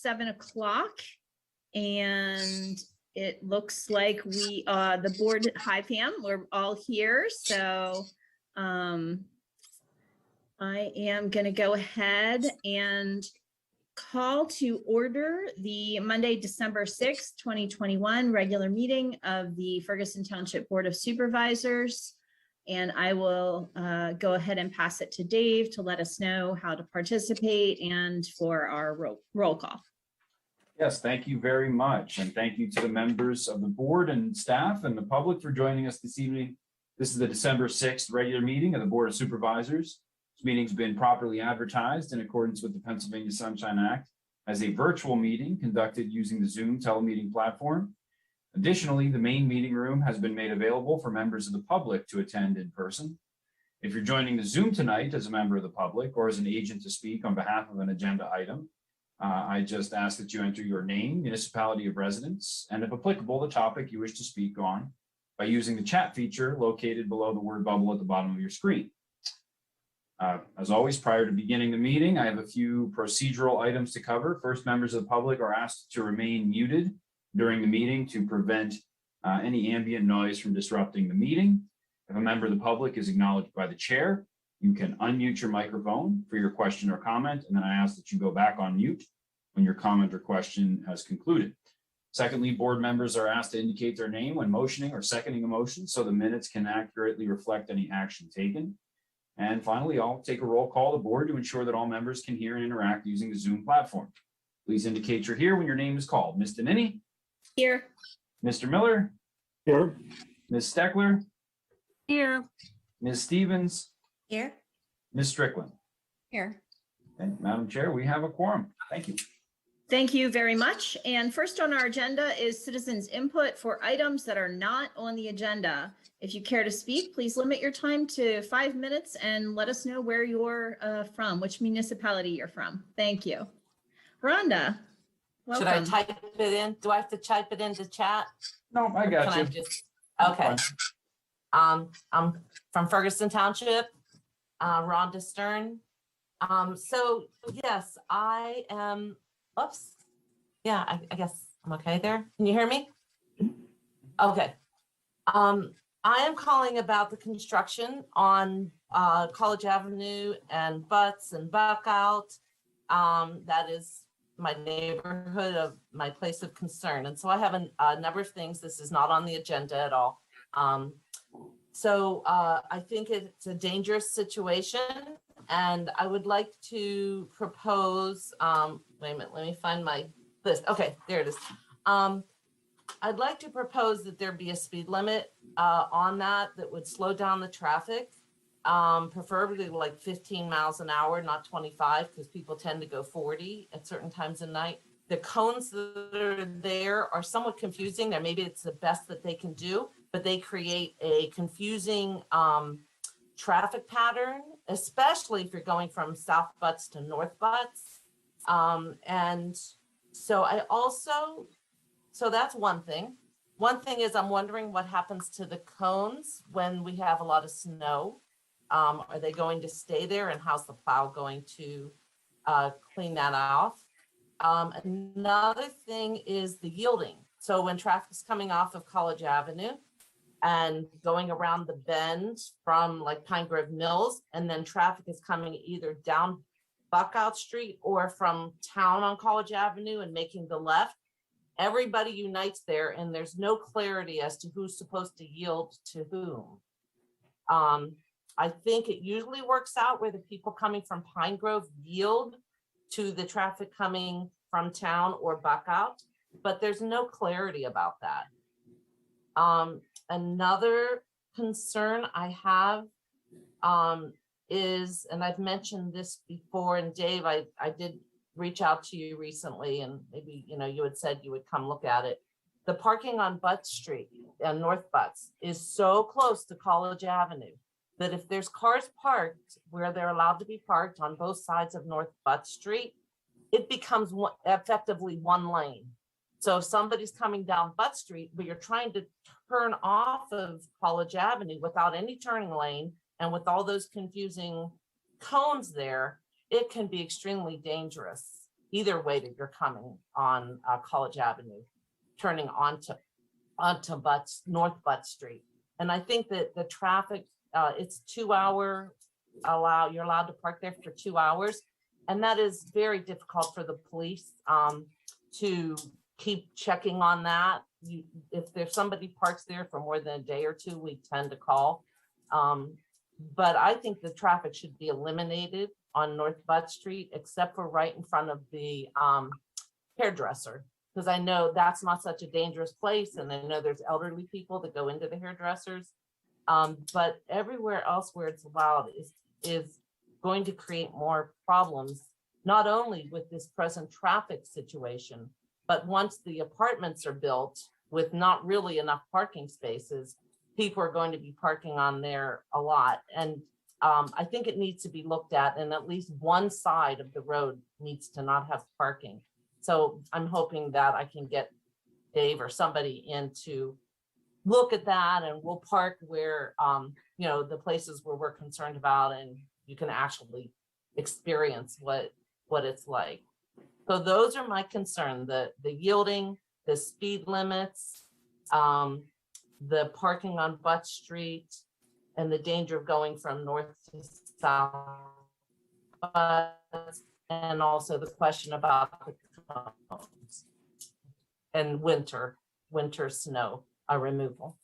7 o'clock, and it looks like we, the board, hi Pam, we're all here. So I am going to go ahead and call to order the Monday, December 6th, 2021 regular meeting of the Ferguson Township Board of Supervisors. And I will go ahead and pass it to Dave to let us know how to participate and for our roll call. Yes, thank you very much. And thank you to the members of the board and staff and the public for joining us this evening. This is the December 6th regular meeting of the Board of Supervisors. This meeting's been properly advertised in accordance with the Pennsylvania Sunshine Act as a virtual meeting conducted using the Zoom telemeeting platform. Additionally, the main meeting room has been made available for members of the public to attend in person. If you're joining the Zoom tonight as a member of the public or as an agent to speak on behalf of an agenda item, I just ask that you enter your name, municipality of residence, and if applicable, the topic you wish to speak on by using the chat feature located below the word bubble at the bottom of your screen. As always, prior to beginning the meeting, I have a few procedural items to cover. First, members of the public are asked to remain muted during the meeting to prevent any ambient noise from disrupting the meeting. If a member of the public is acknowledged by the chair, you can unmute your microphone for your question or comment, and then I ask that you go back on mute when your comment or question has concluded. Secondly, board members are asked to indicate their name when motioning or seconding a motion so the minutes can accurately reflect any action taken. And finally, I'll take a roll call to board to ensure that all members can hear and interact using the Zoom platform. Please indicate you're here when your name is called. Ms. Danini? Here. Mr. Miller? Here. Ms. Steckler? Here. Ms. Stevens? Here. Ms. Strickland? Here. And Madam Chair, we have a quorum. Thank you. Thank you very much. And first on our agenda is citizens' input for items that are not on the agenda. If you care to speak, please limit your time to 5 minutes and let us know where you're from, which municipality you're from. Thank you. Rhonda, welcome. Should I type it in? Do I have to type it into chat? No, I got you. Okay. I'm from Ferguson Township, Rhonda Stern. So yes, I am, oops. Yeah, I guess I'm okay there. Can you hear me? Okay. I am calling about the construction on College Avenue and Butts and Buckout. That is my neighborhood of my place of concern. And so I have a number of things. This is not on the agenda at all. So I think it's a dangerous situation, and I would like to propose, wait a minute, let me find my list. Okay, there it is. I'd like to propose that there be a speed limit on that would slow down the traffic, preferably like 15 miles an hour, not 25, because people tend to go 40 at certain times of night. The cones that are there are somewhat confusing, and maybe it's the best that they can do, but they create a confusing traffic pattern, especially if you're going from South Butts to North Butts. And so I also, so that's one thing. One thing is I'm wondering what happens to the cones when we have a lot of snow. Are they going to stay there, and how's the plow going to clean that off? Another thing is the yielding. So when traffic's coming off of College Avenue and going around the bend from like Pine Grove Mills, and then traffic is coming either down Buckout Street or from town on College Avenue and making the left, everybody unites there, and there's no clarity as to who's supposed to yield to whom. I think it usually works out where the people coming from Pine Grove yield to the traffic coming from town or Buckout, but there's no clarity about that. Another concern I have is, and I've mentioned this before, and Dave, I did reach out to you recently, and maybe, you know, you had said you would come look at it. The parking on Butts Street and North Butts is so close to College Avenue that if there's cars parked where they're allowed to be parked on both sides of North Butts Street, it becomes effectively one lane. So if somebody's coming down Butts Street, but you're trying to turn off of College Avenue without any turning lane and with all those confusing cones there, it can be extremely dangerous. either way that you're coming on College Avenue, turning onto North Butt Street. And I think that the traffic, it's 2 hour you're allowed to park there for 2 hours. And that is very difficult for the police to keep checking on that. If there's somebody parks there for more than a day or two, we tend to call. But I think the traffic should be eliminated on North Butt Street, except for right in front of the hairdresser, because I know that's not such a dangerous place. And I know there's elderly people that go into the hairdressers. But everywhere else where it's allowed is going to create more problems, not only with this present traffic situation, but once the apartments are built with not really enough parking spaces, people are going to be parking on there a lot. And I think it needs to be looked at, and at least one side of the road needs to not have parking. So I'm hoping that I can get Dave or somebody in to look at that, and we'll park where, the places where we're concerned about, and you can actually experience what it's like. So those are my concern, the yielding, the speed limits, the parking on Butt Street, and the danger of going from north to south, and also the question about the cones and winter snow removal.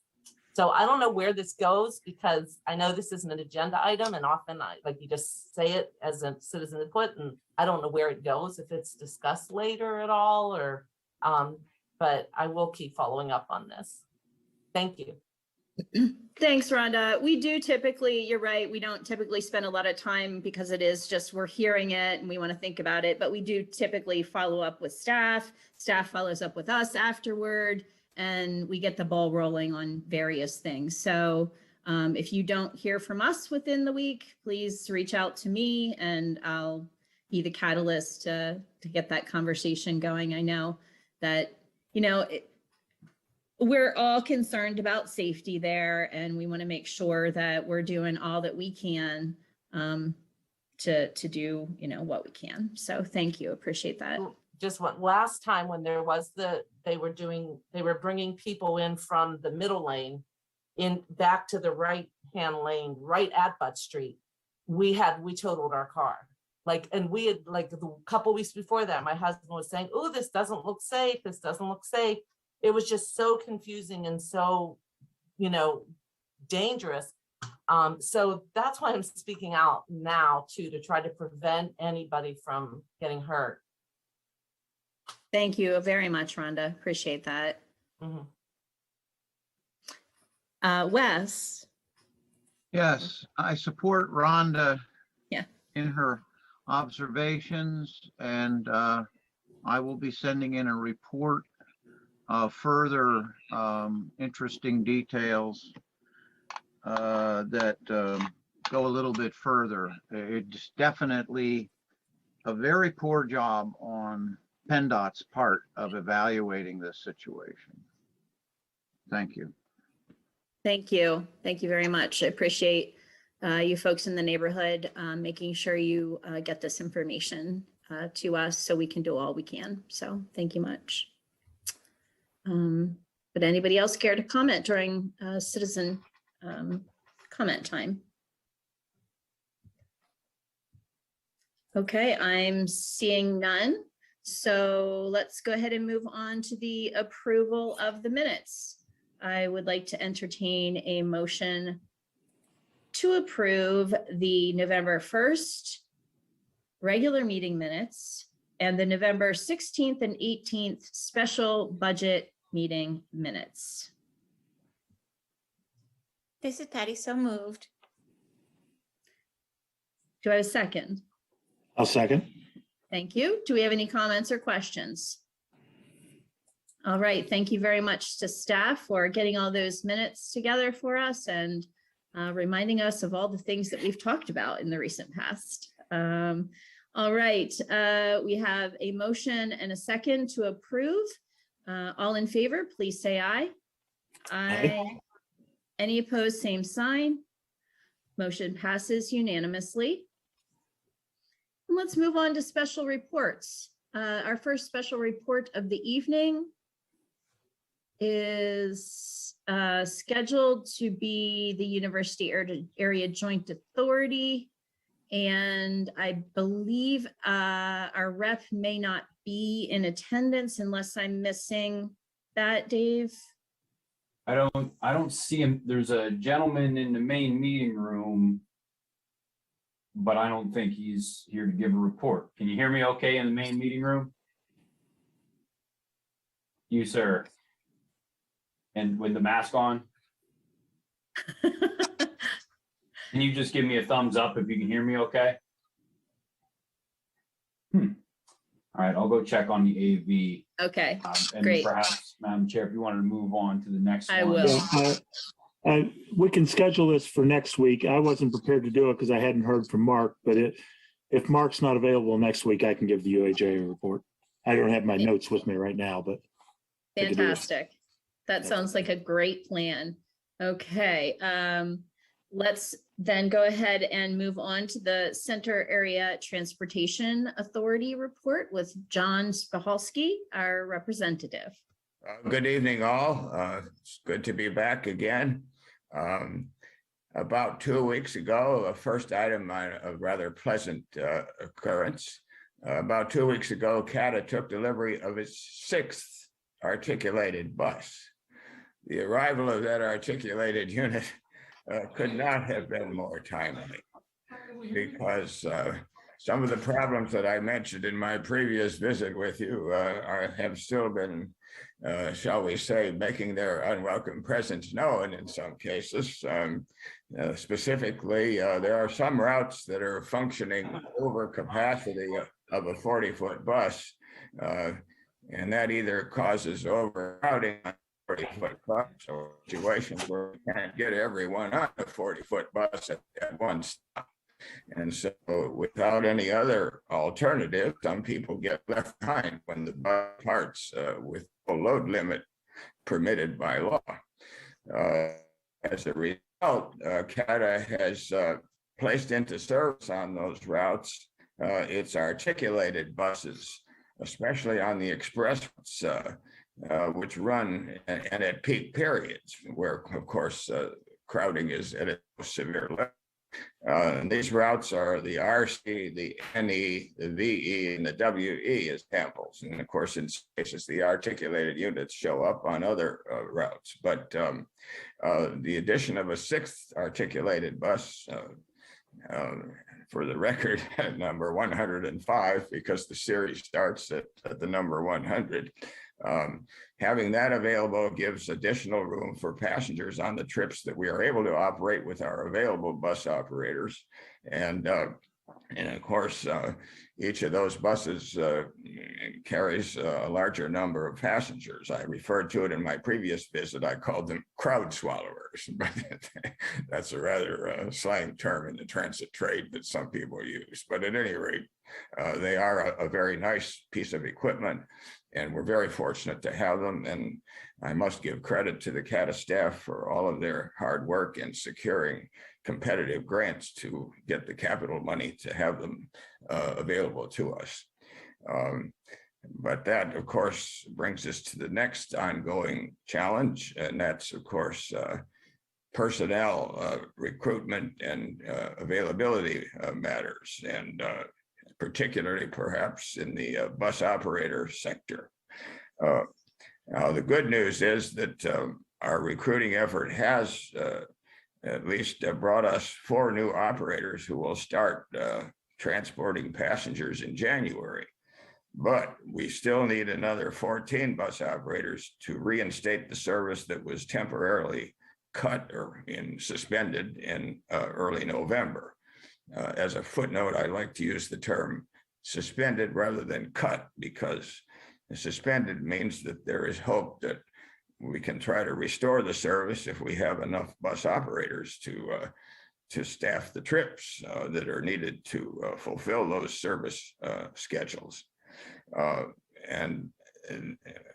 So I don't know where this goes, because I know this isn't an agenda item, and often you just say it as a citizen input, and I don't know where it goes, if it's discussed later at all, or but I will keep following up on this. Thank you. Thanks, Rhonda. We do typically, you're right, we don't typically spend a lot of time because it is just, we're hearing it and we want to think about it, but we do typically follow up with staff. Staff follows up with us afterward, and we get the ball rolling on various things. So if you don't hear from us within the week, please reach out to me and I'll be the catalyst to get that conversation going. I know that, we're all concerned about safety there, and we want to make sure that we're doing all that we can to do, what we can. So thank you. Appreciate that. Just one last time when there was they were bringing people in from the middle lane in back to the right hand lane, right at Butt Street. We totaled our car. And we had the couple weeks before that, my husband was saying, "Oh, this doesn't look safe. This doesn't look safe." It was just so confusing and so, dangerous. So that's why I'm speaking out now too, to try to prevent anybody from getting hurt. Thank you very much, Rhonda. Appreciate that. Mm-hmm. Wes? Yes, I support Rhonda in her observations, and I will be sending in a report of further interesting details that go a little bit further. It's definitely a very poor job on PennDOT's part of evaluating this situation. Thank you. Thank you. Thank you very much. I appreciate you folks in the neighborhood making sure you get this information to us so we can do all we can. So thank you much. Would anybody else care to comment during citizen comment time? Okay, I'm seeing none. So let's go ahead and move on to the approval of the minutes. I would like to entertain a motion to approve the November 1st regular meeting minutes and the November 16th and 18th special budget meeting minutes. This is Patty, so moved. Do I have a second? I'll second. Thank you. Do we have any comments or questions? All right, thank you very much to staff for getting all those minutes together for us and reminding us of all the things that we've talked about in the recent past. All right, we have a motion and a second to approve. All in favor, please say aye. Aye. Any opposed, same sign. Motion passes unanimously. And let's move on to special reports. Our first special report of the evening is scheduled to be the University Area Joint Authority. And I believe our rep may not be in attendance unless I'm missing that, Dave. I don't see him. There's a gentleman in the main meeting room, but I don't think he's here to give a report. Can you hear me okay in the main meeting room? You, sir. And with the mask on? Can you just give me a thumbs up if you can hear me okay? All right, I'll go check on the AV. Okay, And great. perhaps, Madam Chair, if you wanted to move on to the next one. I will. We can schedule this for next week. I wasn't prepared to do it because I hadn't heard from Mark, but if Mark's not available next week, I can give the UAJ a report. I don't have my notes with me right now, but. I can do it. Fantastic. That sounds like a great plan. Okay, let's then go ahead and move on to the Center Area Transportation Authority report with John Spahalski, our representative. Good evening, all. It's good to be back again. About 2 weeks ago, a first item on a rather pleasant occurrence. About 2 weeks ago, CATA took delivery of its 6th articulated bus. The arrival of that articulated unit could not have been more timely, because some of the problems that I mentioned in my previous visit with you have still been, shall we say, making their unwelcome presence known in some cases. Specifically, there are some routes that are functioning over capacity of a 40-foot bus, and that either causes overcrowding on 40-foot bus or situations where we can't get everyone on a 40-foot bus at one stop. And so without any other alternative, some people get left behind when the bus departs with a load limit permitted by law. As a result, CATA has placed into service on those routes its articulated buses, especially on the express routes, which run and at peak periods where, of course, crowding is at a severe level. And these routes are the RC, the NE, the VE, and the WE as samples. And of course, in some cases, the articulated units show up on other routes. But the addition of a 6th articulated bus, for the record, at number 105, because the series starts at the number 100. Having that available gives additional room for passengers on the trips that we are able to operate with our available bus operators. And of course, each of those buses carries a larger number of passengers. I referred to it in my previous visit. I called them crowd swallowers, but that's a rather slang term in the transit trade that some people use. But at any rate, they are a very nice piece of equipment, and we're very fortunate to have them. And I must give credit to the CATA staff for all of their hard work in securing competitive grants to get the capital money to have them available to us. But that, of course, brings us to the next ongoing challenge, and that's, of course, personnel recruitment and availability matters, and particularly perhaps in the bus operator sector. Now, the good news is that our recruiting effort has at least brought us 4 new operators who will start transporting passengers in January. But we still need another 14 bus operators to reinstate the service that was temporarily cut or suspended in early November. As a footnote, I like to use the term suspended rather than cut, because suspended means that there is hope that we can try to restore the service if we have enough bus operators to staff the trips that are needed to fulfill those service schedules. And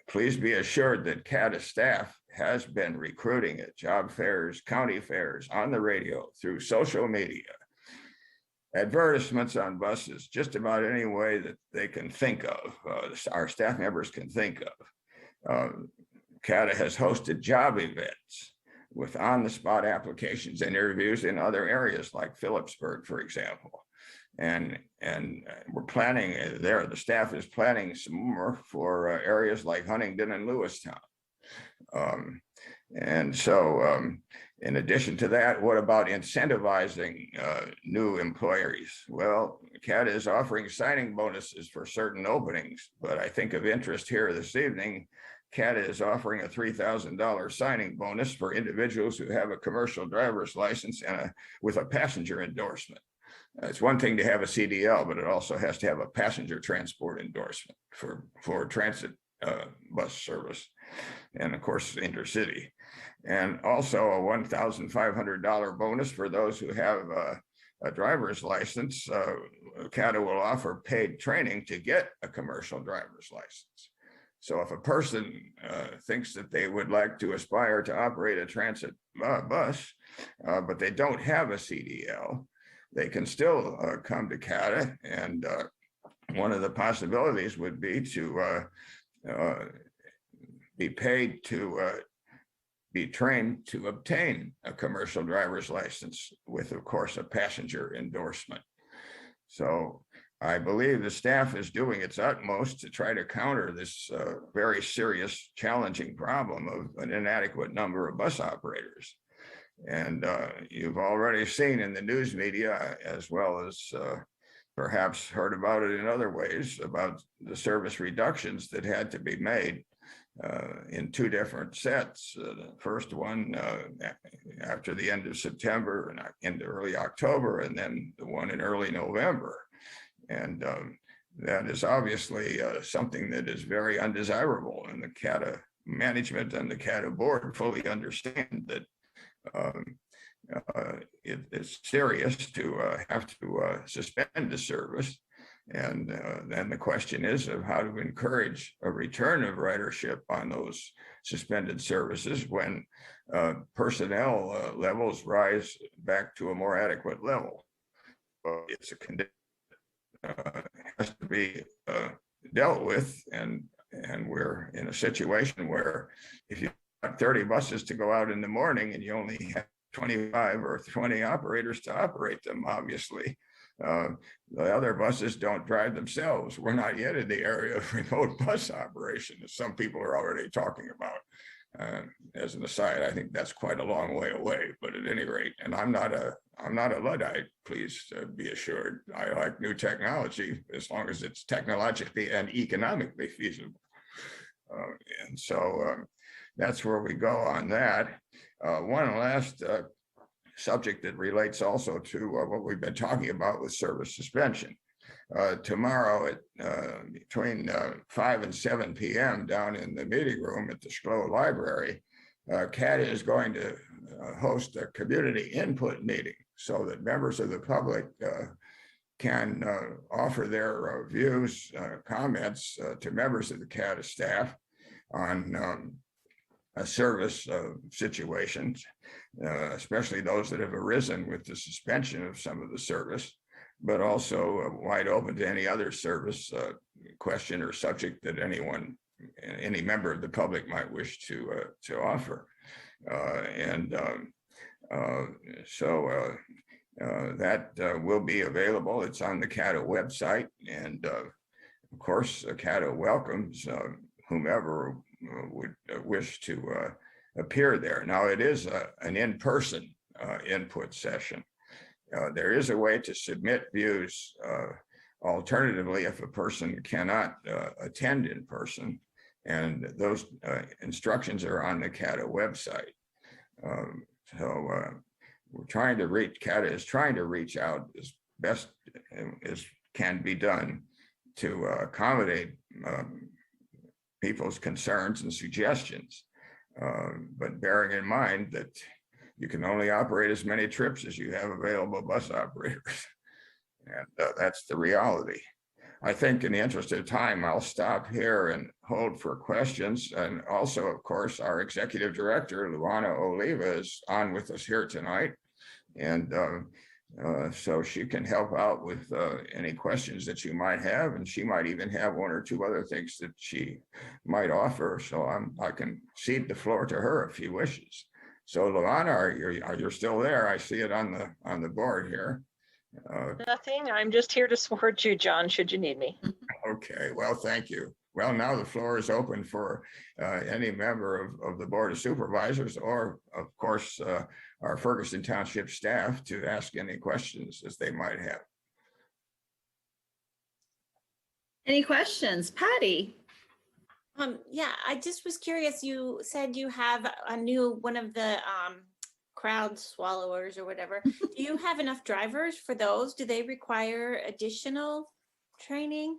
please be assured that CATA staff has been recruiting at job fairs, county fairs, on the radio, through social media, advertisements on buses, just about any way that they can think of, our staff members can think of. CATA has hosted job events with on-the-spot applications and interviews in other areas like Phillipsburg, for example. And we're planning there, the staff is planning some more for areas like Huntingdon and Lewistown. And so in addition to that, what about incentivizing new employees? Well, CATA is offering signing bonuses for certain openings, but I think of interest here this evening, CATA is offering a $3,000 signing bonus for individuals who have a commercial driver's license and with a passenger endorsement. It's one thing to have a CDL, but it also has to have a passenger transport endorsement for transit bus service, and of course intercity, and also a $1,500 bonus for those who have a driver's license. CATA will offer paid training to get a commercial driver's license. So if a person thinks that they would like to aspire to operate a transit bus, but they don't have a CDL, they can still come to CATA, and one of the possibilities would be to be paid to be trained to obtain a commercial driver's license with, of course, a passenger endorsement. So I believe the staff is doing its utmost to try to counter this very serious, challenging problem of an inadequate number of bus operators. And you've already seen in the news media, as well as perhaps heard about it in other ways, about the service reductions that had to be made in two different sets. The first one after the end of September and into early October, and then the one in early November. And that is obviously something that is very undesirable, and the CATA management and the CATA board fully understand that it's serious to have to suspend the service. And then the question is of how to encourage a return of ridership on those suspended services when personnel levels rise back to a more adequate level. It's a condition has to be dealt with, and we're in a situation where if you have 30 buses to go out in the morning and you only have 25 or 20 operators to operate them, obviously the other buses don't drive themselves. We're not yet in the area of remote bus operation, as some people are already talking about. As an aside, I think that's quite a long way away, but at any rate, and I'm not a Luddite, please be assured. I like new technology as long as it's technologically and economically feasible. And so that's where we go on that. One last subject that relates also to what we've been talking about with service suspension. Tomorrow at between 5 and 7 p.m. down in the meeting room at the Schlow Library, CATA is going to host a community input meeting so that members of the public can offer their views, comments to members of the CATA staff on service situations, especially those that have arisen with the suspension of some of the service, but also wide open to any other service question or subject that any member of the public might wish to offer. That will be available. It's on the CATA website, and of course, CATA welcomes whomever would wish to appear there. Now, it is an in-person input session. There is a way to submit views alternatively if a person cannot attend in person, and those instructions are on the CATA website. CATA is trying to reach out as best as can be done to accommodate people's concerns and suggestions, but bearing in mind that you can only operate as many trips as you have available bus operators. And that's the reality. I think in the interest of time, I'll stop here and hold for questions. And also, of course, our executive director, Luana Oliva, is on with us here tonight. And So she can help out with any questions that you might have, and she might even have one or two other things that she might offer. So I can cede the floor to her if she wishes. So Luana, are you still there? I see it on the board here. Nothing. I'm just here to support you, John, should you need me. Okay, well, thank you. Well, now the floor is open for any member of the Board of Supervisors, or of course, our Ferguson Township staff, to ask any questions as they might have. Any questions? Patty? Yeah, I just was curious. You said you have a new one of the crowd swallowers or whatever. Do you have enough drivers for those? Do they require additional training?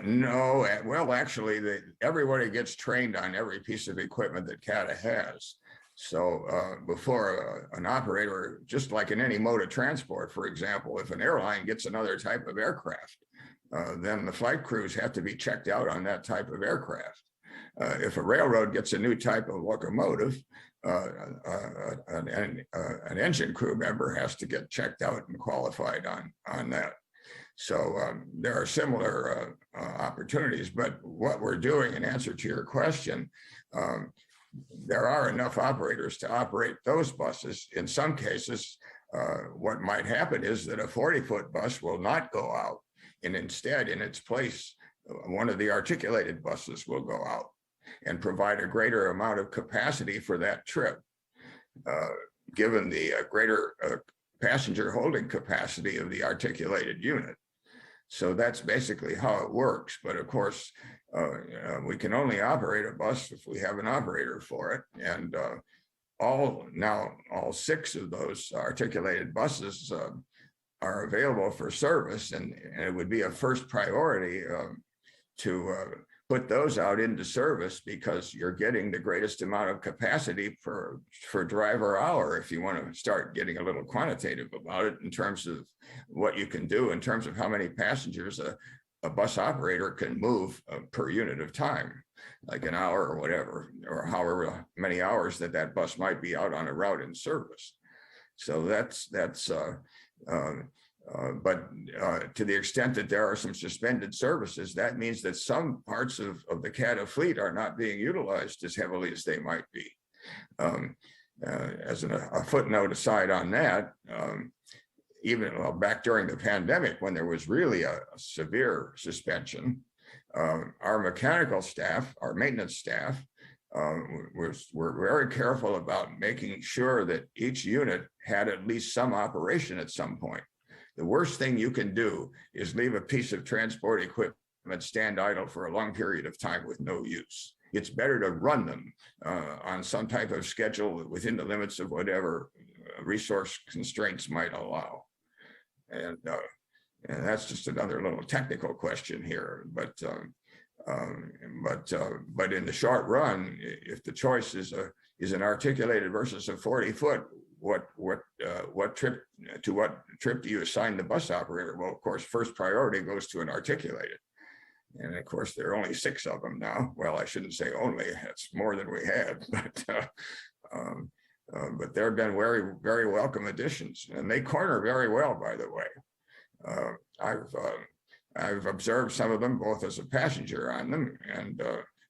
No, well, actually, everybody gets trained on every piece of equipment that CATA has. So before an operator, just like in any mode of transport, for example, if an airline gets another type of aircraft, then the flight crews have to be checked out on that type of aircraft. If a railroad gets a new type of locomotive, an engine crew member has to get checked out and qualified on that. So there are similar opportunities, but what we're doing, in answer to your question, there are enough operators to operate those buses. In some cases, what might happen is that a 40-foot bus will not go out, and instead, in its place, one of the articulated buses will go out and provide a greater amount of capacity for that trip, given the greater passenger holding capacity of the articulated unit. So that's basically how it works. But of course, we can only operate a bus if we have an operator for it. And all 6 of those articulated buses are available for service, and it would be a first priority to put those out into service, because you're getting the greatest amount of capacity for driver hour, if you want to start getting a little quantitative about it in terms of what you can do in terms of how many passengers a bus operator can move per unit of time, like an hour or whatever, or however many hours that bus might be out on a route in service. So but to the extent that there are some suspended services, that means that some parts of the CATA fleet are not being utilized as heavily as they might be. As a footnote aside on that, even back during the pandemic, when there was really a severe suspension, our mechanical staff, our maintenance staff, were very careful about making sure that each unit had at least some operation at some point. The worst thing you can do is leave a piece of transport equipment stand idle for a long period of time with no use. It's better to run them on some type of schedule within the limits of whatever resource constraints might allow. And that's just another little technical question here. But in the short run, if the choice is an articulated versus a 40-foot, what trip do you assign the bus operator? Well, of course, first priority goes to an articulated. And of course, there are only 6 of them now. Well, I shouldn't say only, it's more than we had, but there have been very, very welcome additions, and they corner very well, by the way. I've observed some of them both as a passenger on them, and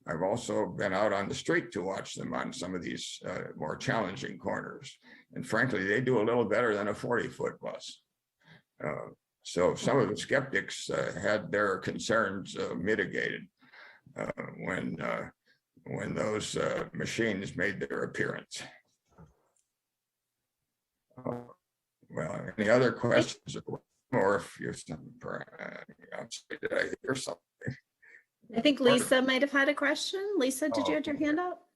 I've also been out on the street to watch them on some of these more challenging corners. And frankly, they do a little better than a 40-foot bus. So some of the skeptics had their concerns mitigated when those machines made their appearance. Well, any other questions? Or if you're did I hear something? I think Lisa might have had a question. Lisa, did you have your hand up?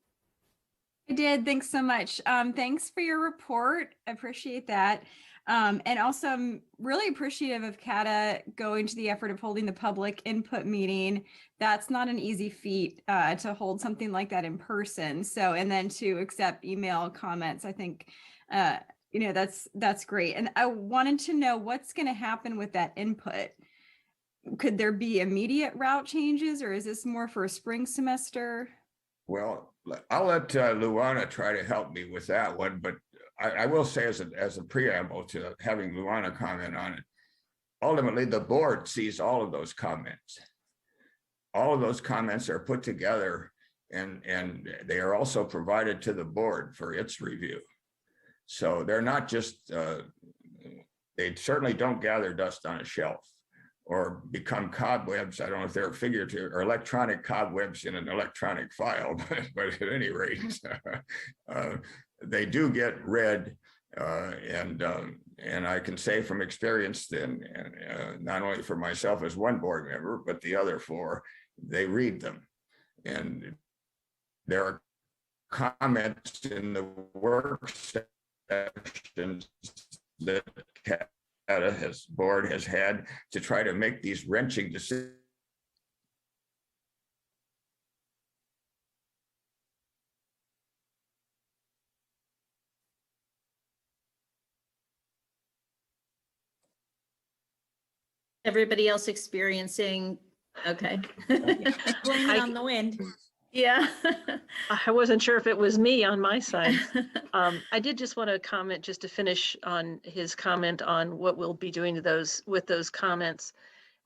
I did. Thanks so much. Thanks for your report. I appreciate that. And also, I'm really appreciative of CATA going to the effort of holding the public input meeting. That's not an easy feat to hold something like that in person. So, and then to accept email comments, I think, that's great. And I wanted to know what's going to happen with that input. Could there be immediate route changes, or is this more for a spring semester? Well, I'll let Luana try to help me with that one, but I will say as a preamble to having Luana comment on it, ultimately the board sees all of those comments. All of those comments are put together and they are also provided to the board for its review. So they're not just, they certainly don't gather dust on a shelf or become cobwebs. I don't know if they're figurative or electronic cobwebs in an electronic file, but at any rate, they do get read. And I can say from experience, and not only for myself as one board member, but the other four, they read them. And there are comments in the work sessions that board has had to try to make these wrenching decisions. Everybody else experiencing, okay. Blame it on the wind. Yeah. I wasn't sure if it was me on my side. I did just want to comment just to finish on his comment on what we'll be doing to those with those comments.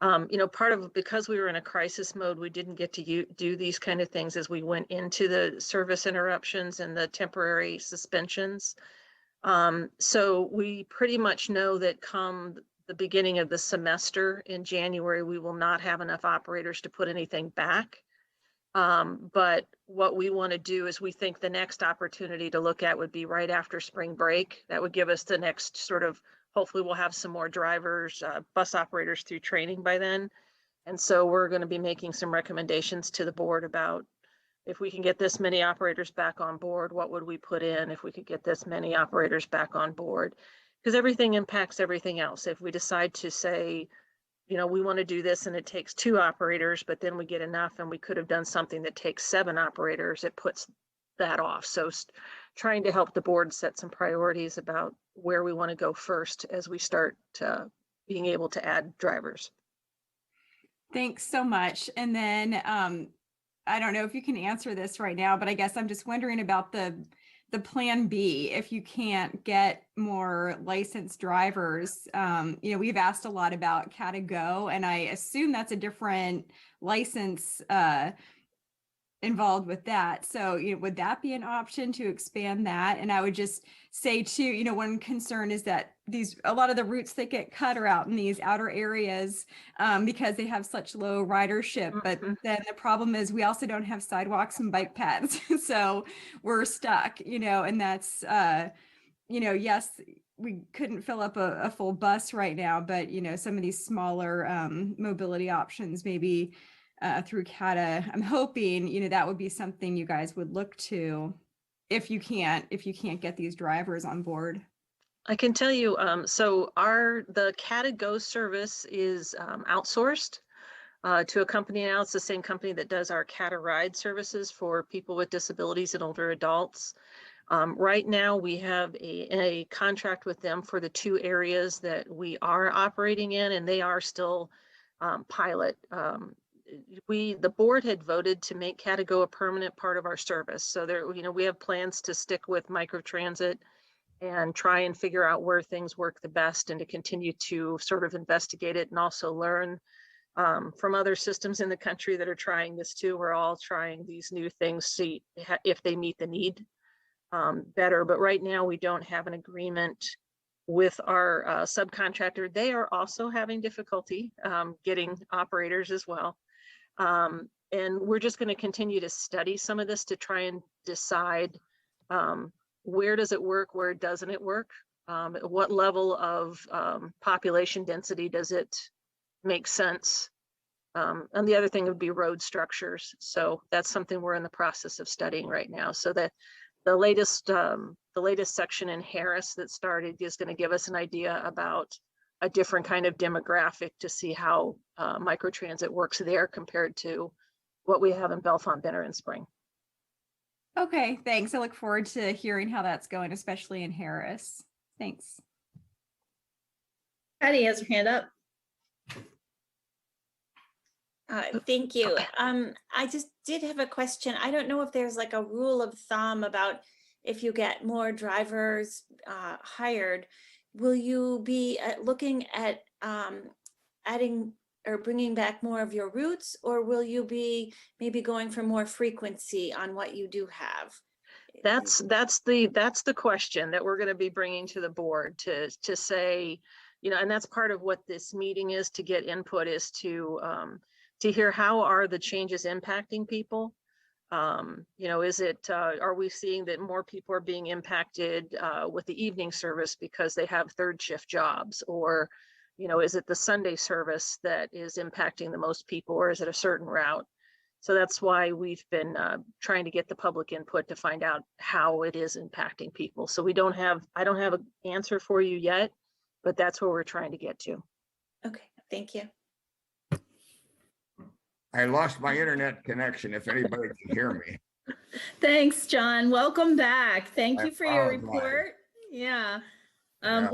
Part of because we were in a crisis mode, we didn't get to do these kind of things as we went into the service interruptions and the temporary suspensions. So we pretty much know that come the beginning of the semester in January, we will not have enough operators to put anything back. But what we want to do is we think the next opportunity to look at would be right after spring break. That would give us the next sort of, hopefully we'll have some more drivers, bus operators through training by then. And so we're going to be making some recommendations to the board about if we can get this many operators back on board, what would we put in if we could get this many operators back on board? Because everything impacts everything else. If we decide to say, we want to do this and it takes 2 operators, but then we get enough and we could have done something that takes 7 operators, it puts that off. So trying to help the board set some priorities about where we want to go first as we start being able to add drivers. Thanks so much. And then I don't know if you can answer this right now, but I guess I'm just wondering about the plan B if you can't get more licensed drivers. We've asked a lot about Cata-Go, and I assume that's a different license involved with that. So, would that be an option to expand that? And I would just say too, one concern is that a lot of the routes that get cut are out in these outer areas because they have such low ridership. But then the problem is we also don't have sidewalks and bike paths. So we're stuck, and that's, yes, we couldn't fill up a full bus right now, but, some of these smaller mobility options, maybe through CATA, I'm hoping, that would be something you guys would look to if you can't get these drivers on board. I can tell you, so the Cata-Go service is outsourced to a company now. It's the same company that does our Cata Ride services for people with disabilities and older adults. Right now, we have a contract with them for the 2 areas that we are operating in, and they are still pilot. The board had voted to make Cata-Go a permanent part of our service. So there, we have plans to stick with microtransit and try and figure out where things work the best and to continue to sort of investigate it and also learn from other systems in the country that are trying this too. We're all trying these new things, see if they meet the need better. But right now we don't have an agreement with our subcontractor. They are also having difficulty getting operators as well. And we're just going to continue to study some of this to try and decide where does it work, where doesn't it work, at what level of population density does it make sense. And the other thing would be road structures. So that's something we're in the process of studying right now. So that the latest section in Harris that started is going to give us an idea about a different kind of demographic to see how microtransit works there compared to what we have in Bellefonte, Benner, and Spring. Okay, thanks. I look forward to hearing how that's going, especially in Harris. Thanks. Patty has her hand up. Thank you. Okay. I just did have a question. I don't know if there's like a rule of thumb about if you get more drivers hired, will you be looking at adding or bringing back more of your routes, or will you be maybe going for more frequency on what you do have? That's the question that we're going to be bringing to the board to say, and that's part of what this meeting is, to get input, is to hear how are the changes impacting people. Is it, are we seeing that more people are being impacted with the evening service because they have third shift jobs, or, is it the Sunday service that is impacting the most people, or is it a certain route? So that's why we've been trying to get the public input to find out how it is impacting people. So I don't have an answer for you yet, but that's where we're trying to get to. Okay, thank you. I lost my internet connection, if anybody can hear me. Thanks, John. Welcome back. Thank you for your apologize. report. Yeah. Yeah.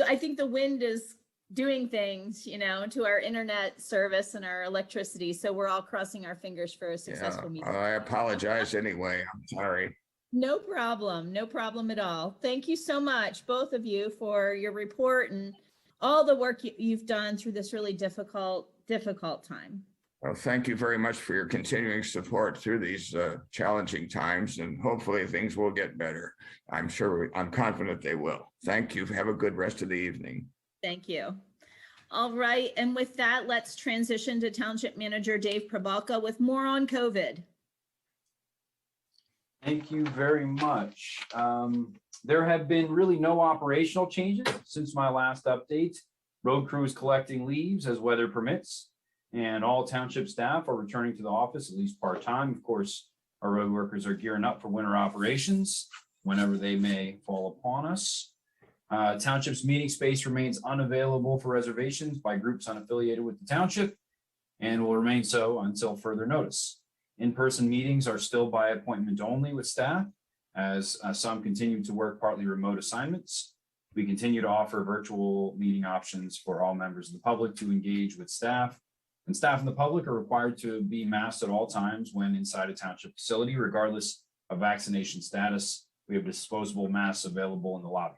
I think the wind is doing things, to our internet service and our electricity. So we're all crossing our fingers for a successful meeting. I apologize anyway. I'm sorry. No problem. No problem at all. Thank you so much, both of you, for your report and all the work you've done through this really difficult time. Well, thank you very much for your continuing support through these challenging times, and hopefully things will get better. I'm confident they will. Thank you. Have a good rest of the evening. Thank you. All right. And with that, let's transition to Township Manager Dave Prabalka with more on COVID. Thank you very much. There have been really no operational changes since my last update. Road crews collecting leaves as weather permits, and all township staff are returning to the office, at least part-time. Of course, our road workers are gearing up for winter operations whenever they may fall upon us. Township's meeting space remains unavailable for reservations by groups unaffiliated with the township and will remain so until further notice. In-person meetings are still by appointment only with staff, as some continue to work partly remote assignments. We continue to offer virtual meeting options for all members of the public to engage with staff, and staff and the public are required to be masked at all times when inside a township facility, regardless of vaccination status. We have disposable masks available in the lobby.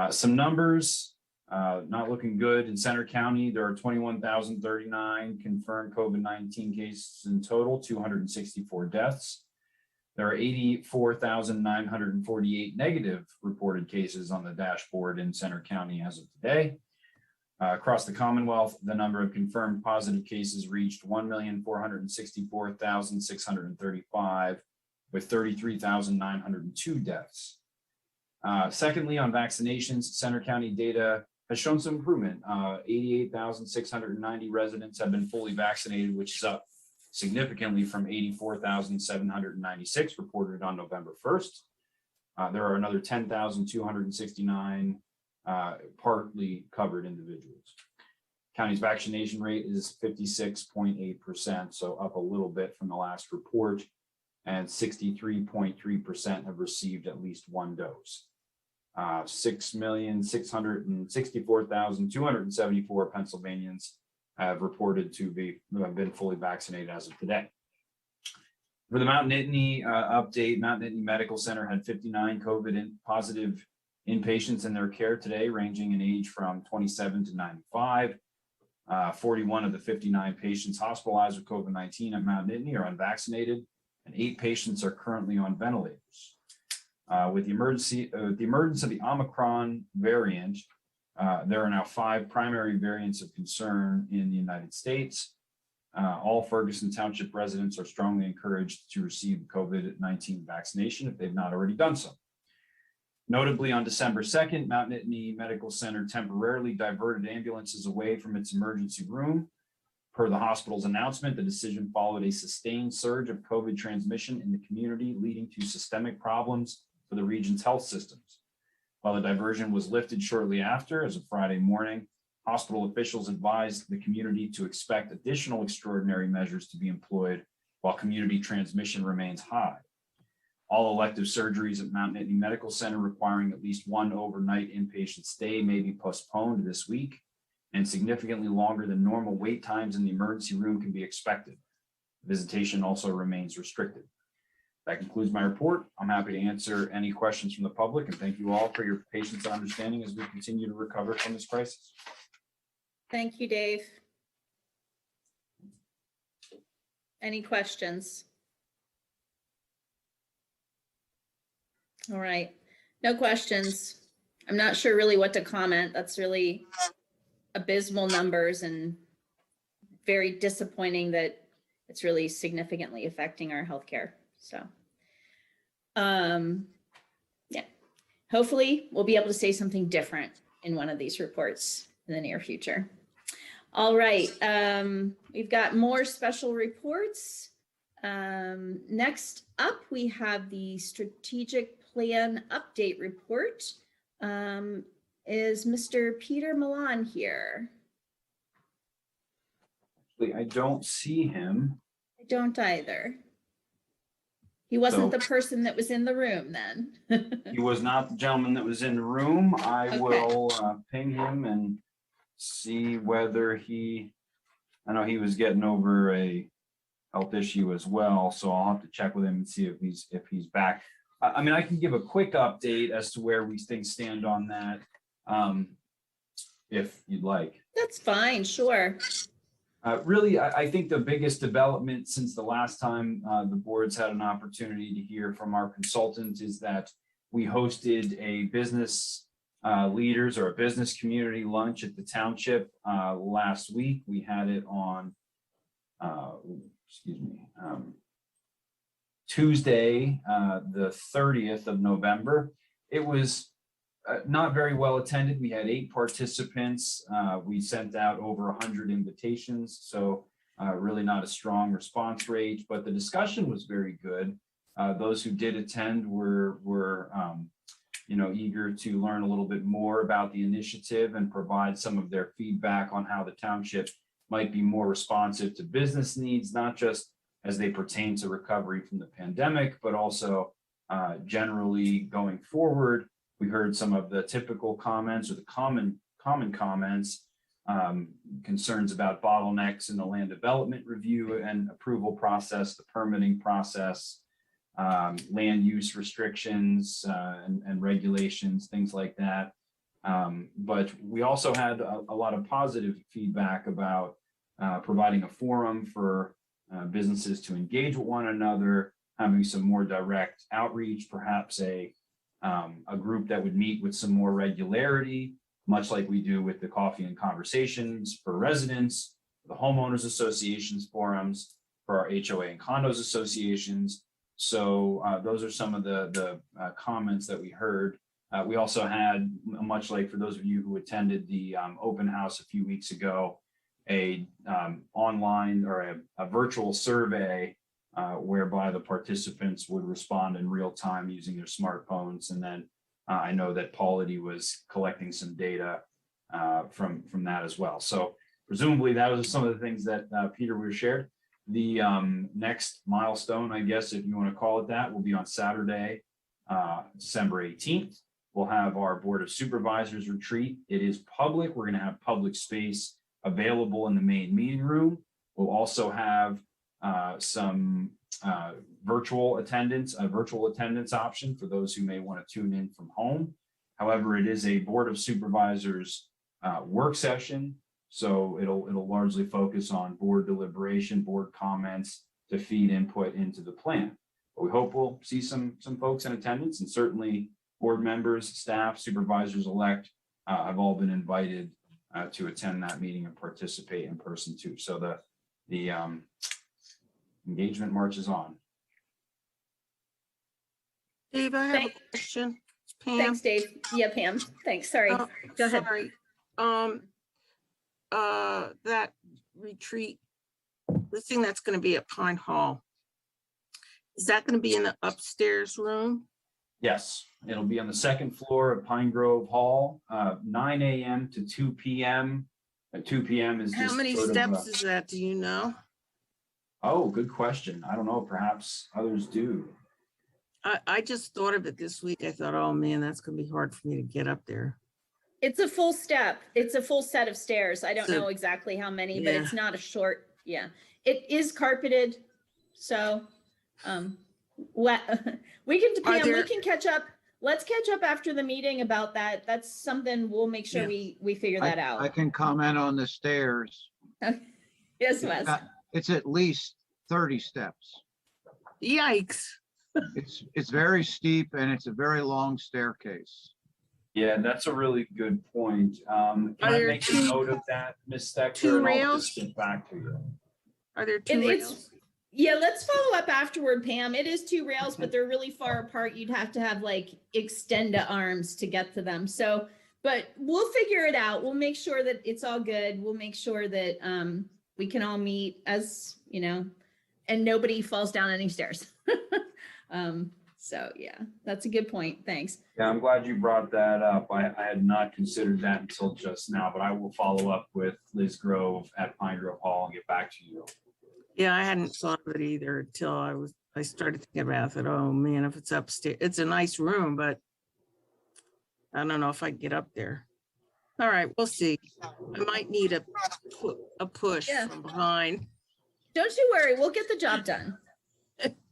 Some numbers, not looking good. In Center County, there are 21,039 confirmed COVID-19 cases in total, 264 deaths. There are 84,948 negative reported cases on the dashboard in Center County as of today. Across the Commonwealth, the number of confirmed positive cases reached 1,464,635, with 33,902 deaths. Secondly, on vaccinations, Center County data has shown some improvement. 88,690 residents have been fully vaccinated, which is up significantly from 84,796 reported on November 1st. There are another 10,269 partly covered individuals. County's vaccination rate is 56.8%, so up a little bit from the last report, and 63.3% have received at least one dose. 6,664,274 Pennsylvanians have reported to have been fully vaccinated as of today. For the Mount Nittany update, Mount Nittany Medical Center had 59 COVID positive inpatients in their care today, ranging in age from 27 to 95. 41 of the 59 patients hospitalized with COVID-19 at Mount Nittany are unvaccinated, and 8 patients are currently on ventilators. With the emergence of the Omicron variant, there are now 5 primary variants of concern in the United States. All Ferguson Township residents are strongly encouraged to receive the COVID-19 vaccination if they've not already done so. Notably, on December 2nd, Mount Nittany Medical Center temporarily diverted ambulances away from its emergency room. Per the hospital's announcement, the decision followed a sustained surge of COVID transmission in the community, leading to systemic problems for the region's health systems. While the diversion was lifted shortly after, as of Friday morning, hospital officials advised the community to expect additional extraordinary measures to be employed while community transmission remains high. All elective surgeries at Mount Nittany Medical Center requiring at least one overnight inpatient stay may be postponed this week, and significantly longer than normal wait times in the emergency room can be expected. Visitation also remains restricted. That concludes my report. I'm happy to answer any questions from the public, and thank you all for your patience and understanding as we continue to recover from this crisis. Thank you, Dave. Any questions? All right, no questions. I'm not sure really what to comment. That's really abysmal numbers and very disappointing that it's really significantly affecting our healthcare. So, yeah, hopefully we'll be able to say something different in one of these reports in the near future. All right, we've got more special reports. Next up, we have the strategic plan update report. Is Mr. Peter Milan here? Actually, I don't see him. I don't either. He wasn't So- the person that was in the room then. He was not the gentleman that was in the room. I Okay. will ping him and see whether I know he was getting over a health issue as well, so I'll have to check with him and see if he's back. I mean, I can give a quick update as to where things stand on that, if you'd like. That's fine, sure. Really, I think the biggest development since the last time the board's had an opportunity to hear from our consultant is that we hosted a business leaders or a business community lunch at the township last week. We had it on, Tuesday, the 30th of November. It was not very well attended. We had 8 participants. We sent out over 100 invitations, so really not a strong response rate, but the discussion was very good. Those who did attend were eager to learn a little bit more about the initiative and provide some of their feedback on how the township might be more responsive to business needs, not just as they pertain to recovery from the pandemic, but also generally going forward. We heard some of the typical comments or the common comments, concerns about bottlenecks in the land development review and approval process, the permitting process, land use restrictions and regulations, things like that. But we also had a lot of positive feedback about providing a forum for businesses to engage with one another, having some more direct outreach, perhaps a group that would meet with some more regularity, much like we do with the coffee and conversations for residents, the homeowners associations forums, for our HOA and condos associations. So those are some of the comments that we heard. We also had, much like for those of you who attended the open house a few weeks ago, a online or a virtual survey whereby the participants would respond in real time using their smartphones. And then I know that Polity was collecting some data from that as well. So presumably that was some of the things that Peter would have shared. The next milestone, I guess, if you want to call it that, will be on Saturday, December 18th. We'll have our Board of Supervisors retreat. It is public. We're going to have public space available in the main meeting room. We'll also have some virtual attendance, a virtual attendance option for those who may want to tune in from home. However, it is a Board of Supervisors work session. So it'll largely focus on board deliberation, board comments to feed input into the plan. But we hope we'll see some folks in attendance, and certainly board members, staff, supervisors-elect have all been invited to attend that meeting and participate in person too. So the engagement marches on. Dave, I have a question. Pam. Thanks, Dave. Yeah, Pam. Thanks. Sorry. Go ahead. Sorry. That retreat, the thing that's going to be at Pine Hall, is that going to be in the upstairs room? Yes, it'll be on the second floor of Pine Grove Hall, 9 a.m. to 2 p.m. At 2 p.m. is just How many sort of, steps is that? Do you know? Oh, good question. I don't know. Perhaps others do. I just thought of it this week. I thought, oh man, that's going to be hard for me to get up there. It's a full step. It's a full set of stairs. I don't So- know exactly how many, but Yeah. it's not a short, yeah. It is carpeted, so What, we can, Are Pam, we there- can catch up. Let's catch up after the meeting about that. That's something we'll make sure Yeah. we figure that I out. can comment on the stairs. Yes, Wes. It's at least 30 steps. Yikes. It's very steep and it's a very long staircase. Yeah, that's a really good point. Can Are I there make a two- note of that, Ms. Stecker? two and I'll rails? just get back to you. Are there two It's, rails? yeah, let's follow up afterward, Pam. It is 2 rails, but they're really far apart. You'd have to have like extenda arms to get to them. So, but we'll figure it out. We'll make sure that it's all good. We'll make sure that we can all meet as, you know, and nobody falls down any stairs. So yeah, that's a good point. Thanks. Yeah, I'm glad you brought that up. I had not considered that until just now, but I will follow up with Liz Grove at Pine Grove Hall and get back to you. Yeah, I hadn't thought of it either until I started thinking about it. Oh man, if it's upstairs, it's a nice room, but I don't know if I can get up there. All right, we'll see. I might need a push Yeah. from behind. Don't you worry. We'll get the job done.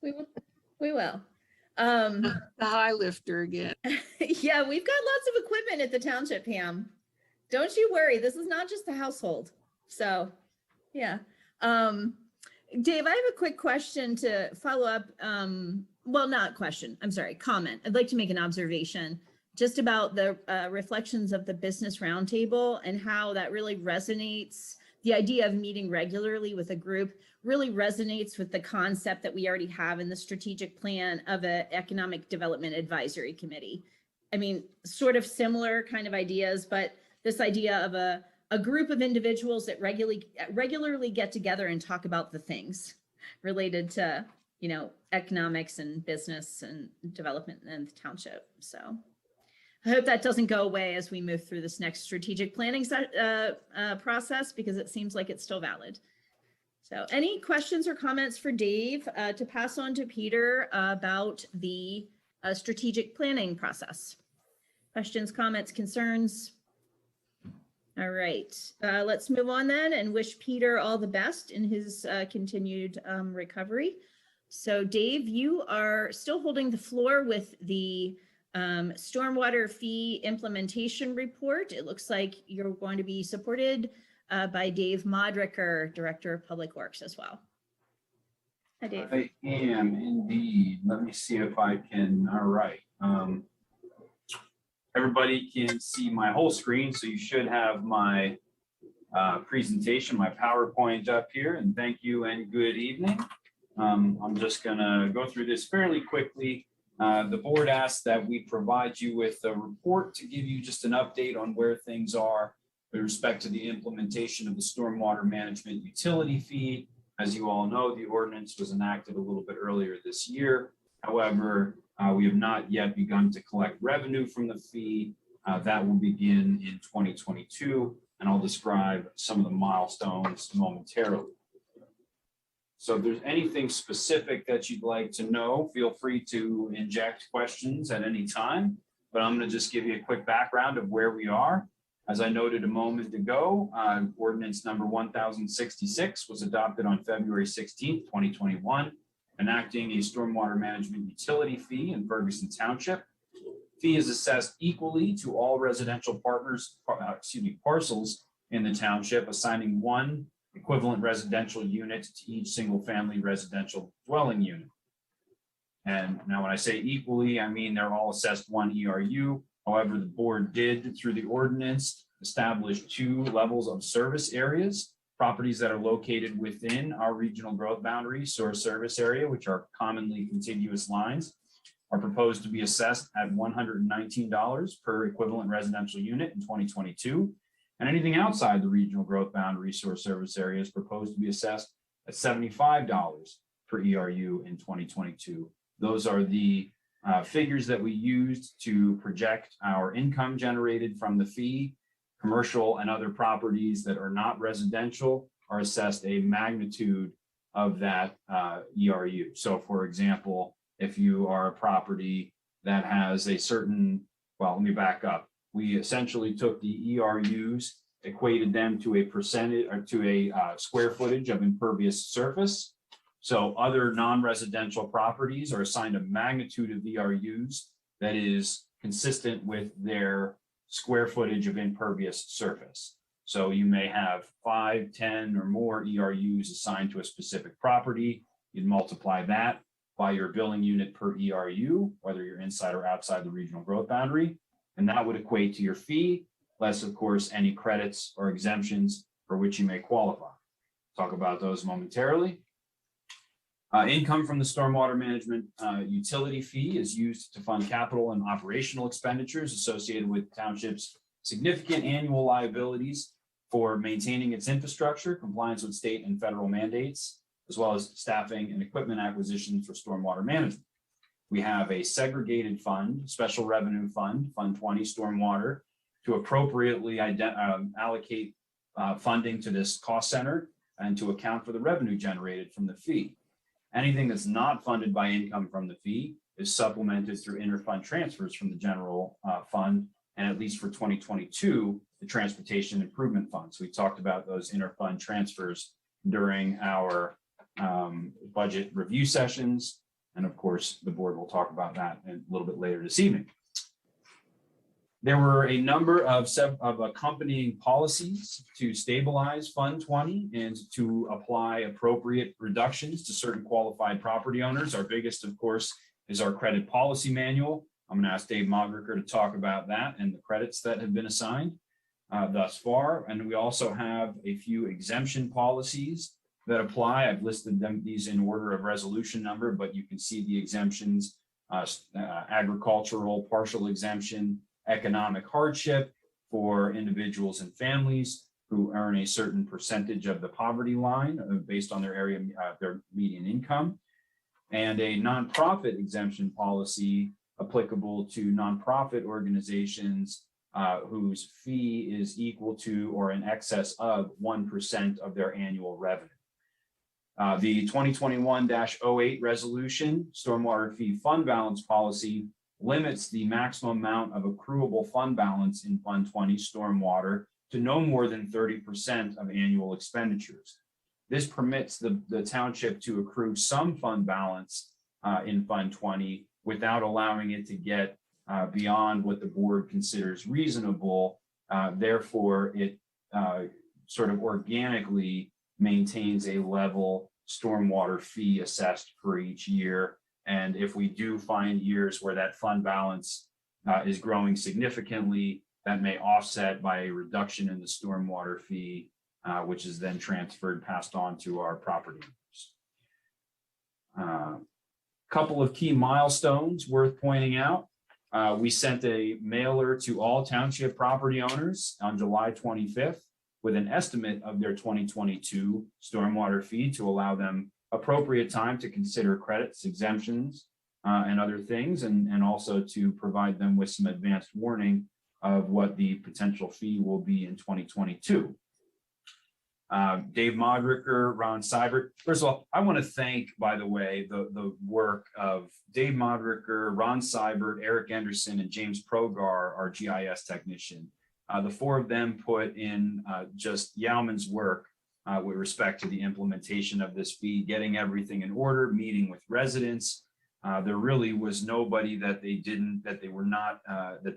We will. We will. The high lifter again. Yeah, we've got lots of equipment at the township, Pam. Don't you worry. This is not just a household. So, yeah. Dave, I have a quick question to follow up. Well, not question. I'm sorry, comment. I'd like to make an observation just about the reflections of the business roundtable and how that really resonates. The idea of meeting regularly with a group really resonates with the concept that we already have in the strategic plan of an economic development advisory committee. I mean, sort of similar kind of ideas, but this idea of a group of individuals that regularly get together and talk about the things related to, you know, economics and business and development in the township. So I hope that doesn't go away as we move through this next strategic planning process, because it seems like it's still valid. So any questions or comments for Dave to pass on to Peter about the strategic planning process? Questions, comments, concerns? All right, let's move on then and wish Peter all the best in his continued recovery. So Dave, you are still holding the floor with the stormwater fee implementation report. It looks like you're going to be supported by Dave Modricker, Director of Public Works as well. Hi, Dave. I am indeed. Let me see if I can. All right. Everybody can see my whole screen, so you should have my presentation, my PowerPoint up here. And thank you and good evening. I'm just gonna go through this fairly quickly. The board asked that we provide you with a report to give you just an update on where things are with respect to the implementation of the stormwater management utility fee. As you all know, the ordinance was enacted a little bit earlier this year. However, we have not yet begun to collect revenue from the fee. That will begin in 2022, and I'll describe some of the milestones momentarily. So if there's anything specific that you'd like to know, feel free to inject questions at any time, but I'm going to just give you a quick background of where we are. As I noted a moment ago, ordinance number 1066 was adopted on February 16th, 2021, enacting a stormwater management utility fee in Ferguson Township. Fee is assessed equally to all residential parcels in the township, assigning one equivalent residential unit to each single family residential dwelling unit. And now when I say equally, I mean they're all assessed 1 ERU. However, the board did, through the ordinance, establish 2 levels of service areas. Properties that are located within our regional growth boundary source service area, which are commonly contiguous lines, are proposed to be assessed at $119 per equivalent residential unit in 2022. And anything outside the regional growth boundary source service area is proposed to be assessed at $75 per ERU in 2022. Those are the figures that we used to project our income generated from the fee. Commercial and other properties that are not residential are assessed a magnitude of that ERU. So for example, if you are a property that has a certain, well, let me back up. We essentially took the ERUs, equated them to a percentage or to a square footage of impervious surface. So other non-residential properties are assigned a magnitude of ERUs that is consistent with their square footage of impervious surface. So you may have 5, 10, or more ERUs assigned to a specific property. You'd multiply that by your billing unit per ERU, whether you're inside or outside the regional growth boundary. And that would equate to your fee, less of course, any credits or exemptions for which you may qualify. Talk about those momentarily. Income from the stormwater management utility fee is used to fund capital and operational expenditures associated with township's significant annual liabilities for maintaining its infrastructure, compliance with state and federal mandates, as well as staffing and equipment acquisition for stormwater management. We have a segregated fund, special revenue fund, Fund 20 Stormwater, to appropriately allocate funding to this cost center and to account for the revenue generated from the fee. Anything that's not funded by income from the fee is supplemented through interfund transfers from the general fund, and at least for 2022, the Transportation Improvement Fund. So we talked about those interfund transfers during our budget review sessions. And of course, the board will talk about that a little bit later this evening. There were a number of accompanying policies to stabilize Fund 20 and to apply appropriate reductions to certain qualified property owners. Our biggest, of course, is our credit policy manual. I'm going to ask Dave Modricker to talk about that and the credits that have been assigned thus far. And we also have a few exemption policies that apply. I've listed these in order of resolution number, but you can see the exemptions: agricultural partial exemption, economic hardship for individuals and families who earn a certain percentage of the poverty line based on their area, their median income, and a nonprofit exemption policy applicable to nonprofit organizations whose fee is equal to or in excess of 1% of their annual revenue. The 2021-08 resolution, stormwater fee fund balance policy, limits the maximum amount of accruable fund balance in Fund 20 stormwater to no more than 30% of annual expenditures. This permits the township to accrue some fund balance in Fund 20 without allowing it to get beyond what the board considers reasonable. Therefore, it sort of organically maintains a level stormwater fee assessed for each year. And if we do find years where that fund balance is growing significantly, that may offset by a reduction in the stormwater fee, which is then transferred, passed on to our property owners. Couple of key milestones worth pointing out. We sent a mailer to all township property owners on July 25th with an estimate of their 2022 stormwater fee to allow them appropriate time to consider credits, exemptions, and other things, and also to provide them with some advanced warning of what the potential fee will be in 2022. Dave Modricker, Ron Seibert. First of all, I want to thank, by the way, the work of Dave Modricker, Ron Seibert, Eric Anderson, and James Progar, our GIS technician. The four of them put in just yeoman's work with respect to the implementation of this fee, getting everything in order, meeting with residents. There really was nobody that they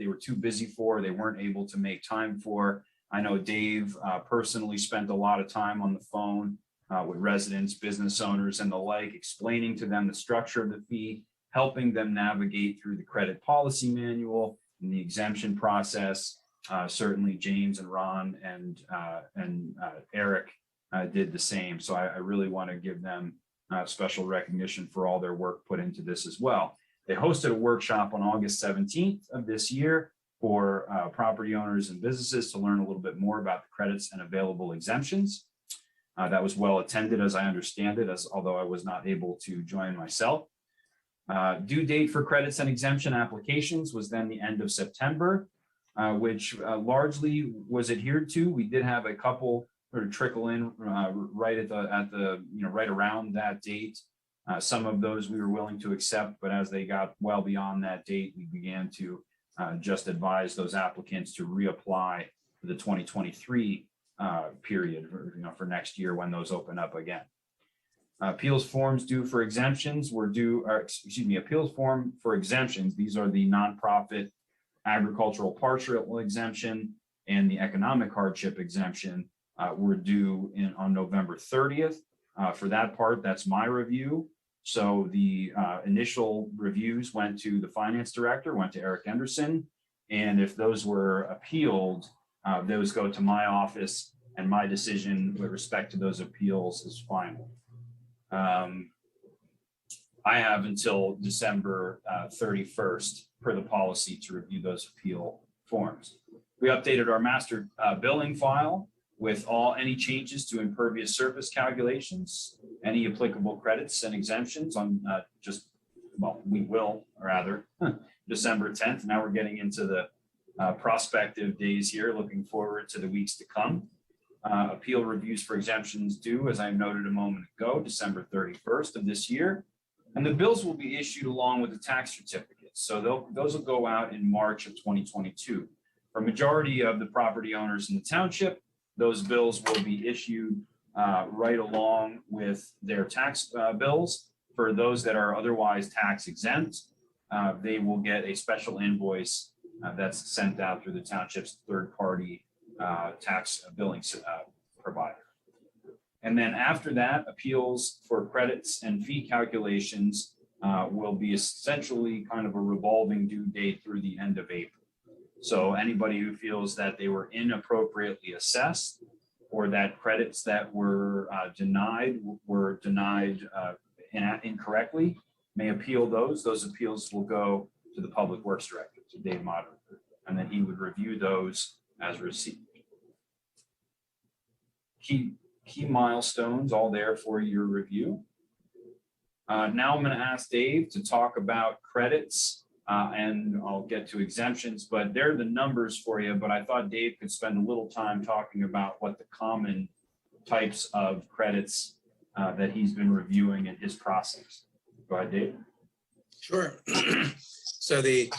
were too busy for, they weren't able to make time for. I know Dave personally spent a lot of time on the phone with residents, business owners, and the like, explaining to them the structure of the fee, helping them navigate through the credit policy manual and the exemption process. Certainly James and Ron and Eric did the same. So I really want to give them special recognition for all their work put into this as well. They hosted a workshop on August 17th of this year for property owners and businesses to learn a little bit more about the credits and available exemptions. That was well attended, as I understand it, although I was not able to join myself. Due date for credits and exemption applications was then the end of September, which largely was adhered to. We did have a couple sort of trickle in right right around that date. Some of those we were willing to accept, but as they got well beyond that date, we began to just advise those applicants to reapply for the 2023 period, for next year when those open up again. Appeals forms due for exemptions were due, or excuse me, appeals form for exemptions. These are the nonprofit agricultural partial exemption and the economic hardship exemption were due on November 30th. For that part, that's my review. So the initial reviews went to the finance director, went to Eric Henderson. And if those were appealed, those go to my office, and my decision with respect to those appeals is final. I have until December 31st per the policy to review those appeal forms. We updated our master billing file with any changes to impervious surface calculations, any applicable credits and exemptions on we will rather December 10th. Now we're getting into the prospective days here, looking forward to the weeks to come. Appeal reviews for exemptions due, as I noted a moment ago, December 31st of this year. And the bills will be issued along with the tax certificates. So those will go out in March of 2022. For a majority of the property owners in the township, those bills will be issued right along with their tax bills. For those that are otherwise tax exempt, they will get a special invoice that's sent out through the township's third-party tax billing provider. And then after that, appeals for credits and fee calculations will be essentially kind of a revolving due date through the end of April. So anybody who feels that they were inappropriately assessed or that credits that were denied incorrectly may appeal those. Those appeals will go to the Public Works Director, to Dave Moderator, and then he would review those as received. Key milestones all there for your review. Now I'm going to ask Dave to talk about credits and I'll get to exemptions, but they're the numbers for you. But I thought Dave could spend a little time talking about what the common types of credits that he's been reviewing in his process. Go ahead, Dave. Sure. So the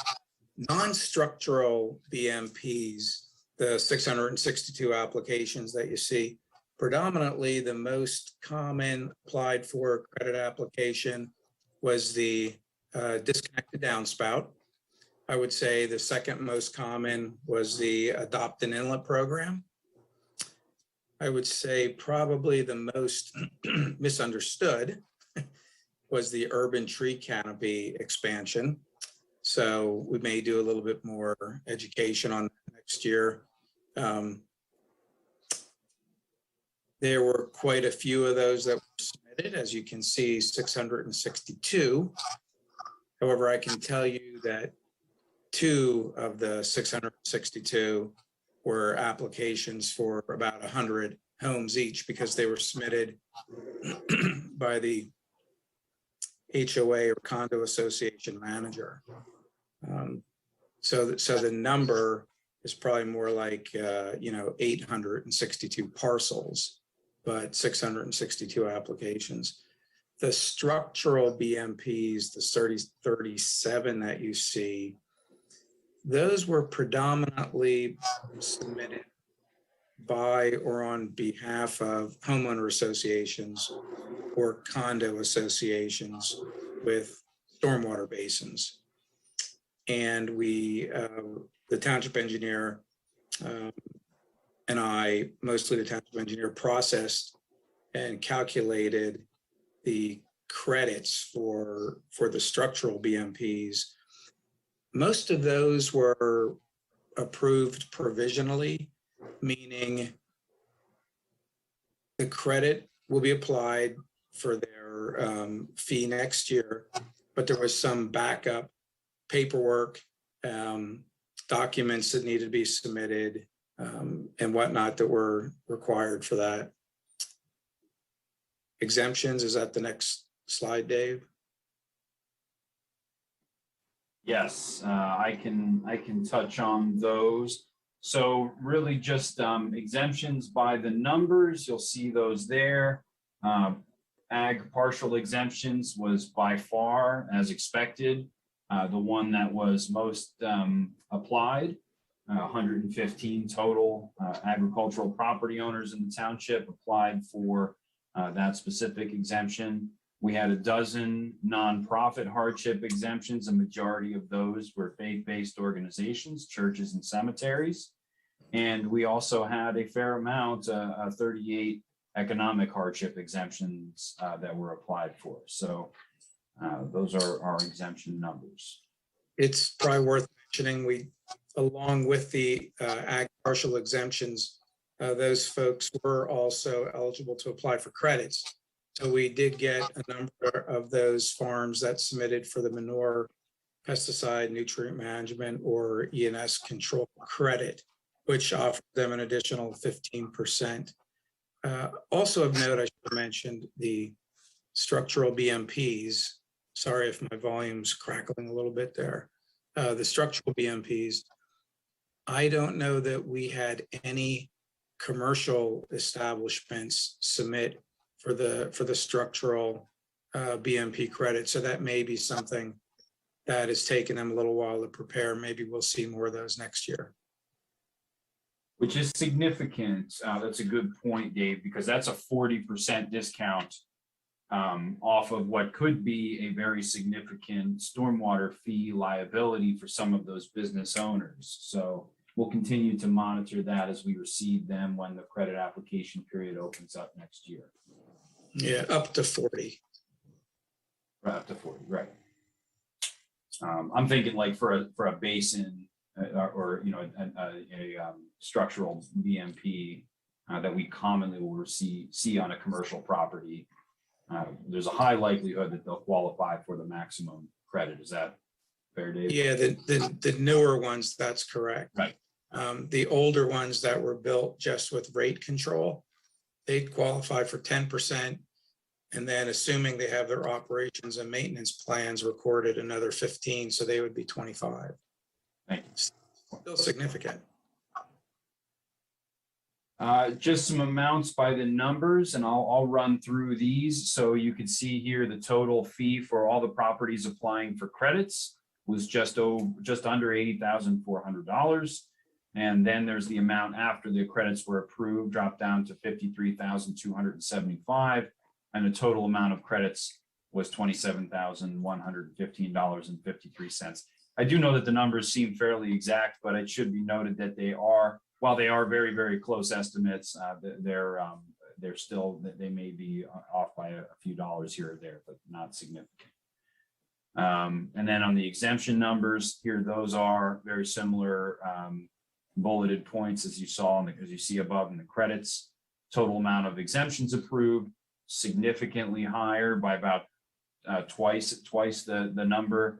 non-structural BMPs, the 662 applications that you see, predominantly the most common applied for credit application was the disconnected downspout. I would say the second most common was the adopt an inlet program. I would say probably the most misunderstood was the urban tree canopy expansion. So we may do a little bit more education on that next year. There were quite a few of those that were submitted, as you can see, 662. However, I can tell you that 2 of the 662 were applications for about 100 homes each because they were submitted by the HOA or condo association manager. So the number is probably more like 862 parcels, but 662 applications. The structural BMPs, the 37 that you see, those were predominantly submitted by or on behalf of homeowner associations or condo associations with stormwater basins. And we, the township engineer and I, mostly the township engineer, processed and calculated the credits for the structural BMPs. Most of those were approved provisionally, meaning the credit will be applied for their fee next year, but there was some backup paperwork, documents that needed to be submitted and whatnot that were required for that. Exemptions, is that the next slide, Dave? Yes, I can touch on those. So really just exemptions by the numbers, you'll see those there. Ag partial exemptions was by far, as expected, the one that was most applied. 115 total agricultural property owners in the township applied for that specific exemption. We had a dozen nonprofit hardship exemptions. A majority of those were faith-based organizations, churches and cemeteries. And we also had a fair amount, 38 economic hardship exemptions that were applied for. So those are our exemption numbers. It's probably worth mentioning, we, along with the ag partial exemptions, those folks were also eligible to apply for credits. So we did get a number of those farms that submitted for the manure, pesticide, nutrient management, or ENS control credit, which offered them an additional 15%. Also of note, I should have mentioned the structural BMPs. Sorry if my volume's crackling a little bit there. The structural BMPs, I don't know that we had any commercial establishments submit for the structural BMP credit. So that may be something that has taken them a little while to prepare. Maybe we'll see more of those next year. Which is significant. That's a good point, Dave, because that's a 40% discount off of what could be a very significant stormwater fee liability for some of those business owners. So we'll continue to monitor that as we receive them when the credit application period opens up next year. Yeah, up to 40. Right, up to 40, right. I'm thinking like for a basin or you know a structural BMP that we commonly will see on a commercial property. There's a high likelihood that they'll qualify for the maximum credit. Is that fair, Dave? Yeah, the newer ones, that's correct. Right. The older ones that were built just with rate control, they'd qualify for 10%. And then assuming they have their operations and maintenance plans recorded, another 15, so they would be 25. Thank you. Still significant. Just some amounts by the numbers, and I'll run through these. So you can see here the total fee for all the properties applying for credits was just under $80,400. And then there's the amount after the credits were approved, dropped down to $53,275. And the total amount of credits was $27,115.53. I do know that the numbers seem fairly exact, but it should be noted that they are, while they are very, very close estimates, they're still, they may be off by a few dollars here or there, but not significant. And then on the exemption numbers here, those are very similar bulleted points as you saw, as you see above in the credits. Total amount of exemptions approved, significantly higher by about twice the number,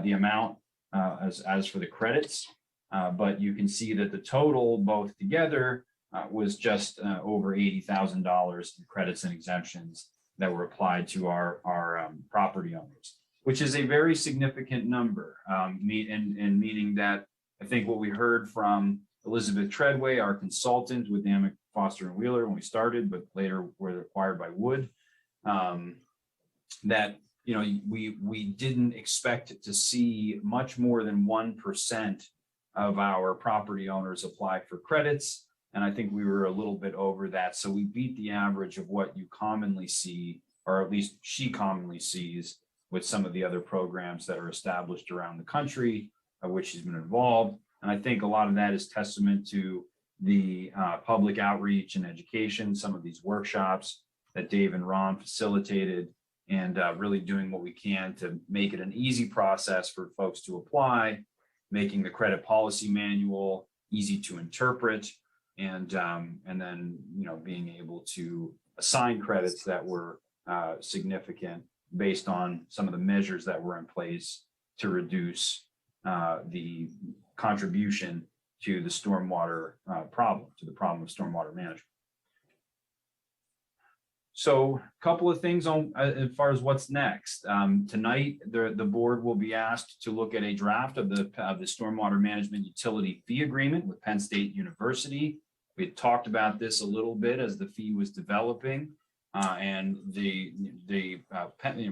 the amount as for the credits. But you can see that the total both together was just over $80,000 in credits and exemptions that were applied to our property owners, which is a very significant number, meaning that I think what we heard from Elizabeth Treadway, our consultant with Amick, Foster and Wheeler when we started, but later were acquired by Wood, that we didn't expect to see much more than 1% of our property owners apply for credits. And I think we were a little bit over that. So we beat the average of what you commonly see, or at least she commonly sees with some of the other programs that are established around the country, of which she's been involved. And I think a lot of that is testament to the public outreach and education, some of these workshops that Dave and Ron facilitated, and really doing what we can to make it an easy process for folks to apply, making the credit policy manual easy to interpret, and then being able to assign credits that were significant based on some of the measures that were in place to reduce the contribution to the stormwater problem, to the problem of stormwater management. So a couple of things on as far as what's next. Tonight, the board will be asked to look at a draft of the stormwater management utility fee agreement with Penn State University. We had talked about this a little bit as the fee was developing, and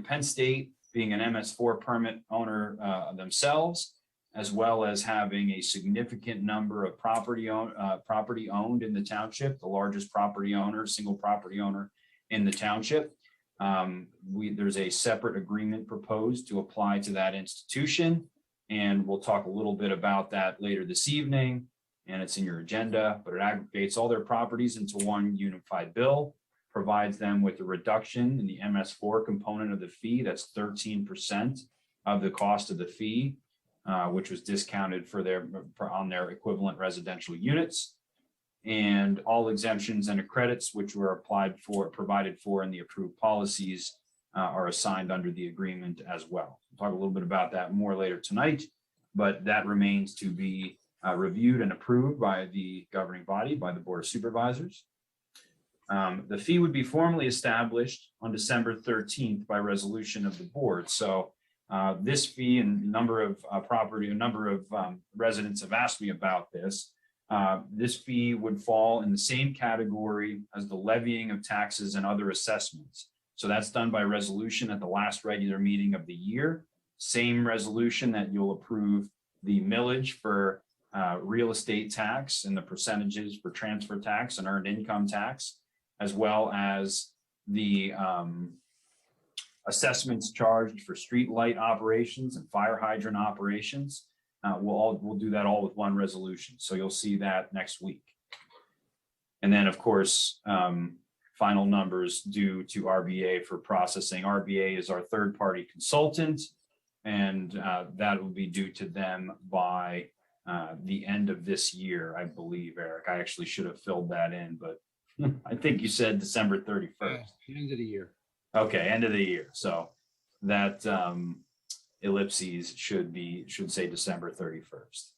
Penn State being an MS4 permit owner themselves, as well as having a significant number of property owned in the township, the largest property owner, single property owner in the township. There's a separate agreement proposed to apply to that institution. And we'll talk a little bit about that later this evening. And it's in your agenda, but it aggregates all their properties into one unified bill, provides them with a reduction in the MS4 component of the fee. That's 13% of the cost of the fee, which was discounted on their equivalent residential units. And all exemptions and credits which were provided for in the approved policies are assigned under the agreement as well. We'll talk a little bit about that more later tonight, but that remains to be reviewed and approved by the governing body, by the Board of Supervisors. The fee would be formally established on December 13th by resolution of the board. So this fee, and a number of residents have asked me about this. This fee would fall in the same category as the levying of taxes and other assessments. So that's done by resolution at the last regular meeting of the year. Same resolution that you'll approve the millage for real estate tax and the percentages for transfer tax and earned income tax, as well as the assessments charged for street light operations and fire hydrant operations. We'll do that all with one resolution. So you'll see that next week. And then, of course, final numbers due to RBA for processing. RBA is our third-party consultant, and that will be due to them by the end of this year, I believe, Eric. I actually should have filled that in, but I think you said December 31st. End of the year. Okay, end of the year. So that ellipses should say December 31st.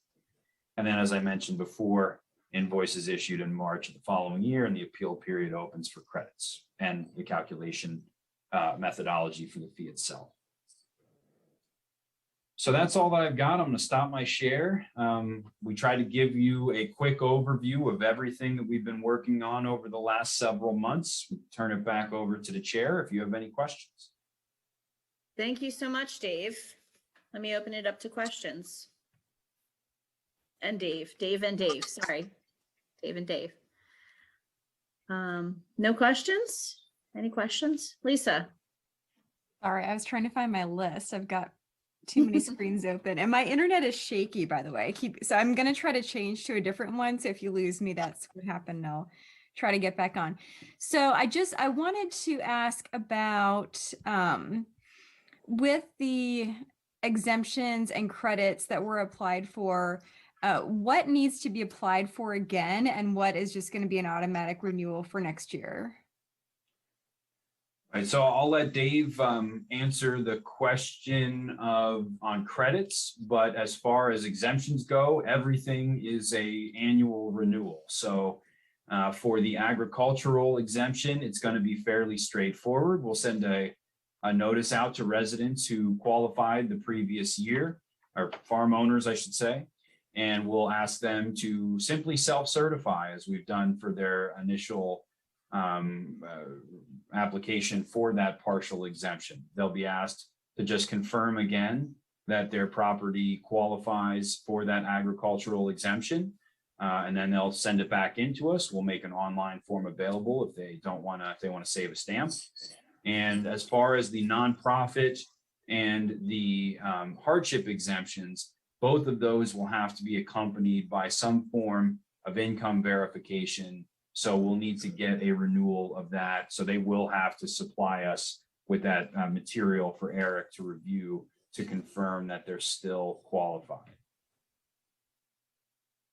And then, as I mentioned before, invoices issued in March of the following year, and the appeal period opens for credits and the calculation methodology for the fee itself. So that's all that I've got. I'm going to stop my share. We try to give you a quick overview of everything that we've been working on over the last several months. We turn it back over to the chair if you have any questions. Thank you so much, Dave. Let me open it up to questions. And Dave, sorry. Dave and Dave. No questions? Any questions? Lisa? Sorry, I was trying to find my list. I've got too many screens open and my internet is shaky, by the way. So I'm going to try to change to a different one. So if you lose me, that's what happened. I'll try to get back on. So I wanted to ask about with the exemptions and credits that were applied for, what needs to be applied for again, and what is just going to be an automatic renewal for next year? All right, so I'll let Dave answer the question on credits, but as far as exemptions go, everything is an annual renewal. So for the agricultural exemption, it's going to be fairly straightforward. We'll send a notice out to residents who qualified the previous year, or farm owners, I should say, and we'll ask them to simply self-certify, as we've done for their initial application for that partial exemption. They'll be asked to just confirm again that their property qualifies for that agricultural exemption, and then they'll send it back into us. We'll make an online form available if they want to save a stamp. And as far as the nonprofit and the hardship exemptions, both of those will have to be accompanied by some form of income verification. So we'll need to get a renewal of that. So they will have to supply us with that material for Eric to review to confirm that they're still qualified.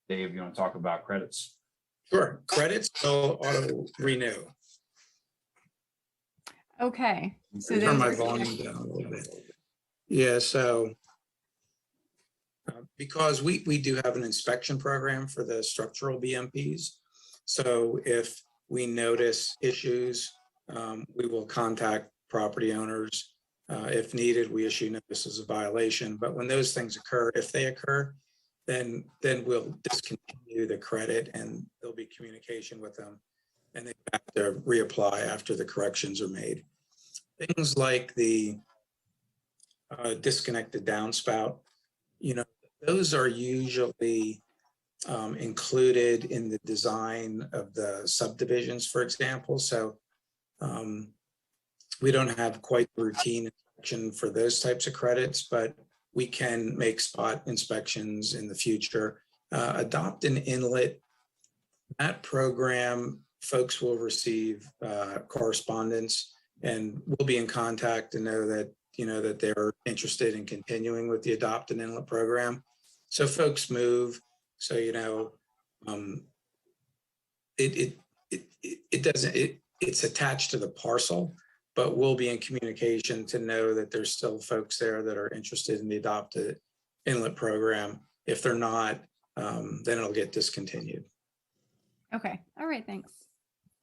Dave, you want to talk about credits? Sure. Credits will auto renew. Okay. So Turn my volume down a little bit. Yeah, so because we do have an inspection program for the structural BMPs. So if we notice issues, we will contact property owners. If needed, we issue notices of violation. But when those things occur, if they occur, then we'll discontinue the credit and there'll be communication with them. And they have to reapply after the corrections are made. Things like the disconnected downspout, those are usually included in the design of the subdivisions, for example. So We don't have quite the routine inspection for those types of credits, but we can make spot inspections in the future. Adopt an inlet, that program, folks will receive correspondence, and we'll be in contact to know that, that they're interested in continuing with the Adopt an Inlet program. So folks move, so, it's attached to the parcel, but we'll be in communication to know that there's still folks there that are interested in the Adopt an Inlet program. If they're not, then it'll get discontinued. Okay. All right. Thanks.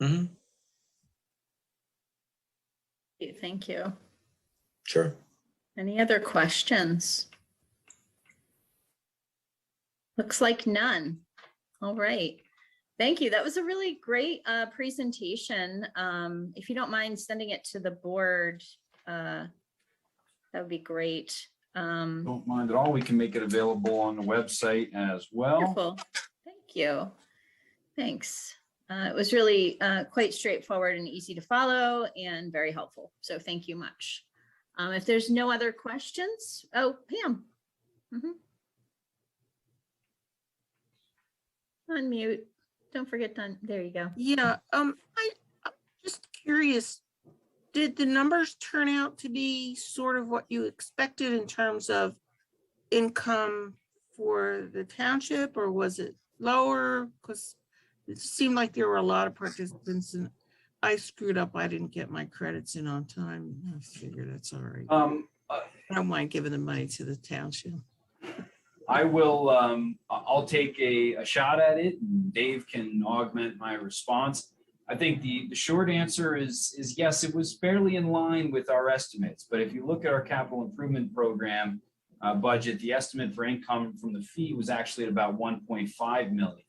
Mhm. Thank you. Sure. Any other questions? Looks like none. All right. Thank you. That was a really great presentation. If you don't mind sending it to the board, that would be great. Don't mind at all. We can make it available on the website as well. Wonderful. Thank you. Thanks. It was really quite straightforward and easy to follow and very helpful. So thank you much. If there's no other questions, oh, Pam. Unmute. Don't forget to, there you go. Yeah, I'm just curious, did the numbers turn out to be sort of what you expected in terms of income for the township, or was it lower? Because it seemed like there were a lot of participants and I screwed up. I didn't get my credits in on time. I figured that's all right. I don't mind giving the money to the township. I will, I'll take a shot at it, and Dave can augment my response. I think the short answer is yes, it was fairly in line with our estimates. But if you look at our capital improvement program budget, the estimate for income from the fee was actually at about 1.5 million.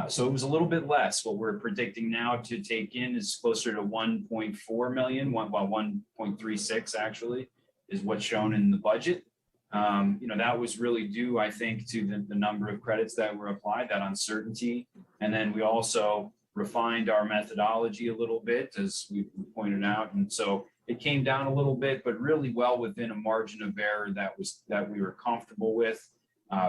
So it was a little bit less. What we're predicting now to take in is closer to 1.4 million, 1.36 actually is what's shown in the budget. That was really due, I think, to the number of credits that were applied, that uncertainty. And then we also refined our methodology a little bit, as we pointed out. And so it came down a little bit, but really well within a margin of error that we were comfortable with.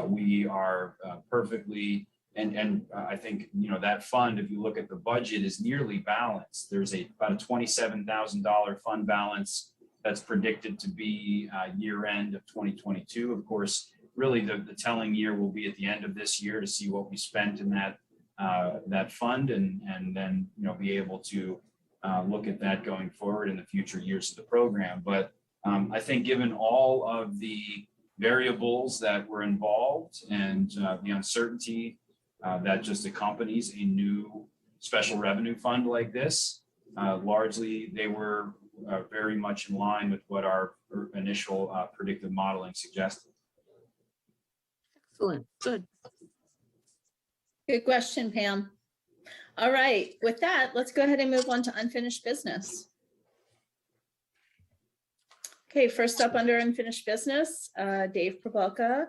We are perfectly, and I think, that fund, if you look at the budget, is nearly balanced. There's about a $27,000 fund balance that's predicted to be year end of 2022. Of course, really the telling year will be at the end of this year to see what we spent in that fund, and then be able to look at that going forward in the future years of the program. But I think given all of the variables that were involved and the uncertainty that just accompanies a new special revenue fund like this, largely they were very much in line with what our initial predictive modeling suggested. Excellent. Good. Good question, Pam. All right, with that, let's go ahead and move on to unfinished business. Okay, first up under unfinished business, Dave Probelka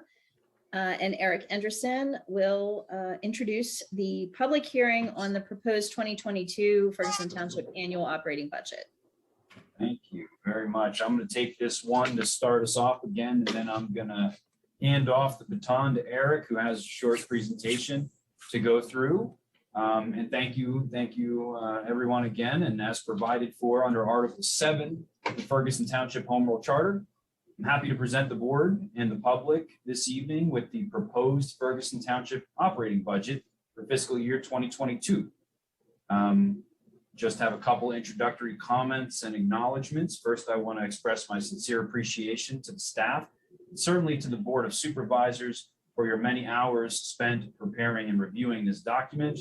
and Eric Anderson will introduce the public hearing on the proposed 2022 Ferguson Township annual operating budget. Thank you very much. I'm going to take this one to start us off again, and then I'm going to hand off the baton to Eric, who has a short presentation to go through. And thank you, everyone again. And as provided for under Article 7 of the Ferguson Township Home Rule Charter, I'm happy to present the board and the public this evening with the proposed Ferguson Township operating budget for fiscal year 2022. Just have a couple introductory comments and acknowledgements. First, I want to express my sincere appreciation to the staff, and certainly to the Board of Supervisors for your many hours spent preparing and reviewing this document.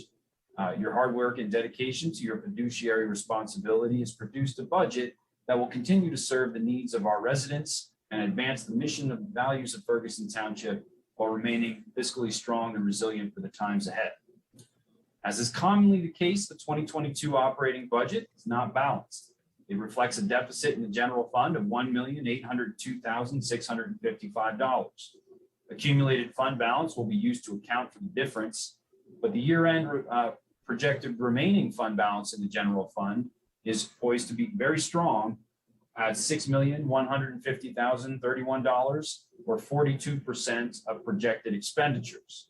Your hard work and dedication to your fiduciary responsibility has produced a budget that will continue to serve the needs of our residents and advance the mission of the values of Ferguson Township while remaining fiscally strong and resilient for the times ahead. As is commonly the case, the 2022 operating budget is not balanced. It reflects a deficit in the general fund of $1,802,655. Accumulated fund balance will be used to account for the difference, but the year-end projected remaining fund balance in the general fund is poised to be very strong at $6,150,031, or 42% of projected expenditures.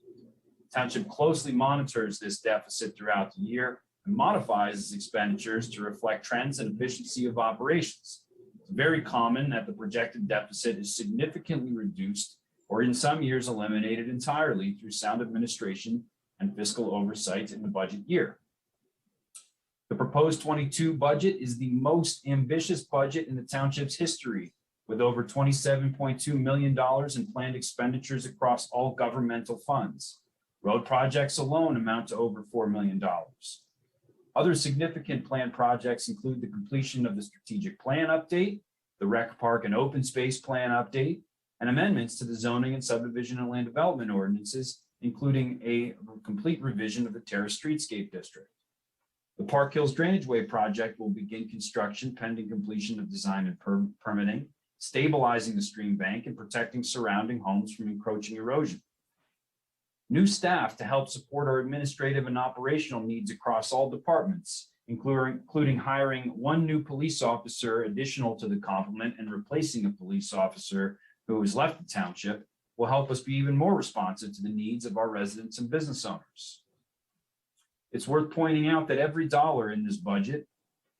Township closely monitors this deficit throughout the year and modifies its expenditures to reflect trends and efficiency of operations. It's very common that the projected deficit is significantly reduced or in some years eliminated entirely through sound administration and fiscal oversight in the budget year. The proposed 22 budget is the most ambitious budget in the township's history, with over $27.2 million in planned expenditures across all governmental funds. Road projects alone amount to over $4 million. Other significant planned projects include the completion of the strategic plan update, the rec park and open space plan update, and amendments to the zoning and subdivision and land development ordinances, including a complete revision of the Terrace Streetscape District. The Park Hills Drainage Way project will begin construction pending completion of design and permitting, stabilizing the stream bank and protecting surrounding homes from encroaching erosion. New staff to help support our administrative and operational needs across all departments, including hiring one new police officer additional to the complement and replacing a police officer who has left the township, will help us be even more responsive to the needs of our residents and business owners. It's worth pointing out that every dollar in this budget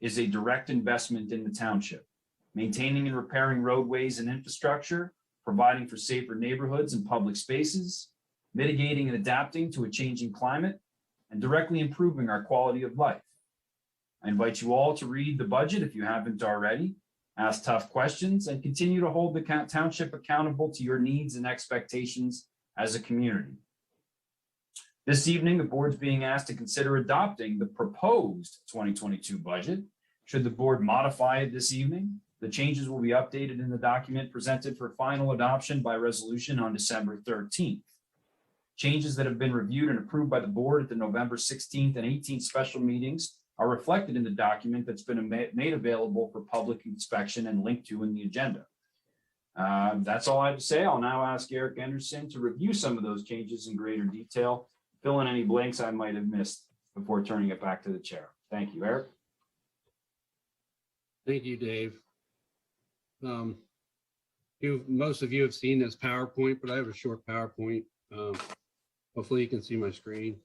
is a direct investment in the township, maintaining and repairing roadways and infrastructure, providing for safer neighborhoods and public spaces, mitigating and adapting to a changing climate, and directly improving our quality of life. I invite you all to read the budget if you haven't already, ask tough questions, and continue to hold the township accountable to your needs and expectations as a community. This evening, the board's being asked to consider adopting the proposed 2022 budget. Should the board modify it this evening, the changes will be updated in the document presented for final adoption by resolution on December 13th. Changes that have been reviewed and approved by the board at the November 16th and 18th special meetings are reflected in the document that's been made available for public inspection and linked to in the agenda. That's all I have to say. I'll now ask Eric Anderson to review some of those changes in greater detail, fill in any blanks I might have missed before turning it back to the chair. Thank you, Eric. Thank you, Dave. Most of you have seen this PowerPoint, but I have a short PowerPoint. Hopefully you can see my screen.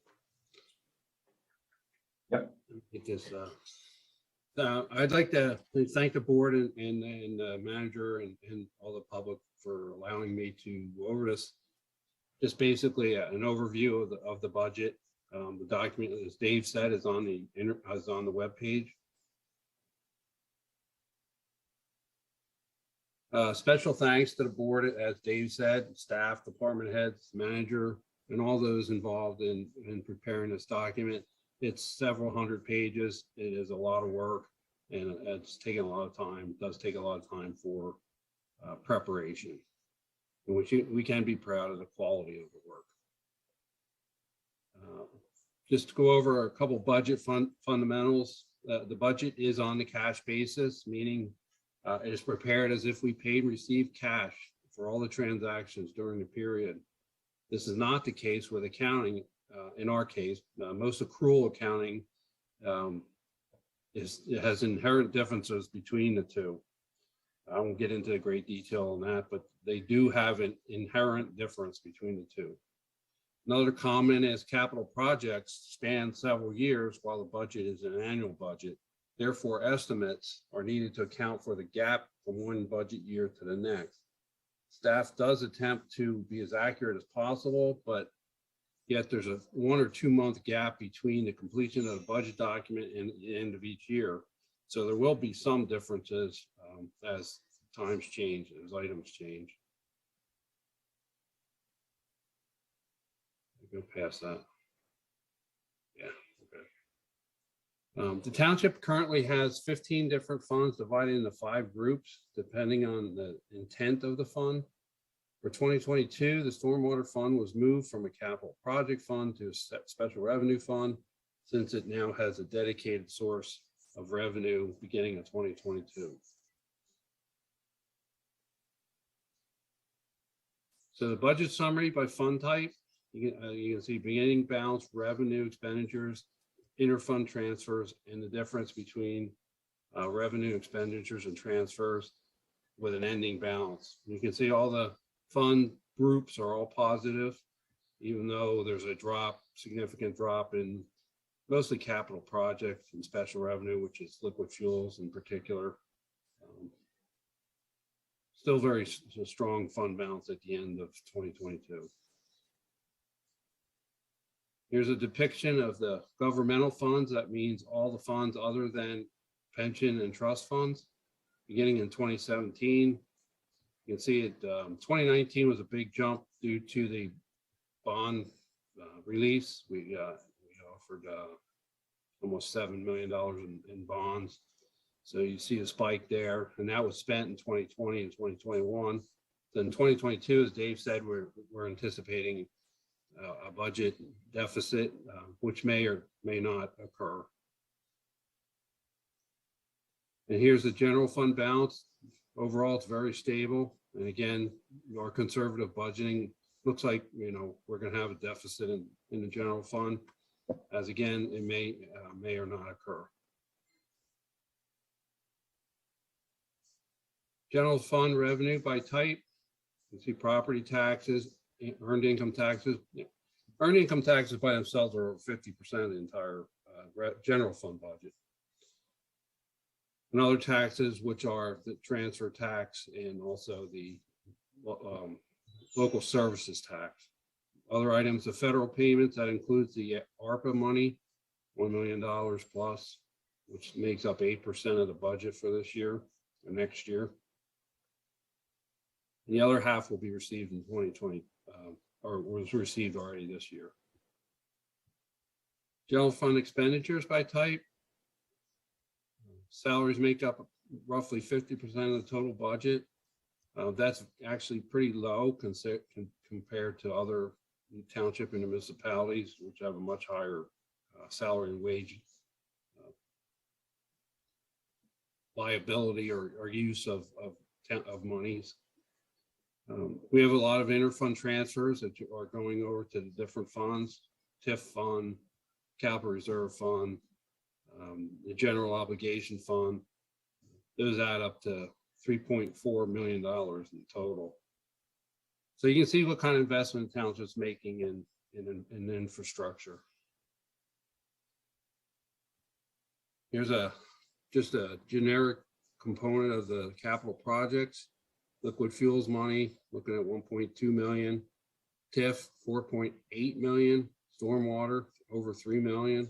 Yep. Get this. I'd like to thank the board and the manager and all the public for allowing me to go over this. Just basically an overview of the budget. The document, as Dave said, is on the web page. Special thanks to the board, as Dave said, staff, department heads, manager, and all those involved in preparing this document. It's several hundred pages. It is a lot of work, and it's taken a lot of time. It does take a lot of time for preparation, in which we can be proud of the quality of the work. Just to go over a couple budget fundamentals. The budget is on the cash basis, meaning it is prepared as if we paid and received cash for all the transactions during the period. This is not the case with accounting. In our case, most accrual accounting has inherent differences between the two. I won't get into great detail on that, but they do have an inherent difference between the two. Another comment is capital projects span several years while the budget is an annual budget. Therefore, estimates are needed to account for the gap from one budget year to the next. Staff does attempt to be as accurate as possible, but yet there's a 1 or 2 month gap between the completion of the budget document and the end of each year. So there will be some differences as times change, as items change. I'll go past that. Yeah, okay. The township currently has 15 different funds divided into 5 groups, depending on the intent of the fund. For 2022, the Stormwater Fund was moved from a capital project fund to a special revenue fund, since it now has a dedicated source of revenue beginning in 2022. So the budget summary by fund type, you can see beginning balance, revenue, expenditures, interfund transfers, and the difference between revenue, expenditures, and transfers with an ending balance. You can see all the fund groups are all positive, even though there's a significant drop in mostly capital projects and special revenue, which is liquid fuels in particular. Still very strong fund balance at the end of 2022. Here's a depiction of the governmental funds. That means all the funds other than pension and trust funds. Beginning in 2017, you can see it. 2019 was a big jump due to the bond release. We offered almost $7 million in bonds. So you see a spike there, and that was spent in 2020 and 2021. Then 2022, as Dave said, we're anticipating a budget deficit, which may or may not occur. And here's the general fund balance. Overall, it's very stable. And again, our conservative budgeting looks like, we're going to have a deficit in the general fund, as again, it may or not occur. General fund revenue by type. You see property taxes, earned income taxes. Earned income taxes by themselves are over 50% of the entire general fund budget. And other taxes, which are the transfer tax and also the local services tax. Other items, the federal payments, that includes the ARPA money, $1 million plus, which makes up 8% of the budget for this year or next year. And the other half will be received in 2020, or was received already this year. General fund expenditures by type. Salaries make up roughly 50% of the total budget. That's actually pretty low compared to other township and municipalities, which have a much higher salary and wage liability or use of monies. We have a lot of interfund transfers that are going over to the different funds: TIF fund, capital reserve fund, the general obligation fund. Those add up to $3.4 million in total. So you can see what kind of investment the township's making in infrastructure. Here's just a generic component of the capital projects. Liquid fuels money, looking at 1.2 million. TIF, 4.8 million. Stormwater, over 3 million.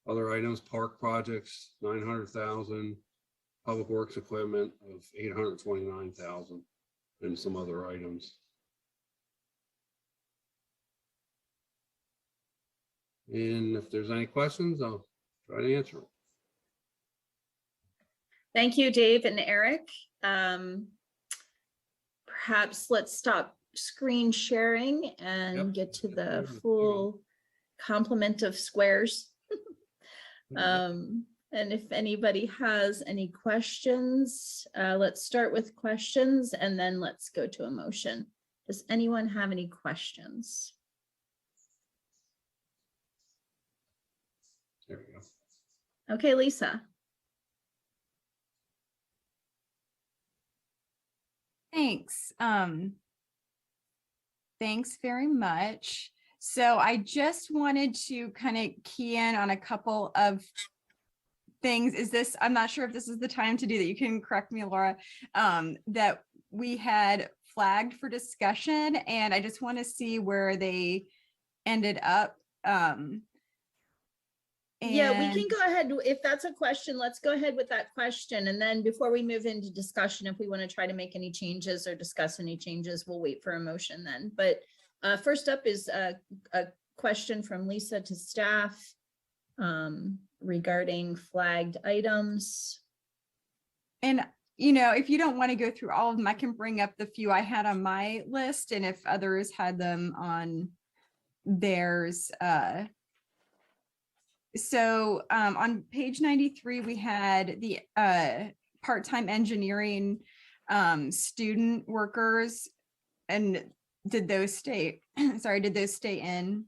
Other items, park projects, 900,000. Public works equipment of 829,000, and some other items. And if there's any questions, I'll try to answer them. Thank you, Dave and Eric. Perhaps let's stop screen sharing and get to the full complement of squares. And if anybody has any questions, let's start with questions and then let's go to a motion. Does anyone have any questions? There we go. Okay, Lisa. Thanks. Thanks very much. So I just wanted to kind of key in on a couple of things. I'm not sure if this is the time to do that. You can correct me, Laura, that we had flagged for discussion, and I just want to see where they ended up. Yeah, we can go ahead. If that's a question, let's go ahead with that question. And then before we move into discussion, if we want to try to make any changes or discuss any changes, we'll wait for a motion then. But first up is a question from Lisa to staff regarding flagged items. And, if you don't want to go through all of them, I can bring up the few I had on my list. And if others had them on theirs. So on page 93, we had the part-time engineering student workers. And did those stay, did those stay in?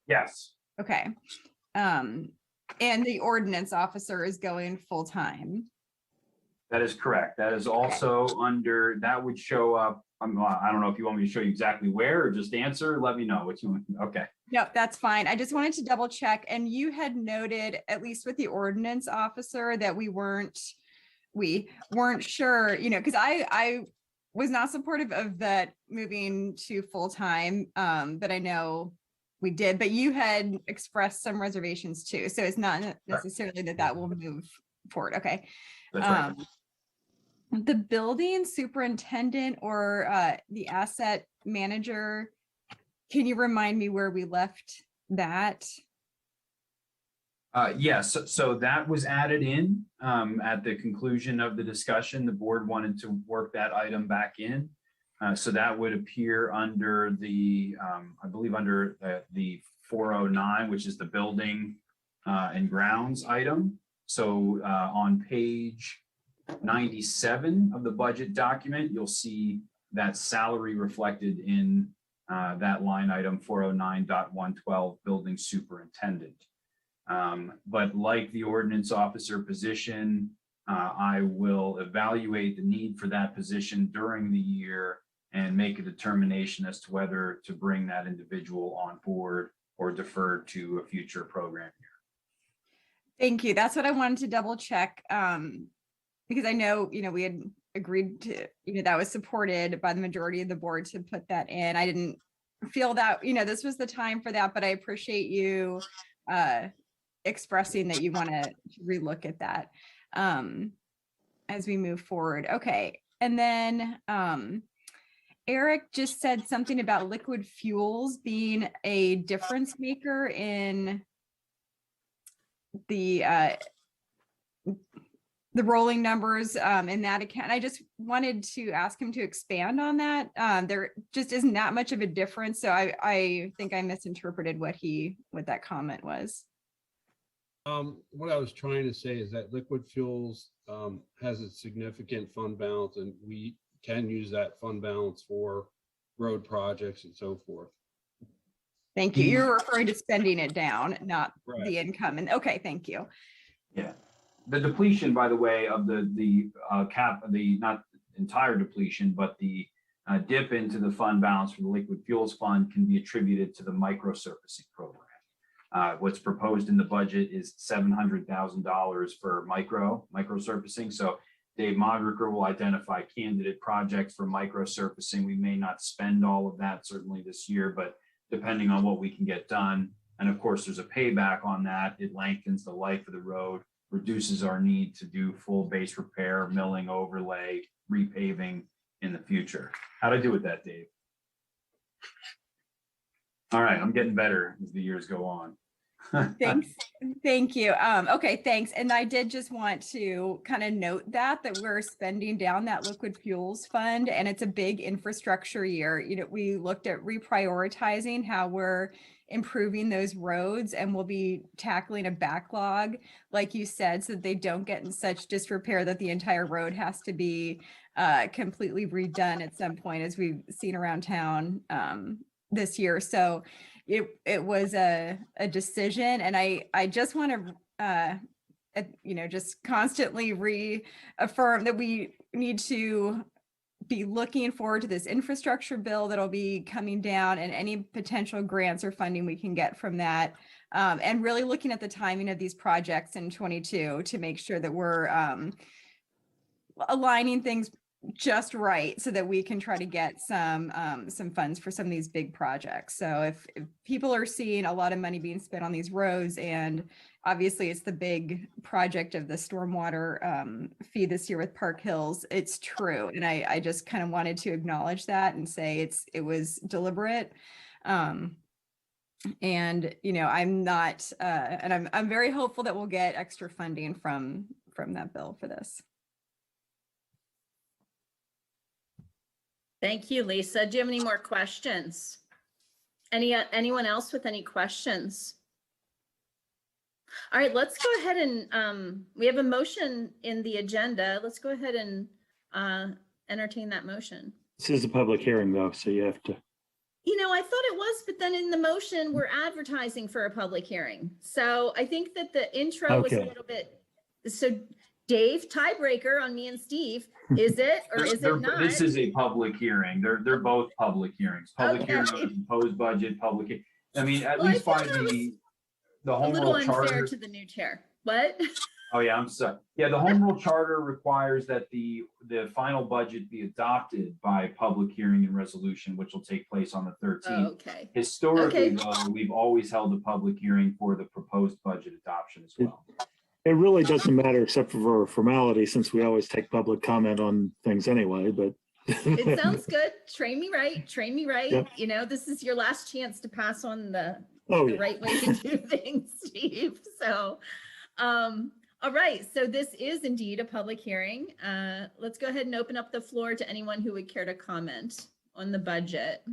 Yes. Okay. And the ordinance officer is going full-time. That is correct. That is also under, that would show up. I don't know if you want me to show you exactly where or just answer. Let me know what you want. Okay. No, that's fine. I just wanted to double check. And you had noted, at least with the ordinance officer, that we weren't sure, because I was not supportive of that moving to full-time, but I know we did, but you had expressed some reservations too. So it's not necessarily that will move forward. Okay. That's right. The building superintendent or the asset manager, can you remind me where we left that? Yes, so that was added in at the conclusion of the discussion. The board wanted to work that item back in. So that would appear under the, I believe under the 409, which is the building and grounds item. So on page 97 of the budget document, you'll see that salary reflected in that line item 409.112 building superintendent. But like the ordinance officer position, I will evaluate the need for that position during the year and make a determination as to whether to bring that individual on board or defer to a future program year. Thank you. That's what I wanted to double check. Because I know, we had agreed to, that was supported by the majority of the board to put that in. I didn't feel that, this was the time for that, but I appreciate you expressing that you want to relook at that as we move forward. Okay. And then Eric just said something about liquid fuels being a difference maker in the rolling numbers in that account. I just wanted to ask him to expand on that. There just isn't that much of a difference. So I think I misinterpreted what that comment was. What I was trying to say is that liquid fuels has a significant fund balance, and we can use that fund balance for road projects and so forth. Thank you. You're referring to spending it down, not Right. the income. And okay, thank you. Yeah. The depletion, by the way, of the not entire depletion, but the dip into the fund balance for the liquid fuels fund can be attributed to the microsurfacing program. What's proposed in the budget is $700,000 for microsurfacing. So Dave Modricker will identify candidate projects for microsurfacing. We may not spend all of that certainly this year, but depending on what we can get done. And of course, there's a payback on that. It lengthens the life of the road, reduces our need to do full base repair, milling, overlay, repaving in the future. How'd I do with that, Dave? All right, I'm getting better as the years go on. Thanks. Thank you. Okay, thanks. And I did just want to kind of note that we're spending down that liquid fuels fund, and it's a big infrastructure year. We looked at reprioritizing how we're improving those roads, and we'll be tackling a backlog, like you said, so that they don't get in such disrepair that the entire road has to be completely redone at some point, as we've seen around town this year. So it was a decision, and I just want to just constantly reaffirm that we need to be looking forward to this infrastructure bill that'll be coming down, and any potential grants or funding we can get from that, and really looking at the timing of these projects in 22 to make sure that we're aligning things just right, so that we can try to get some funds for some of these big projects. So if people are seeing a lot of money being spent on these roads, and obviously it's the big project of the stormwater fee this year with Park Hills, it's true. And I just kind of wanted to acknowledge that and say it was deliberate. And I'm not and I'm very hopeful that we'll get extra funding from that bill for this. Thank you, Lisa. Do you have any more questions? Anyone else with any questions? All right, let's go ahead and we have a motion in the agenda. Let's go ahead and entertain that motion. This is a public hearing though, so you have to I thought it was, but then in the motion, we're advertising for a public hearing. So I think that the intro was a Okay. little bit, so Dave, tiebreaker on me and Steve, is it or is it not? This is a public hearing. They're both public hearings. Public Okay. hearing on the proposed budget, I mean, at Well, I least by thought that was the A home little rule unfair charter. to the new chair. What? Oh, yeah, I'm sorry. Yeah, the home rule charter requires that the final budget be adopted by public hearing and resolution, which will take place on the 13th. Okay. Historically, Okay. though, we've always held a public hearing for the proposed budget adoption as well. It really doesn't matter except for formality, since we always take public comment on things anyway, but. It sounds good. Train me right. Train me right. Yep. This is your last chance to pass on the Oh, the yeah. right way to do things, Steve. So, all right. So this is indeed a public hearing. Let's go ahead and open up the floor to anyone who would care to comment on the budget.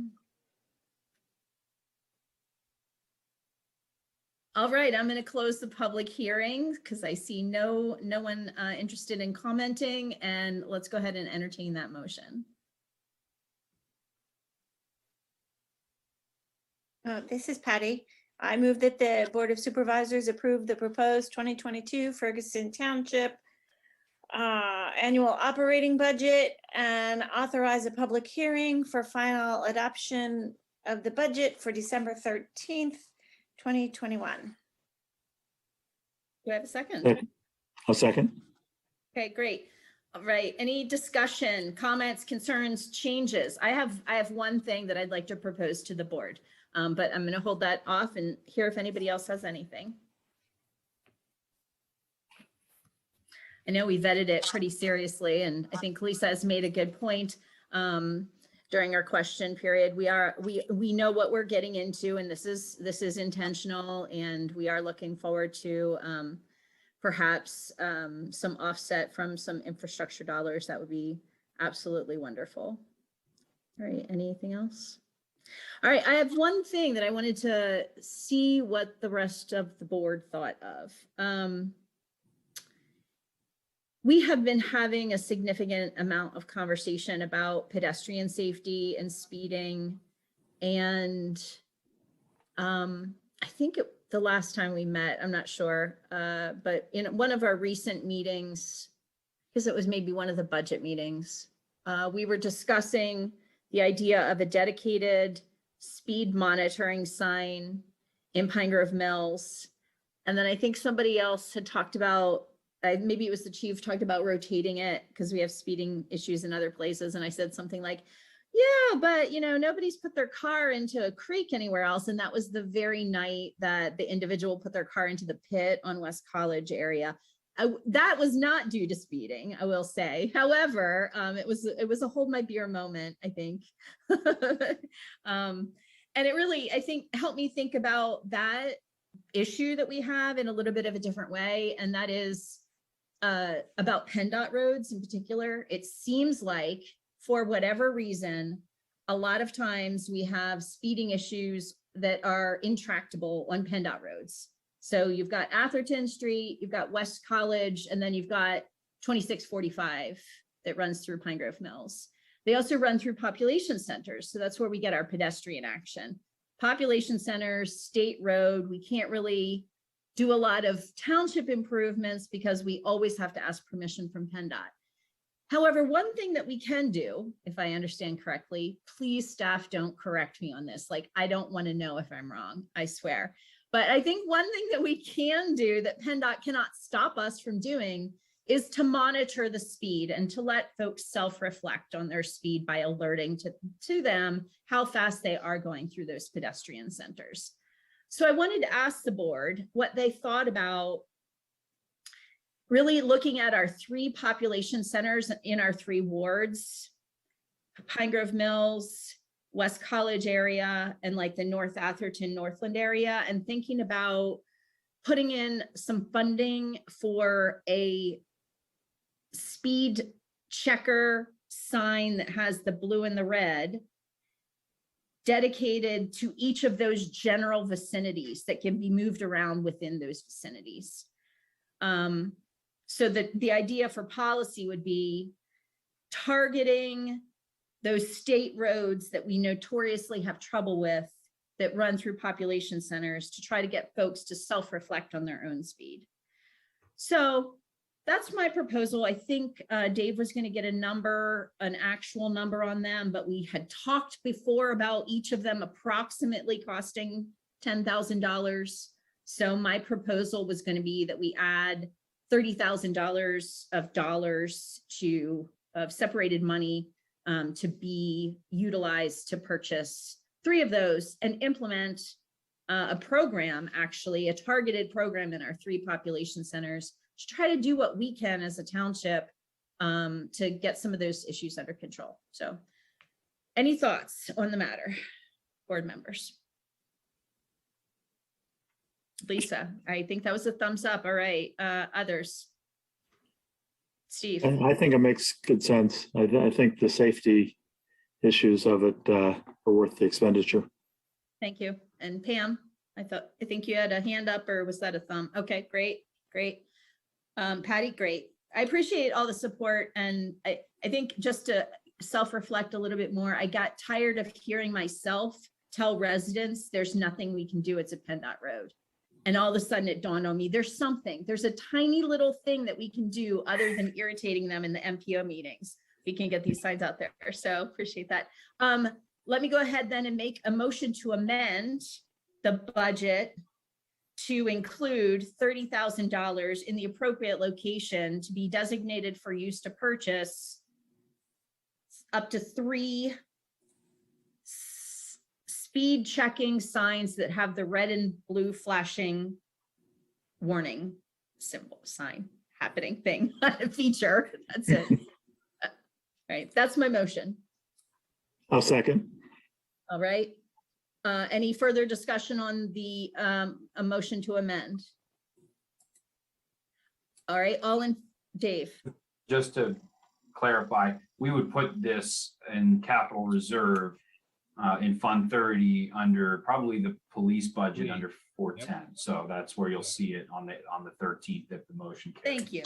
All right, I'm going to close the public hearing because I see no one interested in commenting, and let's go ahead and entertain that motion. This is Patty. I move that the Board of Supervisors approve the proposed 2022 Ferguson Township annual operating budget and authorize a public hearing for final adoption of the budget for December 13th, 2021. Do I have a second? I'll second. Okay, great. All right, any discussion, comments, concerns, changes? I have one thing that I'd like to propose to the board, but I'm going to hold that off and hear if anybody else has anything. I know we vetted it pretty seriously, and I think Lisa has made a good point during our question period. We know what we're getting into, and this is intentional, and we are looking forward to perhaps some offset from some infrastructure dollars. That would be absolutely wonderful. All right, anything else? All right, I have one thing that I wanted to see what the rest of the board thought of. We have been having a significant amount of conversation about pedestrian safety and speeding. And I think the last time we met, I'm not sure, but in one of our recent meetings, because it was maybe one of the budget meetings, we were discussing the idea of a dedicated speed monitoring sign in Pine Grove Mills. And then I think somebody else had talked about, maybe it was the chief, talked about rotating it because we have speeding issues in other places. And I said something like, yeah, but nobody's put their car into a creek anywhere else. And that was the very night that the individual put their car into the pit on West College area. That was not due to speeding, I will say. However, it was a hold my beer moment, I think. And it really, I think, helped me think about that issue that we have in a little bit of a different way. And that is about PennDOT roads in particular. It seems like, for whatever reason, a lot of times we have speeding issues that are intractable on PennDOT roads. So you've got Atherton Street, you've got West College, and then you've got 2645 that runs through Pine Grove Mills. They also run through population centers. So that's where we get our pedestrian action. Population centers, state road, we can't really do a lot of township improvements because we always have to ask permission from PennDOT. However, one thing that we can do, if I understand correctly, please staff don't correct me on this. Like, I don't want to know if I'm wrong, I swear. But I think one thing that we can do that PennDOT cannot stop us from doing is to monitor the speed and to let folks self-reflect on their speed by alerting to them how fast they are going through those pedestrian centers. So I wanted to ask the board what they thought about really looking at our 3 population centers in our 3 wards, Pine Grove Mills, West College area, and like the North Atherton, Northland area, and thinking about putting in some funding for a speed checker sign that has the blue and the red dedicated to each of those general vicinities that can be moved around within those vicinities. So the idea for policy would be targeting those state roads that we notoriously have trouble with that run through population centers to try to get folks to self-reflect on their own speed. So that's my proposal. I think Dave was going to get a number, an actual number on them, but we had talked before about each of them approximately costing $10,000. So my proposal was going to be that we add $30,000 of separated money to be utilized to purchase 3 of those and implement a program, actually a targeted program in our 3 population centers to try to do what we can as a township to get some of those issues under control. So any thoughts on the matter, board members? Lisa, I think that was a thumbs up. All right, others? Steve? I think it makes good sense. I think the safety issues of it are worth the expenditure. Thank you. And Pam, I think you had a hand up, or was that a thumb? Okay, great. Patty, great. I appreciate all the support. And I think just to self-reflect a little bit more, I got tired of hearing myself tell residents there's nothing we can do. It's a PennDOT road. And all of a sudden it dawned on me, there's a tiny little thing that we can do other than irritating them in the MPO meetings. We can get these signs out there. So appreciate that. Let me go ahead then and make a motion to amend the budget to include $30,000 in the appropriate location to be designated for use to purchase up to 3 speed checking signs that have the red and blue flashing warning symbol sign happening thing feature. That's it. All right, that's my motion. I'll second. All right. Any further discussion on the a motion to amend? All right, Dave. Just to clarify, we would put this in capital reserve in Fund 30 under probably the police budget under 410. So that's where you'll see it on the 13th if the motion carries. Thank you.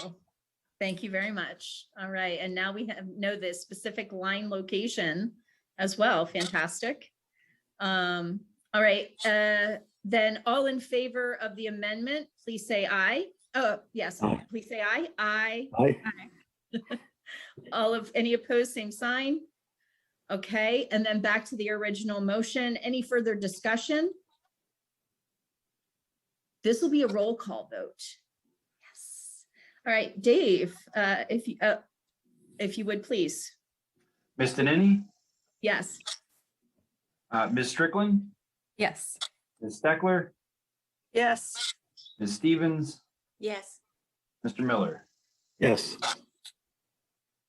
Thank you very much. All right, and now we know the specific line location as well. Fantastic. All right, then all in favor of the amendment, please say aye. Oh, yes, Aye. Please say aye. Aye. Aye. Any opposed, same sign. Okay, and then back to the original motion. Any further discussion? This will be a roll call vote. Yes. All right, Dave, if you would please. Ms. Danini, Yes. Ms. Strickland, Yes. Ms. Steckler, Yes. Ms. Stevens, Yes. Mr. Miller. Yes.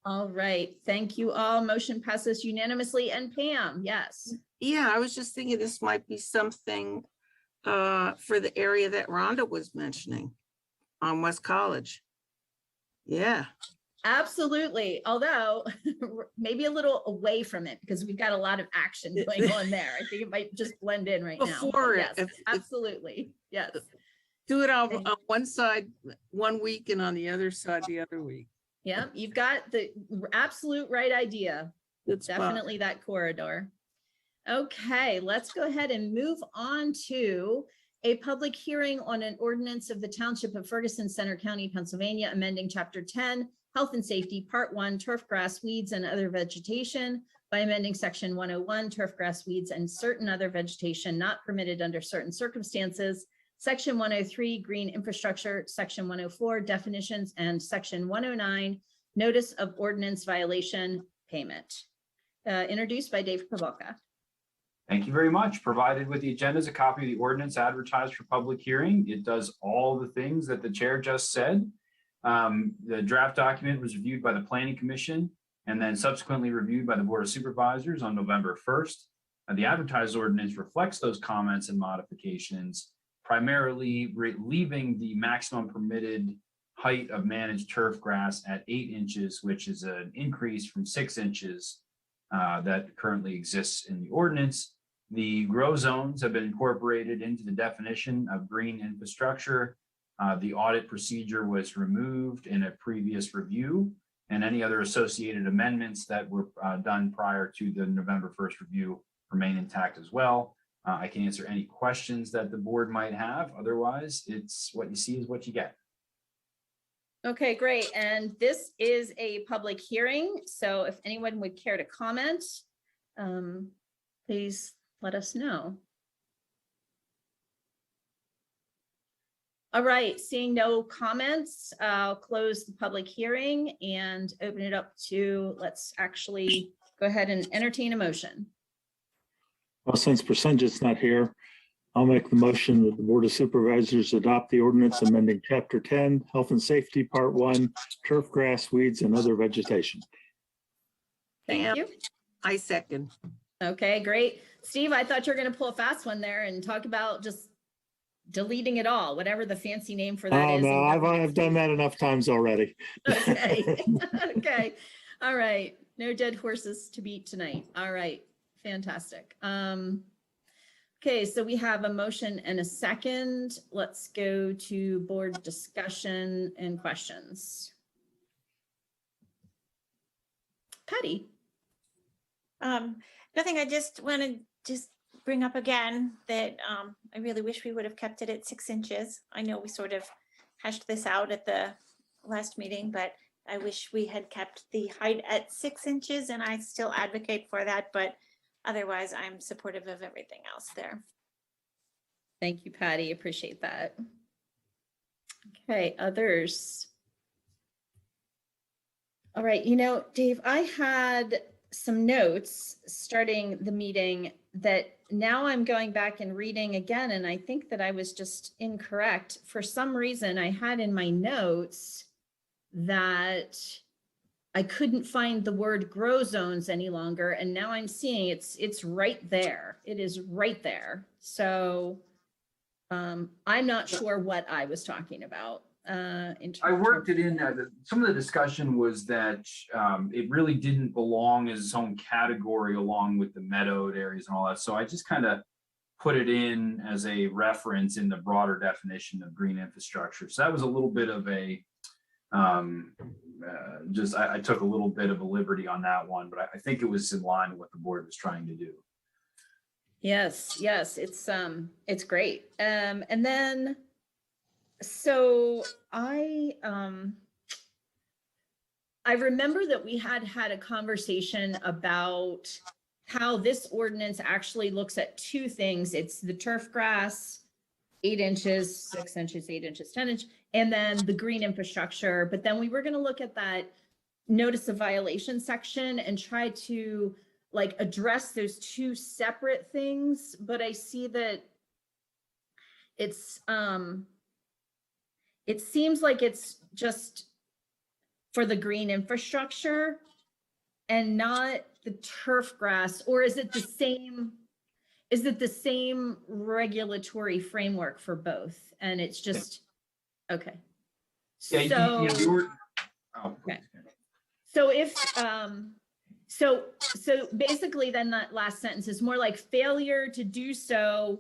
All right, thank you all. Motion passes unanimously. And Pam, yes. Yeah, I was just thinking this might be something for the area that Rhonda was mentioning on West College. Yeah. Absolutely. Although maybe a little away from it because we've got a lot of action going on there. I think it might just blend in right now. Before Yes, it, absolutely. Yes. do it on one side 1 week and on the other side the other week. Yeah, you've got the absolute right idea. Good spot. Definitely that corridor. Okay, let's go ahead and move on to a public hearing on an ordinance of the Township of Ferguson, Center County, Pennsylvania, amending Chapter 10, Health and Safety, Part 1, Turf Grass, Weeds, and Other Vegetation by amending Section 101, Turf Grass, Weeds, and certain other vegetation not permitted under certain circumstances, Section 103, Green Infrastructure, Section 104, Definitions, and Section 109, Notice of Ordinance Violation Payment. Introduced by Dave Pavelka. Thank you very much. Provided with the agenda is a copy of the ordinance advertised for public hearing. It does all the things that the chair just said. The draft document was reviewed by the Planning Commission and then subsequently reviewed by the Board of Supervisors on November 1st. The advertised ordinance reflects those comments and modifications, primarily leaving the maximum permitted height of managed turf grass at 8 inches, which is an increase from 6 inches that currently exists in the ordinance. The grow zones have been incorporated into the definition of green infrastructure. The audit procedure was removed in a previous review. and any other associated amendments that were done prior to the November 1st review remain intact as well. I can answer any questions that the board might have. Otherwise, it's what you see is what you get. Okay, great. And this is a public hearing. So if anyone would care to comment, please let us know. All right, seeing no comments, I'll close the public hearing and open it up to, let's actually go ahead and entertain a motion. Well, since Percentage not here, I'll make the motion that the Board of Supervisors adopt the ordinance amending Chapter 10, Health and Safety, Part 1, turf, grass, weeds, and other vegetation. Thank you. I second. Okay, great. Steve, I thought you were going to pull a fast one there and talk about just deleting it all, whatever the fancy name for that Oh, is. no, I've done that enough times already. Okay. Okay. All right. No dead horses to beat tonight. All right. Fantastic. Okay, so we have a motion and a second. Let's go to board discussion and questions. Patty. Nothing, I just want to bring up again that I really wish we would have kept it at 6 inches. I know we sort of hashed this out at the last meeting, but I wish we had kept the height at 6 inches, and I still advocate for that, but otherwise I'm supportive of everything else there. Thank you, Patty. Appreciate that. Okay, others. All right, Dave, I had some notes starting the meeting that now I'm going back and reading again, and I think that I was just incorrect. For some reason, I had in my notes that I couldn't find the word grow zones any longer, and now I'm seeing it's right there. It is right there. So I'm not sure what I was talking about. I worked it in. Some of the discussion was that it really didn't belong as its own category along with the meadowed areas and all that. So I just kind of put it in as a reference in the broader definition of green infrastructure. So that was a little bit of a I took a little bit of a liberty on that one, but I think it was in line with what the board was trying to do. Yes, it's great. And then, so I remember that we had a conversation about how this ordinance actually looks at two things. It's the turf grass, 8 inches, 6 inches, 8 inches, 10 inch, and then the green infrastructure. But then we were going to look at that notice of violation section and try to address those two separate things. But I see that it's it seems like it's just for the green infrastructure and not the turf grass, or is it the same? Is it the same regulatory framework for both? And it's just, okay. Yeah, So, okay. So if, so basically then that last sentence is more like failure to do so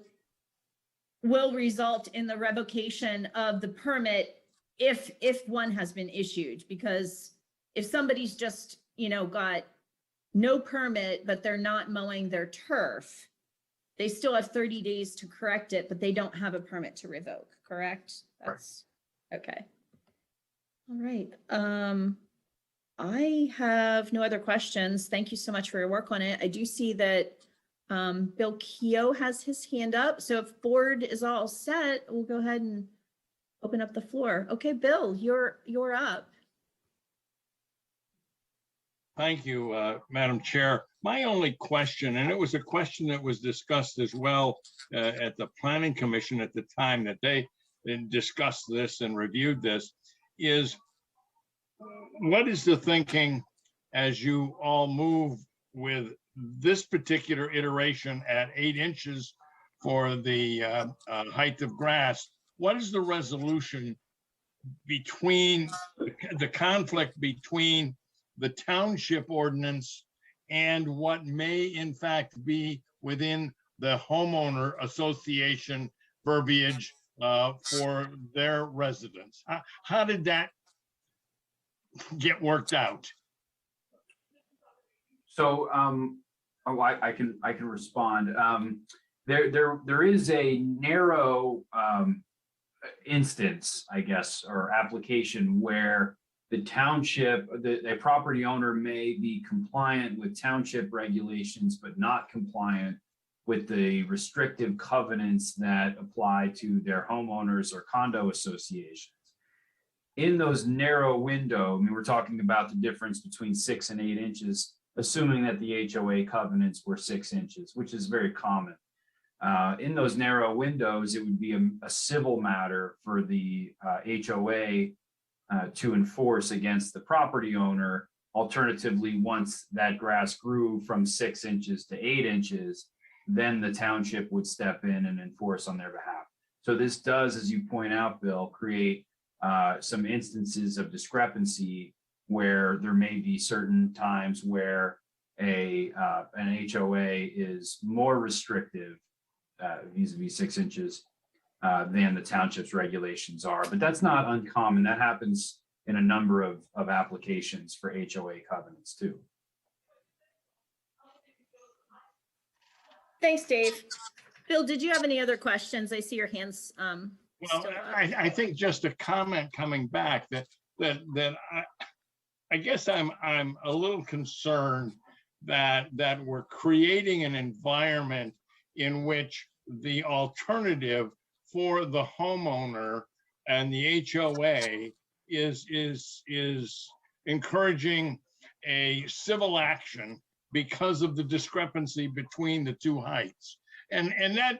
will result in the revocation of the permit if one has been issued, because if somebody's just, got no permit, but they're not mowing their turf, they still have 30 days to correct it, but they don't have a permit to revoke, correct? That's okay. All right. I have no other questions. Thank you so much for your work on it. I do see that Bill Keogh has his hand up. So if board is all set, we'll go ahead and open up the floor. Okay, Bill, you're up. Thank you, Madam Chair. My only question, and it was a question that was discussed as well at the Planning Commission at the time that they discussed this and reviewed this, is what is the thinking as you all move with this particular iteration at 8 inches for the height of grass? What is the resolution between the conflict between the township ordinance and what may in fact be within the homeowner association verbiage for their residents? How did that get worked out? So, I can respond. There is a narrow, instance, I guess, or application where the township, the property owner may be compliant with township regulations, but not compliant with the restrictive covenants that apply to their homeowners or condo associations. In those narrow window, I mean, we're talking about the difference between 6 and 8 inches, assuming that the HOA covenants were 6 inches, which is very common. In those narrow windows, it would be a civil matter for the HOA to enforce against the property owner. Alternatively, once that grass grew from 6 inches to 8 inches, then the township would step in and enforce on their behalf. So this does, as you point out, Bill, create some instances of discrepancy where there may be certain times where an HOA is more restrictive vis-a-vis 6 inches than the township's regulations are. But that's not uncommon. That happens in a number of applications for HOA covenants too. Thanks, Dave. Bill, did you have any other questions? I see your hands. Well, still up. I think just a comment coming back that I guess I'm a little concerned that we're creating an environment in which the alternative for the homeowner and the HOA is encouraging a civil action because of the discrepancy between the two heights. And that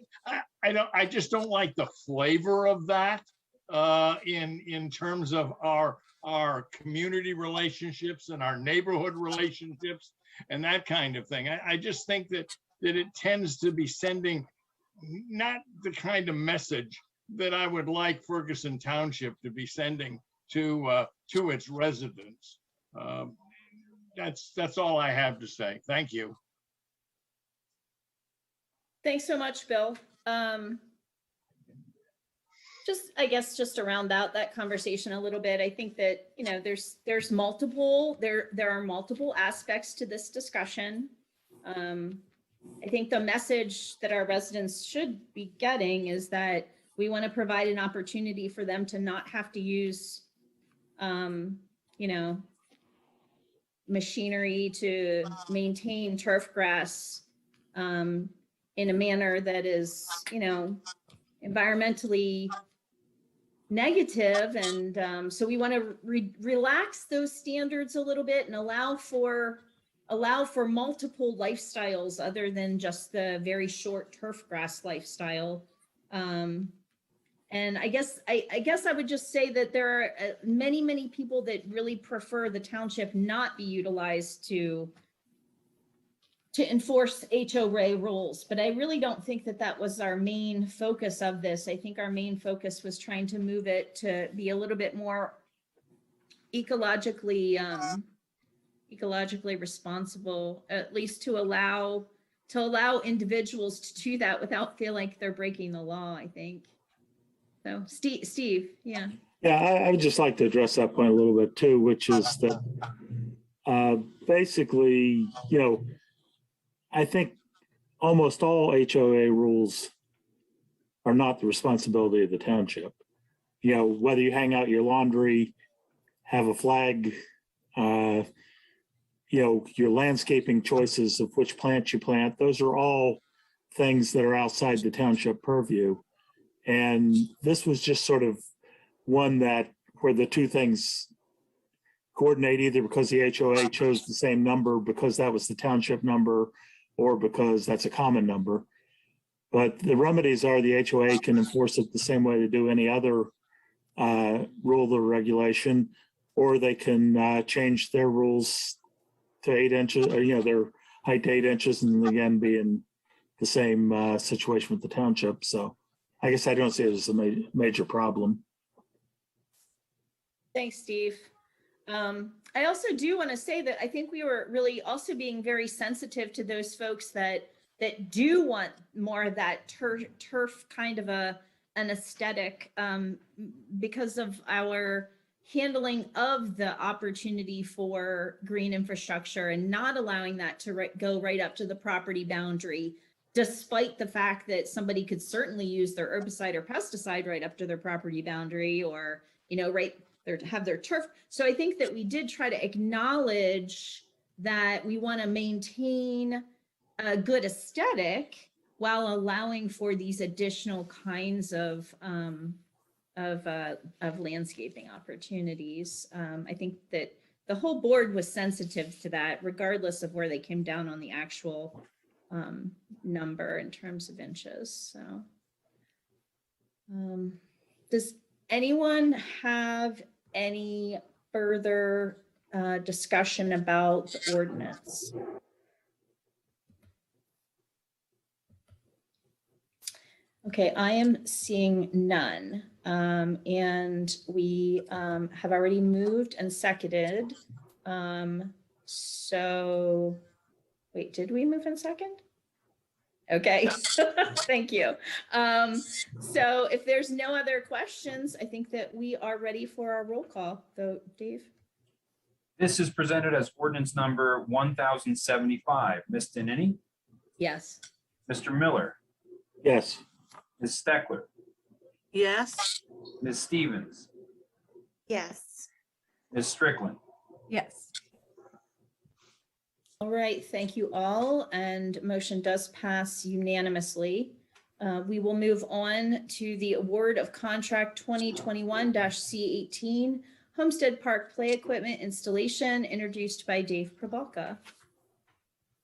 I just don't like the flavor of that in terms of our community relationships and our neighborhood relationships and that kind of thing. I just think that it tends to be sending not the kind of message that I would like Ferguson Township to be sending to its residents. That's all I have to say. Thank you. Thanks so much, Bill. I guess just to round out that conversation a little bit, I think that, you know, there are multiple aspects to this discussion. I think the message that our residents should be getting is that we want to provide an opportunity for them to not have to use, you know, machinery to maintain turf grass in a manner that is, you know, environmentally negative. And so we want to relax those standards a little bit and allow for multiple lifestyles other than just the very short turf grass lifestyle. And I guess I would just say that there are many people that really prefer the township not be utilized to enforce HOA rules, but I really don't think that was our main focus of this. I think our main focus was trying to move it to be a little bit more ecologically responsible, at least to allow individuals to do that without feeling like they're breaking the law, I think. So Steve, yeah. Yeah, I would just like to address that point a little bit too, which is that basically, you know, I think almost all HOA rules are not the responsibility of the township. You know, whether you hang out your laundry, have a flag, you know, your landscaping choices of which plants you plant, those are all things that are outside the township purview. And this was just sort of one where the two things coordinate, either because the HOA chose the same number because that was the township number, or because that's a common number. But the remedies are the HOA can enforce it the same way they do any other rule or regulation, or they can change their rules to 8 inches, or, you know, their height to 8 inches, and again, be in the same situation with the township. So I guess I don't see it as a major problem. Thanks, Steve. I also do want to say that I think we were really also being very sensitive to those folks that do want more of that turf kind of an aesthetic because of our handling of the opportunity for green infrastructure and not allowing that to go right up to the property boundary, despite the fact that somebody could certainly use their herbicide or pesticide right up to their property boundary, or, you know, right there to have their turf. So I think that we did try to acknowledge that we want to maintain a good aesthetic while allowing for these additional kinds of landscaping opportunities. I think that the whole board was sensitive to that, regardless of where they came down on the actual number in terms of inches. So, does anyone have any further discussion about the ordinance? Okay, I am seeing none. And we have already moved and seconded. So, wait, did we move in second? Okay, thank you. So if there's no other questions, I think that we are ready for our roll call. So, Dave? This is presented as ordinance number 1075. Ms. Denini, Yes. Mr. Miller, Yes. Ms. Steckler, Yes. Ms. Stevens, Yes. Ms. Strickland. Yes. All right, thank you all, and motion does pass unanimously. We will move on to the award of contract 2021-C18 Homestead Park Play Equipment Installation, introduced by Dave Prabalka.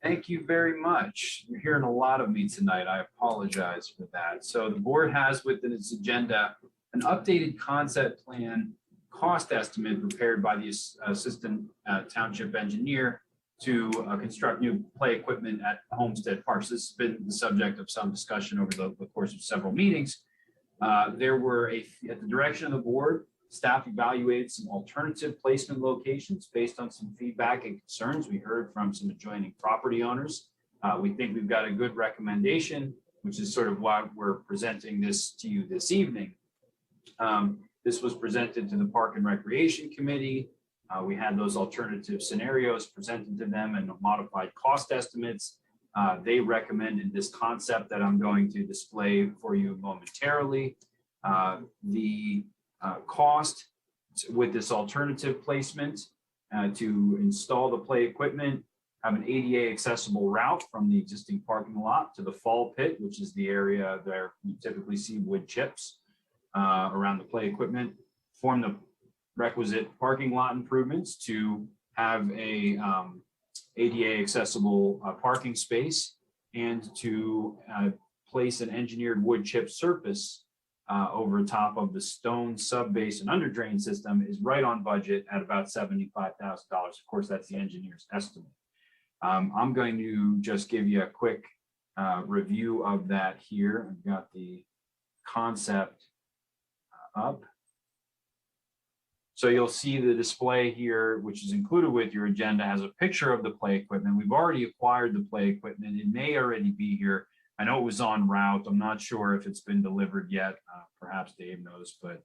Thank you very much. You're hearing a lot of me tonight. I apologize for that. So the board has within its agenda an updated concept plan cost estimate prepared by the assistant township engineer to construct new play equipment at Homestead Parks. This has been the subject of some discussion over the course of several meetings. There were, at the direction of the board, staff evaluated some alternative placement locations based on some feedback and concerns we heard from some adjoining property owners. We think we've got a good recommendation, which is sort of why we're presenting this to you this evening. This was presented to the Park and Recreation Committee. We had those alternative scenarios presented to them and modified cost estimates. They recommended this concept that I'm going to display for you momentarily. The cost with this alternative placement to install the play equipment, have an ADA accessible route from the existing parking lot to the fall pit, which is the area where you typically see wood chips around the play equipment, form the requisite parking lot improvements to have a ADA accessible parking space, and to place an engineered wood chip surface over top of the stone sub-base and under drain system is right on budget at about $75,000. Of course, that's the engineer's estimate. I'm going to just give you a quick review of that here. I've got the concept up. So you'll see the display here, which is included with your agenda, has a picture of the play equipment. We've already acquired the play equipment. It may already be here. I know it was en route. I'm not sure if it's been delivered yet. Perhaps Dave knows, but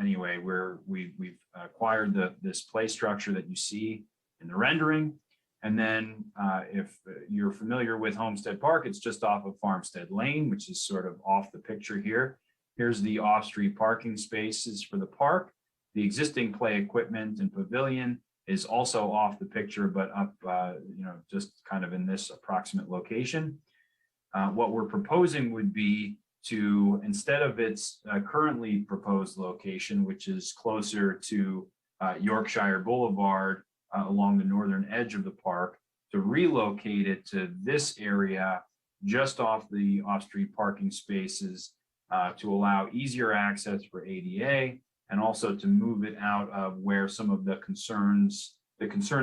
anyway, we've acquired this play structure that you see in the rendering. And then if you're familiar with Homestead Park, it's just off of Farmstead Lane, which is sort of off the picture here. Here's the off-street parking spaces for the park. The existing play equipment and pavilion is also off the picture, but up, just kind of in this approximate location. What we're proposing would be to, instead of its currently proposed location, which is closer to Yorkshire Boulevard along the northern edge of the park, to relocate it to this area just off the off-street parking spaces to allow easier access for ADA, and also to move it out of where some of the concerned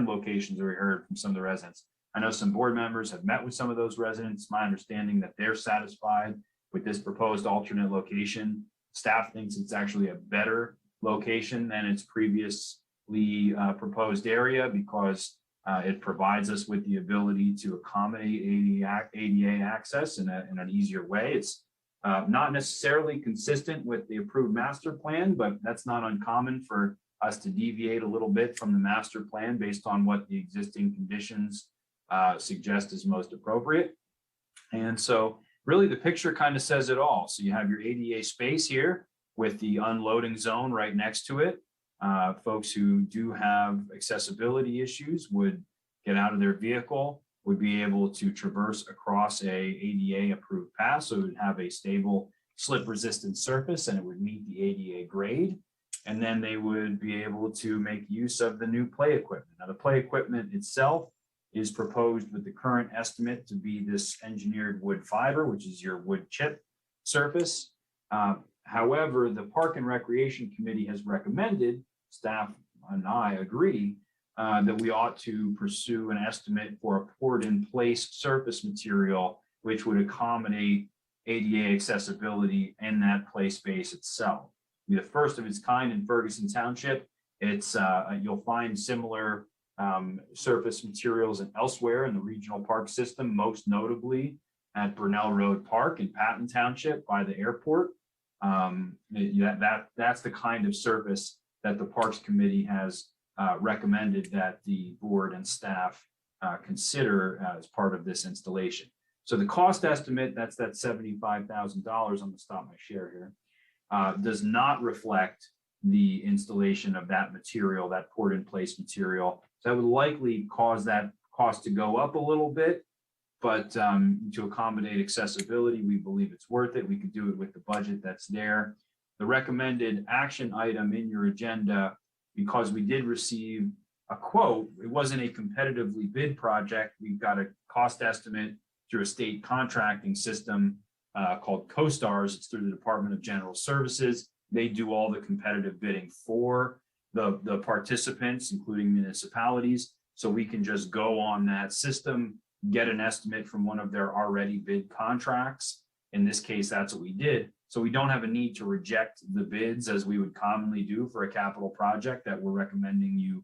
locations that we heard from some of the residents. I know some board members have met with some of those residents. My understanding that they're satisfied with this proposed alternate location. Staff thinks it's actually a better location than its previously proposed area, because it provides us with the ability to accommodate ADA access in an easier way. It's not necessarily consistent with the approved master plan, but that's not uncommon for us to deviate a little bit from the master plan based on what the existing conditions suggest is most appropriate. And so really the picture kind of says it all. So you have your ADA space here with the unloading zone right next to it. Folks who do have accessibility issues would get out of their vehicle, would be able to traverse across a ADA approved path. So it would have a stable slip resistant surface and it would meet the ADA grade. And then they would be able to make use of the new play equipment. Now the play equipment itself is proposed with the current estimate to be this engineered wood fiber, which is your wood chip surface. However, the Park and Recreation Committee has recommended, staff and I agree, that we ought to pursue an estimate for a poured-in-place surface material, which would accommodate ADA accessibility in that play space itself. Be the first of its kind in Ferguson Township. It's you'll find similar surface materials and elsewhere in the regional park system, most notably at Burnell Road Park in Patton Township by the airport. That's the kind of surface that the Parks Committee has recommended that the board and staff consider as part of this installation. So the cost estimate, that's that $75,000, I'm gonna stop my share here, does not reflect the installation of that material, that poured in place material. So that would likely cause that cost to go up a little bit, but to accommodate accessibility, we believe it's worth it. We could do it with the budget that's there. The recommended action item in your agenda, because we did receive a quote, it wasn't a competitively bid project. We've got a cost estimate through a state contracting system called CoStars. It's through the Department of General Services. They do all the competitive bidding for the participants, including municipalities. So we can just go on that system, get an estimate from one of their already bid contracts. In this case, that's what we did. So we don't have a need to reject the bids as we would commonly do for a capital project that we're recommending you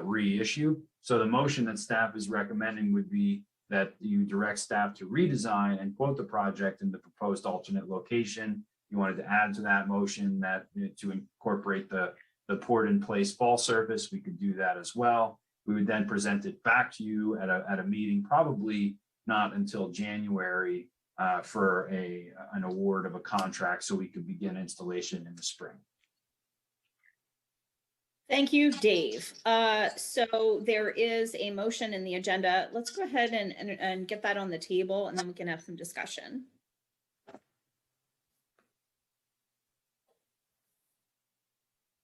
reissue. So the motion that staff is recommending would be that you direct staff to redesign and quote the project in the proposed alternate location. You wanted to add to that motion that to incorporate the poured in place fall surface, we could do that as well. We would then present it back to you at a meeting, probably not until January, for an award of a contract so we could begin installation in the spring. Thank you, Dave. So there is a motion in the agenda. Let's go ahead and get that on the table and then we can have some discussion.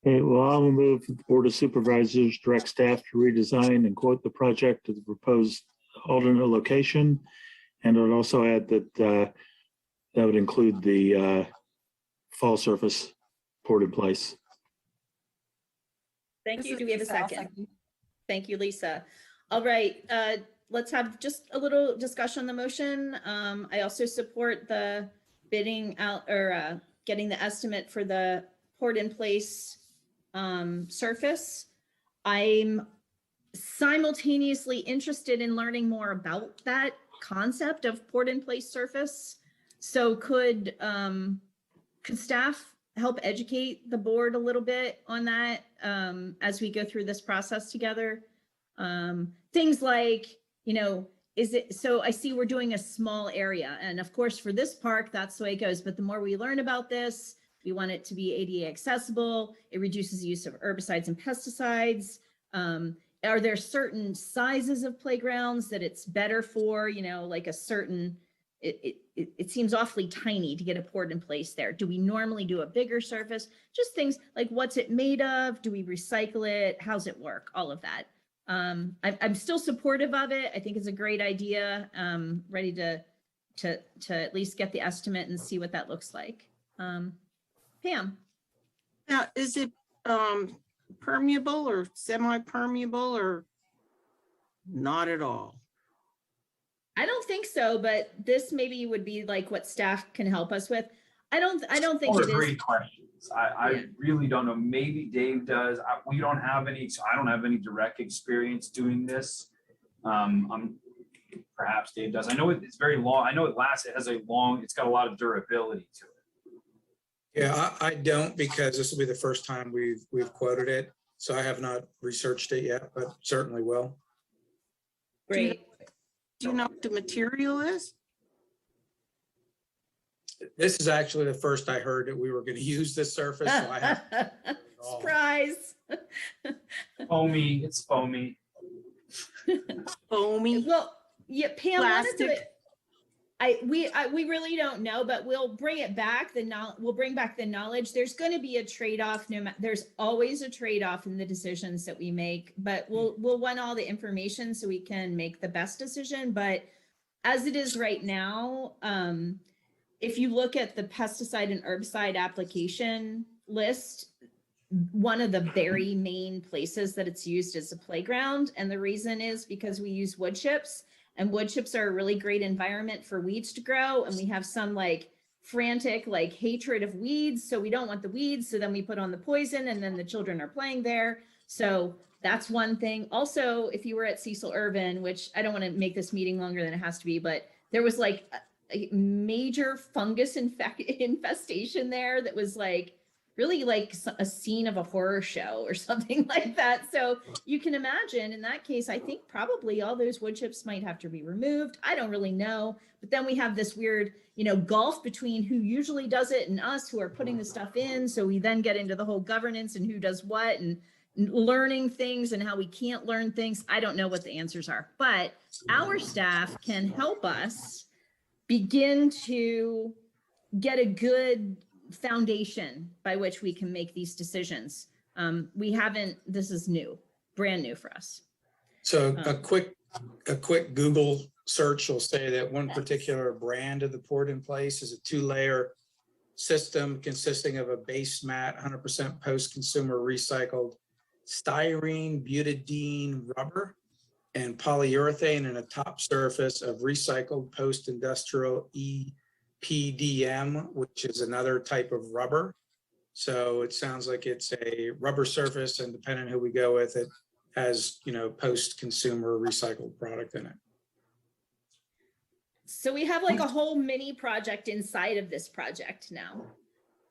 Okay, well, I will move that the Board of Supervisors direct staff to redesign and quote the project to the proposed alternate location. And I would also add that that would include the fall surface poured in place. Thank This you. is Do we have a Lisa. I'll second? Thank you, Lisa. All right, let's have just a little discussion on the motion. I also support the bidding out or getting the estimate for the poured in place surface. I'm simultaneously interested in learning more about that concept of poured in place surface. So could staff help educate the board a little bit on that as we go through this process together? Things like, you know, is it, so I see we're doing a small area, and of course for this park, that's the way it goes. But the more we learn about this, we want it to be ADA accessible. It reduces the use of herbicides and pesticides. Are there certain sizes of playgrounds that it's better for, you know, like a certain, it seems awfully tiny to get a poured in place there. Do we normally do a bigger surface? Just things like what's it made of? Do we recycle it? How's it work? All of that. I'm still supportive of it. I think it's a great idea. Ready to at least get the estimate and see what that looks like. Pam. Now, is it permeable or semi-permeable or not at all? I don't think so, but this maybe would be like what staff can help us with. I don't think Those it are is. great questions. I really don't know. Maybe Dave does. We don't have any, so I don't have any direct experience doing this. Perhaps Dave does. I know it's very long. I know it lasts. It has it's got a lot of durability to it. Yeah, I don't, because this will be the first time we've quoted it. So I have not researched it yet, but certainly will. Great. Do you know what the material is? This is actually the first I heard that we were going to use this surface. So I have all. Surprise. Foamy, it's foamy. Foamy. Well, yeah, Pam, one of the, Plastic. we really don't know, but we'll bring it back. We'll bring back the knowledge. There's going to be a trade-off. There's always a trade-off in the decisions that we make, but we'll want all the information so we can make the best decision. But as it is right now, if you look at the pesticide and herbicide application list, one of the very main places that it's used is a playground. And the reason is because we use wood chips, and wood chips are a really great environment for weeds to grow. And we have some like frantic like hatred of weeds. So we don't want the weeds. So then we put on the poison and then the children are playing there. So that's one thing. Also, if you were at Cecil Irvin, which I don't want to make this meeting longer than it has to be, but there was like a major fungus infestation there that was like really like a scene of a horror show or something like that. So you can imagine in that case, I think probably all those wood chips might have to be removed. I don't really know. But then we have this weird, gulf between who usually does it and us who are putting the stuff in. So we then get into the whole governance and who does what and learning things and how we can't learn things. I don't know what the answers are, but our staff can help us begin to get a good foundation by which we can make these decisions. This is new, brand new for us. So a quick Google search will say that one particular brand of the port in place is a 2-layer system consisting of a base mat, 100% post-consumer recycled styrene, butadiene rubber, and polyurethane, and a top surface of recycled post-industrial EPDM, which is another type of rubber. So it sounds like it's a rubber surface, and depending on who we go with, it has, post-consumer recycled product in it. So we have like a whole mini project inside of this project now.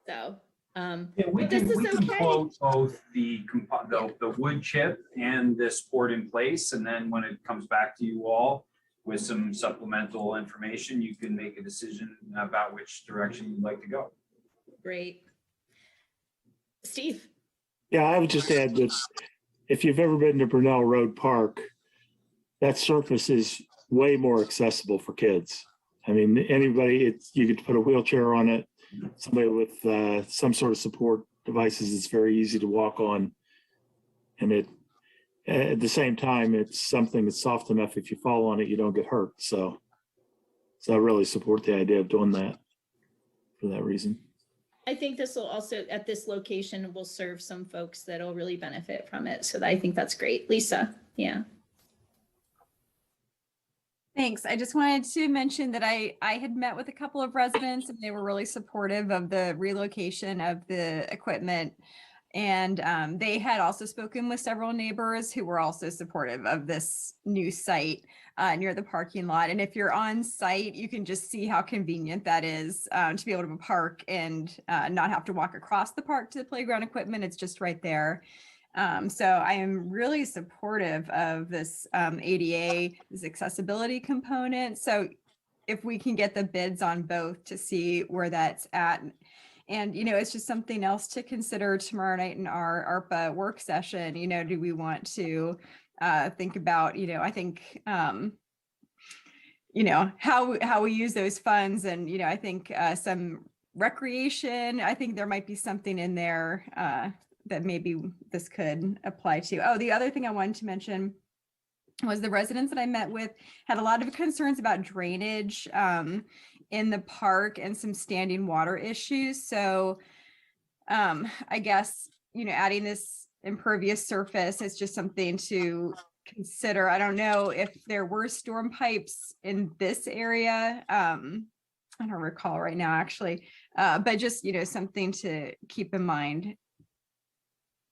So, We but this is can okay. quote both the wood chip and this port in place, and then when it comes back to you all with some supplemental information, you can make a decision about which direction you'd like to go. Great. Steve. Yeah, I would just add that if you've ever been to Brunel Road Park, that surface is way more accessible for kids. I mean, anybody, you could put a wheelchair on it. Somebody with some sort of support devices, it's very easy to walk on. And at the same time, it's something that's soft enough. If you fall on it, you don't get hurt. So I really support the idea of doing that for that reason. I think this will also, at this location, will serve some folks that will really benefit from it. So I think that's great. Lisa, yeah. Thanks. I just wanted to mention that I had met with a couple of residents and they were really supportive of the relocation of the equipment. And they had also spoken with several neighbors who were also supportive of this new site near the parking lot. And if you're on site, you can just see how convenient that is to be able to park and not have to walk across the park to the playground equipment. It's just right there. So I am really supportive of this ADA, this accessibility component. So if we can get the bids on both to see where that's at. And, it's just something else to consider tomorrow night in our ARPA work session. Do we want to think about, I think, how we use those funds and, I think some recreation, I think there might be something in there that maybe this could apply to. Oh, the other thing I wanted to mention was the residents that I met with had a lot of concerns about drainage in the park and some standing water issues. So I guess, adding this impervious surface is just something to consider. I don't know if there were storm pipes in this area. I don't recall right now, actually, but just, something to keep in mind.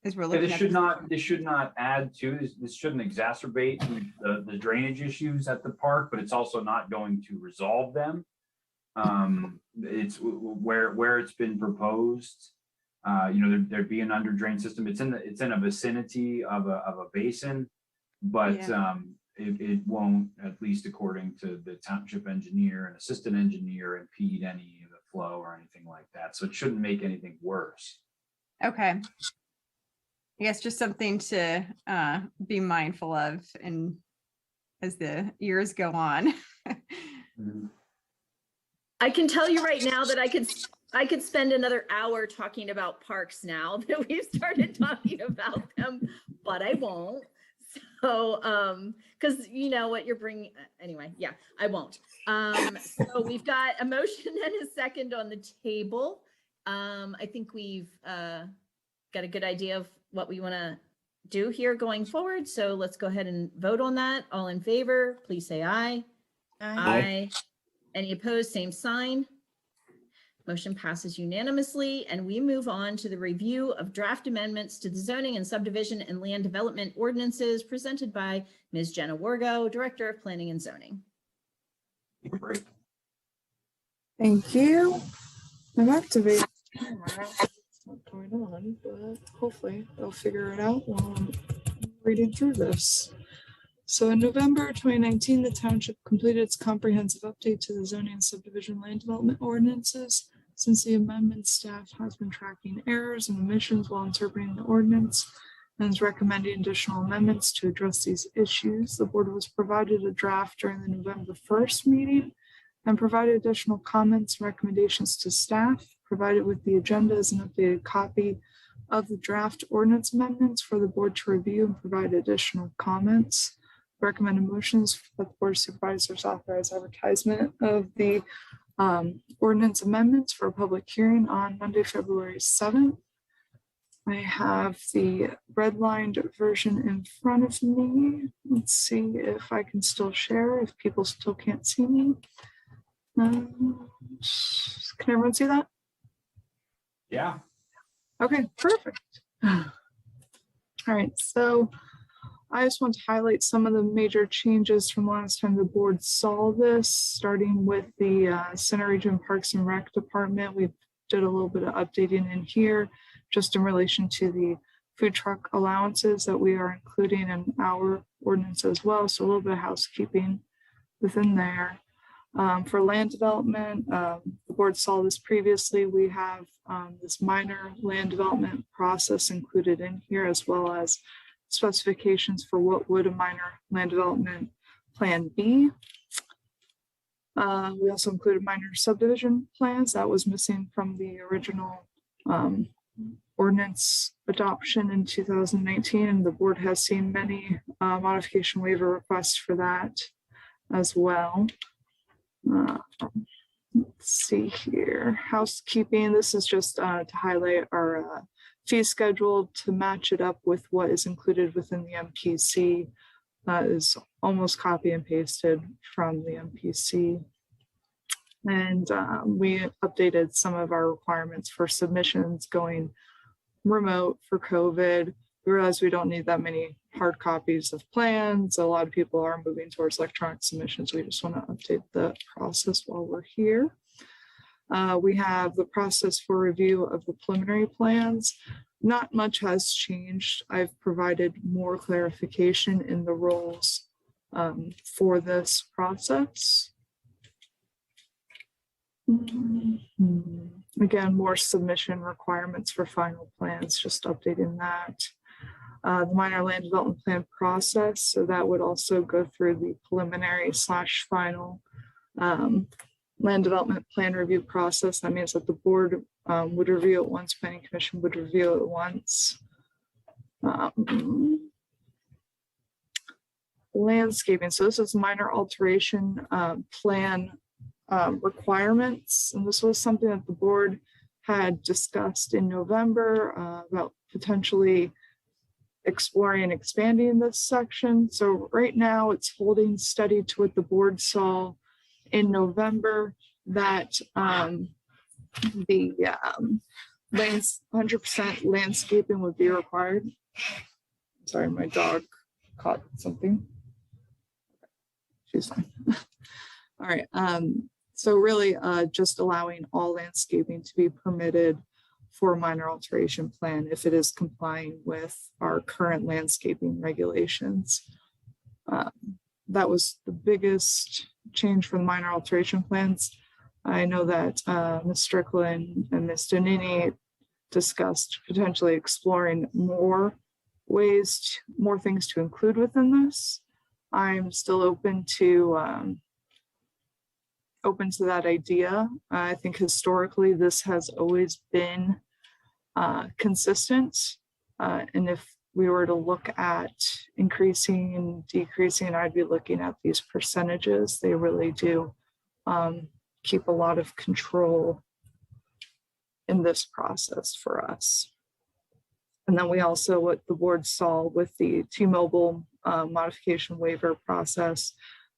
This should not add to this shouldn't exacerbate the drainage issues at the park, but it's also not going to resolve them. It's where it's been proposed. there'd be an under drain system. It's in a vicinity of a basin, but it won't, at least according to the township engineer and assistant engineer, impede any of the flow or anything like that. So it shouldn't make anything worse. Okay. I guess just something to be mindful of and as the years go on. I can tell you right now that I could spend another hour talking about parks now that we've started talking about them, but I won't. So, because you know what you're bringing, anyway, yeah, I won't. So we've got a motion and a second on the table. I think we've got a good idea of what we want to do here going forward. So let's go ahead and vote on that. All in favor, please say aye. Aye. Any opposed, same sign. Motion passes unanimously, and we move on to the review of draft amendments to the zoning and subdivision and land development ordinances presented by Ms. Jenna Wargo, Director of Planning and Zoning. Great. Thank you. I'm activating. What's going on, but hopefully they'll figure it out while I'm reading through this. So in November 2019, the township completed its comprehensive update to the zoning and subdivision land development ordinances. Since the amendment, staff has been tracking errors and omissions while interpreting the ordinance and is recommending additional amendments to address these issues. The board was provided a draft during the November 1st meeting and provided additional comments and recommendations to staff. Provided with the agenda is an updated copy of the draft ordinance amendments for the board to review and provide additional comments. Recommended motions that the Board of Supervisors authorize advertisement of the ordinance amendments for a public hearing on Monday, February 7th. I have the redlined version in front of me. Let's see if I can still share, if people still can't see me. Can everyone see that? Yeah. Okay, perfect. All right, so I just want to highlight some of the major changes from last time the board saw this, starting with the Center Region Parks and Rec Department. We did a little bit of updating in here just in relation to the food truck allowances that we are including in our ordinance as well. So a little bit of housekeeping within there. For land development, the board saw this previously. We have this minor land development process included in here, as well as specifications for what would a minor land development plan be. We also included minor subdivision plans that was missing from the original ordinance adoption in 2019, and the board has seen many modification waiver requests for that as well. Let's see here, housekeeping. This is just to highlight our fee schedule to match it up with what is included within the MPC. Is almost copy and pasted from the MPC. And we updated some of our requirements for submissions going remote for COVID. We realize we don't need that many hard copies of plans. A lot of people are moving towards electronic submissions. We just want to update the process while we're here. We have the process for review of the preliminary plans. Not much has changed. I've provided more clarification in the roles for this process. Again, more submission requirements for final plans, just updating that. The minor land development plan process, so that would also go through the preliminary / final land development plan review process. That means that the board would review it once, planning commission would review it once. Landscaping, so this is minor alteration plan requirements, and this was something that the board had discussed in November about potentially exploring and expanding this section. So right now it's holding steady to what the board saw in November, that the 100% landscaping would be required. Sorry, my dog caught something. She's fine. All right. So really just allowing all landscaping to be permitted for a minor alteration plan if it is complying with our current landscaping regulations. That was the biggest change for the minor alteration plans. I know that Ms. Strickland and Ms. Donini discussed potentially exploring more ways, more things to include within this. I'm still open to that idea. I think historically this has always been consistent. And if we were to look at increasing and decreasing, I'd be looking at these percentages. They really do keep a lot of control in this process for us. And then we also, what the board saw with the T-Mobile modification waiver process,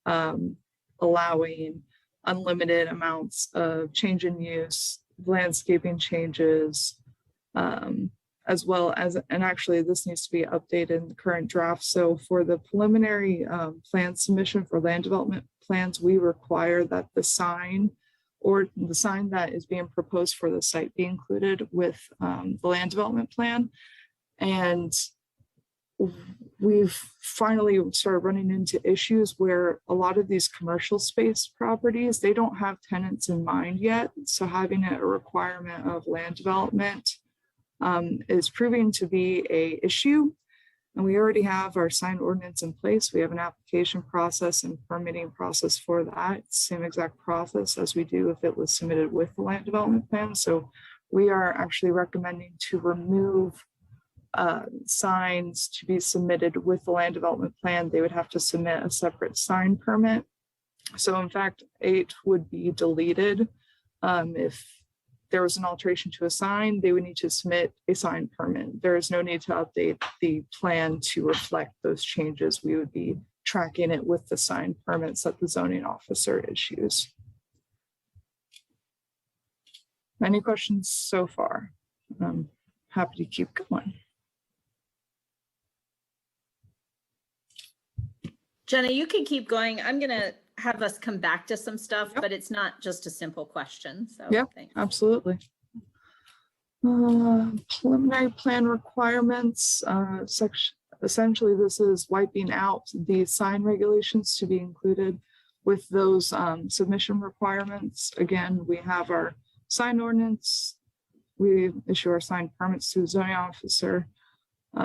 allowing unlimited amounts of change in use, landscaping changes, as well as, and actually this needs to be updated in the current draft. So for the preliminary plan submission for land development plans, we require that the sign or the sign that is being proposed for the site be included with the land development plan. And we've finally started running into issues where a lot of these commercial space properties, they don't have tenants in mind yet. So having a requirement of land development is proving to be an issue. And we already have our sign ordinance in place. We have an application process and permitting process for that. Same exact process as we do if it was submitted with the land development plan. So we are actually recommending to remove signs to be submitted with the land development plan. They would have to submit a separate sign permit. So in fact, 8 would be deleted. If there was an alteration to a sign, they would need to submit a sign permit. There is no need to update the plan to reflect those changes. We would be tracking it with the sign permits that the zoning officer issues. Any questions so far? I'm happy to keep going. Jenna, you can keep going. I'm going to have us come back to some stuff, but it's not just a simple question. So yeah, thanks. Absolutely. Preliminary plan requirements section. Essentially, this is wiping out the sign regulations to be included with those submission requirements. Again, we have our sign ordinance. We issue our sign permits to the zoning officer.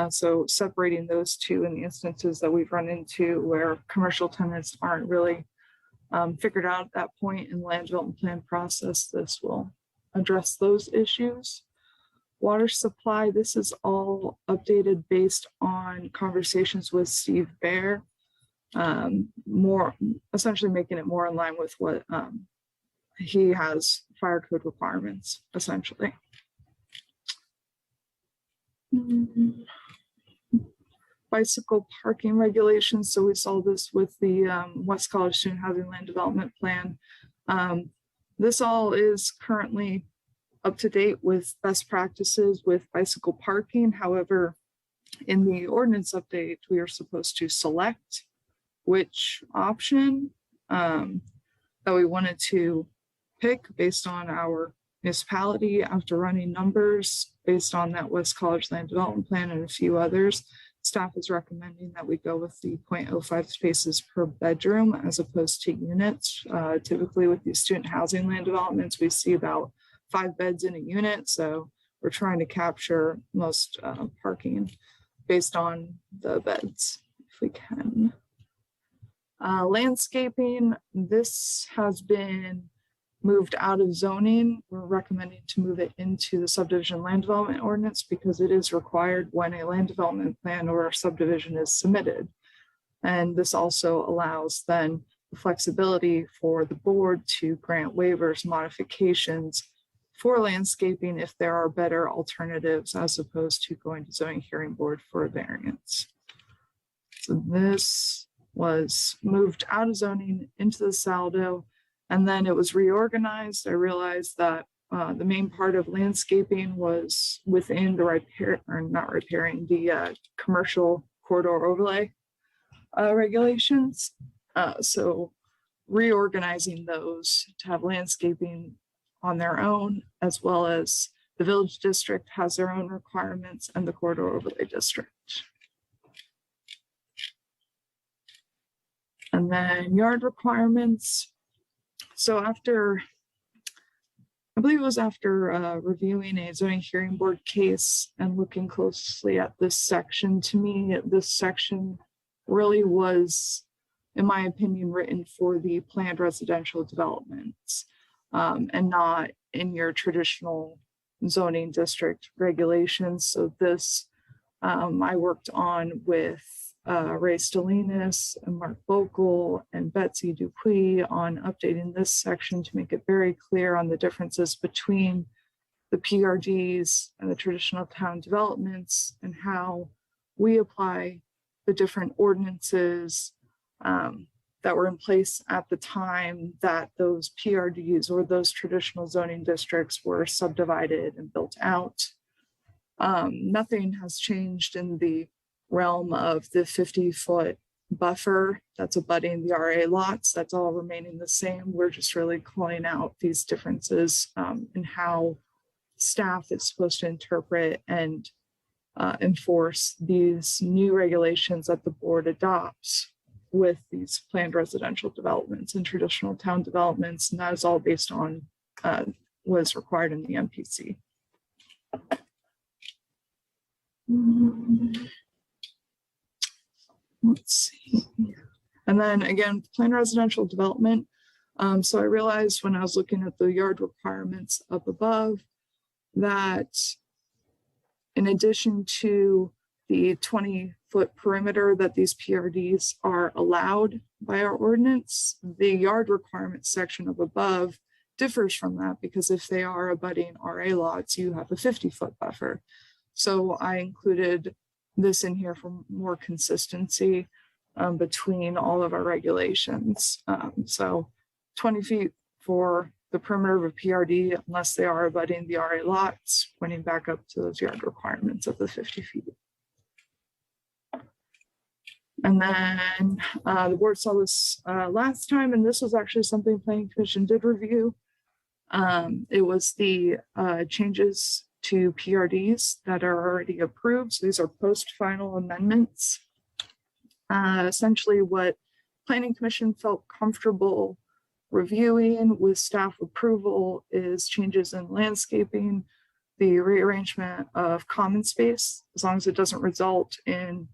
So separating those two in the instances that we've run into where commercial tenants aren't really figured out at that point in the land development plan process, this will address those issues. Water supply, this is all updated based on conversations with Steve Bear, more essentially making it more in line with what he has fire code requirements, essentially. Bicycle parking regulations. So we saw this with the West College Student Housing Land Development Plan. This all is currently up to date with best practices with bicycle parking. However, in the ordinance update, we are supposed to select which option that we wanted to pick based on our municipality after running numbers based on that West College Land Development Plan and a few others. Staff is recommending that we go with the 0.05 spaces per bedroom as opposed to units. Typically with these student housing land developments, we see about 5 beds in a unit. So we're trying to capture most parking based on the beds, if we can. Landscaping, this has been moved out of zoning. We're recommending to move it into the subdivision land development ordinance because it is required when a land development plan or a subdivision is submitted. And this also allows then the flexibility for the board to grant waivers, modifications for landscaping if there are better alternatives as opposed to going to zoning hearing board for a variance. So this was moved out of zoning into the Saldo. And then it was reorganized. I realized that the main part of landscaping was within the the commercial corridor overlay regulations. So reorganizing those to have landscaping on their own, as well as The village district has their own requirements and the corridor overlay district. And then yard requirements. So after, I believe it was after reviewing a zoning hearing board case and looking closely at this section, to me, this section really was, in my opinion, written for the planned residential developments and not in your traditional zoning district regulations. So this I worked on with Ray Stalinas and Mark Bokel and Betsy Dupuy on updating this section to make it very clear on the differences between the PRDs and the traditional town developments and how we apply the different ordinances that were in place at the time that those PRDs or those traditional zoning districts were subdivided and built out. Nothing has changed in the realm of the 50-foot buffer that's abutting the RA lots. That's all remaining the same. We're just really calling out these differences in how staff is supposed to interpret and enforce these new regulations that the board adopts with these planned residential developments and traditional town developments. And that is all based on what is required in the MPC. Let's see. And then again, planned residential development. So I realized when I was looking at the yard requirements up above that in addition to the 20-foot perimeter that these PRDs are allowed by our ordinance, the yard requirement section of above differs from that because if they are abutting RA lots, you have a 50-foot buffer. So I included this in here for more consistency between all of our regulations. So 20 feet for the perimeter of a PRD, unless they are abutting the RA lots, pointing back up to those yard requirements of the 50 feet. And then the board saw this last time, and this was actually something Planning Commission did review. It was the changes to PRDs that are already approved. So these are post-final amendments. Essentially what Planning Commission felt comfortable reviewing with staff approval is changes in landscaping, the rearrangement of common space, as long as it doesn't result in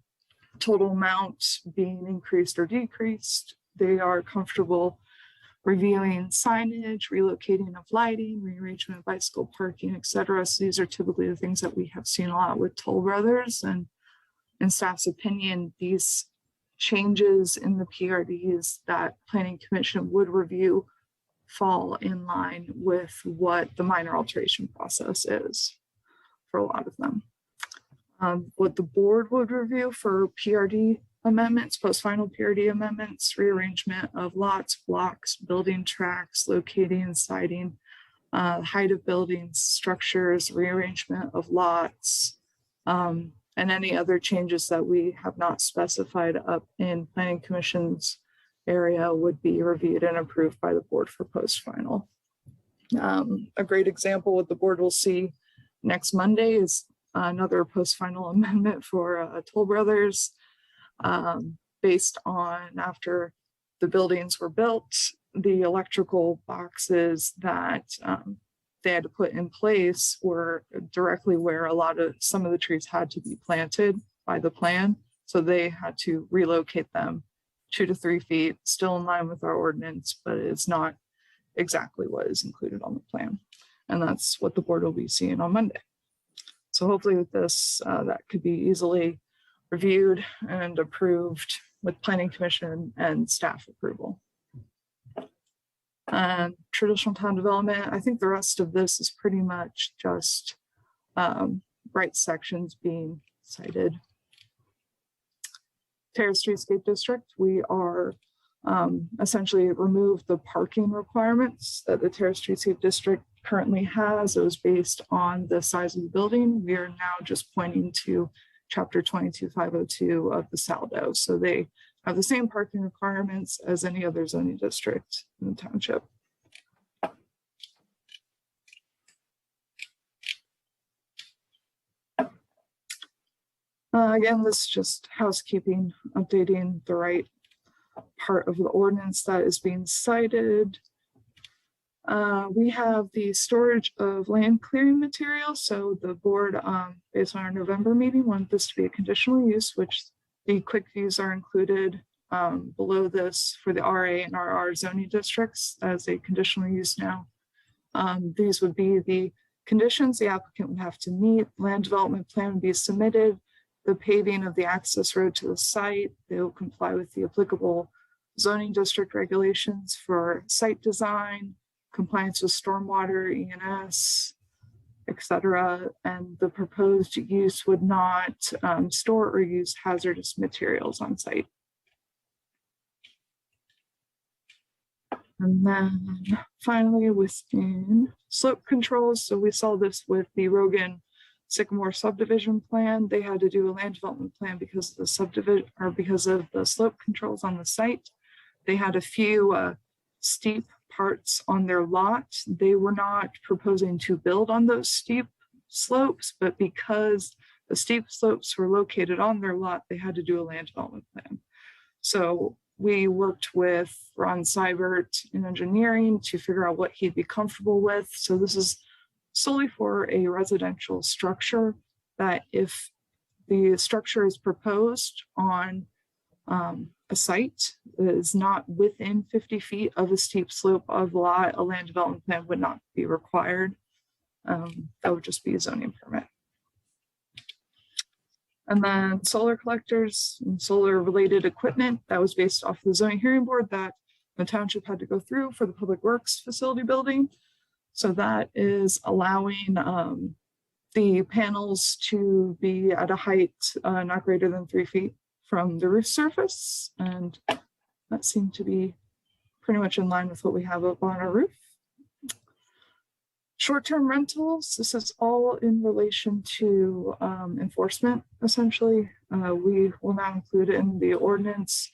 total amount being increased or decreased. They are comfortable reviewing signage, relocating of lighting, rearrangement of bicycle parking, etc. So these are typically the things that we have seen a lot with Toll Brothers, and in staff's opinion, these changes in the PRDs that Planning Commission would review fall in line with what the minor alteration process is for a lot of them. What the board would review for PRD amendments, post-final PRD amendments, rearrangement of lots, blocks, building tracks, locating and siting, height of buildings, structures, rearrangement of lots, and any other changes that we have not specified up in Planning Commission's area would be reviewed and approved by the board for post-final. A great example what the board will see next Monday is another post-final amendment for Toll Brothers. Based on after the buildings were built, the electrical boxes that they had to put in place were directly where some of the trees had to be planted by the plan. So they had to relocate them 2 to 3 feet, still in line with our ordinance, but it's not exactly what is included on the plan. And that's what the board will be seeing on Monday. So hopefully with this, that could be easily reviewed and approved with Planning Commission and staff approval. Traditional town development, I think the rest of this is pretty much just right sections being cited. Terrace Streetscape District, we are essentially removed the parking requirements that the Terrace Streetscape District currently has. It was based on the size of the building. We are now just pointing to Chapter 22502 of the Saldo. So they have the same parking requirements as any other zoning district in the township. Again, this is just housekeeping, updating the right part of the ordinance that is being cited. We have the storage of land clearing material. So the board, based on our November meeting, wanted this to be a conditional use, which the quick views are included below this for the RA and RR zoning districts as a conditional use now. These would be the conditions the applicant would have to meet. Land development plan would be submitted. The paving of the access road to the site, they will comply with the applicable zoning district regulations for site design, compliance with stormwater, ENS, et cetera. And the proposed use would not store or use hazardous materials on site. And then finally within slope controls, so we saw this with the Rogan Sycamore subdivision plan. They had to do a land development plan because of the subdivision or because of the slope controls on the site. They had a few steep parts on their lot. They were not proposing to build on those steep slopes, but because the steep slopes were located on their lot, they had to do a land development plan. So we worked with Ron Seibert in engineering to figure out what he'd be comfortable with. So this is solely for a residential structure that if the structure is proposed on a site that is not within 50 feet of a steep slope of the lot, a land development plan would not be required. That would just be a zoning permit. And then solar collectors and solar related equipment that was based off the zoning hearing board that the township had to go through for the public works facility building. So that is allowing the panels to be at a height not greater than 3 feet from the roof surface. And that seemed to be pretty much in line with what we have up on our roof. Short-term rentals, this is all in relation to enforcement, essentially. We will now include in the ordinance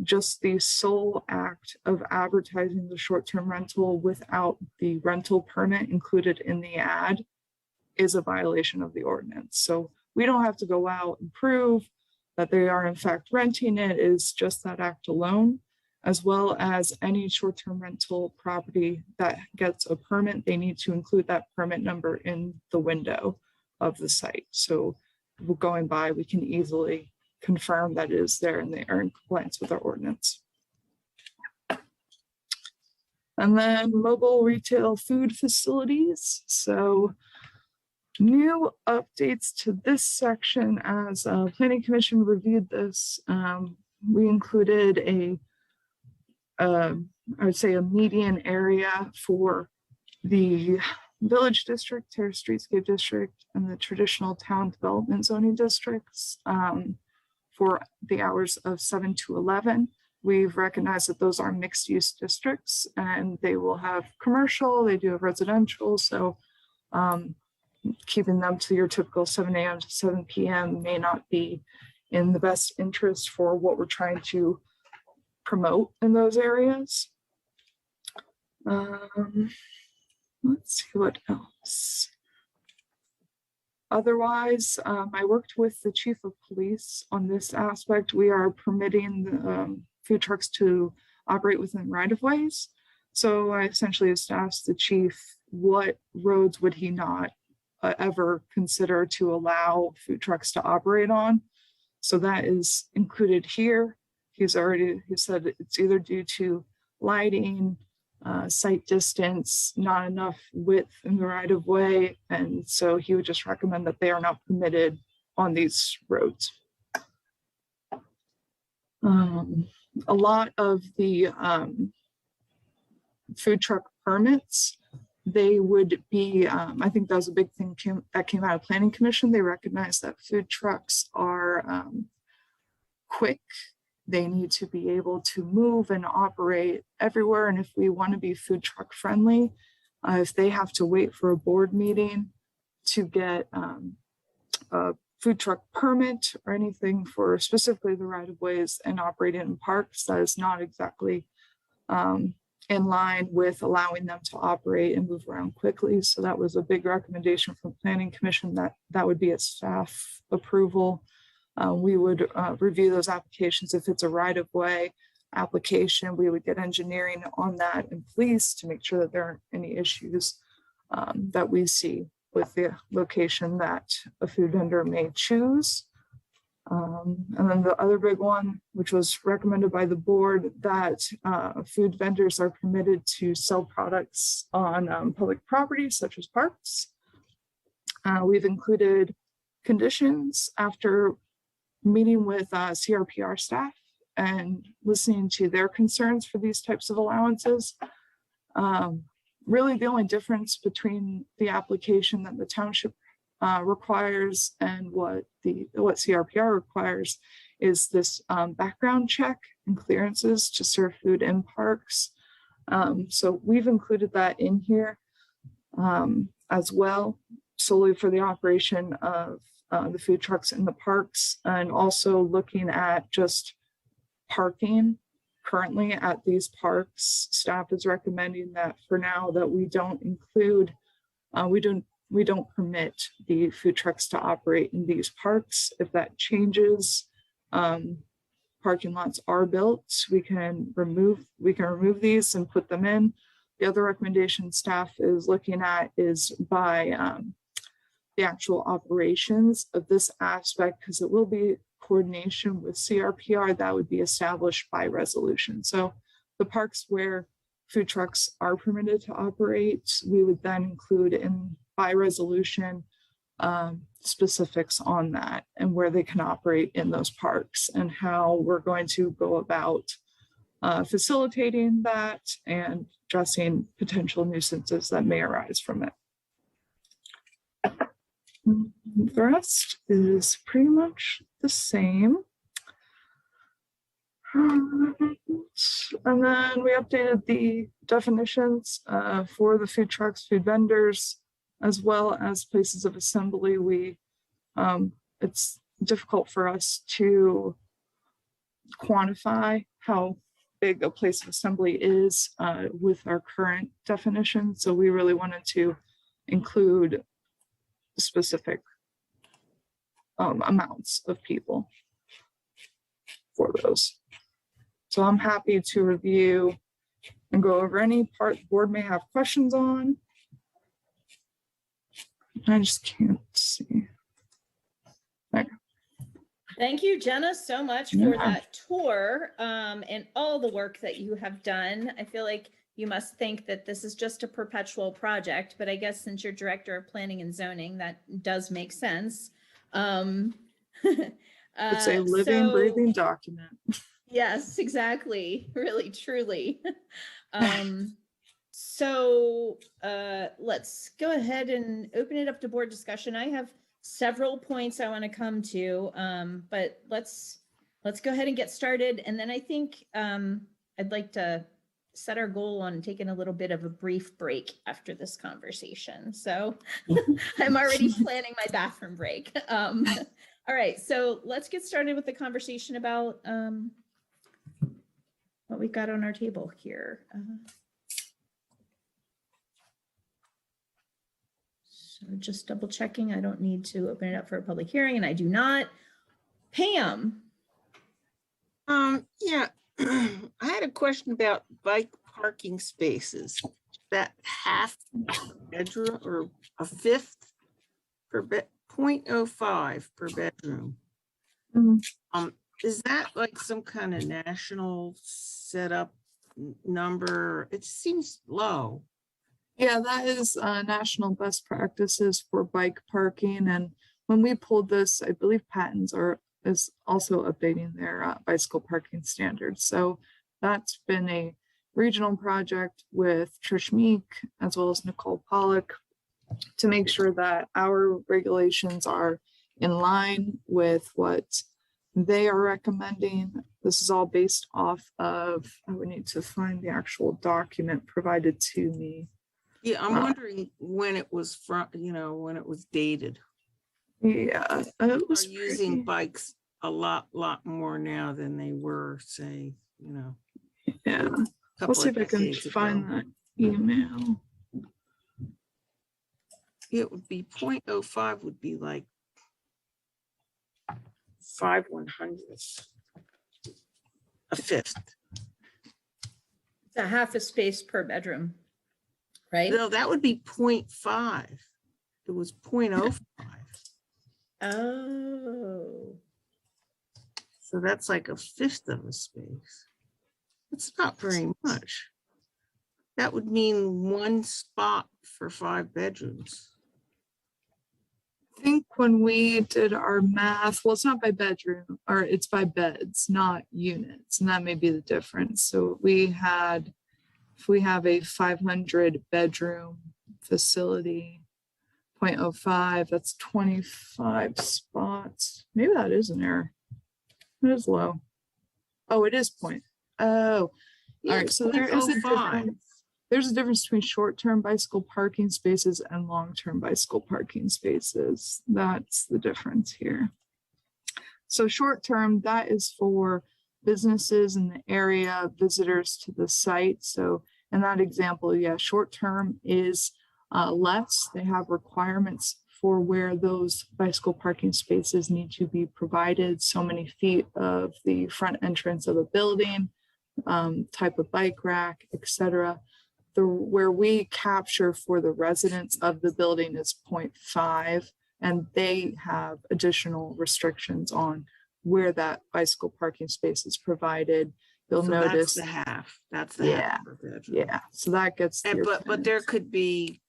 just the sole act of advertising the short-term rental without the rental permit included in the ad is a violation of the ordinance. So we don't have to go out and prove that they are in fact renting it. It is just that act alone, as well as any short-term rental property that gets a permit, they need to include that permit number in the window of the site. So going by, we can easily confirm that it is there and they are in compliance with our ordinance. And then mobile retail food facilities. So new updates to this section as Planning Commission reviewed this. We included I would say a median area for the Village District, Terrace Streetscape District, and the traditional town development zoning districts for the hours of 7 to 11. We've recognized that those are mixed use districts and they will have commercial, they do have residential. So keeping them to your typical 7 a.m. to 7 p.m. may not be in the best interest for what we're trying to promote in those areas. Let's see what else. Otherwise, I worked with the chief of police on this aspect. We are permitting food trucks to operate within right-of-ways. So I essentially just asked the chief, what roads would he not ever consider to allow food trucks to operate on? So that is included here. He said it's either due to lighting, sight distance, not enough width in the right of way. And so he would just recommend that they are not permitted on these roads. A lot of the food truck permits, they would be, I think that was a big thing that came out of Planning Commission. They recognize that food trucks are quick. They need to be able to move and operate everywhere. And if we want to be food truck friendly, if they have to wait for a board meeting to get a food truck permit or anything for specifically the right of ways and operating in parks, that is not exactly in line with allowing them to operate and move around quickly. So that was a big recommendation from Planning Commission that would be a staff approval. We would review those applications. If it's a right-of-way application, we would get engineering on that and police to make sure that there aren't any issues that we see with the location that a food vendor may choose. And then the other big one, which was recommended by the board, that food vendors are permitted to sell products on public property such as parks. We've included conditions after meeting with CRPR staff and listening to their concerns for these types of allowances. Really, the only difference between the application that the township requires and what CRPR requires is this background check and clearances to serve food in parks. So we've included that in here as well, solely for the operation of the food trucks in the parks, and also looking at just parking currently at these parks. Staff is recommending that for now that we don't include, we don't permit the food trucks to operate in these parks. If that changes, parking lots are built, we can remove these and put them in. The other recommendation staff is looking at is by the actual operations of this aspect, because it will be coordination with CRPR that would be established by resolution. So the parks where food trucks are permitted to operate, we would then include in by resolution specifics on that and where they can operate in those parks and how we're going to go about facilitating that and addressing potential nuisances that may arise from it. The rest is pretty much the same. And then we updated the definitions for the food trucks, food vendors, as well as places of assembly. It's difficult for us to quantify how big a place of assembly is with our current definition. So we really wanted to include specific amounts of people for those. So I'm happy to review and go over any part the board may have questions on. I just can't see. There. Thank you, Jenna, so much for that tour and all the work that you have done. I feel like you must think that this is just a perpetual project, but I guess since you're director of planning and zoning, that does make sense. It's a living, breathing document. Yes, exactly. Really, truly. So let's go ahead and open it up to board discussion. I have several points I want to come to, but let's go ahead and get started. And then I think I'd like to set our goal on taking a little bit of a brief break after this conversation. So I'm already planning my bathroom break. All right, so let's get started with the conversation about what we've got on our table here. So just double checking, I don't need to open it up for a public hearing, and I do not. Pam. Yeah, I had a question about bike parking spaces. That half bedroom or a fifth per bed, 0.05 per bedroom. Is that like some kind of national setup number? It seems low. Yeah, that is national best practices for bike parking. And when we pulled this, I believe Patents is also updating their bicycle parking standards. So that's been a regional project with Trish Meek as well as Nicole Pollock to make sure that our regulations are in line with what they are recommending. This is all based off of, I would need to find the actual document provided to me. Yeah, I'm wondering when it was from, when it was dated. Yeah, it was using bikes a lot more now than they were, say, Yeah, I'll couple see of if I can decades find ago. that email. It would be 0.05 would be like 5/100th. A fifth. It's a half a space per bedroom, right? No, that would be 0.5. It was 0.05. Oh. So that's like a fifth of a space. It's not very much. That would mean one spot for 5 bedrooms. I think when we did our math, well, it's not by bedroom, or it's by beds, not units, and that may be the difference. So if we have a 500 bedroom facility, 0.05, that's 25 spots. Maybe that is an error. It is low. Oh, it is point. Oh, all right. So there is a 0.05. difference. There's a difference between short-term bicycle parking spaces and long-term bicycle parking spaces. That's the difference here. So short-term, that is for businesses in the area, visitors to the site. So in that example, yeah, short-term is less. They have requirements for where those bicycle parking spaces need to be provided, so many feet of the front entrance of a building, type of bike rack, etc. Where we capture for the residents of the building is 0.5, and they have additional restrictions on where that bicycle parking space is provided. You'll So notice. that's the half. That's the Yeah, half. per bedroom. yeah. So that gets. And your but there tenants. could be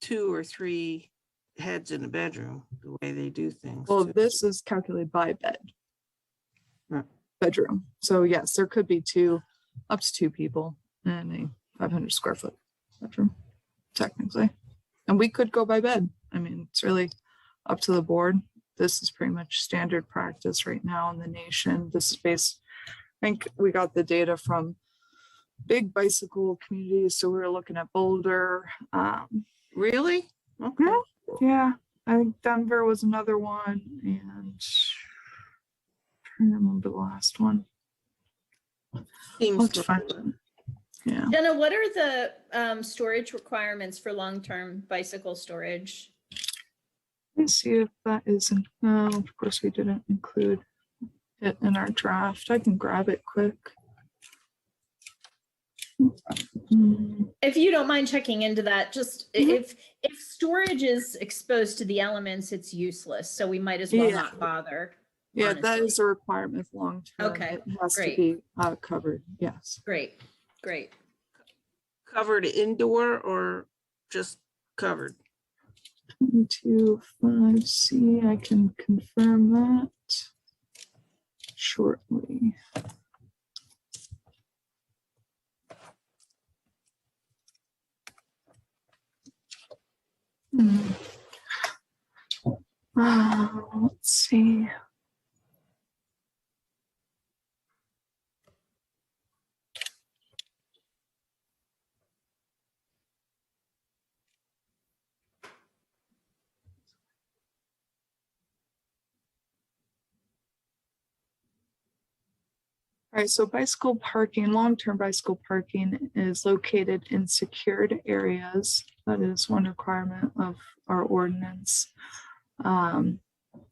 2 or 3 heads in a bedroom, the way they do things. Well, too. this is calculated by bed. Hmm. Bedroom. So yes, there could be up to 2 people in a 500 square foot bedroom, technically. And we could go by bed. I mean, it's really up to the board. This is pretty much standard practice right now in the nation. This is based, I think we got the data from big bicycle communities. So we were looking at Boulder. Really? Okay. Yeah, I think Denver was another one, and I don't remember the last one. Seems Let's find it. Yeah. Jenna, what are the storage requirements for long-term bicycle storage? Let's see if that is, no, of course we didn't include it in our draft. I can grab it quick. If you don't mind checking into that, just Mhm. if storage is exposed to the elements, it's useless. So we might as well Yeah. not bother. Yeah, that honestly. is a requirement long term. Okay, It has to great. be covered, yes. Great, great. Covered indoor or just covered? 225C, I can confirm that shortly. Let's see. All right, so bicycle parking, long-term bicycle parking is located in secured areas. That is one requirement of our ordinance.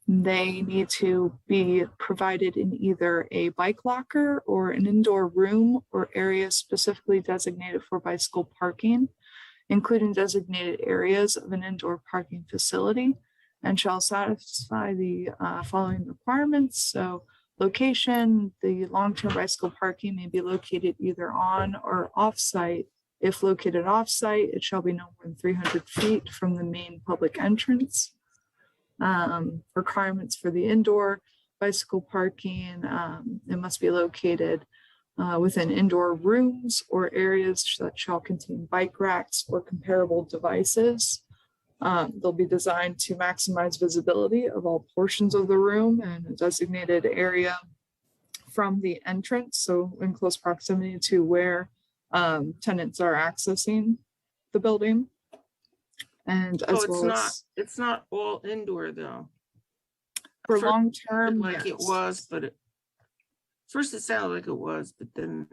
They need to be provided in either a bike locker or an indoor room or area specifically designated for bicycle parking, including designated areas of an indoor parking facility, and shall satisfy the following requirements. So location, the long-term bicycle parking may be located either on or off-site. If located off-site, it shall be no more than 300 feet from the main public entrance. Requirements for the indoor bicycle parking, it must be located within indoor rooms or areas that shall contain bike racks or comparable devices. They'll be designed to maximize visibility of all portions of the room and a designated area from the entrance, so in close proximity to where tenants are accessing the building. And Oh, as well as it's not all indoor though. for First, long it term, like it was, but first it sounded like it was, but then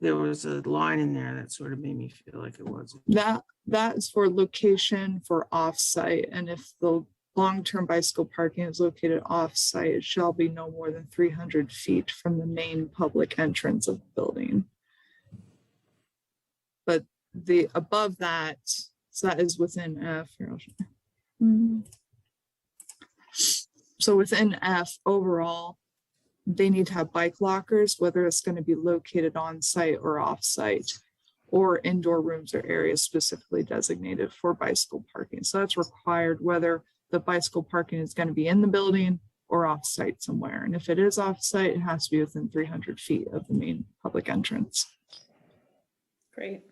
there was a line in there that sort of made me feel like it wasn't. That is for location for off-site, and if the long-term bicycle parking is located off-site, it shall be no more than 300 feet from the main public entrance of the building. But the above that, so that is within F. Here, I'll show you. So within F overall, they need to have bike lockers, whether it's going to be located on site or off site, or indoor rooms or areas specifically designated for bicycle parking. So that's required whether the bicycle parking is going to be in the building or off site somewhere. And if it is off site, it has to be within 300 feet of the main public entrance. Great.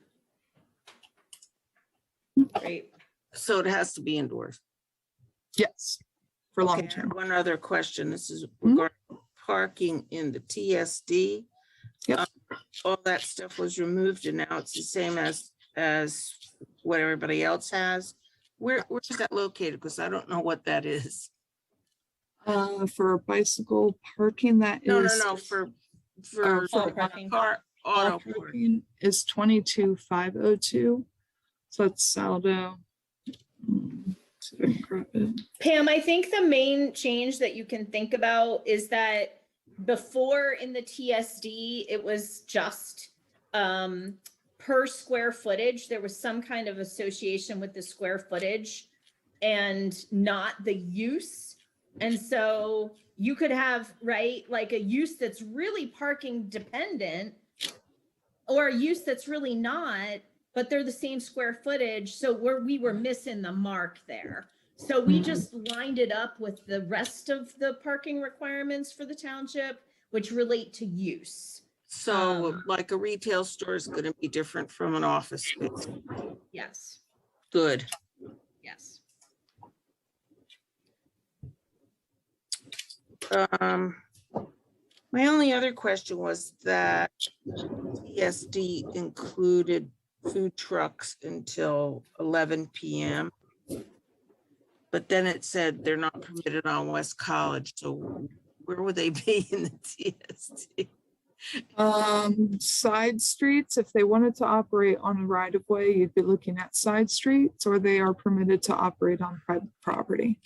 Great. So it has to be indoors. Yes, for long Okay, term. one other question. This is regarding parking in the TSD. Yep. All that stuff was removed and now it's the same as what everybody else has. Where is that located? Because I don't know what that is. For bicycle parking, that No, is. for auto parking. Auto Parking is 22,502. So that's Saldo. See if I can grab it. Pam, I think the main change that you can think about is that before in the TSD, it was just per square footage. There was some kind of association with the square footage and not the use. And so you could have, right, like a use that's really parking dependent or a use that's really not, but they're the same square footage. So we were missing the mark there. So we just lined it up with the rest of the parking requirements for the township, which relate to use. So like a retail store is going to be different from an office space. Yes, Good. yes. My only other question was that TSD included food trucks until 11 p.m. But then it said they're not permitted on West College. So where would they be in the TSD? Side streets, if they wanted to operate on a right of way, you'd be looking at side streets, or they are permitted to operate on private property.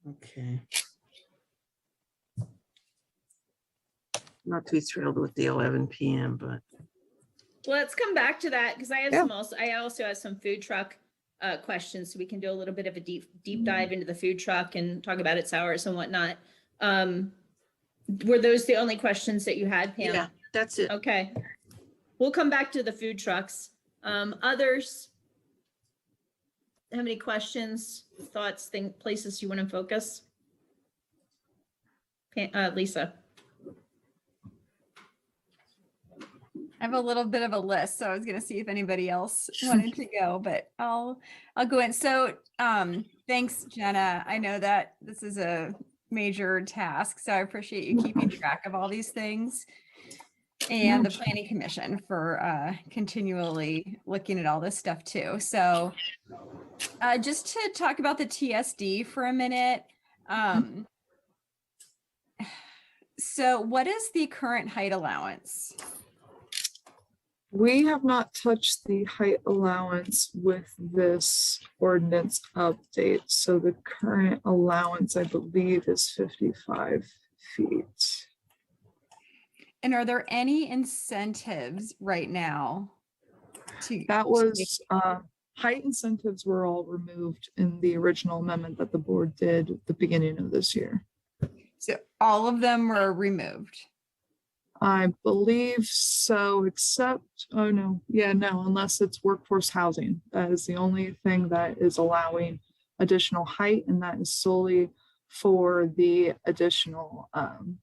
Okay. Not too thrilled with the 11 p.m., but Let's come back to that because I have Yeah. I also have some food truck questions, so we can do a little bit of a deep dive into the food truck and talk about its hours and whatnot. Were those the only questions that you had, Pam? yeah, that's it. Okay. We'll come back to the food trucks. Others have any questions, thoughts, places you want to focus? Lisa. I have a little bit of a list, so I was gonna see if anybody else wanted to go, but I'll go in. So thanks, Jenna. I know that this is a major task, so I appreciate you keeping track of all these things. And the Planning Commission for continually looking at all this stuff too. So just to talk about the TSD for a minute. So what is the current height allowance? We have not touched the height allowance with this ordinance update. So the current allowance, I believe, is 55 feet. And are there any incentives right now? That was, height incentives were all removed in the original amendment that the board did at the beginning of this year. So all of them were removed. I believe so, except, oh no, yeah, no, unless it's workforce housing. That is the only thing that is allowing additional height, and that is solely for the additional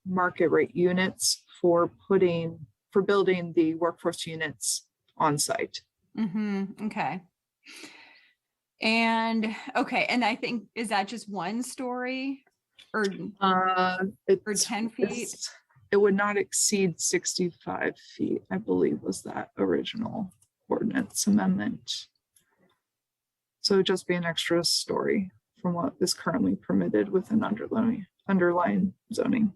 market rate units for building the workforce units on site. Okay. And okay, and I think, is that just one story or 10 feet? It would not exceed 65 feet, I believe, was that original ordinance amendment. So it'd just be an extra story from what is currently permitted within underlying zoning.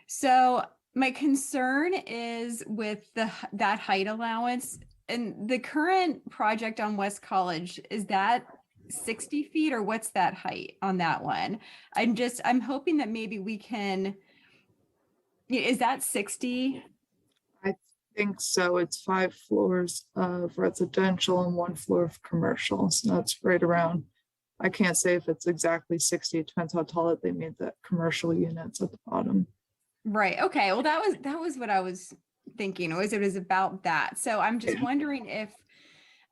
So my concern is with that height allowance and the current project on West College, is that 60 feet or what's that height on that one? I'm hoping that maybe we can, is that 60? I think so. It's 5 floors of residential and 1 floor of commercial. So that's right around. I can't say if it's exactly 60. It depends how tall they made the commercial units at the bottom. Right. Okay. Well, that was what I was thinking. It was about that. So I'm just wondering if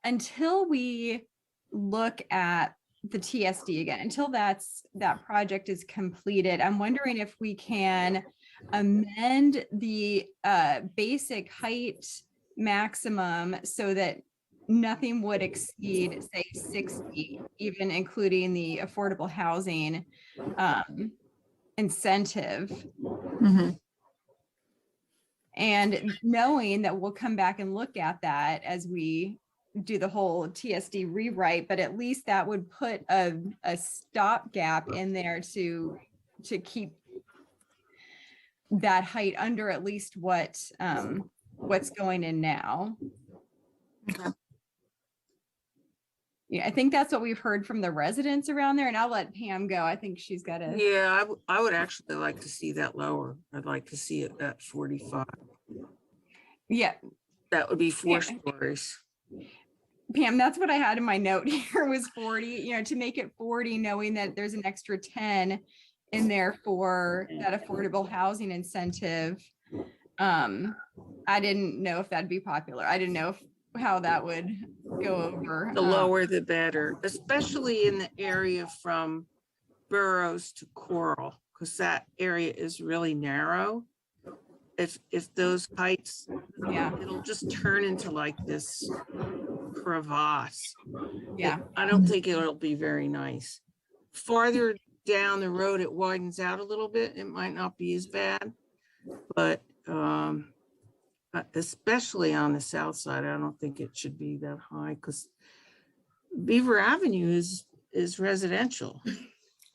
until we look at the TSD again, until that project is completed, I'm wondering if we can amend the basic height maximum so that nothing would exceed, say, 60, even including the affordable housing incentive. Mhm. And knowing that we'll come back and look at that as we do the whole TSD rewrite, but at least that would put a stopgap in there to keep that height under at least what's going in now. Okay. Yeah, I think that's what we've heard from the residents around there, and I'll let Pam go. I think she's got to. Yeah, I would actually like to see that lower. I'd like to see it at 45. Yeah. That would be 4 stories. Pam, that's what I had in my note here was 40, to make it 40, knowing that there's an extra 10 in there for that affordable housing incentive. I didn't know if that'd be popular. I didn't know how that would go over. The lower the better, especially in the area from Burroughs to Coral, because that area is really narrow. If those heights, yeah, it'll just turn into like this crevasse. Yeah. I don't think it'll be very nice. Farther down the road, it widens out a little bit. It might not be as bad, but especially on the south side, I don't think it should be that high because Beaver Avenue is residential.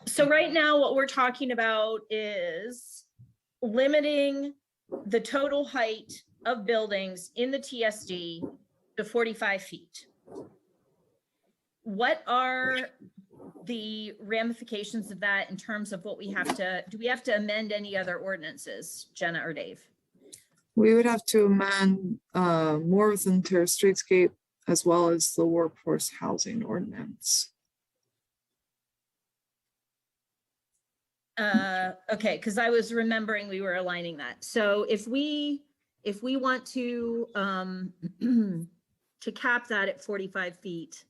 So right now, what we're talking about is limiting the total height of buildings in the TSD to 45 feet. What are the ramifications of that in terms of what we have to, do we have to amend any other ordinances, Jenna or Dave? We would have to amend more within Terrace Streetscape as well as the workforce housing ordinance. Okay, because I was remembering we were aligning that. So if we want to to cap that at 45 feet,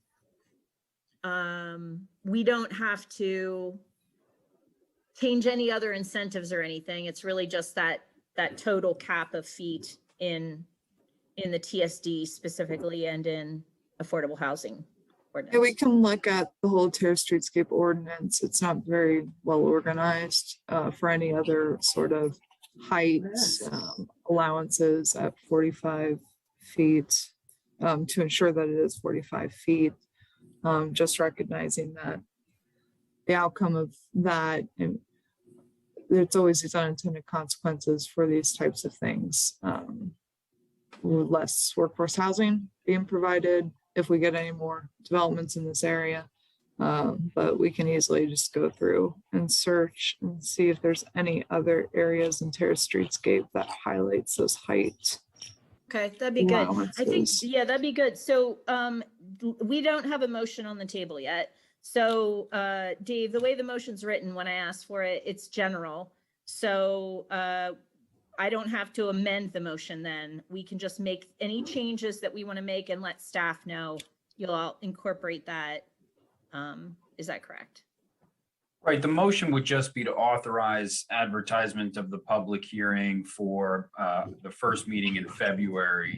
we don't have to change any other incentives or anything. It's really just that total cap of feet in the TSD specifically and in affordable housing ordinance. Yeah, we can look at the whole Terrace Streetscape ordinance. It's not very well organized for any other sort of heights allowances at 45 feet to ensure that it is 45 feet. Just recognizing that the outcome of that, and there's always these unintended consequences for these types of things. Less workforce housing being provided if we get any more developments in this area. But we can easily just go through and search and see if there's any other areas in Terrace Streetscape that highlights those heights. Okay, that'd be good. I think, allowances. yeah, that'd be good. So we don't have a motion on the table yet. So Dave, the way the motion's written, when I asked for it, it's general. So I don't have to amend the motion then. We can just make any changes that we want to make and let staff know. You'll all incorporate that. Is that correct? Right, the motion would just be to authorize advertisement of the public hearing for the first meeting in February.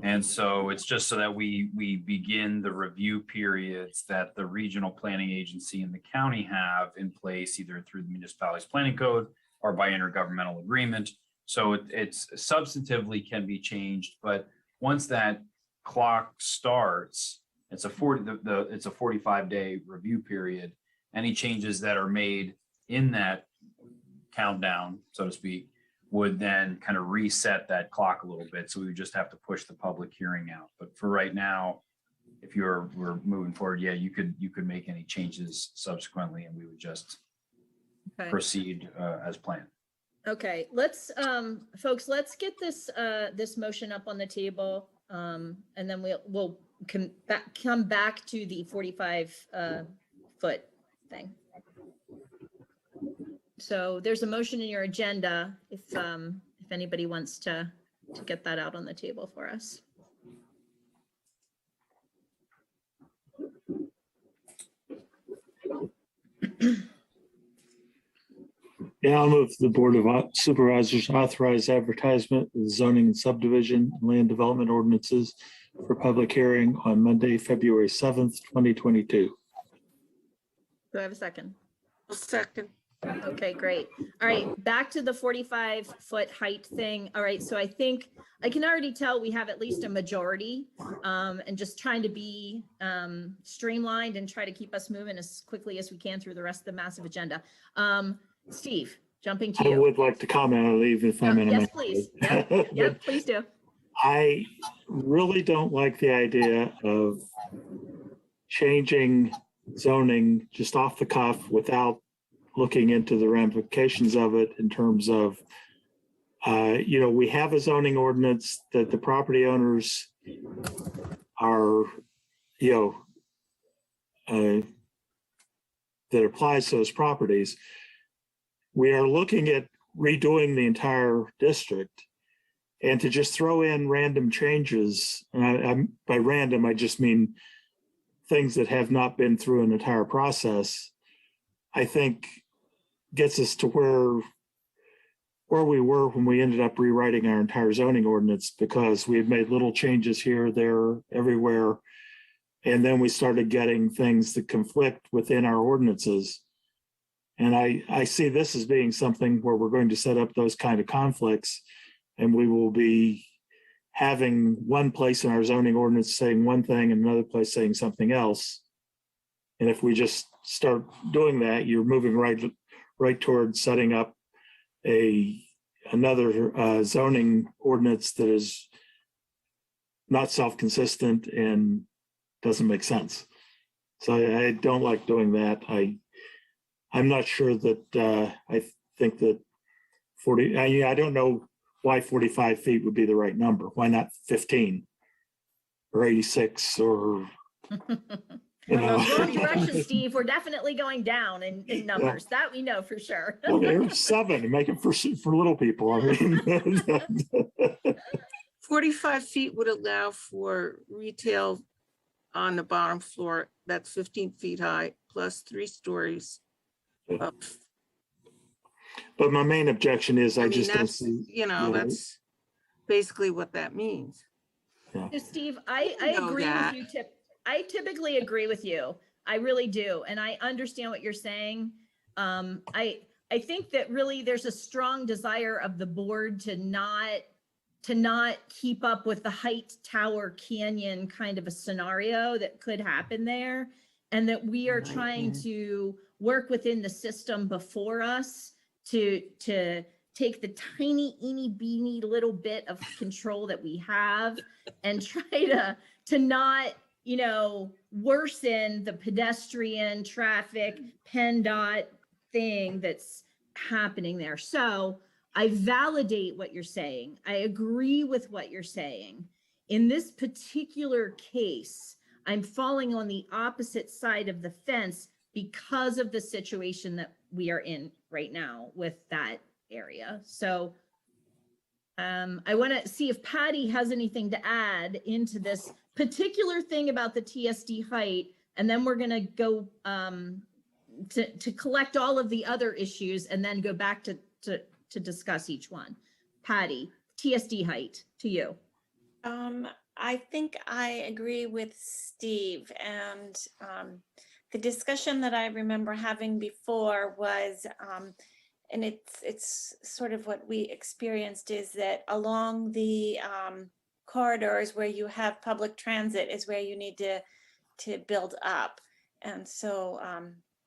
And so it's just so that we begin the review periods that the regional planning agency and the county have in place, either through the municipality's planning code or by intergovernmental agreement. So it's substantively can be changed, but once that clock starts, it's a 45-day review period. Any changes that are made in that countdown, so to speak, would then kind of reset that clock a little bit. So we would just have to push the public hearing out. But for right now, if we're moving forward, yeah, you could make any changes subsequently and we would just Okay. proceed as planned. Okay, let's, folks, let's get this motion up on the table. And then we'll come back to the 45 foot thing. So there's a motion in your agenda if anybody wants to get that out on the table for us. Yeah, I'll move the Board of Supervisors authorize advertisement of the zoning and subdivision and land development ordinances for public hearing on Monday, February 7th, 2022. Do I have a second? A second. Okay, great. All right, back to the 45-foot height thing. All right, so I think I can already tell we have at least a majority and just trying to be streamlined and try to keep us moving as quickly as we can through the rest of the massive agenda. Steve, jumping to I you. would like to comment on it even if I'm in a Yes, minute. please. Yep, please do. I really don't like the idea of changing zoning just off the cuff without looking into the ramifications of it in terms of, we have a zoning ordinance that the property owners are, that applies to those properties. We are looking at redoing the entire district, and to just throw in random changes, by random, I just mean things that have not been through an entire process, I think gets us to where we were when we ended up rewriting our entire zoning ordinance, because we had made little changes here, there, everywhere. And then we started getting things that conflict within our ordinances. And I see this as being something where we're going to set up those kind of conflicts, and we will be having one place in our zoning ordinance saying one thing and another place saying something else. And if we just start doing that, you're moving right towards setting up another zoning ordinance that is not self-consistent and doesn't make sense. So I don't like doing that. I'm not sure that I think that 40, I don't know why 45 feet would be the right number. Why not 15 or 86 or, Wrong direction, Steve. We're definitely going down in numbers. That we know for sure. Well, there's 7, make it for little people. I mean, 45 feet would allow for retail on the bottom floor. That's 15 feet high plus 3 stories up. But my main objection is I just don't that's, see. That's basically what that means. So Steve, I know agree that. with you. I typically agree with you. I really do. And I understand what you're saying. I think that really there's a strong desire of the board to not keep up with the height tower canyon kind of a scenario that could happen there. And that we are trying to work within the system before us to take the tiny, beeny little bit of control that we have and try to not, worsen the pedestrian traffic PennDOT thing that's happening there. So I validate what you're saying. I agree with what you're saying. In this particular case, I'm falling on the opposite side of the fence because of the situation that we are in right now with that area. So I want to see if Patty has anything to add into this particular thing about the TSD height, and then we're going to go to collect all of the other issues and then go back to discuss each one. Patty, TSD height, to you. I think I agree with Steve, and the discussion that I remember having before was, and it's sort of what we experienced, is that along the corridors where you have public transit is where you need to build up. And so,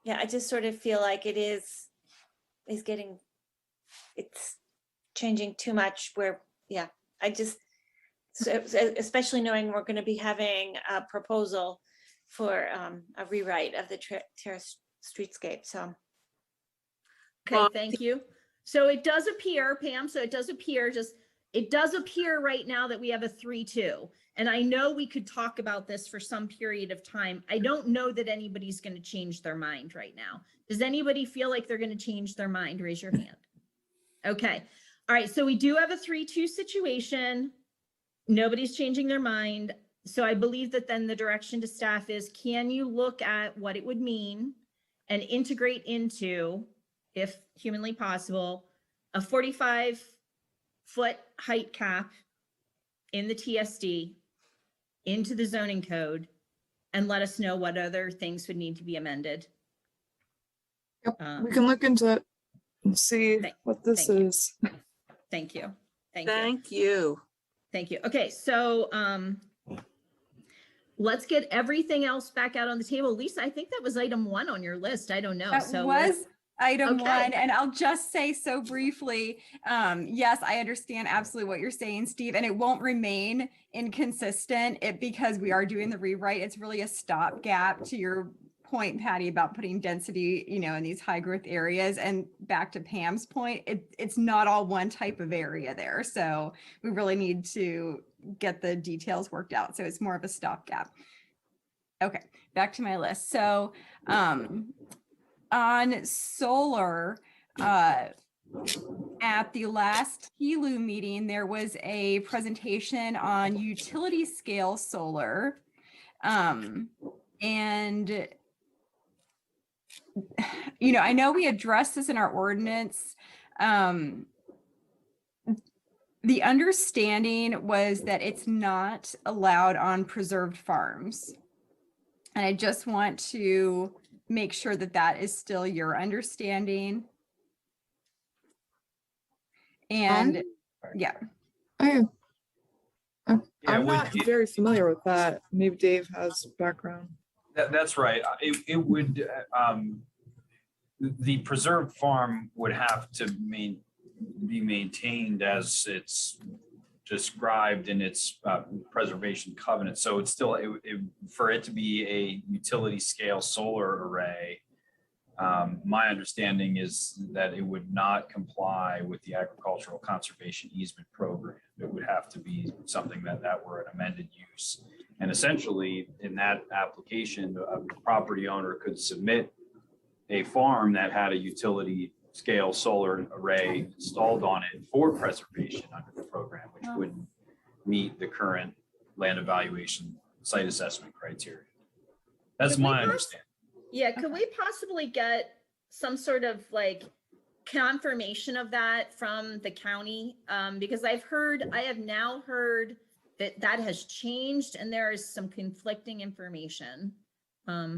I just sort of feel like it's changing too much where, yeah, I just, especially knowing we're going to be having a proposal for a rewrite of the terrace streetscape, so. Okay, Well, thank you. So it does appear, Pam, so it does appear right now that we have a 3-2. And I know we could talk about this for some period of time. I don't know that anybody's going to change their mind right now. Does anybody feel like they're going to change their mind? Raise your hand. Okay. All right. So we do have a 3-2 situation. Nobody's changing their mind. So I believe that then the direction to staff is, can you look at what it would mean and integrate into, if humanly possible, a 45-foot height cap in the TSD into the zoning code, and let us know what other things would need to be amended. We can look into it and see thank- what this thank you. is. Thank you. Thank you. Thank you. Thank you. Okay, so let's get everything else back out on the table. Lisa, I think that was item 1 on your list. I don't know. That So was item Okay. 1, and I'll just say so briefly, yes, I understand absolutely what you're saying, Steve, and it won't remain inconsistent because we are doing the rewrite. It's really a stopgap to your point, Patty, about putting density, in these high growth areas. And back to Pam's point, it's not all one type of area there. So we really need to get the details worked out. So it's more of a stopgap. Okay, back to my list. So on solar, at the last HELU meeting, there was a presentation on utility scale solar. And I know we addressed this in our ordinance. The understanding was that it's not allowed on preserved farms. And I just want to make sure that that is still your understanding. And yeah. I'm Yeah, not very familiar with that. Maybe Dave has background. That's right. It would, the preserved farm would have to be maintained as it's described in its preservation covenant. So it's still, for it to be a utility scale solar array, my understanding is that it would not comply with the agricultural conservation easement program. It would have to be something that were an amended use. And essentially, in that application, a property owner could submit a farm that had a utility scale solar array installed on it for preservation under the program, which wouldn't meet the current land evaluation site assessment criteria. That's my understanding. Yeah, could we possibly get some sort of confirmation of that from the county? Because I have now heard that has changed and there is some conflicting information. Yeah.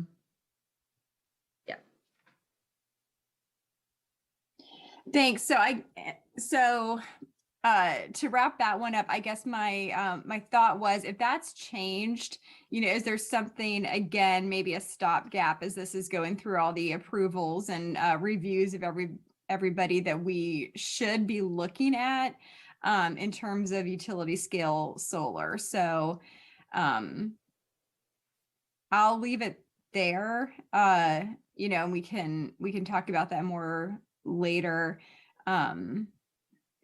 Thanks. So to wrap that one up, I guess my thought was, if that's changed, is there something, again, maybe a stopgap as this is going through all the approvals and reviews of everybody that we should be looking at in terms of utility scale solar. So I'll leave it there, and we can talk about that more later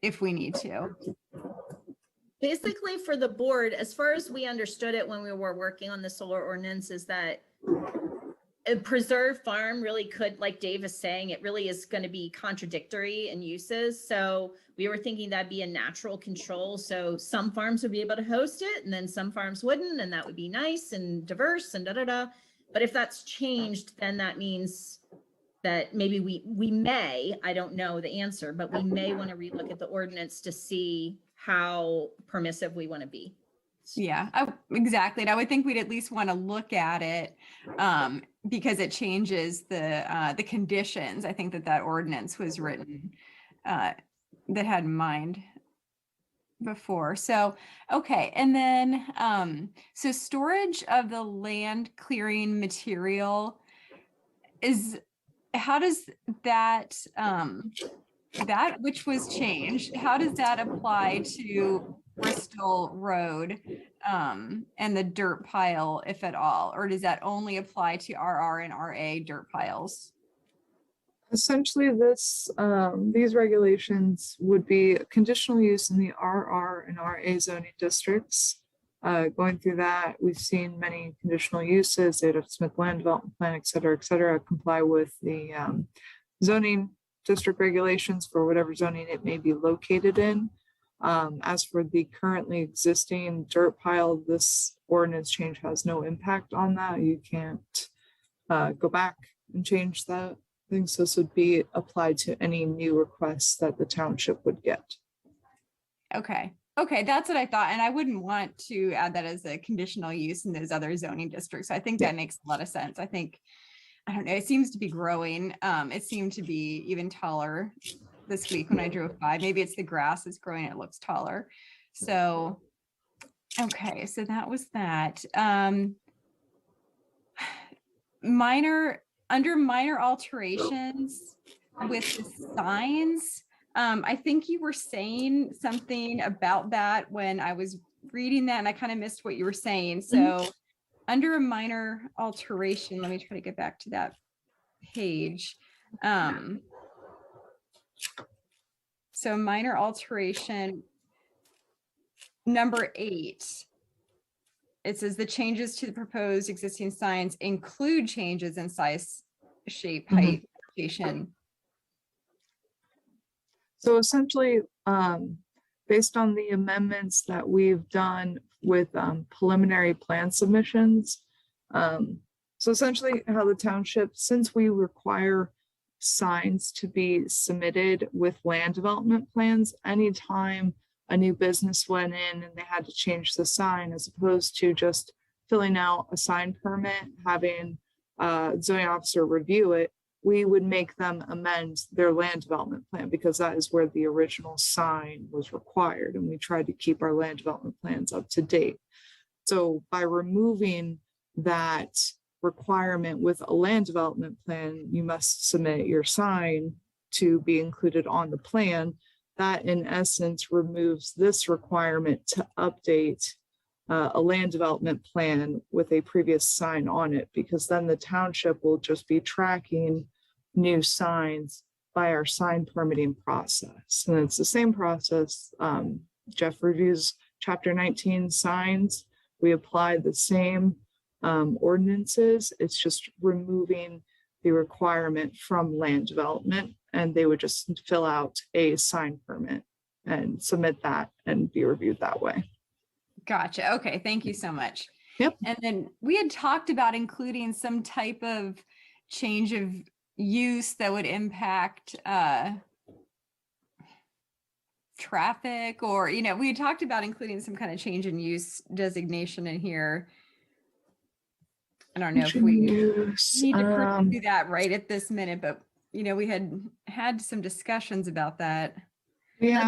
if we need to. Basically, for the board, as far as we understood it when we were working on the solar ordinance, is that a preserved farm really could, like Dave is saying, it really is going to be contradictory in uses. So we were thinking that'd be a natural control. So some farms would be able to host it and then some farms wouldn't, and that would be nice and diverse and da-da-da. But if that's changed, then that means that maybe we may, I don't know the answer, but we may want to relook at the ordinance to see how permissive we want to be. Yeah, exactly. And I would think we'd at least want to look at it because it changes the conditions. I think that ordinance was written that had in mind before. So, okay. And then, so storage of the land clearing material how does that that which was changed, how does that apply to Bristol Road and the dirt pile, if at all? Or does that only apply to RR and RA dirt piles? Essentially, these regulations would be conditional use in the RR and RA zoning districts. Going through that, we've seen many conditional uses, Ada Smith Land Development Plan, et cetera, comply with the zoning district regulations for whatever zoning it may be located in. As for the currently existing dirt pile, this ordinance change has no impact on that. You can't go back and change that. I think this would be applied to any new requests that the township would get. Okay. Okay, that's what I thought. And I wouldn't want to add that as a conditional use in those other zoning districts. I think that makes a lot of sense. I don't know, it seems to be growing. It seemed to be even taller this week when I drove by. Maybe it's the grass is growing, it looks taller. So, okay, so that was that. Under minor alterations with the signs, I think you were saying something about that when I was reading that, and I kind of missed what you were saying. So under a minor alteration, let me try to get back to that page. So minor alteration number 8. It says the changes to the proposed existing signs include changes in size, shape, height, location. So essentially, based on the amendments that we've done with preliminary plan submissions. So essentially how the township, since we require signs to be submitted with land development plans, anytime a new business went in and they had to change the sign, as opposed to just filling out a sign permit, having a zoning officer review it, we would make them amend their land development plan because that is where the original sign was required. And we tried to keep our land development plans up to date. So by removing that requirement with a land development plan, you must submit your sign to be included on the plan. That in essence removes this requirement to update a land development plan with a previous sign on it, because then the township will just be tracking new signs by our sign permitting process. And it's the same process. Jeff reviews Chapter 19 signs. We apply the same ordinances. It's just removing the requirement from land development, and they would just fill out a sign permit and submit that and be reviewed that way. Gotcha. Okay. Thank you so much. Yep. And then we had talked about including some type of change of use that would impact traffic, or, you know, we had talked about including some kind of change in use designation in here. I don't know if we need to do that right at this minute, but you know, we had some discussions about that. Yeah,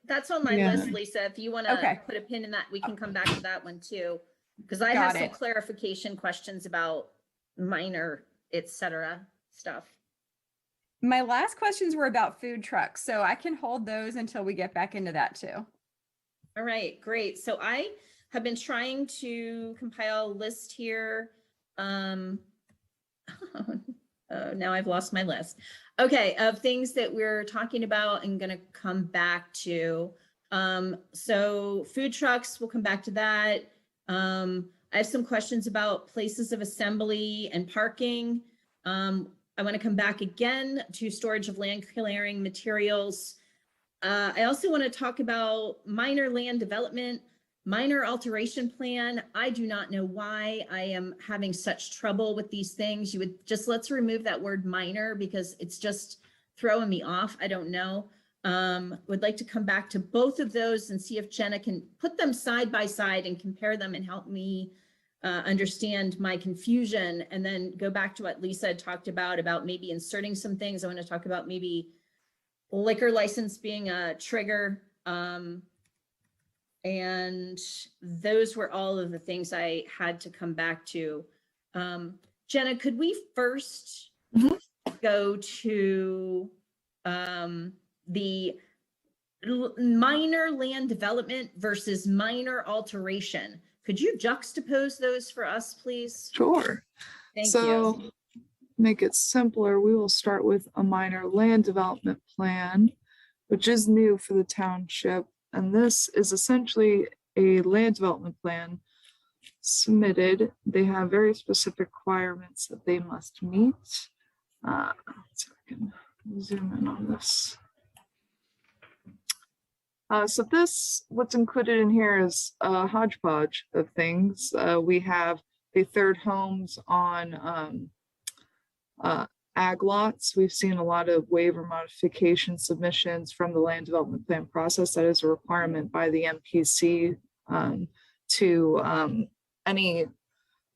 That's on my list, Lisa. If you want to Okay. put a pin in that, we can come back to that one too. Because I have some clarification questions about minor, et cetera, stuff. My last questions were about food trucks, so I can hold those until we get back into that too. All right, great. So I have been trying to compile a list here. Now I've lost my list. Okay, of things that we're talking about and going to come back to. So food trucks, we'll come back to that. I have some questions about places of assembly and parking. I want to come back again to storage of land clearing materials. I also want to talk about minor land development, minor alteration plan. I do not know why I am having such trouble with these things. You would just, let's remove that word minor because it's just throwing me off. I don't know. Would like to come back to both of those and see if Jenna can put them side by side and compare them and help me understand my confusion, and then go back to what Lisa had talked about maybe inserting some things. I want to talk about maybe liquor license being a trigger. And those were all of the things I had to come back to. Jenna, could we first go to the minor land development versus minor alteration. Could you juxtapose those for us, please? Sure. Thank So, you. make it simpler, we will start with a minor land development plan, which is new for the township. And this is essentially a land development plan submitted. They have very specific requirements that they must meet. Let's see if I can zoom in on this. So what's included in here is a hodgepodge of things. We have the third homes on ag lots. We've seen a lot of waiver modification submissions from the land development plan process. That is a requirement by the MPC to any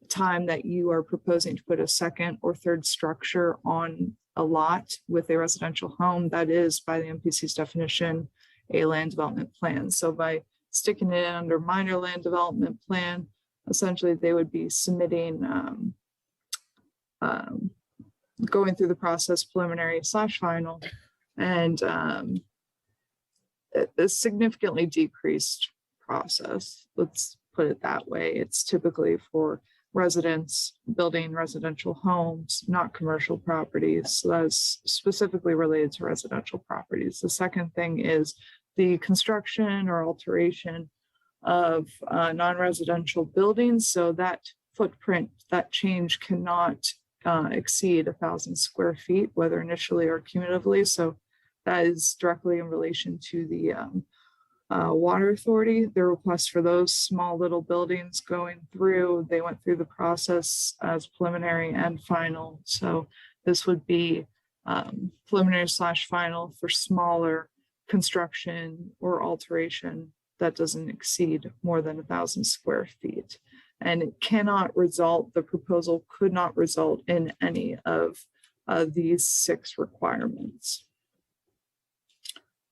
time that you are proposing to put a second or third structure on a lot with a residential home, that is by the MPC's definition, a land development plan. So by sticking it under minor land development plan, essentially they would be submitting, going through the process preliminary / final, and a significantly decreased process. Let's put it that way. It's typically for residents building residential homes, not commercial properties. So that's specifically related to residential properties. The second thing is the construction or alteration of non-residential buildings. So that footprint, that change cannot exceed 1,000 square feet, whether initially or cumulatively. So that is directly in relation to the water authority. The request for those small little buildings going through, they went through the process as preliminary and final. So this would be preliminary / final for smaller construction or alteration that doesn't exceed more than 1,000 square feet. And it cannot result, the proposal could not result in any of these 6 requirements.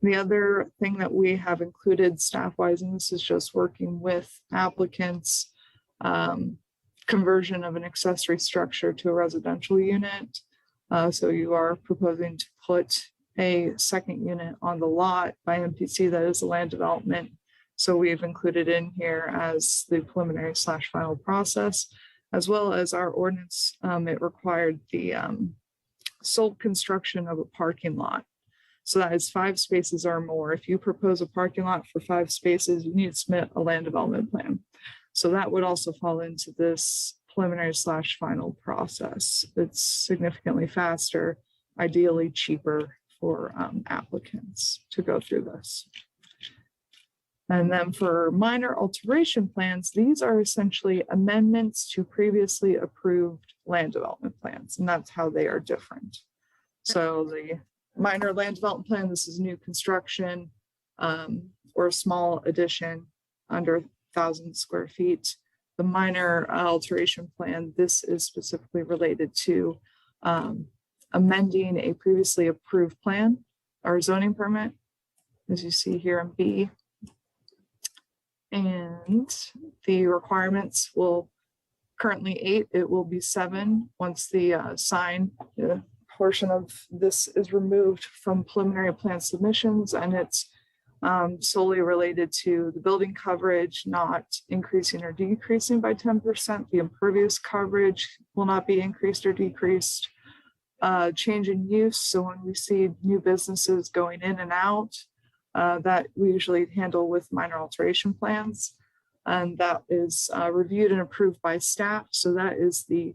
The other thing that we have included staff-wise, and this is just working with applicants, conversion of an accessory structure to a residential unit. So you are proposing to put a second unit on the lot by MPC, that is a land development. So we've included in here as the preliminary / final process, as well as our ordinance. It required the sole construction of a parking lot. So that is 5 spaces or more. If you propose a parking lot for 5 spaces, you need to submit a land development plan. So that would also fall into this preliminary / final process. It's significantly faster, ideally cheaper for applicants to go through this. And then for minor alteration plans, these are essentially amendments to previously approved land development plans, and that's how they are different. So the minor land development plan, this is new construction or a small addition under 1,000 square feet. The minor alteration plan, this is specifically related to amending a previously approved plan or zoning permit, as you see here in B. And the requirements will currently 8, it will be 7 once the sign portion of this is removed from preliminary plan submissions, and it's solely related to the building coverage not increasing or decreasing by 10%. The impervious coverage will not be increased or decreased. Change in use, so when we see new businesses going in and out, that we usually handle with minor alteration plans, and that is reviewed and approved by staff. So that is the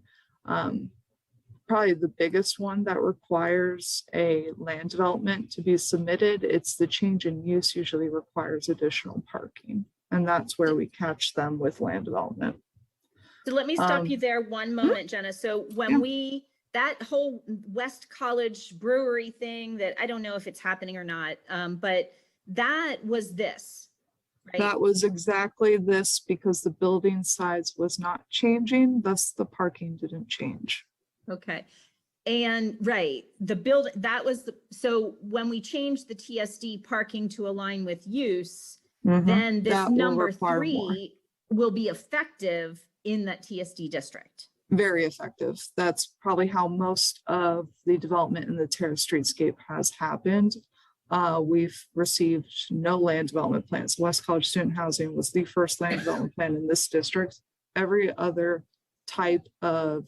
probably the biggest one that requires a land development to be submitted. It's the change in use usually requires additional parking, and that's where we catch them with land development. So let me stop you there one moment, Jenna. So when that whole West College brewery thing, that I don't know if it's happening or not, but that was this, right? That was exactly this, because the building size was not changing, thus the parking didn't change. Okay. And right, the build, that was the, so when we changed the TSD parking to align with use, then this That will number require 3 will be effective in that TSD district. very effective. That's probably how most of the development in the terrace streetscape has happened. We've received no land development plans. West College Student Housing was the first land development plan in this district. Every other type of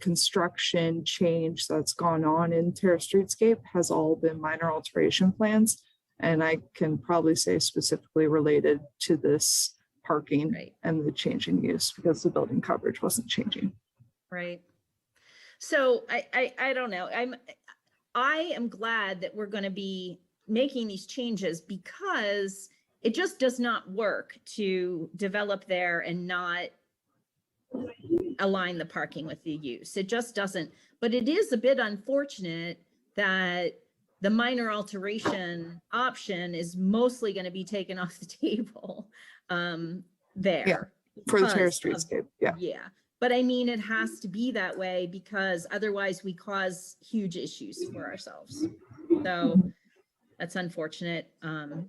construction change that's gone on in terrace streetscape has all been minor alteration plans. And I can probably say specifically related to this parking Right. and the change in use because the building coverage wasn't changing. Right. So I don't know. I am glad that we're going to be making these changes because it just does not work to develop there and not align the parking with the use. It just doesn't. But it is a bit unfortunate that the minor alteration option is mostly going to be taken off the table there. Yeah, for the terrace because of- streetscape. Yeah. Yeah. But I mean, it has to be that way because otherwise we cause huge issues for ourselves. So that's unfortunate.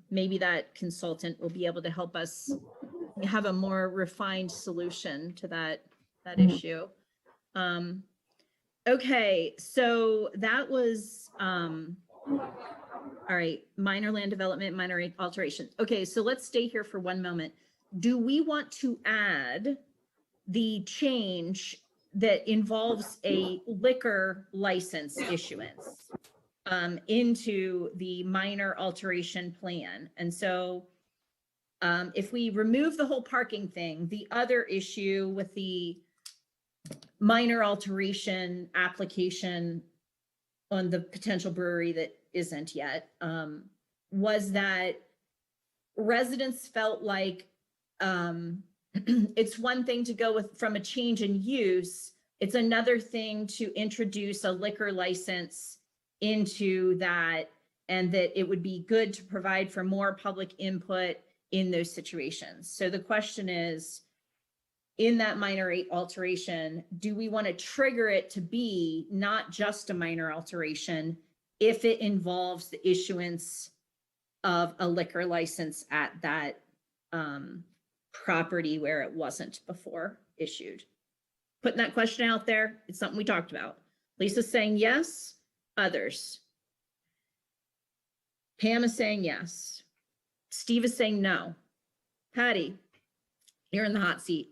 Maybe that consultant will be able to help us have a more refined solution to that issue. Okay, so that was, all right, minor land development, minor alteration. Okay, so let's stay here for one moment. Do we want to add the change that involves a liquor license issuance into the minor alteration plan? And so if we remove the whole parking thing, the other issue with the minor alteration application on the potential brewery that isn't yet was that residents felt like it's one thing to go with from a change in use. It's another thing to introduce a liquor license into that, and that it would be good to provide for more public input in those situations. So the question is, in that minor alteration, do we want to trigger it to be not just a minor alteration if it involves the issuance of a liquor license at that property where it wasn't before issued? Putting that question out there, it's something we talked about. Lisa's saying yes, others. Pam is saying yes. Steve is saying no. Patty, you're in the hot seat.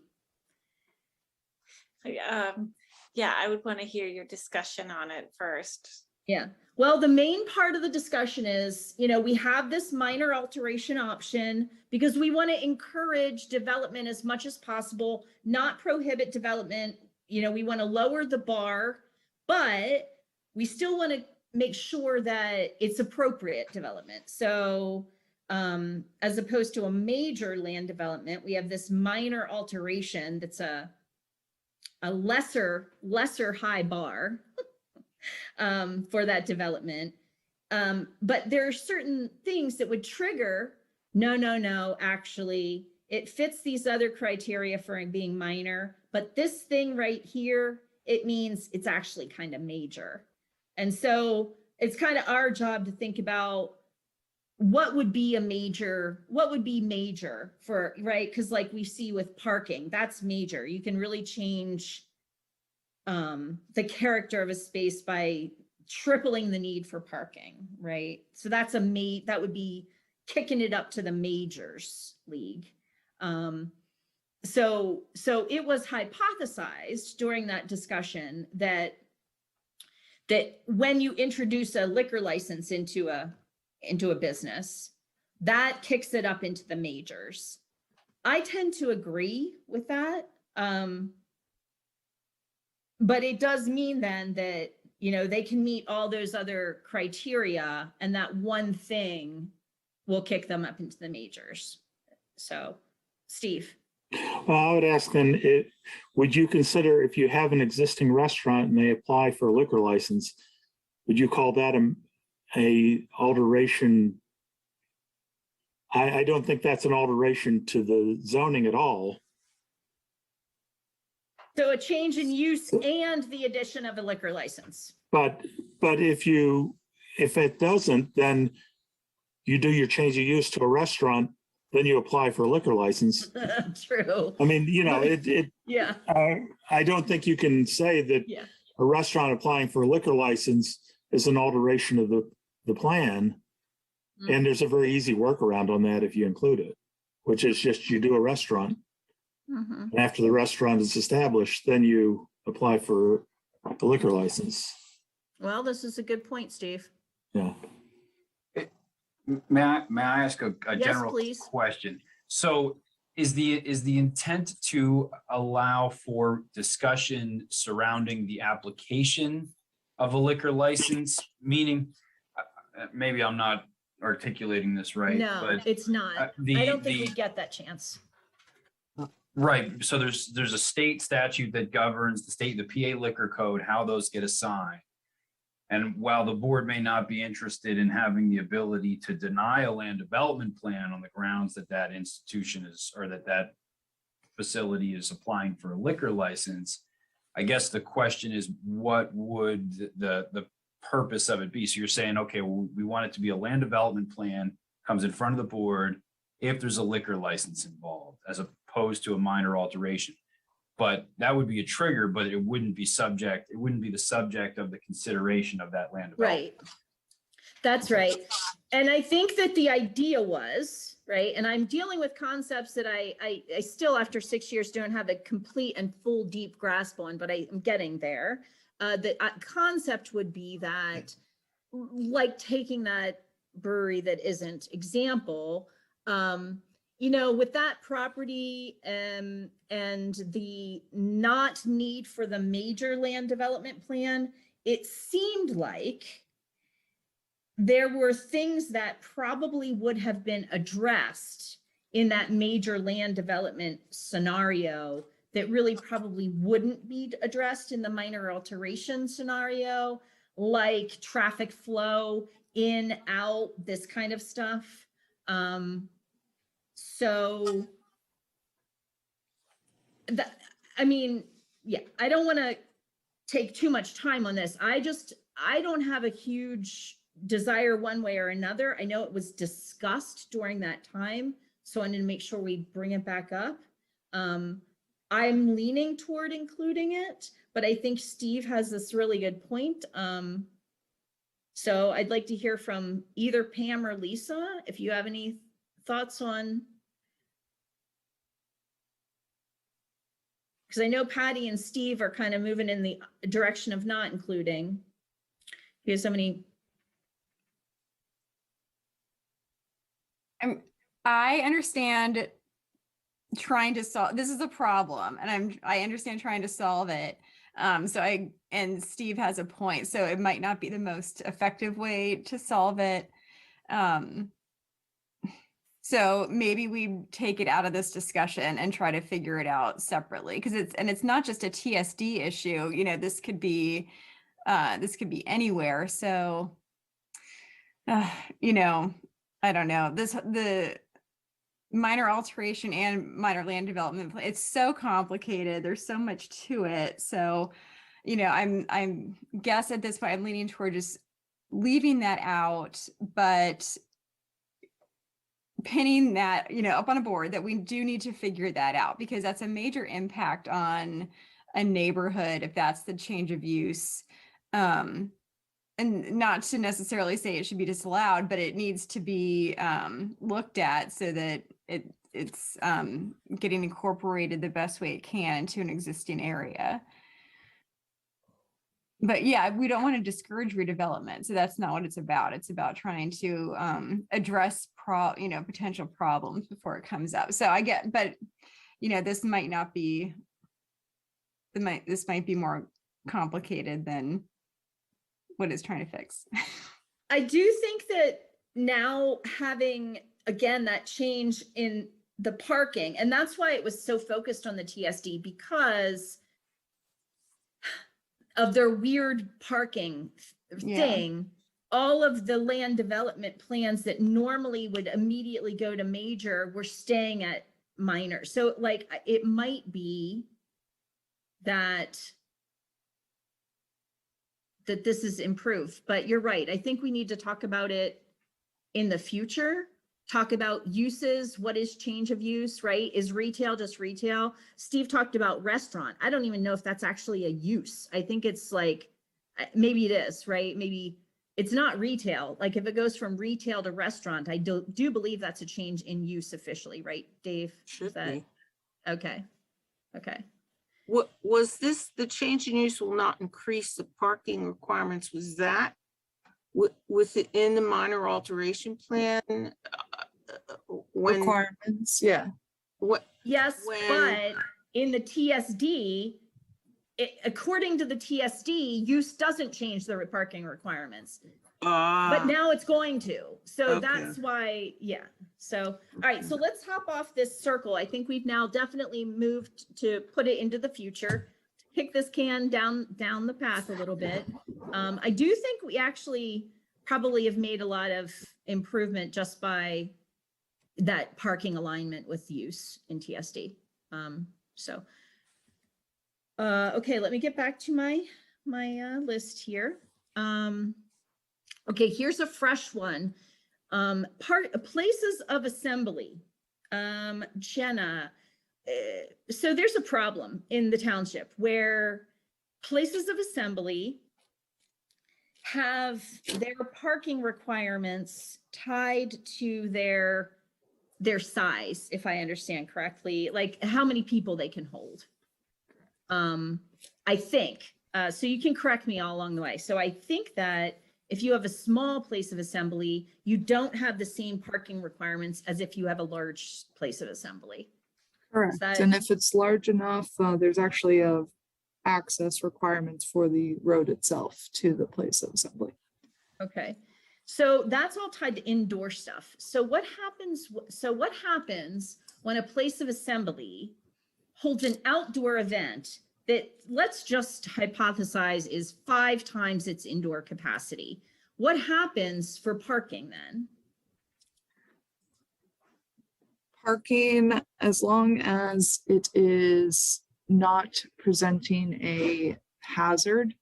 Yeah, I would want to hear your discussion on it first. Yeah, well, the main part of the discussion is, we have this minor alteration option because we want to encourage development as much as possible, not prohibit development. We want to lower the bar, but we still want to make sure that it's appropriate development. So as opposed to a major land development, we have this minor alteration that's a lesser high bar for that development. But there are certain things that would trigger, no, actually, it fits these other criteria for being minor, but this thing right here, it means it's actually kind of major. And so it's kind of our job to think about what would be major for, right? Because like we see with parking, that's major. You can really change the character of a space by tripling the need for parking, right? So that's that would be kicking it up to the majors league. So it was hypothesized during that discussion that when you introduce a liquor license into a business, that kicks it up into the majors. I tend to agree with that. But it does mean then that, they can meet all those other criteria and that one thing will kick them up into the majors. So, Steve. Well, I would ask then, would you consider if you have an existing restaurant and they apply for a liquor license, would you call that a alteration? I don't think that's an alteration to the zoning at all. So a change in use and the addition of a liquor license. But if it doesn't, then you do your change of use to a restaurant then you apply for a liquor license. True. I mean, Yeah. I don't think you can say that Yeah. a restaurant applying for a liquor license is an alteration of the plan. And there's a very easy workaround on that if you include it, which is just you do a restaurant. Mhm. And after the restaurant is established, then you apply for a liquor license. Well, this is a good point, Steve. Yeah. May I ask a Yes, general please. question? So is the intent to allow for discussion surrounding the application of a liquor license? Meaning, maybe I'm not articulating this right, No, but it's not. I don't think we get that chance. right. So there's a state statute that governs the PA liquor code, how those get assigned. And while the board may not be interested in having the ability to deny a land development plan on the grounds that that institution is, or that facility is applying for a liquor license, I guess the question is, what would the purpose of it be? So you're saying, okay, well, we want it to be a land development plan, comes in front of the board if there's a liquor license involved, as opposed to a minor alteration. But that would be a trigger, but it wouldn't be the subject of the consideration of that land development. Right. That's right. And I think that the idea was, right, and I'm dealing with concepts that I still, after 6 years, don't have a complete and full deep grasp on, but I'm getting there. The concept would be that, like taking that brewery that isn't example, with that property and the not need for the major land development plan, it seemed like there were things that probably would have been addressed in that major land development scenario that really probably wouldn't be addressed in the minor alteration scenario, like traffic flow in, out, this kind of stuff. So that, I don't want to take too much time on this. I don't have a huge desire one way or another. I know it was discussed during that time, so I'm going to make sure we bring it back up. I'm leaning toward including it, but I think Steve has this really good point. So I'd like to hear from either Pam or Lisa, if you have any thoughts on, because I know Patty and Steve are kind of moving in the direction of not including. You have so many. I understand trying to solve, this is a problem, and I understand trying to solve it. And Steve has a point, so it might not be the most effective way to solve it. So maybe we take it out of this discussion and try to figure it out separately, because it's not just a TSD issue. This could be anywhere. So, I don't know. The minor alteration and minor land development, it's so complicated. There's so much to it. So, I'm guess at this point, I'm leaning toward just leaving that out, but pinning that, up on a board, that we do need to figure that out, because that's a major impact on a neighborhood if that's the change of use. And not to necessarily say it should be disallowed, but it needs to be looked at so that it's getting incorporated the best way it can into an existing area. But yeah, we don't want to discourage redevelopment. So that's not what it's about. It's about trying to address potential problems before it comes up. So I get, but this might not be, this might be more complicated than what it's trying to fix. I do think that now having, again, that change in the parking, and that's why it was so focused on the TSD, because of their weird parking thing. All of the land development plans that normally would immediately go to major were staying at minor. So like, it might be that this is improved, but you're right. I think we need to talk about it in the future talk about uses. What is change of use, right? Is retail just retail? Steve talked about restaurant. I don't even know if that's actually a use. I think it's like, maybe it is, right? Maybe it's not retail. Like if it goes from retail to restaurant, I do believe that's a change in use officially, right, Dave? Is Should that be. okay? Okay. What was this, the change in use will not increase the parking requirements? Was that within the minor alteration plan? When, Requirements, yeah. what, Yes, when, but in the TSD, according to the TSD, use doesn't change the parking requirements, but now it's going to. So Okay. that's why, yeah. So, all right, so let's hop off this circle. I think we've now definitely moved to put it into the future, kick this can down the path a little bit. I do think we actually probably have made a lot of improvement just by that parking alignment with use in TSD. Okay, let me get back to my list here. Okay, here's a fresh one. Places of assembly. Jenna, so there's a problem in the township where places of assembly have their parking requirements tied to their size, if I understand correctly, like how many people they can hold. I think, so you can correct me all along the way. So I think that if you have a small place of assembly, you don't have the same parking requirements as if you have a large place of assembly. Correct. And if it's large enough, there's actually access requirements for the road itself to the place of assembly. Okay. So that's all tied to indoor stuff. So what happens when a place of assembly holds an outdoor event that, let's just hypothesize, is 5 times its indoor capacity? What happens for parking then? Parking, as long as it is not presenting a hazard,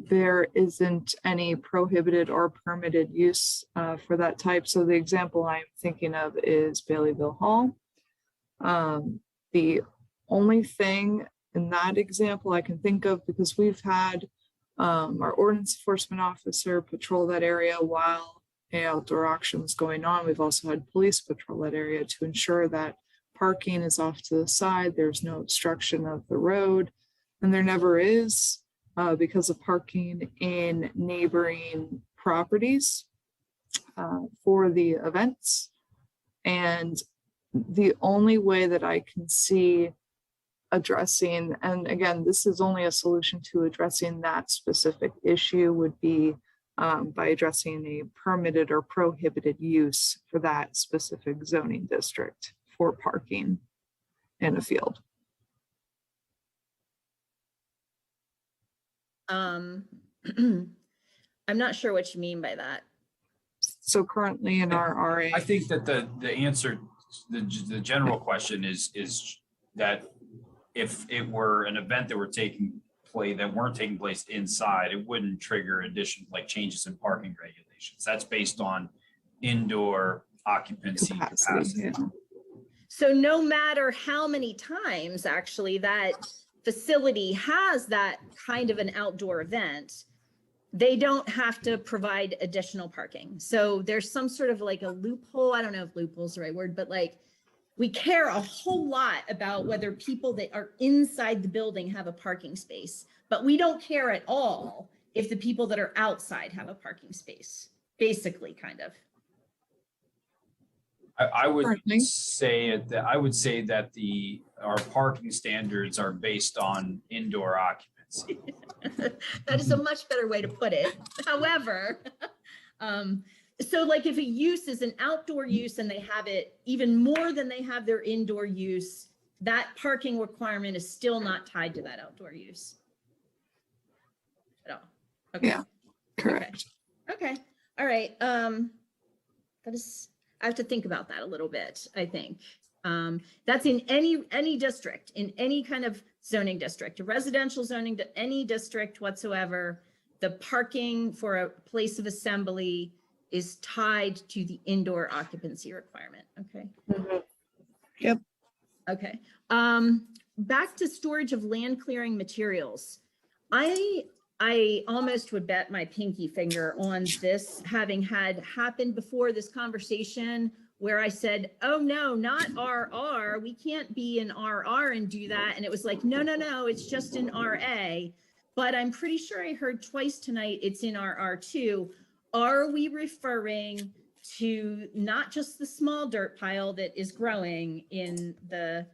there isn't any prohibited or permitted use for that type. So the example I'm thinking of is Baileyville Hall. The only thing in that example I can think of, because we've had our ordinance enforcement officer patrol that area while an outdoor auction was going on. We've also had police patrol that area to ensure that parking is off to the side. There's no obstruction of the road, and there never is because of parking in neighboring properties for the events. And the only way that I can see addressing, and again, this is only a solution to addressing that specific issue, would be by addressing a permitted or prohibited use for that specific zoning district for parking in a field. I'm not sure what you mean by that. So currently in our RA, I think that the answer, the general question is that if it were an event that weren't taking place inside, it wouldn't trigger additional like changes in parking regulations. That's based on indoor occupancy capacity. Yeah. So no matter how many times actually that facility has that kind of an outdoor event, they don't have to provide additional parking. So there's some sort of like a loophole. I don't know if loophole is the right word, but like we care a whole lot about whether people that are inside the building have a parking space, but we don't care at all if the people that are outside have a parking space, basically, kind of. I would say that our parking standards are based on indoor occupancy. That is a much better way to put it. However, so like if a use is an outdoor use and they have it even more than they have their indoor use, that parking requirement is still not tied to that outdoor use at all. Okay. Yeah, correct. Okay. All right. I have to think about that a little bit, I think. That's in any district, in any kind of zoning district, a residential zoning, any district whatsoever, the parking for a place of assembly is tied to the indoor occupancy requirement. Okay. Yep. Okay. Back to storage of land clearing materials. I almost would bet my pinky finger on this having had happened before this conversation where I said, oh no, not RR. We can't be in RR and do that. And it was like, no, it's just in RA. But I'm pretty sure I heard twice tonight it's in RR too. Are we referring to not just the small dirt pile that is growing in the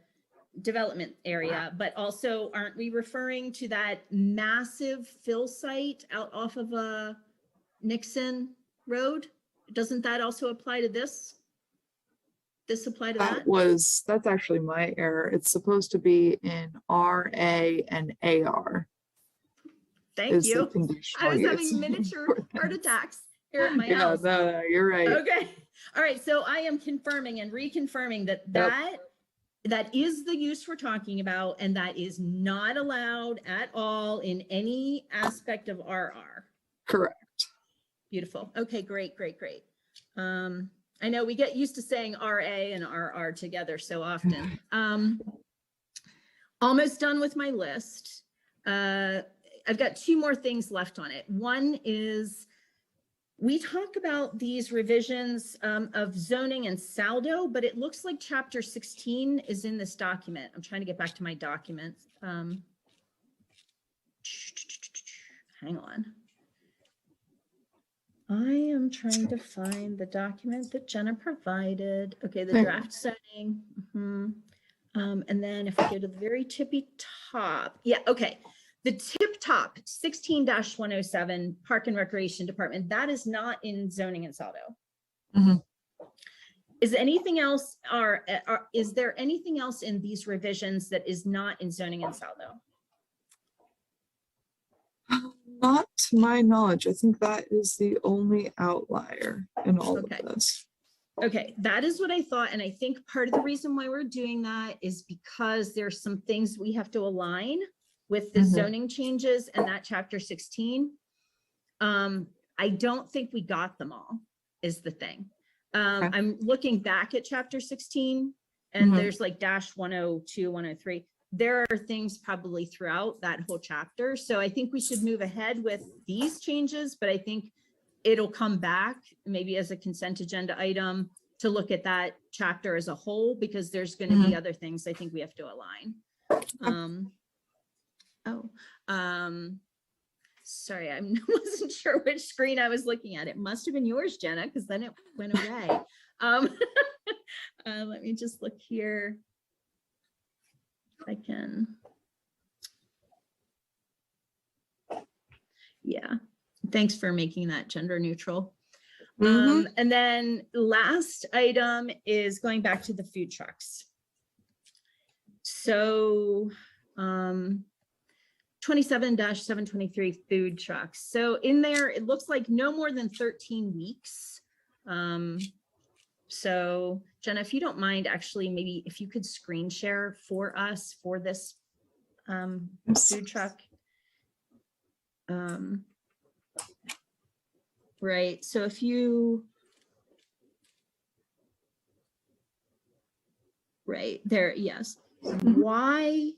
development area, but also aren't we referring to that massive fill site out off of Nixon Road? Doesn't that also apply to this? This apply to that? That's actually my error. It's supposed to be in RA and AR. Thank is the you. I was conditional having use. miniature heart attacks here at my Yeah, house. no, you're right. Okay. All right. So I am confirming and reconfirming that that is the use we're talking about, and that is not allowed at all in any aspect of RR. Correct. Beautiful. Okay, great. I know we get used to saying RA and RR together so often. Almost done with my list. I've got two more things left on it. One is we talk about these revisions of zoning and saldo, but it looks like chapter 16 is in this document. I'm trying to get back to my document. Hang on. I am trying to find the document that Jenna provided. Okay, the draft setting. And then if I go to the very tippy top, yeah, okay. The tip top 16-107 Park and Recreation Department, that is not in zoning and saldo. Is anything else, is there anything else in these revisions that is not in zoning and saldo? Not to my knowledge. I think that is the only outlier in all of this. Okay, that is what I thought. And I think part of the reason why we're doing that is because there's some things we have to align with the zoning changes and that chapter 16. I don't think we got them all is the thing. I'm looking back at chapter 16 and there's like -102, 103. There are things probably throughout that whole chapter. So I think we should move ahead with these changes, but I think it'll come back maybe as a consent agenda item to look at that chapter as a whole, because there's going to be other things I think we have to align. Sorry, I wasn't sure which screen I was looking at. It must have been yours, Jenna, because then it went away. Let me just look here. If I can. Yeah, thanks for making that gender neutral. And then last item is going back to the food trucks. So 27-723 food trucks. So in there, it looks like no more than 13 weeks. So Jenna, if you don't mind, actually, maybe if you could screen share for us for this food truck. Right, so if you, right there, yes. Why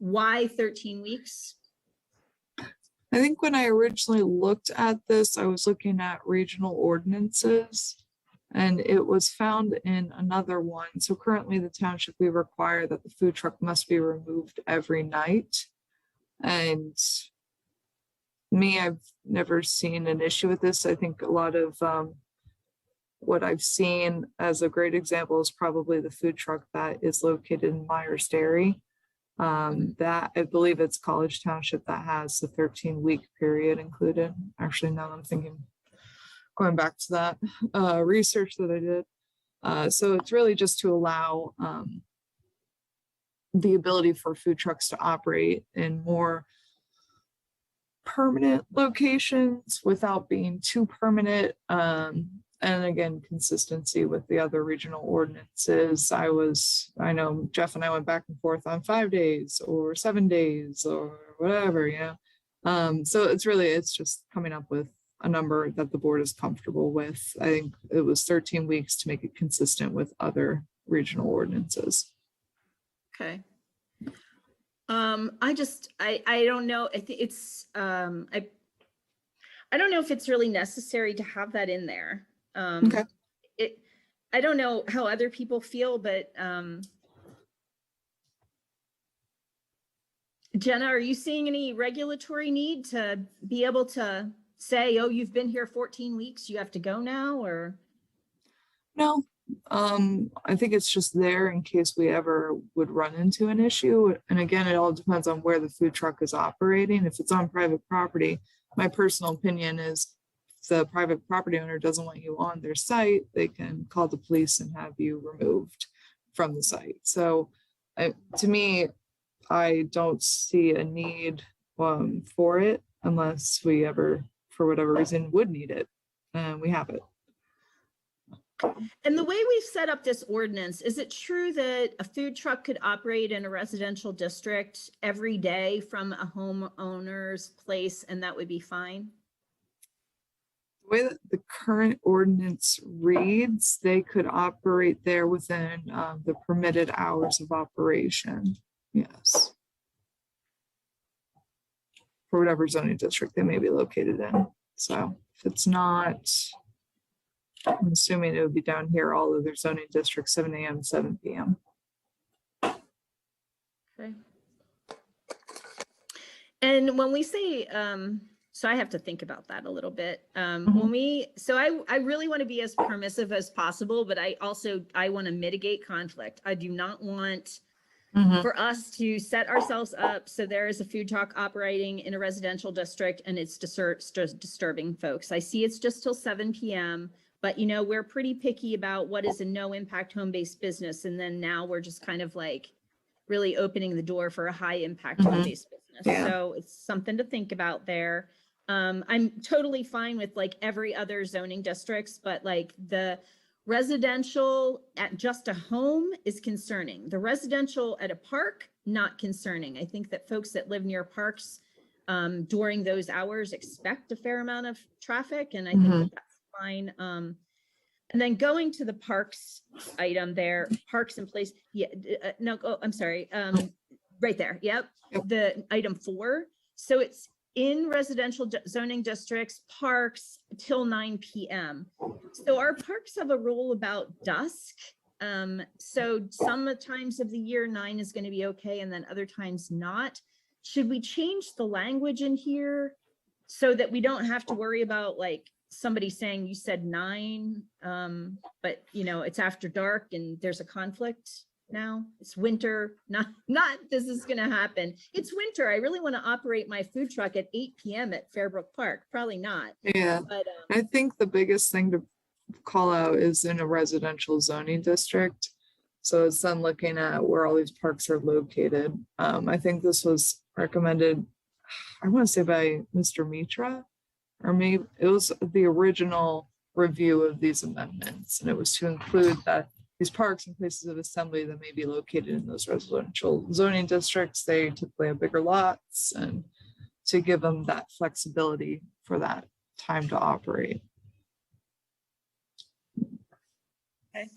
13 weeks? I think when I originally looked at this, I was looking at regional ordinances, and it was found in another one. So currently the township, we require that the food truck must be removed every night. And I've never seen an issue with this. I think a lot of what I've seen as a great example is probably the food truck that is located in Myers Dairy. That I believe it's College Township that has the 13-week period included. Actually, now I'm thinking, going back to that research that I did. So it's really just to allow the ability for food trucks to operate in more permanent locations without being too permanent. And again, consistency with the other regional ordinances. I know Jeff and I went back and forth on 5 days or 7 days or whatever, you know. So it's just coming up with a number that the board is comfortable with. I think it was 13 weeks to make it consistent with other regional ordinances. Okay. I don't know. I think it's, I don't know if it's really necessary to have that in there. Okay. I don't know how other people feel, but, Jenna, are you seeing any regulatory need to be able to say, oh, you've been here 14 weeks, you have to go now, or? No, I think it's just there in case we ever would run into an issue. And again, it all depends on where the food truck is operating. If it's on private property, my personal opinion is if the private property owner doesn't want you on their site, they can call the police and have you removed from the site. So to me, I don't see a need for it unless we ever, for whatever reason, would need it. And we have it. And the way we've set up this ordinance, is it true that a food truck could operate in a residential district every day from a homeowner's place and that would be fine? The way that the current ordinance reads, they could operate there within the permitted hours of operation. Yes. For whatever zoning district they may be located in. So if it's not, I'm assuming it would be down here, all of their zoning districts, 7 a.m., 7 p.m. Okay. And when we say, so I have to think about that a little bit. When we, so I really want to be as permissive as possible, but I want to mitigate conflict. I do not want for us to set ourselves up so there is a food truck operating in a residential district and it's disturbing folks. I see it's just till 7 p.m., but you know, we're pretty picky about what is a no impact home-based business. And then now we're just kind of like really opening the door for a high impact home-based business. Yeah. So it's something to think about there. I'm totally fine with like every other zoning districts, but like the residential at just a home is concerning. The residential at a park, not concerning. I think that folks that live near parks during those hours expect a fair amount of traffic, and I think that that's fine. And then going to the parks item there, parks and place. Yeah, no, oh, I'm sorry. Right there. Yep. The item 4. So it's in residential zoning districts, parks till 9 p.m. So our parks have a rule about dusk. So some times of the year 9 is going to be okay, and then other times not. Should we change the language in here so that we don't have to worry about like somebody saying you said 9, but you know, it's after dark and there's a conflict? Now it's winter, not this is going to happen. It's winter. I really want to operate my food truck at 8 p.m. at Fairbrook Park. Probably not. Yeah. But I think the biggest thing to call out is in a residential zoning district. So it's then looking at where all these parks are located. I think this was recommended, I want to say by Mr. Mitra, or maybe it was the original review of these amendments. And it was to include that these parks and places of assembly that may be located in those residential zoning districts, they typically have bigger lots, and to give them that flexibility for that time to operate. okay.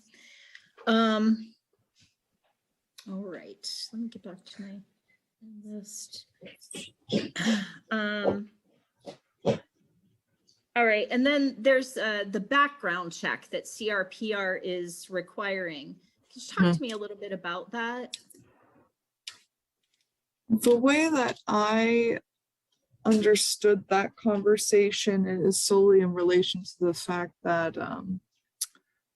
All right. Let me get back to my list. All right, and then there's the background check that CRPR is requiring. Could you talk to me a little bit about that? The way that I understood that conversation is solely in relation to the fact that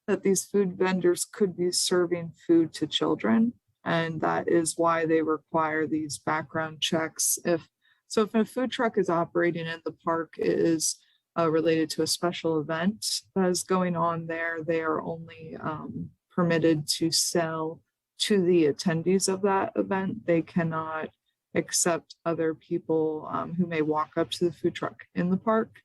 that these food vendors could be serving food to children, and that is why they require these background checks. If a food truck is operating in the park, it is related to a special event that is going on there, they are only permitted to sell to the attendees of that event. They cannot accept other people who may walk up to the food truck in the park.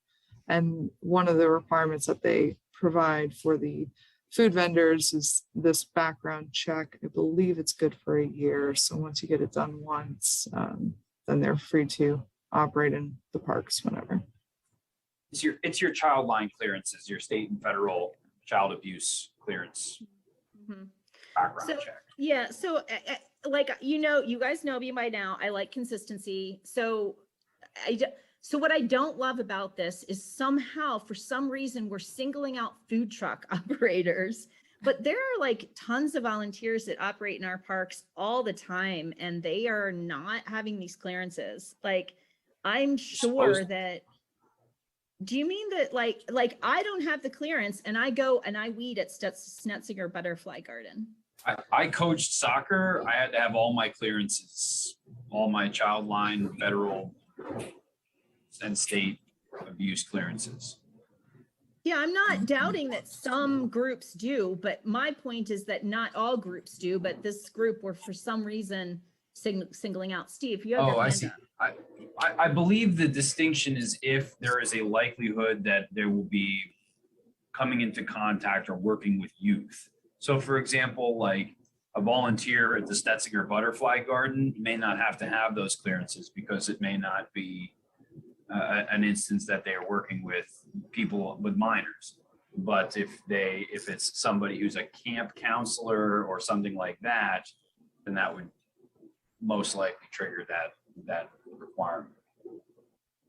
And one of the requirements that they provide for the food vendors is this background check. I believe it's good for a year. So once you get it done once, then they're free to operate in the parks whenever. It's your child line clearances, your state and federal child abuse clearance Mhm. background So, check. yeah, so like, you guys know me by now, I like consistency. So so what I don't love about this is somehow, for some reason, we're singling out food truck operators, but there are like tons of volunteers that operate in our parks all the time, and they are not having these clearances. Like, I'm sure Supposed- that, do you mean that like I don't have the clearance and I go and I weed at Snetzinger Butterfly Garden? I coached soccer. I had to have all my clearances, all my child line, federal and state abuse clearances. Yeah, I'm not doubting that some groups do, but my point is that not all groups do, but this group were for some reason singling out. Steve, you have your Oh, I hand see. up. I believe the distinction is if there is a likelihood that there will be coming into contact or working with youth. So for example, like a volunteer at the Stetzinger Butterfly Garden may not have to have those clearances because it may not be an instance that they are working with people with minors. But if it's somebody who's a camp counselor or something like that, then that would most likely trigger that requirement.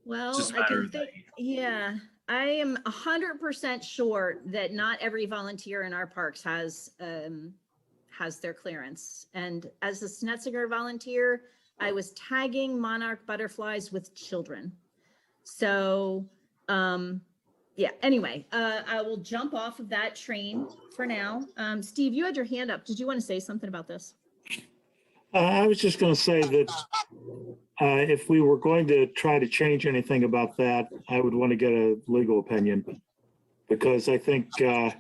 Well, Just a I matter can of think, that. yeah, I am 100% sure that not every volunteer in our parks has their clearance. And as a Snetzinger volunteer, I was tagging monarch butterflies with children. So, yeah, anyway, I will jump off of that train for now. Steve, you had your hand up. Did you want to say something about this? I was just going to say that if we were going to try to change anything about that, I would want to get a legal opinion, because I think, it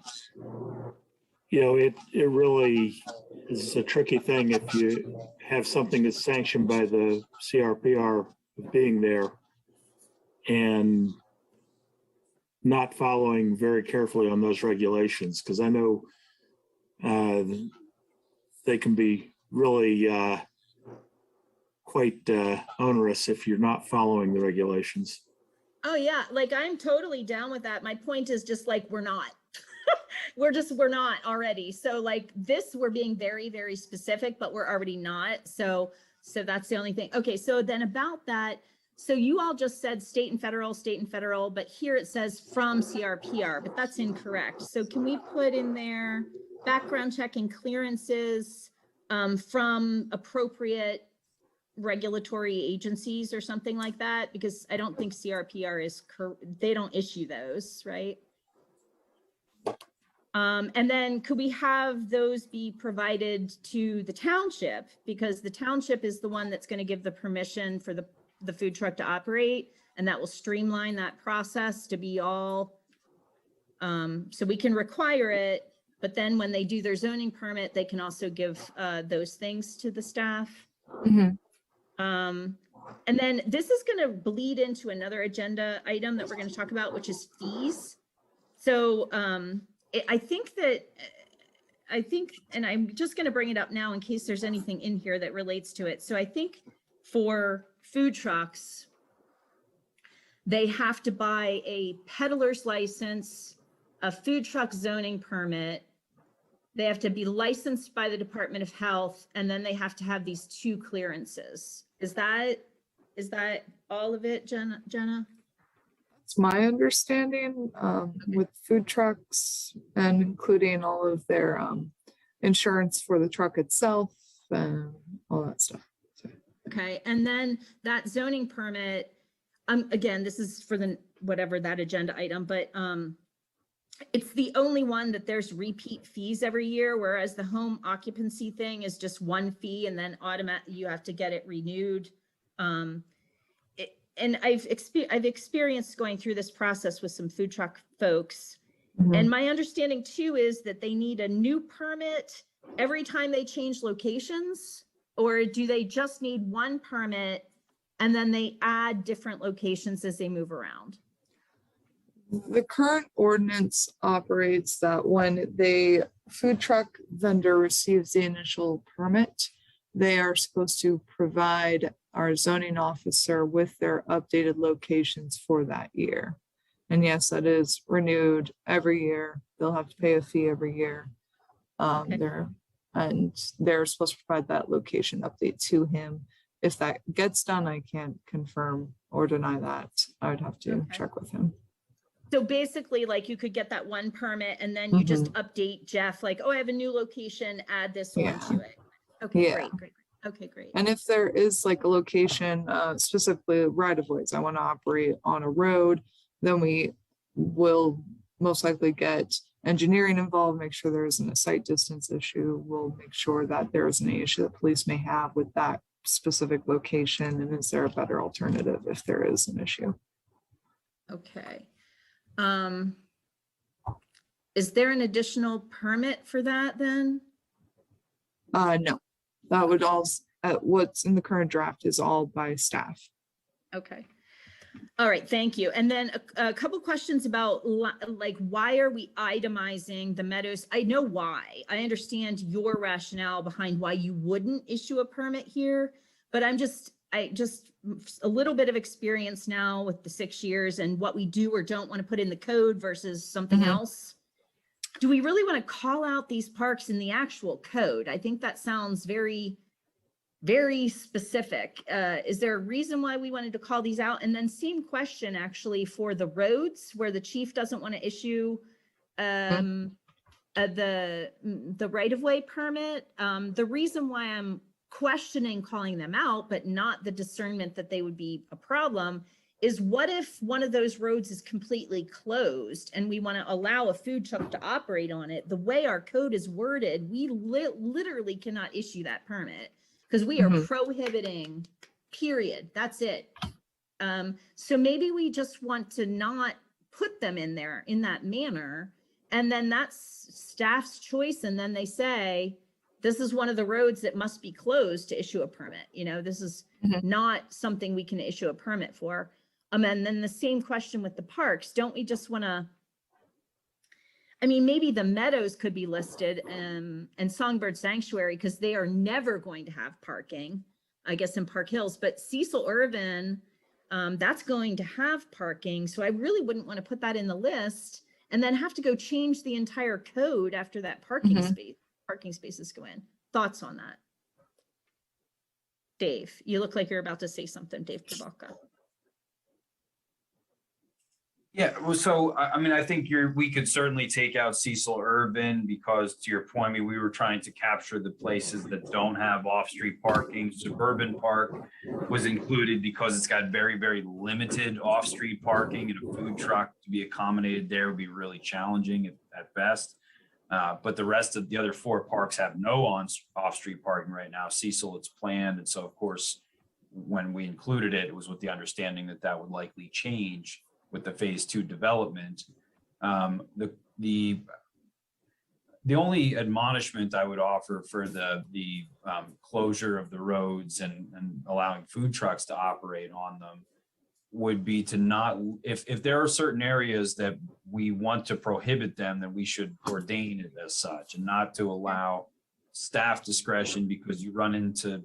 really is a tricky thing if you have something that's sanctioned by the CRPR being there and not following very carefully on those regulations, because I know they can be really quite onerous if you're not following the regulations. Oh yeah, like I'm totally down with that. My point is just like, we're not. we're not already. So like this, we're being very, very specific, but we're already not. So that's the only thing. Okay, so then about that, so you all just said state and federal, but here it says from CRPR, but that's incorrect. So can we put in there background checking clearances from appropriate regulatory agencies or something like that? Because I don't think CRPR is, they don't issue those, right? And then could we have those be provided to the township? Because the township is the one that's going to give the permission for the food truck to operate, and that will streamline that process to be all, so we can require it, but then when they do their zoning permit, they can also give those things to the staff. Mhm. And then this is going to bleed into another agenda item that we're going to talk about, which is fees. So I think, and I'm just going to bring it up now in case there's anything in here that relates to it. So I think for food trucks, they have to buy a peddler's license, a food truck zoning permit. They have to be licensed by the Department of Health, and then they have to have these 2 clearances. Is that all of it, Jenna? It's my understanding with food trucks and including all of their insurance for the truck itself and all that stuff. Okay, and then that zoning permit, again, this is for the, whatever that agenda item, but it's the only one that there's repeat fees every year, whereas the home occupancy thing is just 1 fee and then you have to get it renewed. And I've experienced going through this process with some food truck folks. Mhm. And my understanding too is that they need a new permit every time they change locations, or do they just need 1 permit and then they add different locations as they move around? The current ordinance operates that when the food truck vendor receives the initial permit, they are supposed to provide our zoning officer with their updated locations for that year. And yes, that is renewed every year. They'll have to pay a fee every year. Okay. They're supposed to provide that location update to him. If that gets done, I can't confirm or deny that. I would have to Okay. check with him. So basically, like, you could get that one permit and then you just update Jeff, like, oh, I have a new location, add this one to it. Okay, Yeah. great. Okay, great. And if there is like a location, specifically right of ways, I want to operate on a road, then we will most likely get engineering involved, make sure there isn't a site distance issue. We'll make sure that there isn't any issue that police may have with that specific location. And is there a better alternative if there is an issue? Okay. Is there an additional permit for that then? No, that would all, what's in the current draft is all by staff. Okay. All right, thank you. And then a couple questions about like, why are we itemizing the Meadows? I know why. I understand your rationale behind why you wouldn't issue a permit here, but I just a little bit of experience now with the 6 years and what we do or don't want to put in the code versus something else. Do we really want to call out these parks in the actual code? I think that sounds very, very specific. Is there a reason why we wanted to call these out? And then same question actually for the roads where the chief doesn't want to issue the right-of-way permit. The reason why I'm questioning calling them out, but not the discernment that they would be a problem, is what if one of those roads is completely closed and we want to allow a food truck to operate on it? The way our code is worded, we literally cannot issue that permit because we are prohibiting, period. That's it. So maybe we just want to not put them in there in that manner. And then that's staff's choice. And then they say, this is one of the roads that must be closed to issue a permit. You know, this is not something we can issue a permit for. And then the same question with the parks. Don't we just want to, I mean, maybe the Meadows could be listed and Songbird Sanctuary, because they are never going to have parking, I guess, in Park Hills, but Cecil Irvin, that's going to have parking. So I really wouldn't want to put that in the list and then have to go change the entire code after that parking spaces go in. Thoughts on that? Dave, you look like you're about to say something, Dave Kabaka. Yeah, well, so I mean, I think we could certainly take out Cecil Urban because, to your point, I mean, we were trying to capture the places that don't have off-street parking. Suburban Park was included because it's got very, very limited off-street parking, and a food truck to be accommodated there would be really challenging at best. But the rest of the other 4 parks have no off-street parking right now. Cecil, it's planned, and so of course, when we included it, it was with the understanding that that would likely change with the phase 2 development. The only admonishment I would offer for the closure of the roads and allowing food trucks to operate on them would be to not, if there are certain areas that we want to prohibit them, then we should ordain it as such and not to allow staff discretion, because you run into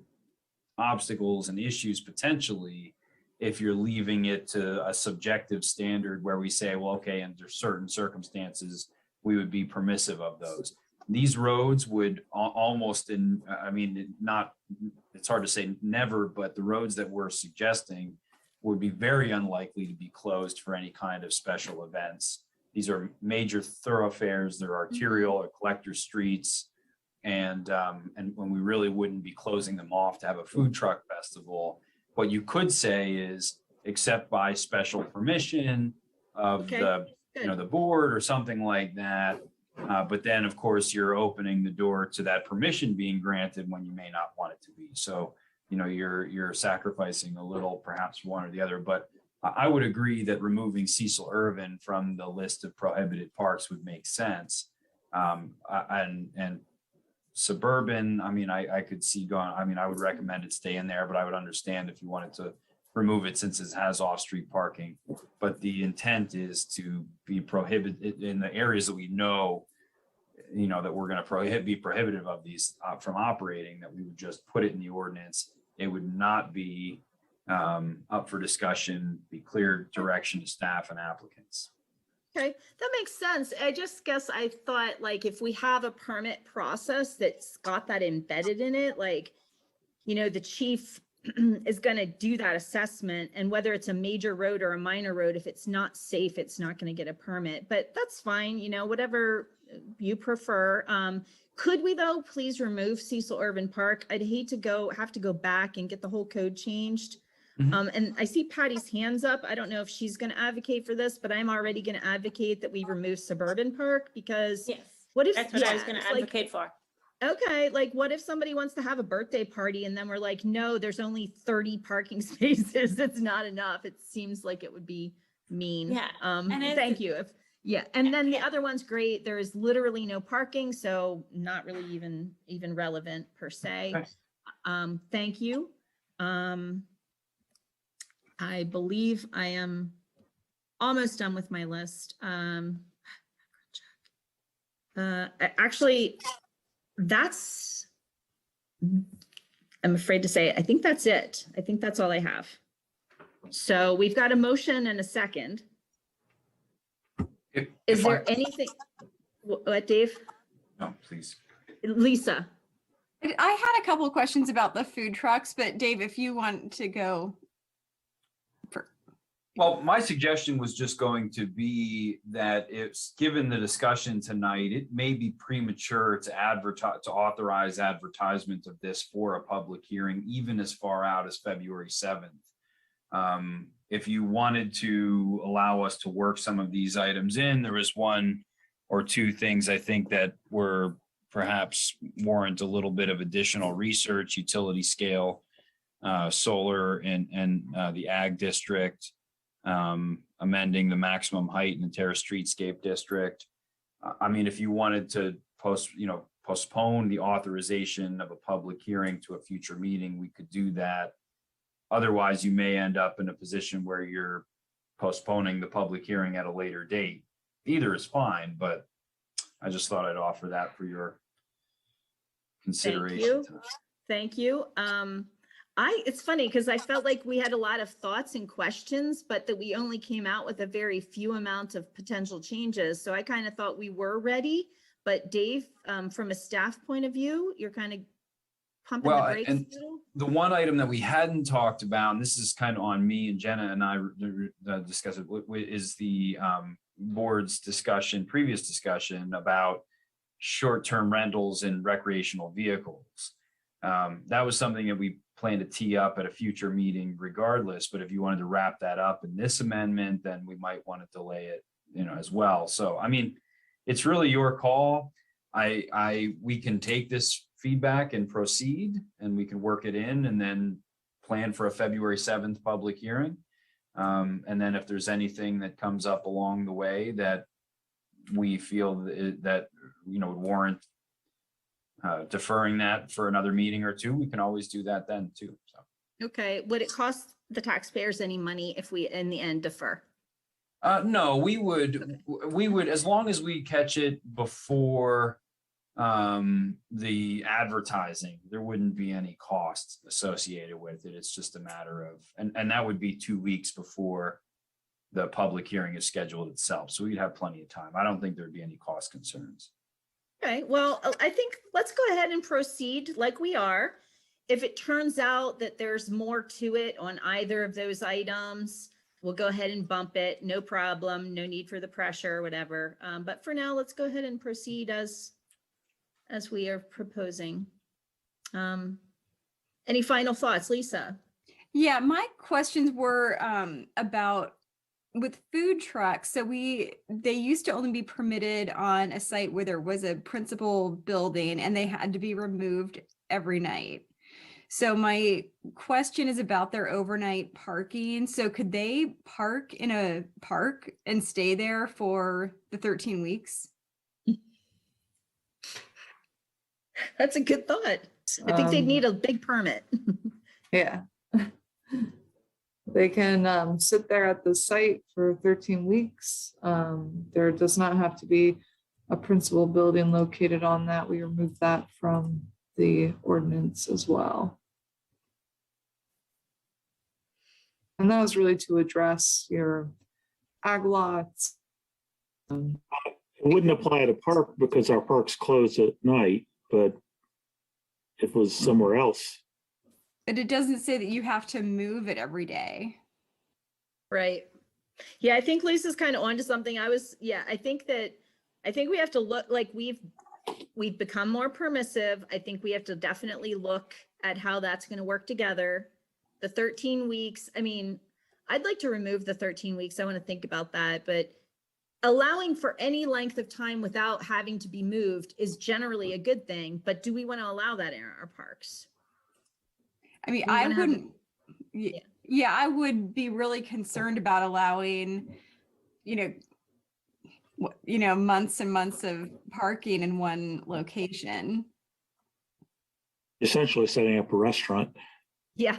obstacles and issues potentially if you're leaving it to a subjective standard where we say, well, okay, under certain circumstances, we would be permissive of those. These roads would almost it's hard to say never, but the roads that we're suggesting would be very unlikely to be closed for any kind of special events. These are major thoroughfares, they're arterial or collector streets. And when we really wouldn't be closing them off to have a food truck festival. What you could say is, except by special permission of the board or something like that. But then, of course, you're opening the door to that permission being granted when you may not want it to be. So, you're sacrificing a little, perhaps one or the other. But I would agree that removing Cecil Irvin from the list of prohibited parks would make sense. And Suburban, I mean, I could see going, I mean, I would recommend it stay in there, but I would understand if you wanted to remove it since it has off-street parking. But the intent is to be prohibited in the areas that we know, that we're going to be prohibitive of these from operating, that we would just put it in the ordinance. It would not be up for discussion, be clear direction to staff and applicants. Okay, that makes sense. I just guess I thought like if we have a permit process that's got that embedded in it, like, the chief is going to do that assessment, and whether it's a major road or a minor road, if it's not safe, it's not going to get a permit, but that's fine, whatever you prefer. Could we though, please remove Cecil Urban Park? I'd hate to have to go back and get the whole code changed. And I see Patty's hands up. I don't know if she's going to advocate for this, but I'm already going to advocate that we remove Suburban Park because Yes, what if, that's what I was yeah, gonna it's like, advocate for. okay, like what if somebody wants to have a birthday party and then we're like, no, there's only 30 parking spaces. It's not enough. It seems like it would be mean. Yeah, and if Thank it- you. Yeah, and then the Yeah. other one's great. There is literally no parking, so not really even relevant per se. Okay. Thank you. I believe I am almost done with my list. Actually, I'm afraid to say it. I think that's it. I think that's all I have. So we've got a motion and a second. Is there anything? What, Dave? No, please. Lisa? I had a couple of questions about the food trucks, but Dave, if you want to go. Well, my suggestion was just going to be that it's, given the discussion tonight, it may be premature to authorize advertisement of this for a public hearing, even as far out as February 7th. If you wanted to allow us to work some of these items in, there was one or two things I think that were perhaps warrant a little bit of additional research, utility scale, solar and the ag district. Amending the maximum height in the terrace streetscape district. I mean, if you wanted to postpone the authorization of a public hearing to a future meeting, we could do that. Otherwise, you may end up in a position where you're postponing the public hearing at a later date. Either is fine, but I just thought I'd offer that for your consideration. Thank you. It's funny because I felt like we had a lot of thoughts and questions, but that we only came out with a very few amount of potential changes. So I kind of thought we were ready, but Dave, from a staff point of view, you're kind of pumping the brakes. And the one item that we hadn't talked about, and this is kind of on me and Jenna and I discussed it, is the board's previous discussion about short-term rentals and recreational vehicles. That was something that we plan to tee up at a future meeting regardless, but if you wanted to wrap that up in this amendment, then we might want to delay it, as well. So, I mean, it's really your call. We can take this feedback and proceed, and we can work it in and then plan for a February 7th public hearing. And then if there's anything that comes up along the way that we feel that would warrant deferring that for another meeting or two, we can always do that then too. So. Okay, would it cost the taxpayers any money if we in the end defer? No, we would, as long as we catch it before the advertising, there wouldn't be any costs associated with it. It's just a matter of, and that would be 2 weeks before the public hearing is scheduled itself. So we'd have plenty of time. I don't think there'd be any cost concerns. Okay, well, I think let's go ahead and proceed like we are. If it turns out that there's more to it on either of those items, we'll go ahead and bump it. No problem. No need for the pressure, whatever. But for now, let's go ahead and proceed as we are proposing. Any final thoughts, Lisa? Yeah, my questions were about with food trucks. So they used to only be permitted on a site where there was a principal building, and they had to be removed every night. So my question is about their overnight parking. So could they park in a park and stay there for the 13 weeks? That's a good thought. I think they'd need a big permit. Yeah. They can sit there at the site for 13 weeks. There does not have to be a principal building located on that. We removed that from the ordinance as well. And that was really to address your ag lots It wouldn't apply at a park because our parks close at night, but if it was somewhere else, But it doesn't say that you have to move it every day. Right. Yeah, I think Lisa's kind of onto something. I think we have to look, like we've become more permissive. I think we have to definitely look at how that's going to work together. The 13 weeks, I mean, I'd like to remove the 13 weeks. I want to think about that, but allowing for any length of time without having to be moved is generally a good thing. But do we want to allow that in our parks? I mean, We I wanna have- wouldn't, yeah, I would be really concerned about allowing, months and months of parking in one location. essentially setting up a restaurant. Yeah.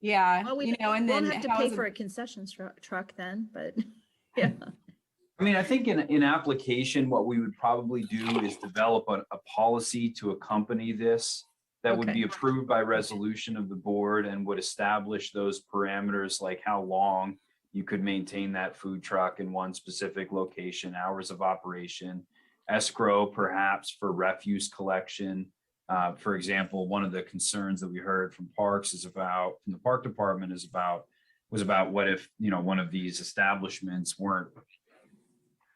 Yeah, Well, and won't then have to how pay is it- for a concession truck then, but yeah. I mean, I think in application, what we would probably do is develop a policy to accompany this that would Okay. be approved by resolution of the board and would establish those parameters, like how long you could maintain that food truck in one specific location, hours of operation, escrow perhaps for refuse collection. For example, one of the concerns that we heard from parks from the park department was about what if, one of these establishments weren't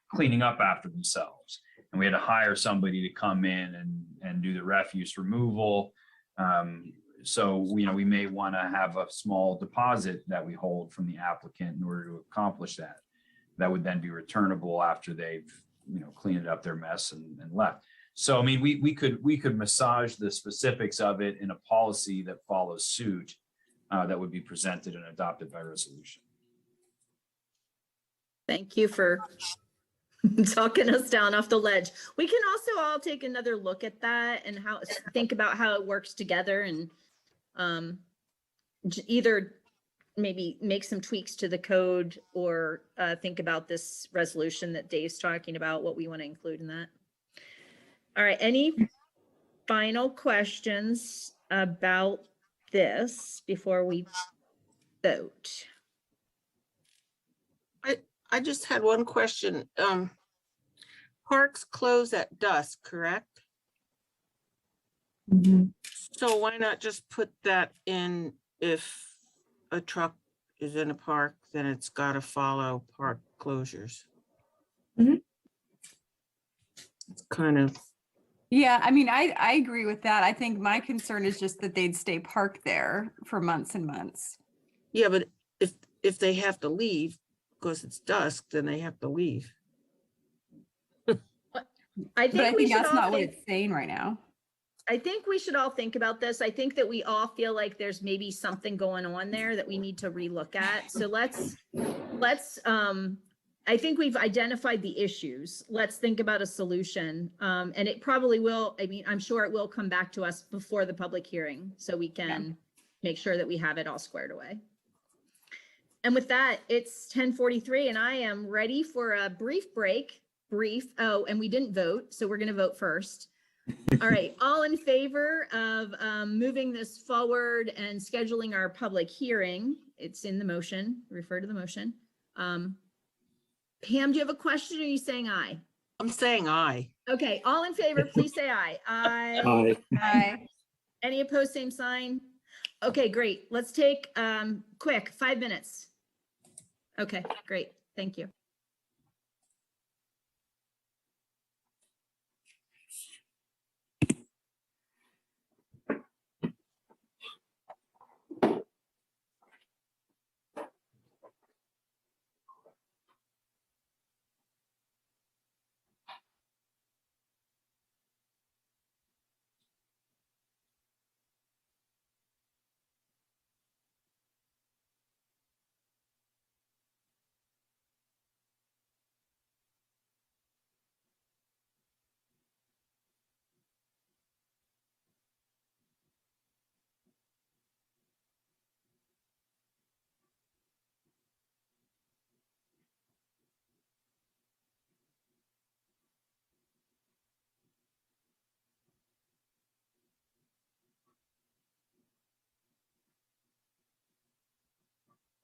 cleaning up after themselves, and we had to hire somebody to come in and do the refuse removal. So, we may want to have a small deposit that we hold from the applicant in order to accomplish that. That would then be returnable after they've, cleaned up their mess and left. So, I mean, we could massage the specifics of it in a policy that follows suit that would be presented and adopted by resolution. Thank you for talking us down off the ledge. We can also all take another look at that and think about how it works together, and either maybe make some tweaks to the code or think about this resolution that Dave's talking about, what we want to include in that. All right, any final questions about this before we vote? I just had one question. Parks close at dusk, correct? So why not just put that in? If a truck is in a park, then it's got to follow park closures. It's kind of, Yeah, I mean, I agree with that. I think my concern is just that they'd stay parked there for months and months. yeah, but if they have to leave because it's dusk, then they have to leave. I But I think we think should that's all not what think, it's saying right now. I think we should all think about this. I think that we all feel like there's maybe something going on there that we need to relook at. So let's I think we've identified the issues. Let's think about a solution. And it probably will, I mean, I'm sure it will come back to us before the public hearing so we can make sure that we have it all squared away. And with that, it's 10:43 and I am ready for a brief break. Oh, and we didn't vote, so we're going to vote first. All right, all in favor of moving this forward and scheduling our public hearing? It's in the motion, refer to the motion. Pam, do you have a question or are you saying aye? I'm saying aye. Okay, all in favor, please say aye. Aye. Aye. Aye. Any opposed, same sign? Okay, great. Let's take quick 5 minutes. Okay, great. Thank you.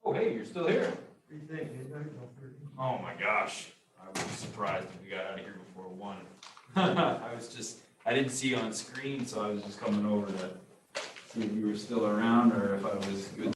Oh, hey, you're still here. do you think? Oh my gosh, I was surprised if we got out of here before 1. I didn't see you on screen, so I was just coming over to see if you were still around or if I was good.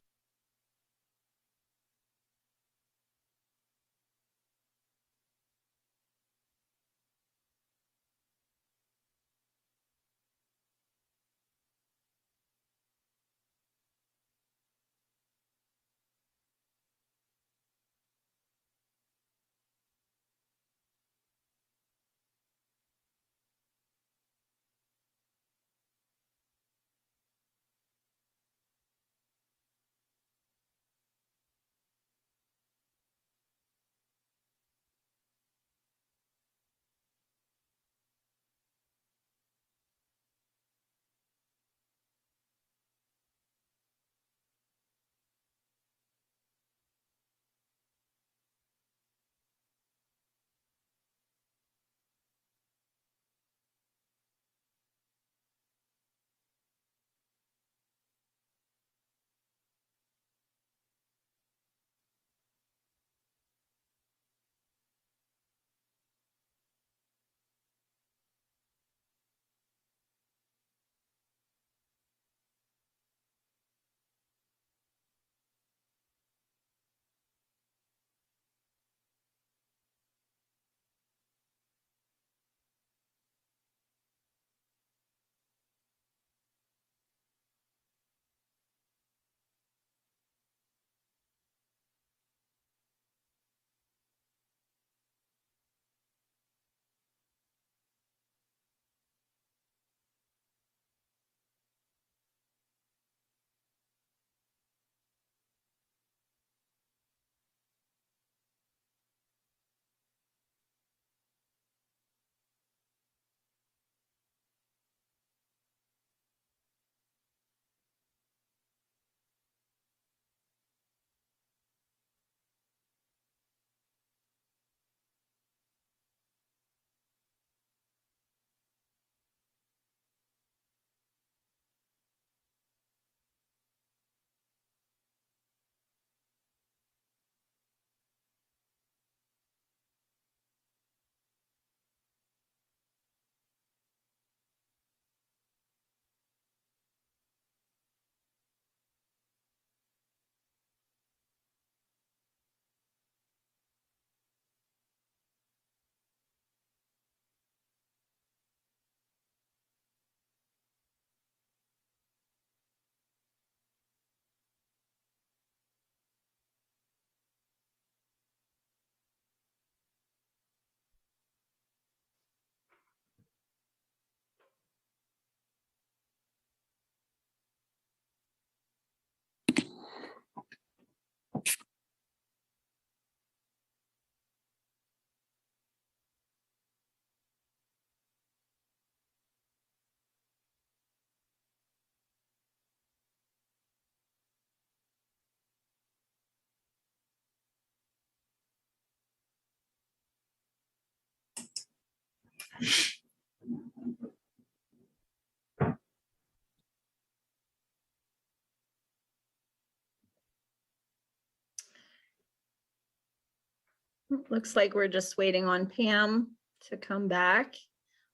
Looks like we're just waiting on Pam to come back.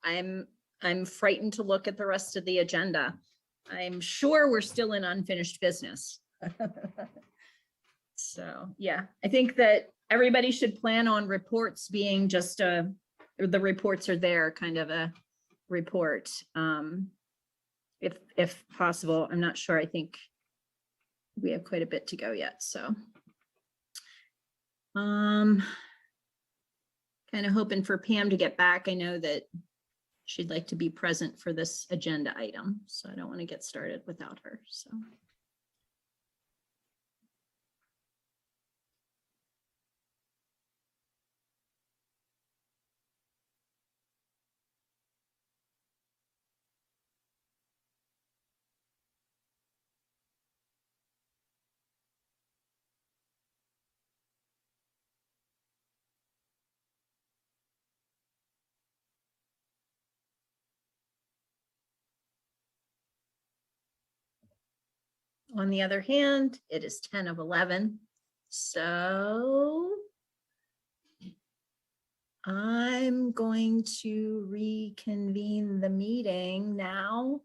I'm frightened to look at the rest of the agenda. I'm sure we're still in unfinished business. So, yeah, I think that everybody should plan on reports being just the reports are there, kind of a report. If possible, I'm not sure. I think we have quite a bit to go yet, so. Kind of hoping for Pam to get back. I know that she'd like to be present for this agenda item, so I don't want to get started without her, so. On the other hand, it is 10 of 11. So I'm going to reconvene the meeting now.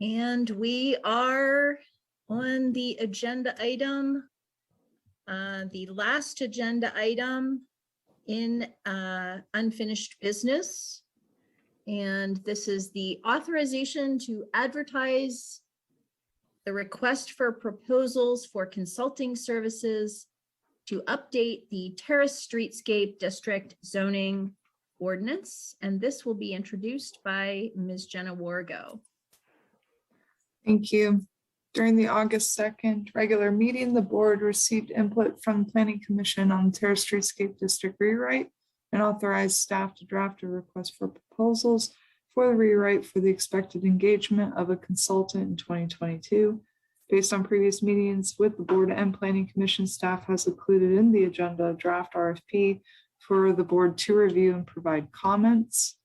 And we are on the agenda item, the last agenda item in unfinished business. And this is the authorization to advertise the request for proposals for consulting services to update the Terrace Streetscape District zoning ordinance. And this will be introduced by Ms. Jenna Wargo. Thank you. During the August 2nd regular meeting, the board received input from the Planning Commission on the Terrace Streetscape District rewrite and authorized staff to draft a request for proposals for the rewrite for the expected engagement of a consultant in 2022. Based on previous meetings with the board and Planning Commission, staff has included in the agenda a draft RFP for the board to review and provide comments.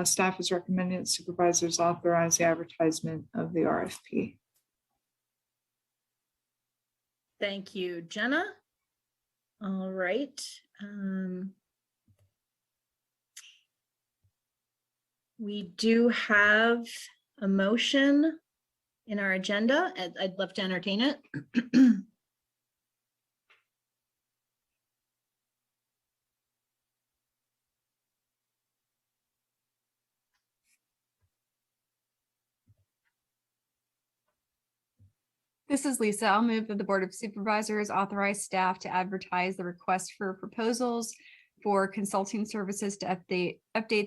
Staff is recommending that supervisors authorize the advertisement of the RFP. Thank you, Jenna. All right. We do have a motion in our agenda. I'd love to entertain it. This is Lisa. I'll move that the Board of Supervisors authorize staff to advertise the request for proposals for consulting services to update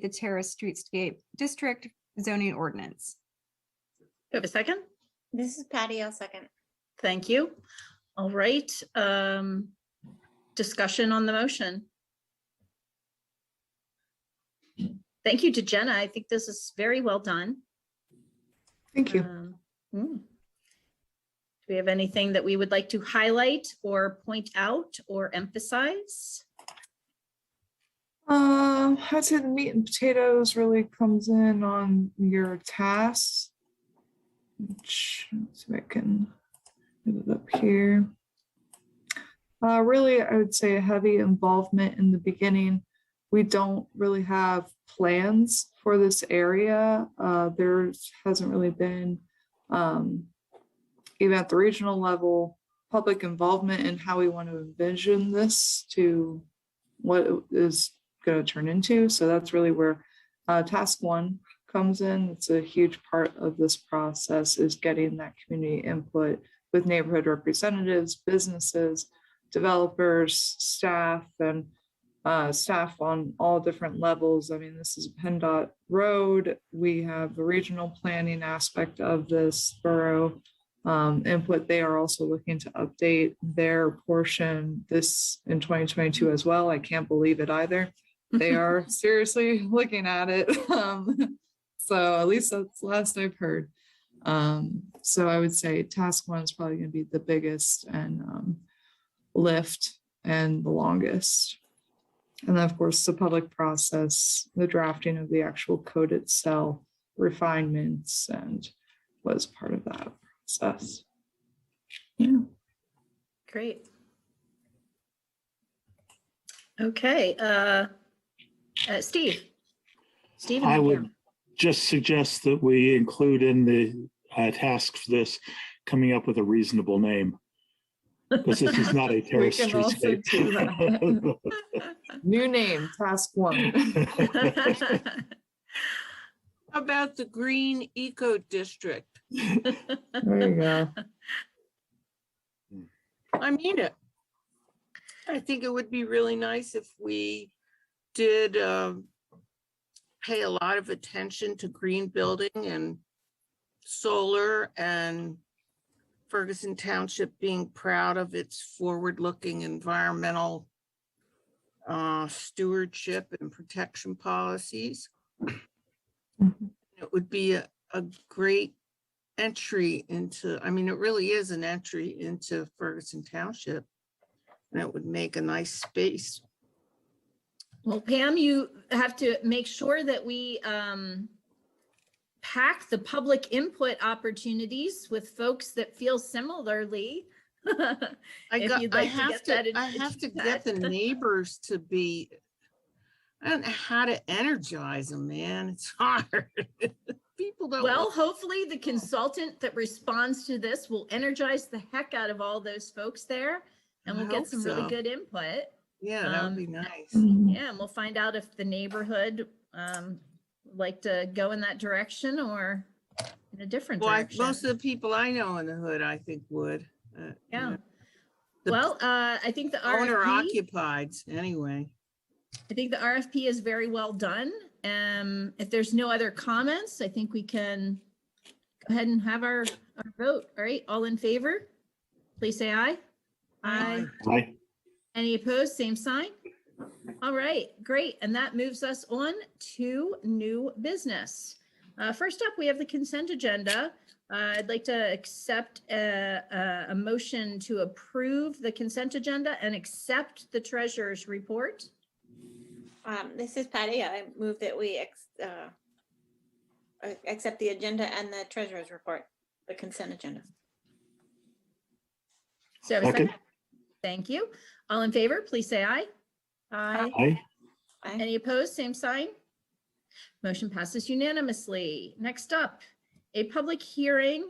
the Terrace Streetscape District zoning ordinance. Do you have a second? This is Patty. I'll second. Thank you. All right. Discussion on the motion. Thank you to Jenna. I think this is very well done. Thank you. Do we have anything that we would like to highlight or point out or emphasize? I'd say the meat and potatoes really comes in on your tasks. Which, let's see if I can move it up here. Really, I would say a heavy involvement in the beginning. We don't really have plans for this area. There hasn't really been, even at the regional level, public involvement in how we want to envision this to what it is going to turn into. So that's really where task one comes in. It's a huge part of this process, is getting that community input with neighborhood representatives, businesses, developers, staff, and staff on all different levels. I mean, this is PennDOT road. We have the regional planning aspect of this borough input. They are also looking to update their portion this in 2022 as well. I can't believe it either. They are seriously looking at it. So at least that's the last I've heard. So I would say task one is probably going to be the biggest and lift and the longest. And then of course the public process, the drafting of the actual code itself, refinements, and was part of that process. Yeah. Great. Okay. Steve. Stephen. I would just suggest that we include in the task for this coming up with a reasonable name. Because this is not a terrace We can also streetscape. do that. New name, task one. How about the Green Eco District? There you go. I mean it. I think it would be really nice if we did pay a lot of attention to green building and solar, and Ferguson Township being proud of its forward-looking environmental stewardship and protection policies. It would be a great entry into, I mean, it really is an entry into Ferguson Township, and it would make a nice space. Well, Pam, you have to make sure that we pack the public input opportunities with folks that feel similarly I If you'd like to have get to, that in- I have to get the neighbors to be, I don't know how to energize them, man. It's hard. People don't. Well, hopefully the consultant that responds to this will energize the heck out of all those folks there, and I we'll get hope some really so. good input. Yeah, that would be Um, nice. Yeah, and we'll find out if the neighborhood like to go in that direction or in a different Well, direction. most of the people I know in the hood, I think would. Yeah. The Well, I think the owner RFP, occupied anyway. I think the RFP is very well done. If there's no other comments, I think we can go ahead and have our vote. All right, all in favor, please say aye. Aye. Aye. Any opposed? Same sign. All right, great. And that moves us on to new business. First up, we have the consent agenda. I'd like to accept a motion to approve the consent agenda and accept the treasurer's report. This is Patty. I move that we accept the agenda and the treasurer's report, the consent agenda. So, have a Second. second? Thank you. All in favor, please say aye. Aye. Aye. Aye. Any opposed? Same sign. Motion passes unanimously. Next up, a public hearing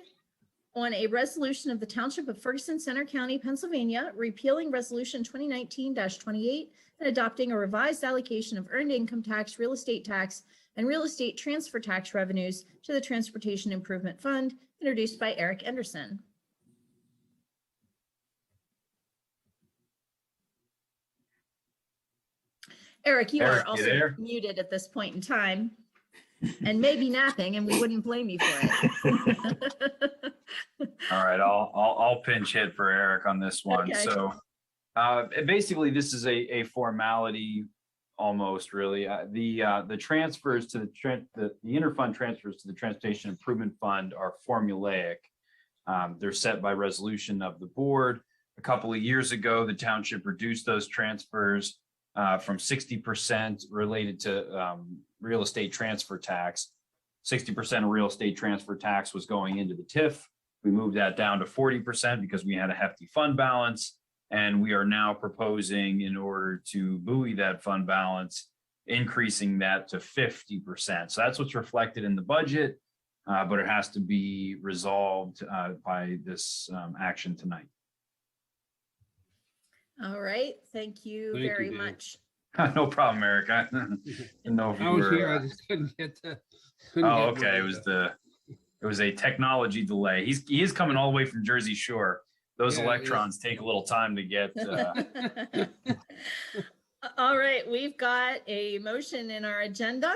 on a resolution of the Township of Ferguson, Center County, Pennsylvania, repealing Resolution 2019-28 and adopting a revised allocation of earned income tax, real estate tax, and real estate transfer tax revenues to the Transportation Improvement Fund, introduced by Eric Anderson. Eric, you Eric, are you also there? muted at this point in time and maybe napping, and we wouldn't blame you for it. All right, I'll pinch hit for Eric on this one. Okay. So basically, this is a formality almost really. The transfers to the interfund transfers to the Transportation Improvement Fund are formulaic. They're set by resolution of the board. A couple of years ago, the township reduced those transfers from 60% related to real estate transfer tax. 60% of real estate transfer tax was going into the TIF. We moved that down to 40% because we had a hefty fund balance. And we are now proposing, in order to buoy that fund balance, increasing that to 50%. So that's what's reflected in the budget, but it has to be resolved by this action tonight. All right, thank you Thank you, very Dave. much. No problem, Eric. I didn't know if you I was were. here, I just couldn't get to. Oh, okay. It was a technology delay. He is coming all the way from Jersey Shore. Those Yeah, electrons take a little time to get. All right, we've got a motion in our agenda.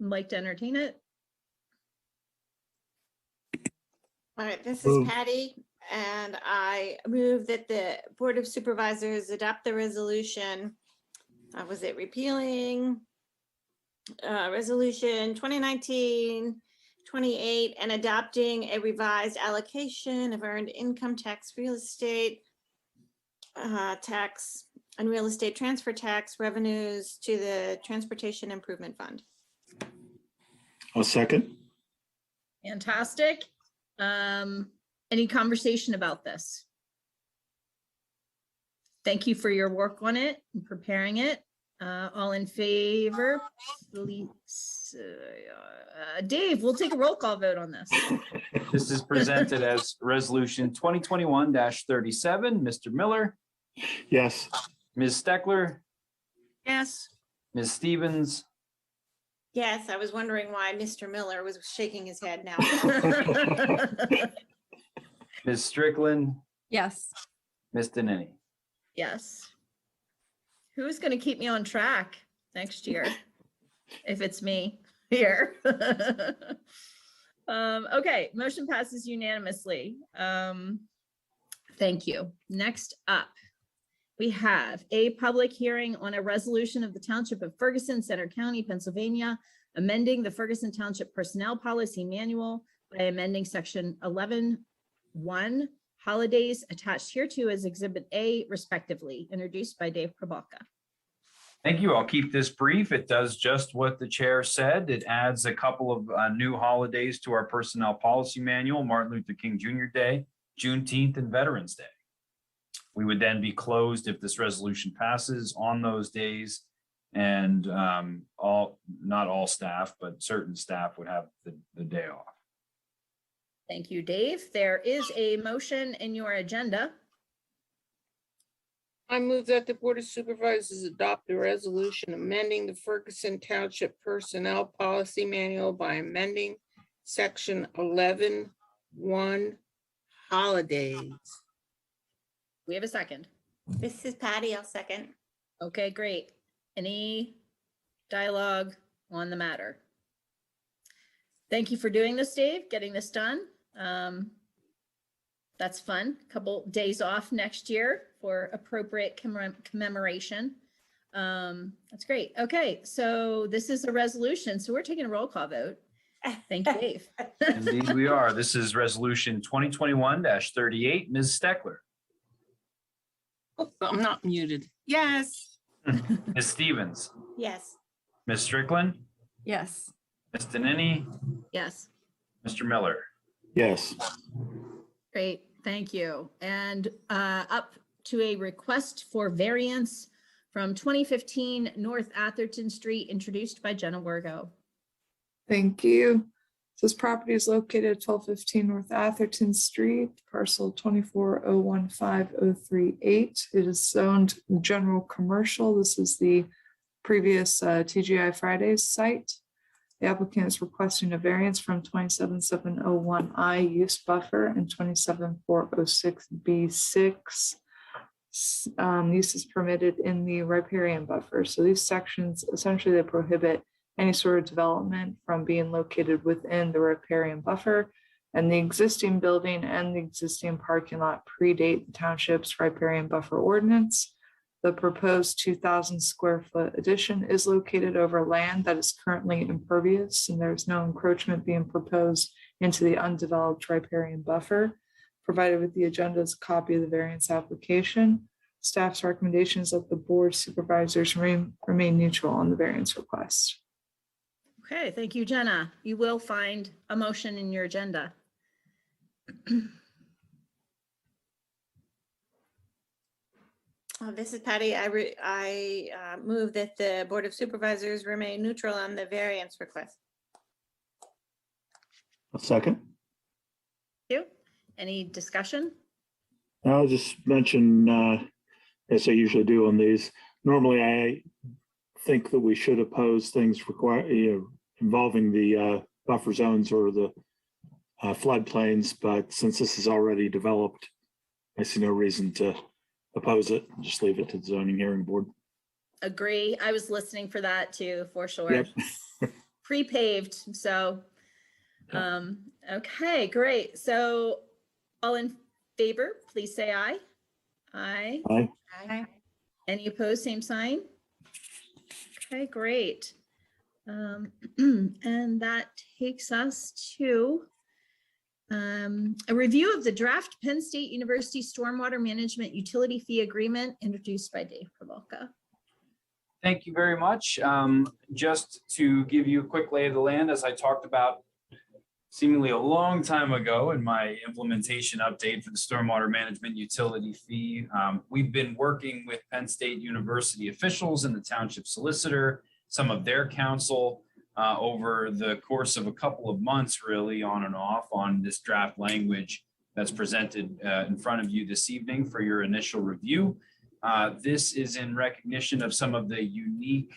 I'd like to entertain it. All right, this is Move. Patty, and I move that the Board of Supervisors adopt the resolution. Was it repealing? Resolution 2019-28 and adopting a revised allocation of earned income tax, real estate tax, and real estate transfer tax revenues to the Transportation Improvement Fund. A second. Fantastic. Any conversation about this? Thank you for your work on it and preparing it. All in favor, please. Dave, we'll take a roll call vote on this. This is presented as Resolution 2021-37. Mr. Miller, Yes. Ms. Steckler, Yes. Ms. Stevens, Yes, I was wondering why Mr. Miller was shaking his head now. Ms. Strickland, Yes. Ms. Denini. Yes. Who's going to keep me on track next year? If it's me here. Okay, motion passes unanimously. Thank you. Next up, we have a public hearing on a resolution of the Township of Ferguson, Center County, Pennsylvania, amending the Ferguson Township Personnel Policy Manual by amending section 11.1, holidays attached hereto as Exhibit A respectively, introduced by Dave Prabalka. Thank you. I'll keep this brief. It does just what the chair said. It adds a couple of new holidays to our personnel policy manual, Martin Luther King Jr. Day Juneteenth, and Veterans Day. We would then be closed if this resolution passes on those days. And not all staff, but certain staff would have the day off. Thank you, Dave. There is a motion in your agenda. I move that the Board of Supervisors adopt a resolution amending the Ferguson Township Personnel Policy Manual by amending section 11(1) holidays. We have a second. This is Patty. I'll second. Okay, great. Any dialogue on the matter? Thank you for doing this, Dave, getting this done. That's fun. Couple days off next year for appropriate commemoration. That's great. Okay, so this is a resolution. So we're taking a roll call vote. Thank you, Dave. Indeed, we are. This is resolution 2021-38. Ms. Steckler, Oh, I'm not muted. Yes. Ms. Stevens, Yes. Ms. Strickland, Yes. Ms. Denini, Yes, Mr. Miller. Yes. great. Thank you. And up to a request for variance from 2015 North Atherton Street, introduced by Jenna Wergo. Thank you. This property is located at 1215 North Atherton Street, parcel 24015038. It is zoned general commercial. This is the previous TGI Fridays site. The applicant is requesting a variance from 27701I use buffer and 27406B6. Use is permitted in the riparian buffer. So these sections, essentially they prohibit any sort of development from being located within the riparian buffer. And the existing building and the existing parking lot predate the township's riparian buffer ordinance. The proposed 2,000 square foot addition is located over land that is currently impervious, and there's no encroachment being proposed into the undeveloped riparian buffer. Provided with the agenda is a copy of the variance application. Staff's recommendation is that the board of supervisors remain neutral on the variance request. Okay, thank you, Jenna. You will find a motion in your agenda. This is Patty. I move that the Board of Supervisors remain neutral on the variance request. A second. Thank you. Any discussion? I'll just mention, as I usually do on these, normally I think that we should oppose things involving the buffer zones or the floodplains, but since this is already developed, I see no reason to oppose it. Just leave it to the zoning hearing board. Agree. I was listening for that too, for sure. Yep. Pre-paved, so, okay, great. So all in favor, please say aye. Aye. Aye. Aye. Any opposed, same sign? Okay, great. And that takes us to a review of the draft Penn State University Stormwater Management Utility Fee Agreement introduced by Dave Pravolka. Thank you very much. Just to give you a quick lay of the land, as I talked about seemingly a long time ago in my implementation update for the stormwater management utility fee, we've been working with Penn State University officials and the township solicitor, some of their counsel, over the course of a couple of months, really on and off, on this draft language that's presented in front of you this evening for your initial review. This is in recognition of some of the unique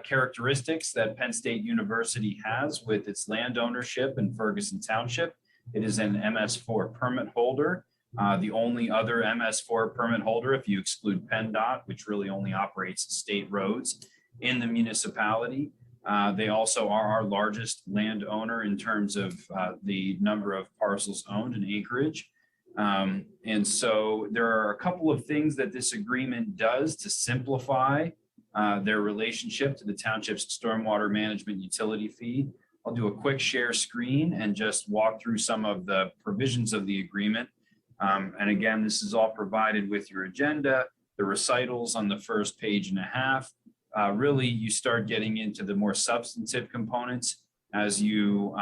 characteristics that Penn State University has with its land ownership in Ferguson Township. It is an MS4 permit holder, the only other MS4 permit holder, if you exclude PennDOT, which really only operates state roads in the municipality. They also are our largest landowner in terms of the number of parcels owned and acreage. And so there are a couple of things that this agreement does to simplify their relationship to the township's stormwater management utility fee. I'll do a quick share screen and just walk through some of the provisions of the agreement. And again, this is all provided with your agenda, the recitals on the first page and a half. Really, you start getting into the more substantive components as you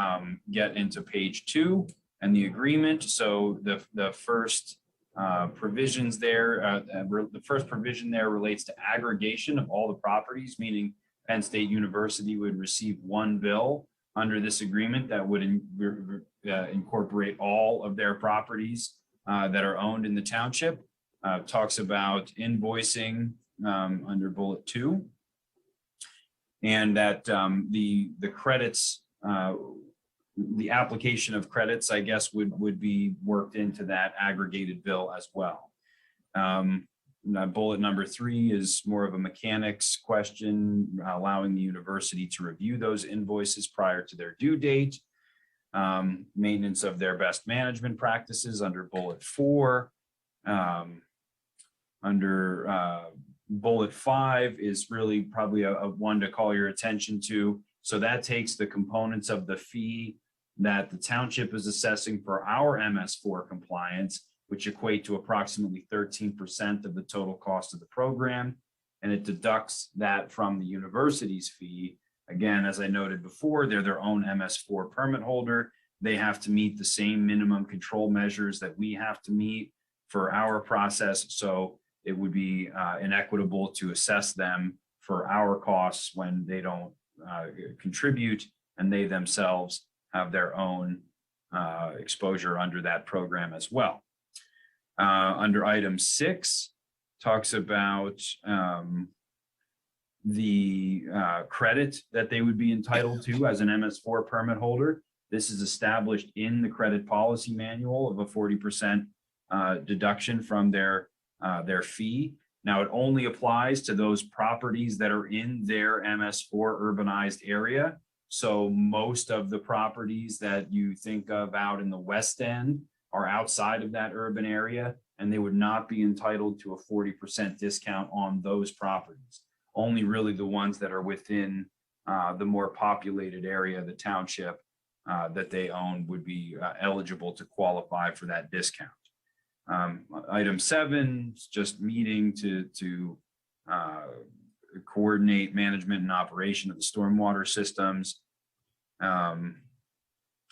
get into page 2. and the agreement. So the first provisions there, the first provision there relates to aggregation of all the properties, meaning Penn State University would receive one bill under this agreement that would incorporate all of their properties that are owned in the township. Talks about invoicing under bullet 2. And that the credits, the application of credits, I guess, would be worked into that aggregated bill as well. Bullet number 3 is more of a mechanics question, allowing the university to review those invoices prior to their due date. Maintenance of their best management practices under bullet 4. Under bullet 5 is really probably a one to call your attention to. So that takes the components of the fee that the township is assessing for our MS4 compliance, which equate to approximately 13% of the total cost of the program. And it deducts that from the university's fee. Again, as I noted before, they're their own MS4 permit holder. They have to meet the same minimum control measures that we have to meet for our process. So it would be inequitable to assess them for our costs when they don't contribute and they themselves have their own exposure under that program as well. Under item 6, talks about the credit that they would be entitled to as an MS4 permit holder. This is established in the credit policy manual of a 40% deduction from their fee. Now, it only applies to those properties that are in their MS4 urbanized area. So most of the properties that you think of out in the West End are outside of that urban area, and they would not be entitled to a 40% discount on those properties. Only really the ones that are within the more populated area, the township that they own, would be eligible to qualify for that discount. Item 7 is just meeting to coordinate management and operation of the stormwater systems. And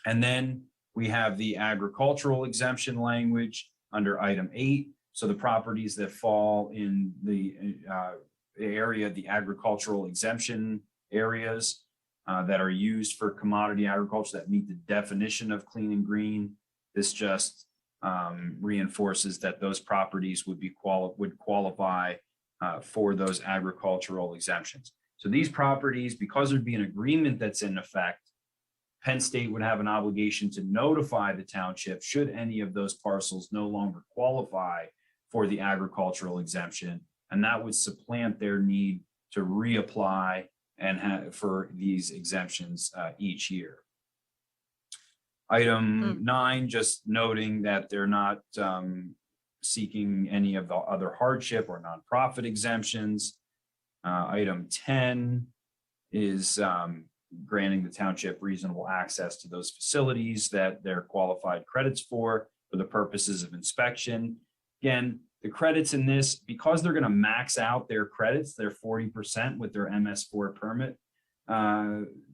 then we have the agricultural exemption language under item 8. So the properties that fall in the area, the agricultural exemption areas that are used for commodity agriculture that meet the definition of clean and green. This just reinforces that those properties would qualify for those agricultural exemptions. So these properties, because there'd be an agreement that's in effect, Penn State would have an obligation to notify the township should any of those parcels no longer qualify for the agricultural exemption, and that would supplant their need to reapply and for these exemptions each year. Item 9, just noting that they're not seeking any of the other hardship or nonprofit exemptions. Item 10 is granting the township reasonable access to those facilities that they're qualified credits for the purposes of inspection. Again, the credits in this, because they're going to max out their credits, their 40% with their MS4 permit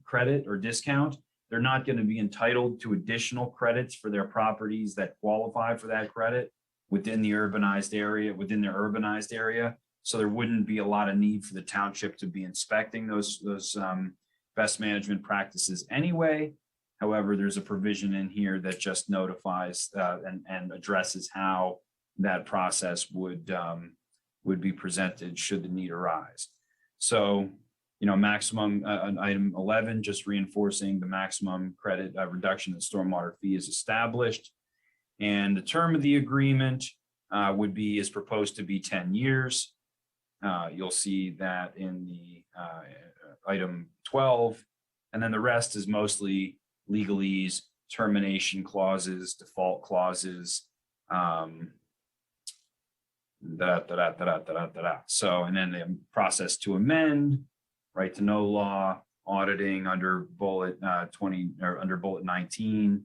credit or discount, they're not going to be entitled to additional credits for their properties that qualify for that credit within the urbanized area, within their urbanized area. So there wouldn't be a lot of need for the township to be inspecting those best management practices anyway. However, there's a provision in here that just notifies and addresses how that process would be presented should the need arise. So, maximum item 11, just reinforcing the maximum credit reduction in stormwater fee is established. And the term of the agreement is proposed to be 10 years. You'll see that in the item 12, and then the rest is mostly legalese, termination clauses, default clauses, So, and then the process to amend, right to know law, auditing under bullet 20 or under bullet 19,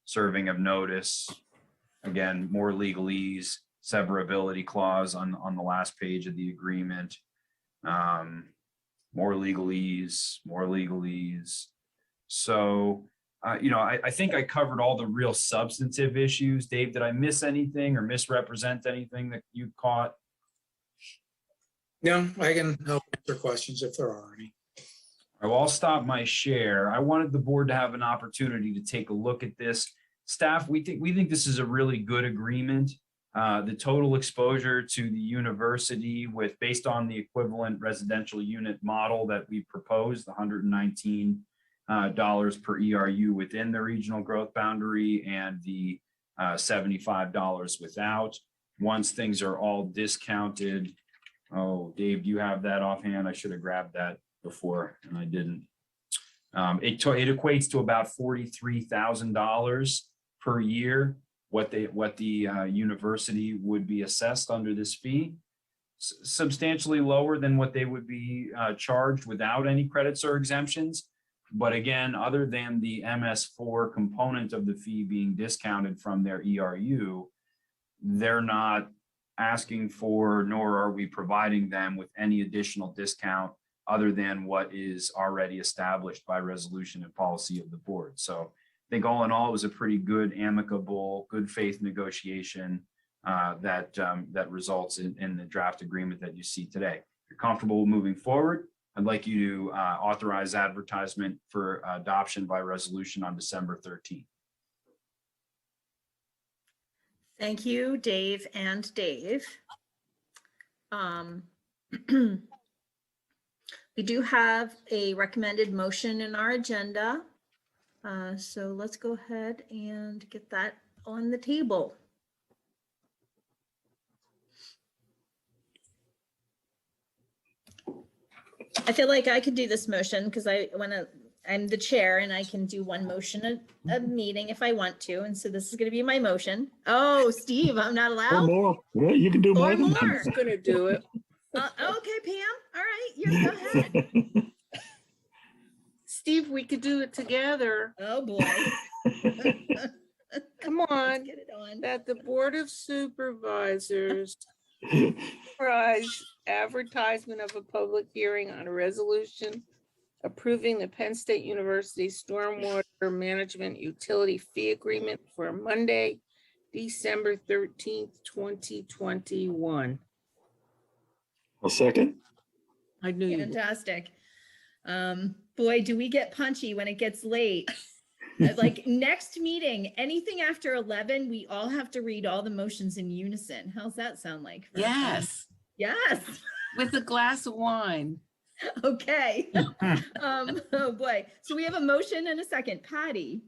serving of notice, again, more legalese, severability clause on the last page of the agreement, more legalese. So I think I covered all the real substantive issues. Dave, did I miss anything or misrepresent anything that you caught? No, I can help answer questions if there are any. Well, I'll stop my share. I wanted the board to have an opportunity to take a look at this. Staff, we think this is a really good agreement. The total exposure to the university based on the equivalent residential unit model that we proposed, $119 per ERU within the regional growth boundary and the $75 without. Once things are all discounted. Oh, Dave, do you have that offhand? I should have grabbed that before and I didn't. It equates to about $43,000 per year, what the university would be assessed under this fee. Substantially lower than what they would be charged without any credits or exemptions. But again, other than the MS4 component of the fee being discounted from their ERU, they're not asking for, nor are we providing them with any additional discount other than what is already established by resolution and policy of the board. So I think all in all, it was a pretty good, amicable, good faith negotiation that results in the draft agreement that you see today. If you're comfortable moving forward, I'd like you to authorize advertisement for adoption by resolution on December 13th. Thank you, Dave and Dave. We do have a recommended motion in our agenda. So let's go ahead and get that on the table. I feel like I could do this motion because I'm the chair and I can do one motion a meeting if I want to. And so this is going to be my motion. Oh, Steve, I'm not Or allowed. more. Yeah, you can do more Or than more. one. Gonna do it. Okay, Pam. All right, you go ahead. Steve, we could do it together. Oh, boy. Come on. Let's get it on. That the Board of Supervisors authorize advertisement of a public hearing on a resolution approving the Penn State University Stormwater Management Utility Fee Agreement for Monday, December 13th, 2021. A second. I knew you. Fantastic. Boy, do we get punchy when it gets late. Like next meeting, anything after 11, we all have to read all the motions in unison. How's that sound like? Yes, Yes. with a glass of wine. Okay. Oh boy. So we have a motion and a second. Patty.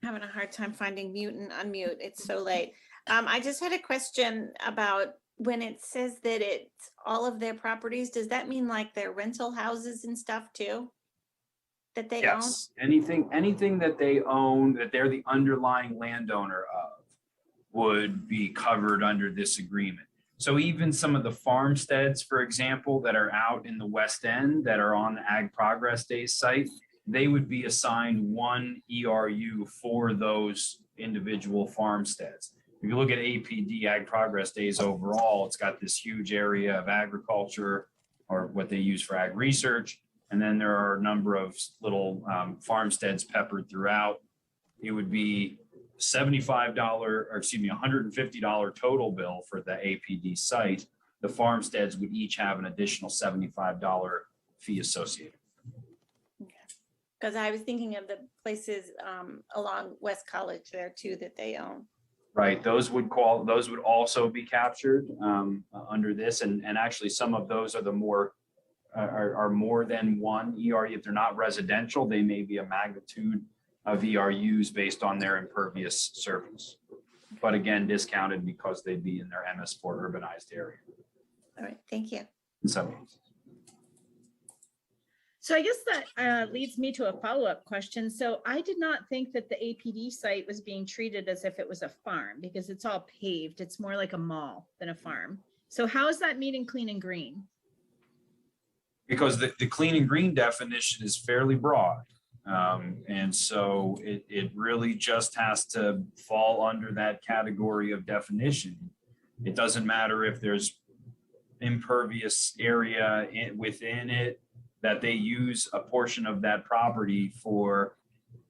Having a hard time finding mute and unmute. It's so late. I just had a question about when it says that it's all of their properties, does that mean like their rental houses and stuff too? That they own? Yes, anything that they own, that they're the underlying landowner of, would be covered under this agreement. So even some of the farmsteads, for example, that are out in the West End that are on the Ag Progress Days site, they would be assigned one ERU for those individual farmsteads. If you look at APD, Ag Progress Days overall, it's got this huge area of agriculture, or what they use for ag research. And then there are a number of little farmsteads peppered throughout. It would be $150 total bill for the APD site. The farmsteads would each have an additional $75 fee associated. Because I was thinking of the places along West College there too that they own. Right, those would also be captured under this, and actually some of those are are more than one ERU. If they're not residential, they may be a magnitude of ERUs based on their impervious surface. But again, discounted because they'd be in their MS4 urbanized area. All right, thank you. In some cases. So I guess that leads me to a follow-up question. So I did not think that the APD site was being treated as if it was a farm because it's all paved. It's more like a mall than a farm. So how is that meeting clean and green? Because the clean and green definition is fairly broad. And so it really just has to fall under that category of definition. It doesn't matter if there's impervious area within it that they use a portion of that property for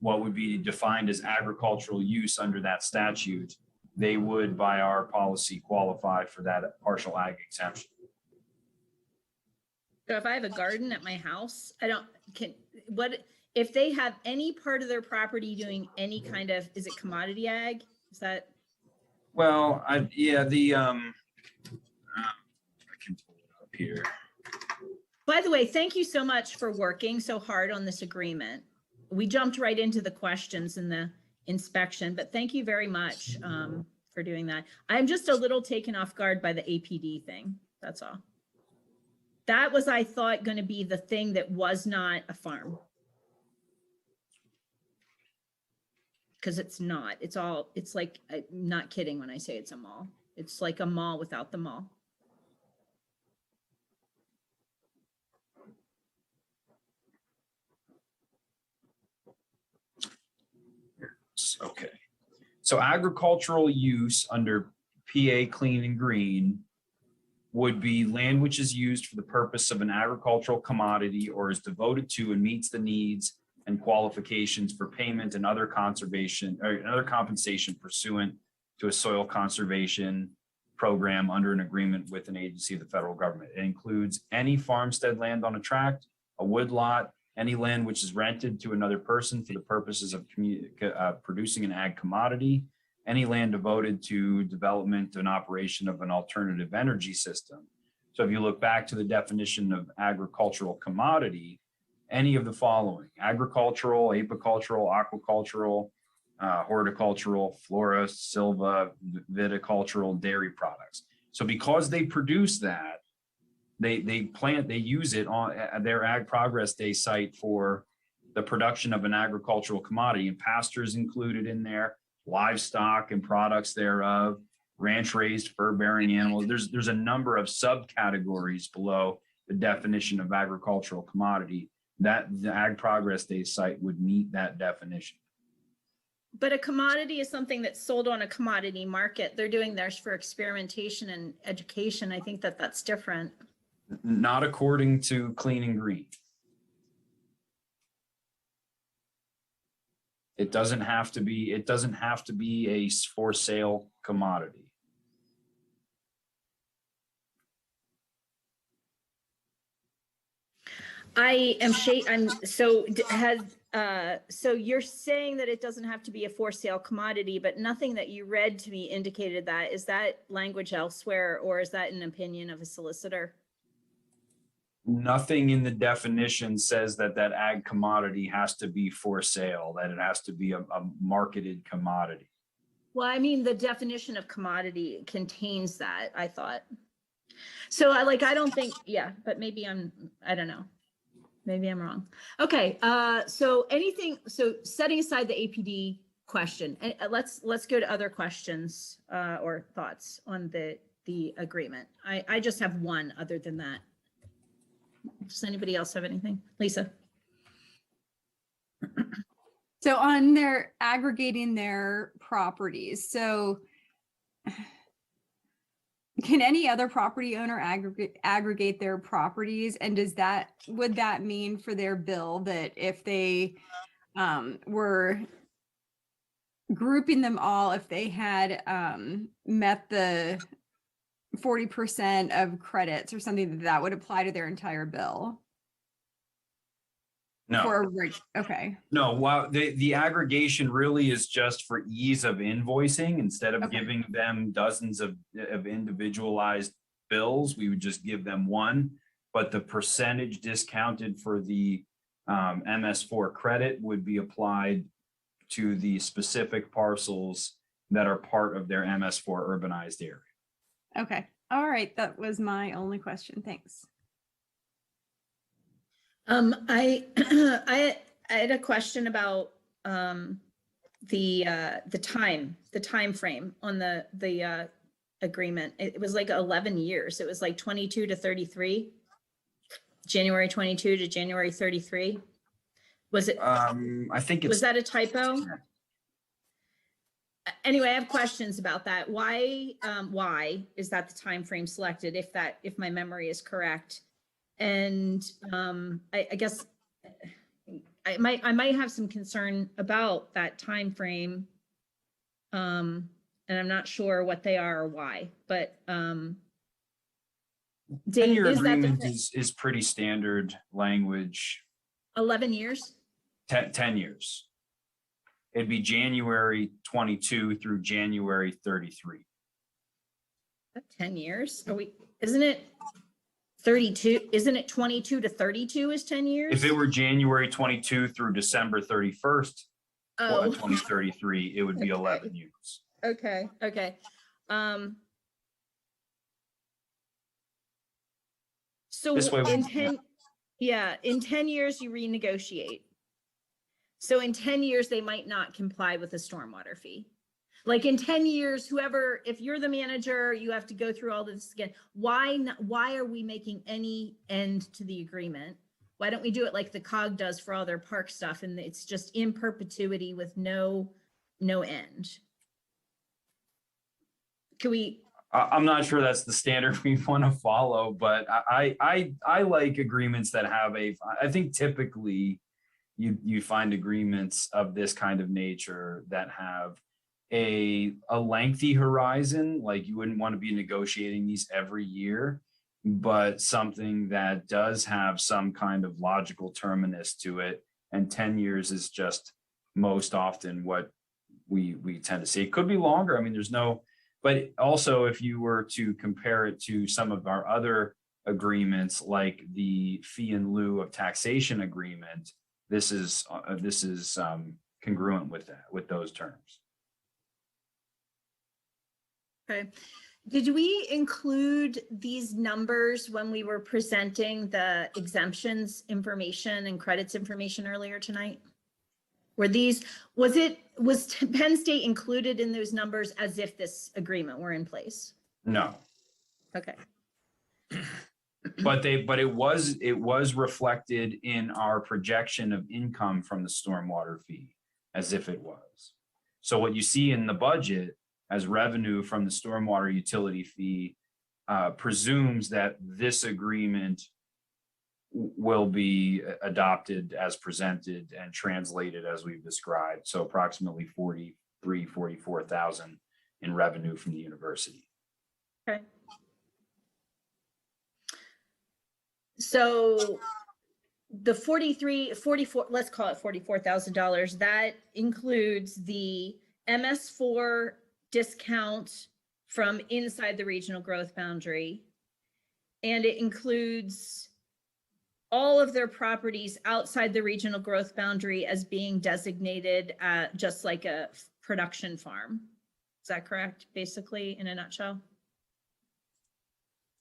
what would be defined as agricultural use under that statute, they would, by our policy, qualify for that partial ag exemption. So if I have a garden at my house, if they have any part of their property doing any kind of, is it commodity ag? Is that? Well, I can pull it up here. By the way, thank you so much for working so hard on this agreement. We jumped right into the questions in the inspection, but thank you very much for doing that. I'm just a little taken off guard by the APD thing. That's all. That was, I thought, going to be the thing that was not a farm. Because it's not. It's like, I'm not kidding when I say it's a mall. It's like a mall without the mall. Okay. So agricultural use under PA Clean and Green would be land which is used for the purpose of an agricultural commodity or is devoted to and meets the needs and qualifications for payment and other conservation or other compensation pursuant to a soil conservation program under an agreement with an agency of the federal government. It includes any farmstead land on a tract, a woodlot, any land which is rented to another person for the purposes of producing an ag commodity, any land devoted to development and operation of an alternative energy system. So if you look back to the definition of agricultural commodity, any of the following: agricultural, apicultural, aquacultural, horticultural, flora, silva, viticultural, dairy products. So because they produce that, they use it on their Ag Progress Day site for the production of an agricultural commodity, and pastures included in there, livestock and products thereof, ranch raised fur bearing animals. There's a number of subcategories below the definition of agricultural commodity that the Ag Progress Day site would meet that definition. But a commodity is something that's sold on a commodity market. They're doing theirs for experimentation and education. I think that that's different. Not according to Clean and Green. It doesn't have to be a for sale commodity. So you're saying that it doesn't have to be a for sale commodity, but nothing that you read to me indicated that. Is that language elsewhere, or is that an opinion of a solicitor? Nothing in the definition says that ag commodity has to be for sale, that it has to be a marketed commodity. Well, I mean, the definition of commodity contains that, I thought. So I don't think, yeah, but maybe I don't know. Maybe I'm wrong. Okay, so setting aside the APD question, and let's go to other questions or thoughts on the agreement. I just have one other than that. Does anybody else have anything? Lisa? So on their aggregating their properties, so can any other property owner aggregate their properties? And would that mean for their bill that if they were grouping them all, if they had met the 40% of credits or something, that would apply to their entire bill? No. Okay. No, well, the aggregation really is just for ease of invoicing. Instead of giving them dozens of individualized bills, we would just give them one. But the percentage discounted for the MS4 credit would be applied to the specific parcels that are part of their MS4 urbanized area. Okay. All right. That was my only question. Thanks. I had a question about the time frame on the agreement. It was like 11 years. It was like 22 to 33, January 22 to January 33. Was it? I think was that a typo? Anyway, I have questions about that. Why is that the time frame selected? If my memory is correct, And I guess I might have some concern about that time frame. And I'm not sure what they are or why, but Dave, 10-year is that agreement the is pretty standard language. 11 years? 10 years. It'd be January 22 through January 33. 10 years? Isn't it 32? Isn't it 22 to 32 is 10 years? If it were January 22 through December 31st, Oh, 2033, it would be 11 years. okay. So This way we- in 10 years, you renegotiate. So in 10 years, they might not comply with the stormwater fee. Like in 10 years, whoever, if you're the manager, you have to go through all this again. Why are we making any end to the agreement? Why don't we do it like the COG does for all their park stuff, and it's just in perpetuity with no end? Can we? I'm not sure that's the standard we want to follow, but I like agreements that have I think typically you find agreements of this kind of nature that have a lengthy horizon. Like you wouldn't want to be negotiating these every year, but something that does have some kind of logical terminus to it. And 10 years is just most often what we tend to see. It could be longer. I mean, but also if you were to compare it to some of our other agreements, like the fee in lieu of taxation agreement, this is congruent with that, with those terms. Okay. Did we include these numbers when we were presenting the exemptions information and credits information earlier tonight? Was Penn State included in those numbers as if this agreement were in place? No. Okay. But it was reflected in our projection of income from the stormwater fee as if it was. So what you see in the budget as revenue from the stormwater utility fee presumes that this agreement will be adopted as presented and translated as we've described. So approximately 44,000 in revenue from the university. Okay. So the 44, let's call it $44,000, that includes the MS4 discount from inside the regional growth boundary. And it includes all of their properties outside the regional growth boundary as being designated just like a production farm. Is that correct, basically, in a nutshell?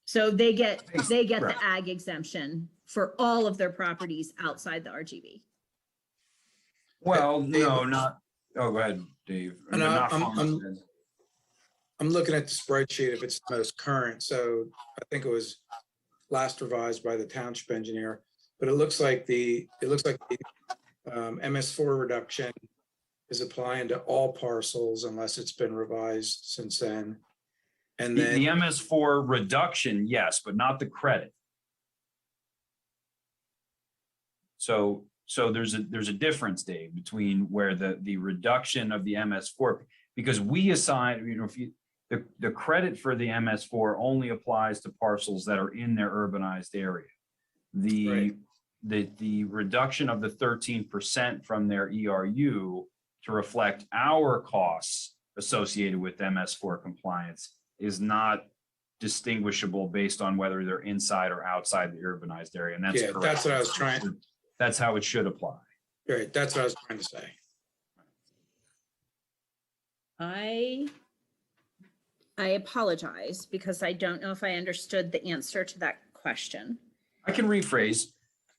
So they get the ag exemption for all of their properties outside the RGB. Well, no, not. Oh, go ahead, Dave. I mean, I'm looking at the spreadsheet if it's the most current. So I think it was last revised by the township engineer, but it looks like the MS4 reduction is applying to all parcels unless it's been revised since then. And then the MS4 reduction, yes, but not the credit. So there's a difference, Dave, between where the reduction of the MS4, because we assign, if the credit for the MS4 only applies to parcels that are in their urbanized area. The reduction of the 13% from their ERU to reflect our costs associated with MS4 compliance is not distinguishable based on whether they're inside or outside the urbanized area. And that's correct. That's what I was trying. That's how it should apply. Right. That's what I was trying to say. I apologize because I don't know if I understood the answer to that question. I can rephrase.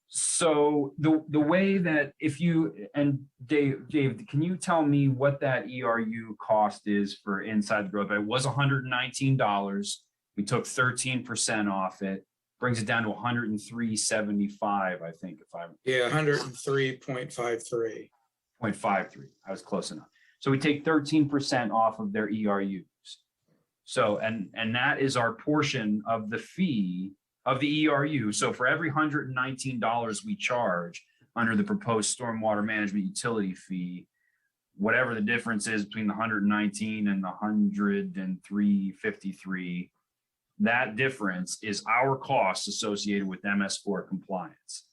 So the way that if you, and Dave, can you tell me what that ERU cost is for inside the growth? It was $119. We took 13% off it, brings it down to $103.75, I think, if I'm. Yeah, 103.53. 0.53. I was close enough. So we take 13% off of their ERUs. So, and that is our portion of the fee of the ERU. So for every $119 we charge under the proposed stormwater management utility fee, whatever the difference is between the 119 and the 103.53, that difference is our costs associated with MS4 compliance.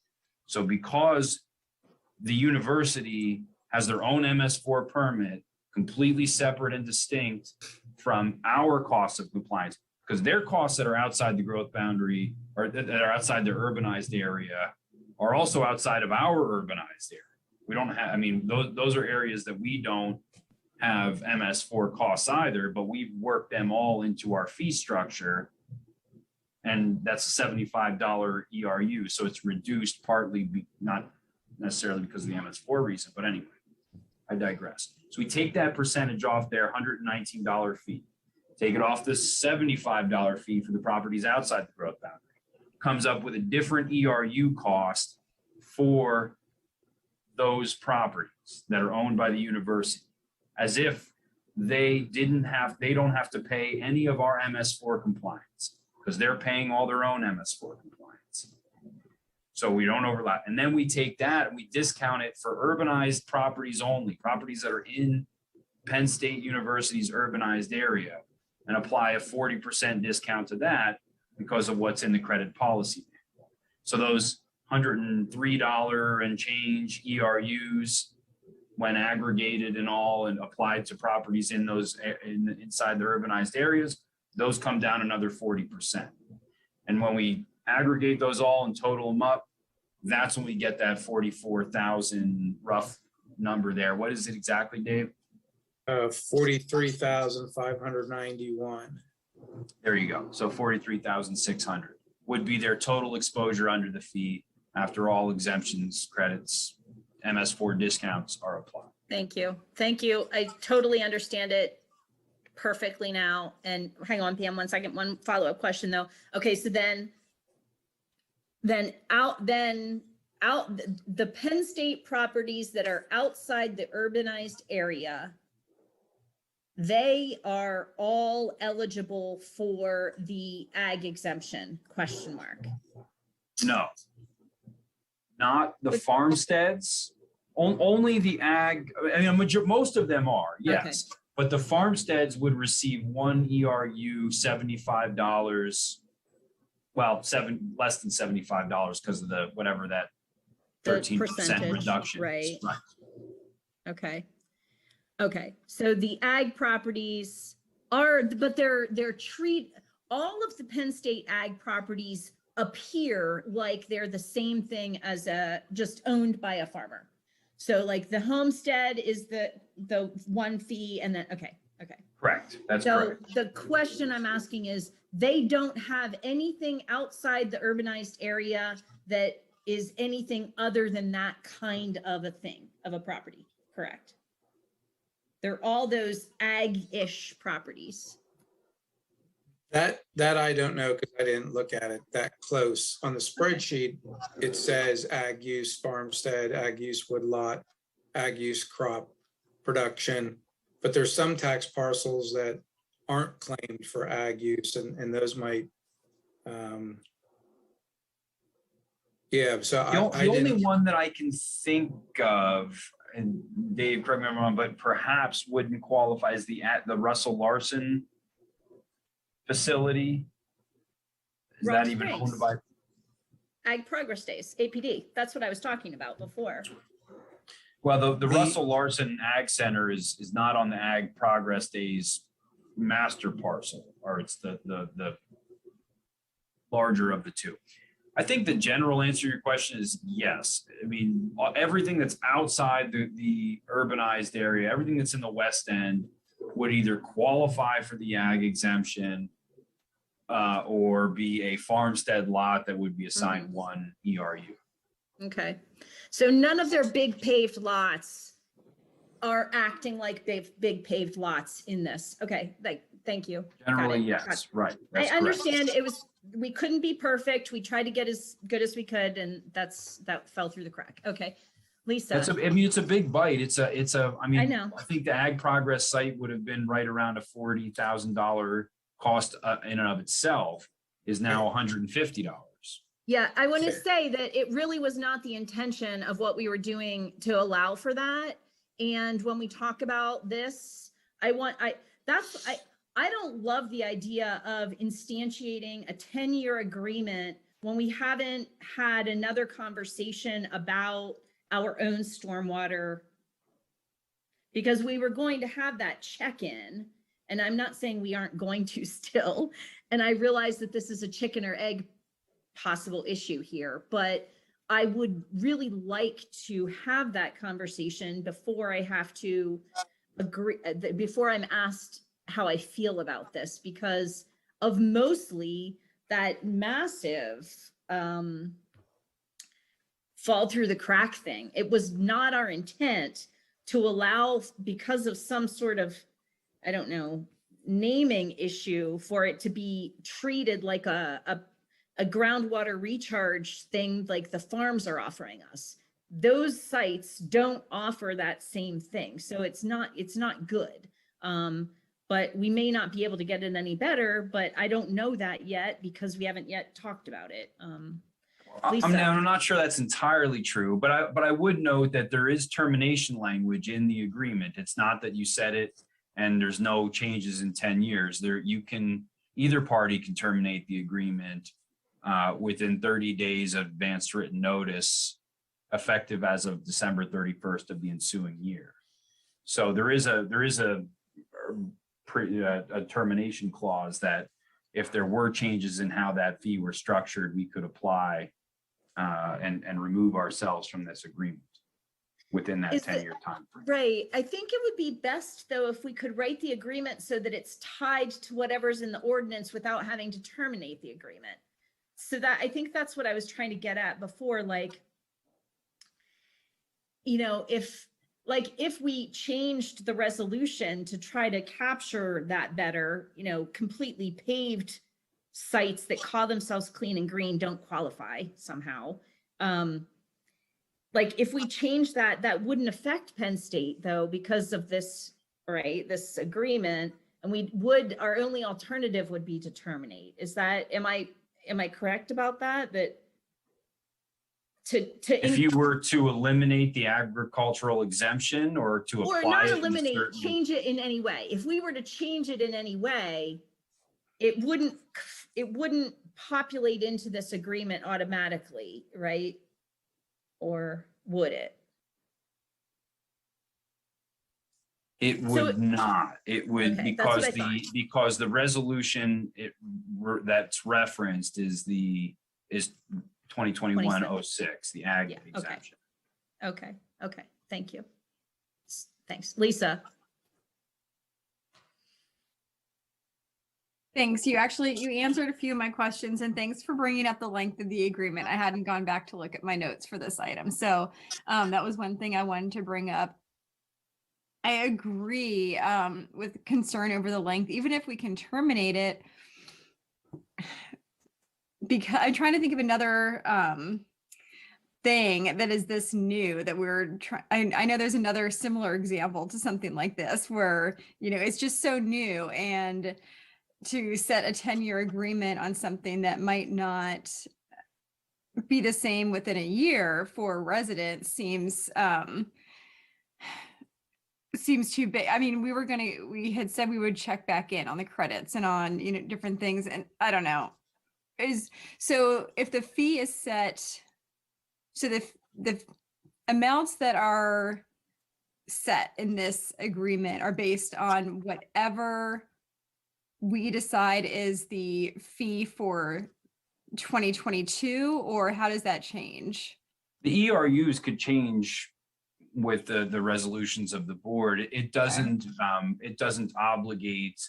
So because the university has their own MS4 permit, completely separate and distinct from our costs of compliance, because their costs that are outside the growth boundary or that are outside the urbanized area are also outside of our urbanized area. We don't have, I mean, those are areas that we don't have MS4 costs either, but we've worked them all into our fee structure. And that's a $75 ERU. So it's reduced partly, not necessarily because of the MS4 reason, but anyway, I digress. So we take that percentage off their $119 fee, take it off the $75 fee for the properties outside the growth boundary, comes up with a different ERU cost for those properties that are owned by the university, as if they don't have to pay any of our MS4 compliance because they're paying all their own MS4 compliance. So we don't overlap. And then we take that and we discount it for urbanized properties only, properties that are in Penn State University's urbanized area, and apply a 40% discount to that because of what's in the credit policy manual. So those $103 and change ERUs, when aggregated and all and applied to properties in those inside the urbanized areas, those come down another 40%. And when we aggregate those all and total them up, that's when we get that 44,000 rough number there. What is it exactly, Dave? 43,591. There you go. So 43,600 would be their total exposure under the fee after all exemptions, credits, MS4 discounts are applied. Thank you. Thank you. I totally understand it perfectly now. And hang on, Pam, 1 second. One follow-up question though. Okay, so then the Penn State properties that are outside the urbanized area, they are all eligible for the ag exemption, question mark. No, not the farmsteads, only the ag. I mean, most of them are, yes. Okay. But the farmsteads would receive one ERU $75. Well, less than $75 because of the whatever that 13% reduction. Right. Okay. Okay. So the ag properties are, but they're all of the Penn State ag properties appear like they're the same thing as just owned by a farmer. So like the homestead is the one fee and then, okay. Correct. That's so correct. The question I'm asking is, they don't have anything outside the urbanized area that is anything other than that kind of a thing, of a property, correct? They're all those ag-ish properties. That I don't know because I didn't look at it that close. On the spreadsheet, it says ag use farmstead, ag use woodlot, ag use crop production, but there's some tax parcels that aren't claimed for ag use, and those might, yeah. So the only one that I can think of, and Dave, correct me if I'm wrong, but perhaps wouldn't qualify as the Russell Larson facility. Is Rock that even Springs. owned by? Ag Progress Days, APD. That's what I was talking about before. Well, the Russell Larson Ag Center is not on the Ag Progress Days master parcel, or it's the larger of the two. I think the general answer to your question is yes. I mean, everything that's outside the urbanized area, everything that's in the West End would either qualify for the ag exemption or be a farmstead lot that would be assigned one ERU. Okay. So none of their big paved lots are acting like big paved lots in this. Okay, thank you. Generally, yes, right. I understand we couldn't be perfect. We tried to get as good as we could, and that fell through the crack. Okay, Lisa. It's a big bite. I mean, I know. I think the Ag Progress site would have been right around a $40,000 cost in and of itself. is now $150. Yeah, I want to Fair. say that it really was not the intention of what we were doing to allow for that. And when we talk about this, I don't love the idea of instantiating a 10-year agreement when we haven't had another conversation about our own stormwater. Because we were going to have that check-in, and I'm not saying we aren't going to still. And I realize that this is a chicken or egg possible issue here, but I would really like to have that conversation before I have to agree, before I'm asked how I feel about this, because of mostly that massive fall through the crack thing. It was not our intent to allow, because of some sort of, I don't know, naming issue, for it to be treated like a groundwater recharge thing like the farms are offering us. Those sites don't offer that same thing. So it's not good. But we may not be able to get it any better, but I don't know that yet because we haven't yet talked about it. Lisa. I'm not sure that's entirely true, but I would note that there is termination language in the agreement. It's not that you said it and there's no changes in 10 years. Either party can terminate the agreement within 30 days of advanced written notice, effective as of December 31st of the ensuing year. So there is a termination clause that if there were changes in how that fee were structured, we could apply and remove ourselves from this agreement within that 10-year time frame. Right. I think it would be best, though, if we could write the agreement so that it's tied to whatever's in the ordinance without having to terminate the agreement. So that, I think that's what I was trying to get at before, like, you know, if we changed the resolution to try to capture that better, you know, completely paved sites that call themselves clean and green don't qualify somehow. Like if we change that, that wouldn't affect Penn State though, because of this, right, this agreement, and our only alternative would be to terminate. Is that, am I correct about that? That if you were to eliminate the agricultural exemption or to apply or not it in eliminate, certain- change it in any way. If we were to change it in any way, it wouldn't populate into this agreement automatically, right? Or would it? It would not. It would, Okay, that's what I because the resolution that's referenced is 2021-06, the ag Yeah, okay. exemption. Okay, thank you. Thanks. Lisa? Thanks. You answered a few of my questions, and thanks for bringing up the length of the agreement. I hadn't gone back to look at my notes for this item. So that was one thing I wanted to bring up. I agree with concern over the length, even if we can terminate it, because I'm trying to think of another thing that is this new that we're trying. I know there's another similar example to something like this where, you know, it's just so new, and to set a 10-year agreement on something that might not be the same within a year for residents seems too big. I mean, we had said we would check back in on the credits and on, you know, different things. And I don't know. So if the fee is set, so the amounts that are set in this agreement are based on whatever we decide is the fee for 2022, or how does that change? The ERUs could change with the resolutions of the board. It doesn't obligate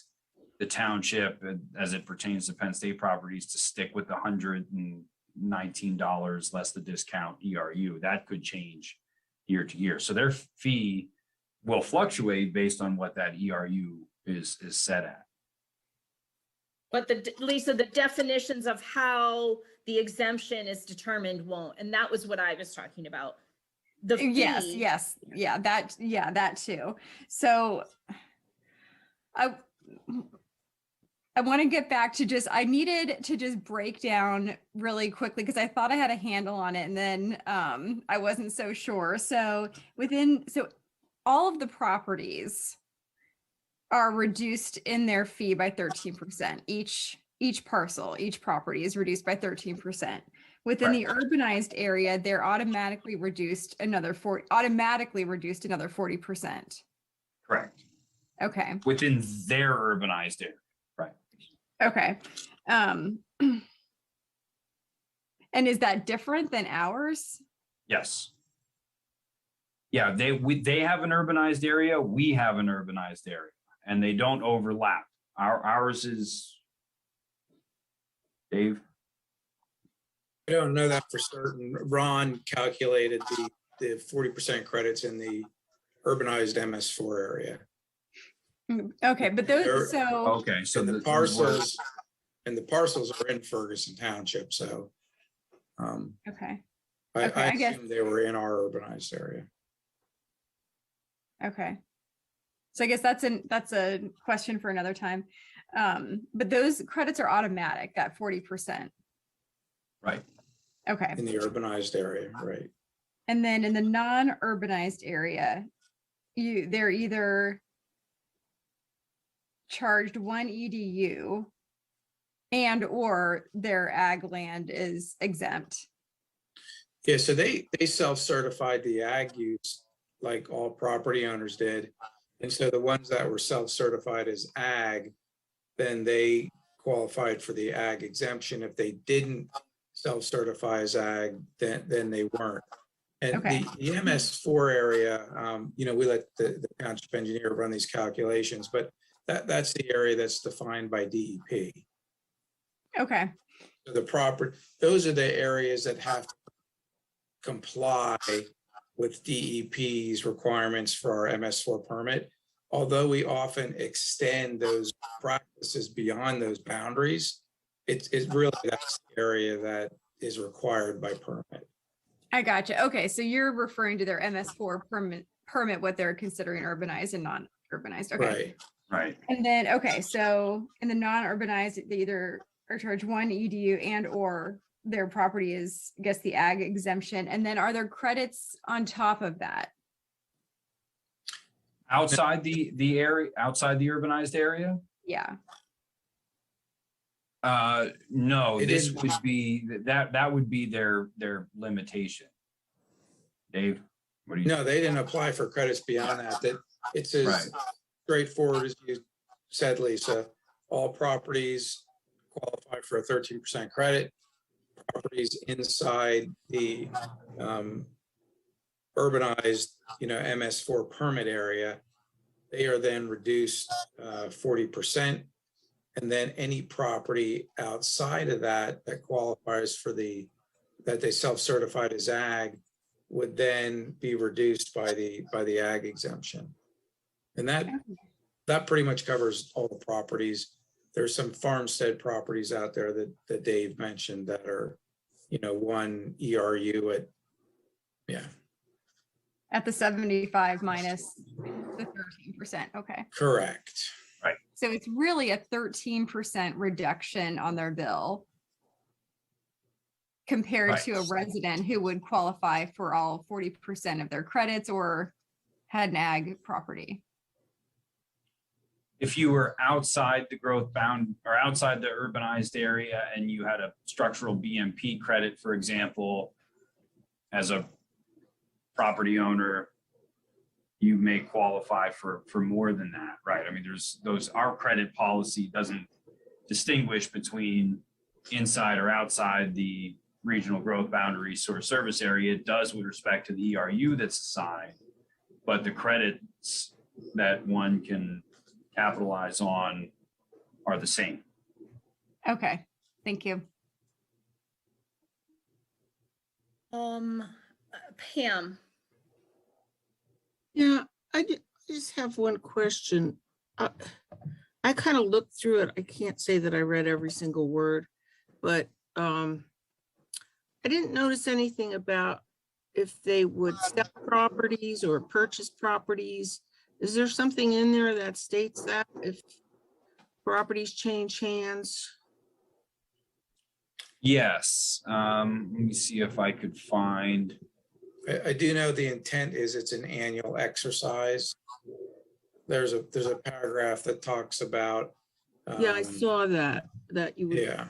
the township as it pertains to Penn State properties to stick with the $119 less the discount ERU. That could change year to year. So their fee will fluctuate based on what that ERU is set at. But Lisa, the definitions of how the exemption is determined won't, and that was what I was talking about. The fee. Yes. Yeah, that too. So I want to get back to I needed to just break down really quickly because I thought I had a handle on it and then I wasn't so sure. So all of the properties are reduced in their fee by 13%. Each parcel, each property is reduced by 13%. Within the urbanized area, they're automatically reduced another 40%. Correct. Okay. Within their urbanized area. Right. Okay. And is that different than ours? Yes. Yeah, they have an urbanized area, we have an urbanized area, and they don't overlap. Ours is, Dave? I don't know that for certain. Ron calculated the 40% credits in the urbanized MS4 area. Okay, but those, so And the parcels are in Ferguson Township, so. Okay. I guess. assume they were in our urbanized area. Okay. So I guess that's a question for another time. But those credits are automatic, that 40%. Right. Okay. In the urbanized area, right. And then in the non-urbanized area, they're either charged 1 EDU and or their ag land is exempt. Yeah, so they self-certified the ag use like all property owners did. And so the ones that were self-certified as ag, then they qualified for the ag exemption. If they didn't self-certify as ag, then they weren't. And the MS4 area, we let the township engineer run these calculations, but that's the area that's defined by DEP. Okay. So those are the areas that have to comply with DEP's requirements for our MS4 permit. Although we often extend those practices beyond those boundaries, it's really that's the area that is required by permit. I gotcha. Okay, so you're referring to their MS4 permit, what they're considering urbanized and non-urbanized. Okay. Right. And then, okay, so in the non-urbanized, they either are charged 1 EDU and or their property is, I guess, the ag exemption. And then are there credits on top of that? Outside the area, outside the urbanized area? Yeah. No, this would be, that would be their limitation. Dave, what do you? No, they didn't apply for credits beyond that. That it's as straightforward as you said, Lisa. All properties qualify for a 13% credit. Properties inside the urbanized, MS4 permit area, they are then reduced 40%. And then any property outside of that qualifies for that they self-certified as ag would then be reduced by the ag exemption. And that pretty much covers all the properties. There's some farmstead properties out there that Dave mentioned that are, 1 ERU At the 75 minus the 13%. Okay. Correct. Right. So it's really a 13% reduction on their bill compared to a resident who would qualify for all 40% of their credits or had an ag property. If you were outside the growth bound or outside the urbanized area and you had a structural BMP credit, for example, as a property owner, you may qualify for more than that, right? I mean, our credit policy doesn't distinguish between inside or outside the regional growth boundary resource service area. It does with respect to the ERU that's assigned, but the credits that one can capitalize on are the same. Okay, thank you. Pam. Yeah, I just have one question. I kind of looked through it. I can't say that I read every single word, but I didn't notice anything about if they would sell properties or purchase properties. Is there something in there that states that properties change hands? Yes, let me see if I could find. I do know the intent is it's an annual exercise. There's a paragraph that talks about. Yeah, I saw that you would. Yeah,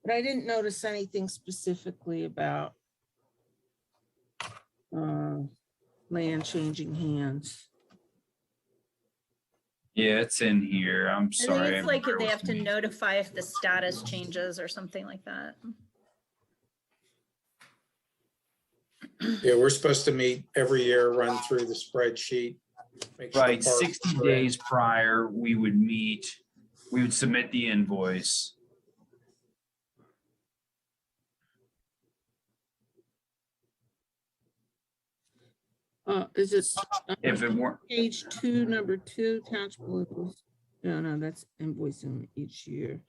But I didn't notice anything specifically about land changing hands. Yeah, it's in here. I'm I think sorry. it's like if they Bear have with to me. notify if the status changes or something like that. yeah, we're supposed to meet every year, run through the spreadsheet. make sure Right, parts 60 are correct. days prior, we would meet, we would submit the invoice. Is it If it weren't, page 2, number 2, township invoice? No, that's invoicing each year.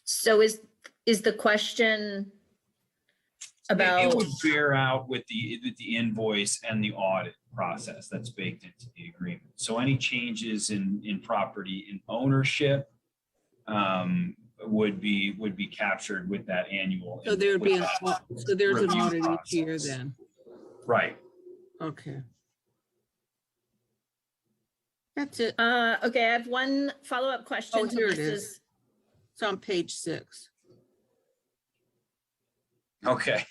So is the question it about, would bear out with the invoice and the audit process that's baked into the agreement. So any changes in property in ownership would be captured with that annual. So there'd be with that so there's an review audit each year process. then. Right. Okay. That's it. okay, I have one follow-up question. Oh, to here it Lisa's- is. It's on page 6. Okay.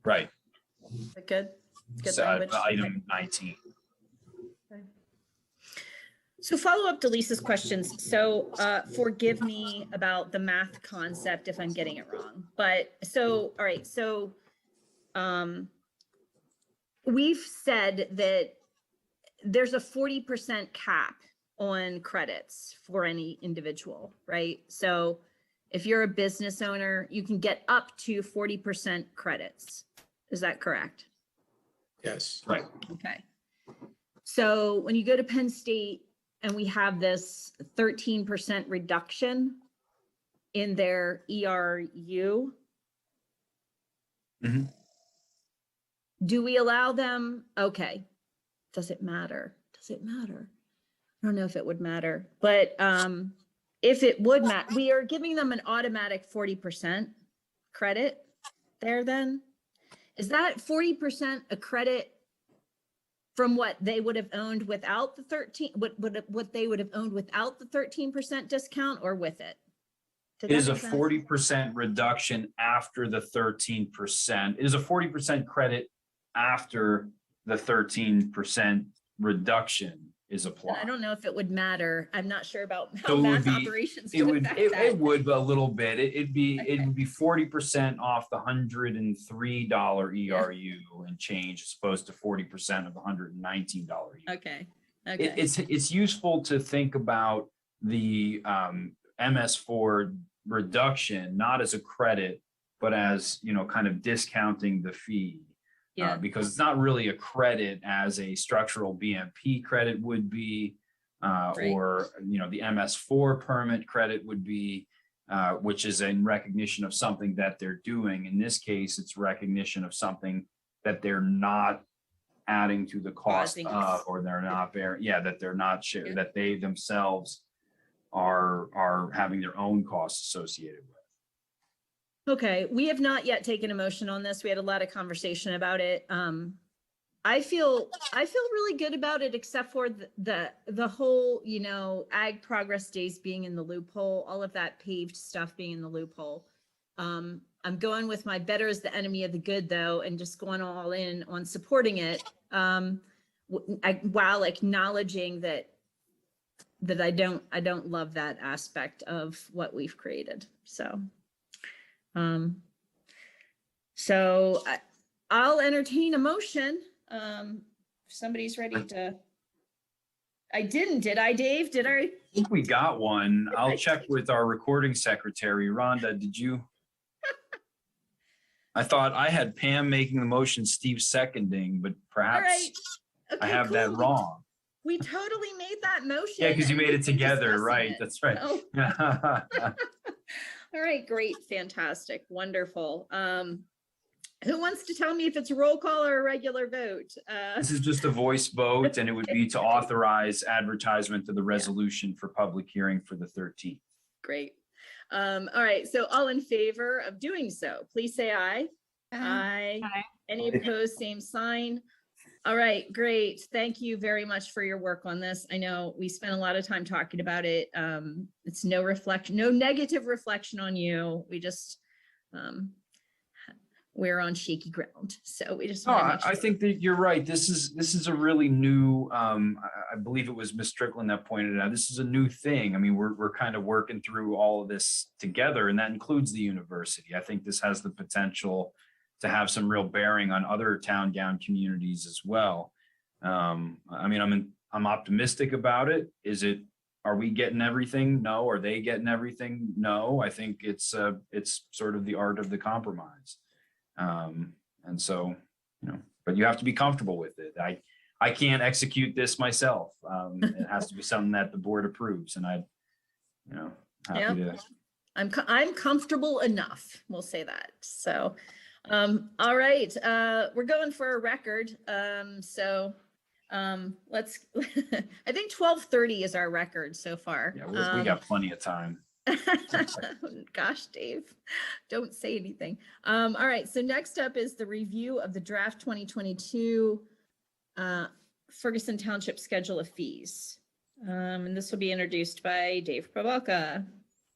Right. Is it Good. Good So, language. item 19. So follow up to Lisa's questions. So forgive me about the math concept if I'm getting it wrong. But so, all right, so we've said that there's a 40% cap on credits for any individual, right? So if you're a business owner, you can get up to 40% credits. Is that correct? Yes. Right. Okay. So when you go to Penn State and we have this 13% reduction in their ERU, Mhm. do we allow them? Okay. Does it matter? Does it matter? I don't know if it would matter, but if it would matter, we are giving them an automatic 40% credit there then? Is that 40% a credit from what they would have owned without the 13, what they would have owned without the 13% discount or with it? Did It that is a make sense? 40% reduction after the 13%. It is a 40% credit after the 13% reduction is And applied. I don't know if it would matter. I'm not sure about how So it would math be- operations It would would, affect it that. would a little bit. It'd be Okay. 40% off the $103 ERU and change as opposed to 40% of the $119 ERU. Okay, okay. It's useful to think about the MS4 reduction, not as a credit, but as, kind of discounting the fee. Yeah. Because it's not really a credit as a structural BMP credit would be, or, the MS4 permit credit would be, which is in recognition of something that they're doing. In this case, it's recognition of something that they're not adding to the cost Causing of, us. or they're not bearing, that they're not sharing, that they themselves are having their own costs associated with. Okay, we have not yet taken a motion on this. We had a lot of conversation about it. I feel really good about it, except for the whole, ag progress days being in the loophole, all of that paved stuff being in the loophole. I'm going with my better is the enemy of the good though, and just going all in on supporting it. While acknowledging that I don't love that aspect of what we've created. So I'll entertain a motion. If somebody's ready to. I didn't, did I, Dave? Did I? I think we got one. I'll check with our recording secretary. Rhonda, did you? I thought I had Pam making the motion, Steve seconding, but All perhaps right. I Okay, have that cool. wrong. We totally made that motion. Yeah, because you and made it we've been together, discussing right? it. That's right. So- All right, great, fantastic, wonderful. Who wants to tell me if it's a roll call or a regular vote? This is just a voice vote, and it would be to authorize advertisement of the resolution for public hearing for the 13th. Great. All right, so all in favor of doing so, please say aye. Aye. Any opposed, same sign. All right, great. Thank you very much for your work on this. I know we spent a lot of time talking about it. It's no reflection, no negative reflection on you. We just, we're on shaky ground. So we just No, want to make sure. I think that you're right. This is a really new, I believe it was Ms. Strickland that pointed it out. This is a new thing. I mean, we're kind of working through all of this together, and that includes the university. I think this has the potential to have some real bearing on other town gown communities as well. I mean, I'm optimistic about it. Are we getting everything? No. Are they getting everything? No. I think it's sort of the art of the compromise. And so, but you have to be comfortable with it. I can't execute this myself. It has to be something that the board approves, and happy to. I'm comfortable enough. We'll say that. So, all right, we're going for a record. Let's, I think 12:30 is our record so far. Yeah, we got plenty of time. Gosh, Dave, don't say anything. All right, so next up is the review of the draft 2022 Ferguson Township Schedule of Fees. And this will be introduced by Dave Provalka.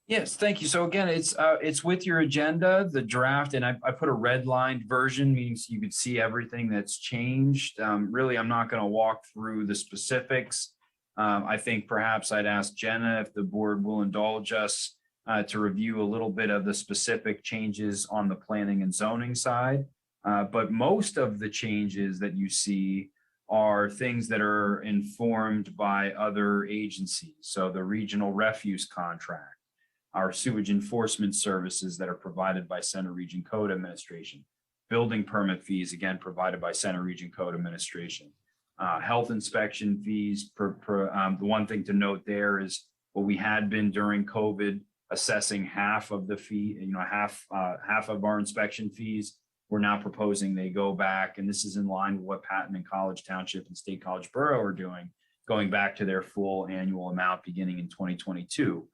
Yes, thank you. So again, it's with your agenda, the draft, and I put a redlined version, meaning so you could see everything that's changed. Really, I'm not going to walk through the specifics. I think perhaps I'd ask Jenna if the board will indulge us to review a little bit of the specific changes on the planning and zoning side. But most of the changes that you see are things that are informed by other agencies. So the regional refuse contract, our sewage enforcement services that are provided by Center Region Code Administration, building permit fees, again, provided by Center Region Code Administration, health inspection fees. The one thing to note there is what we had been during COVID, assessing half of the fee, half of our inspection fees. We're now proposing they go back, and this is in line with what Patton and College Township and State College Borough are doing, going back to their full annual amount beginning in 2022.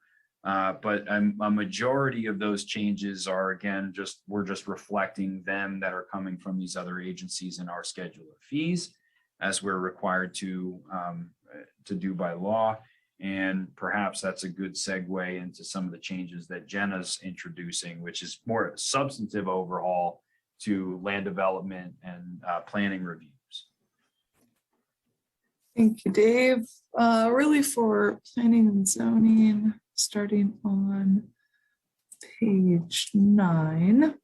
But a majority of those changes are, again, we're just reflecting them that are coming from these other agencies in our schedule of fees, as we're required to do by law. And perhaps that's a good segue into some of the changes that Jenna's introducing, which is more substantive overhaul to land development and planning reviews. Thank you, Dave. Really for planning and zoning, starting on page 9.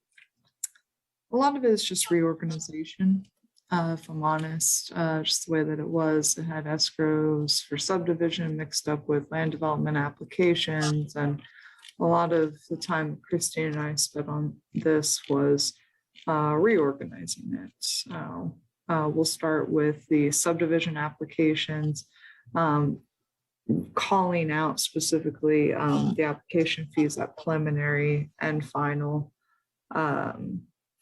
A lot of it is just reorganization, if I'm honest, just the way that it was. It had escrows for subdivision mixed up with land development applications. And a lot of the time Christine and I spent on this was reorganizing it. So we'll start with the subdivision applications, calling out specifically the application fees at preliminary and final.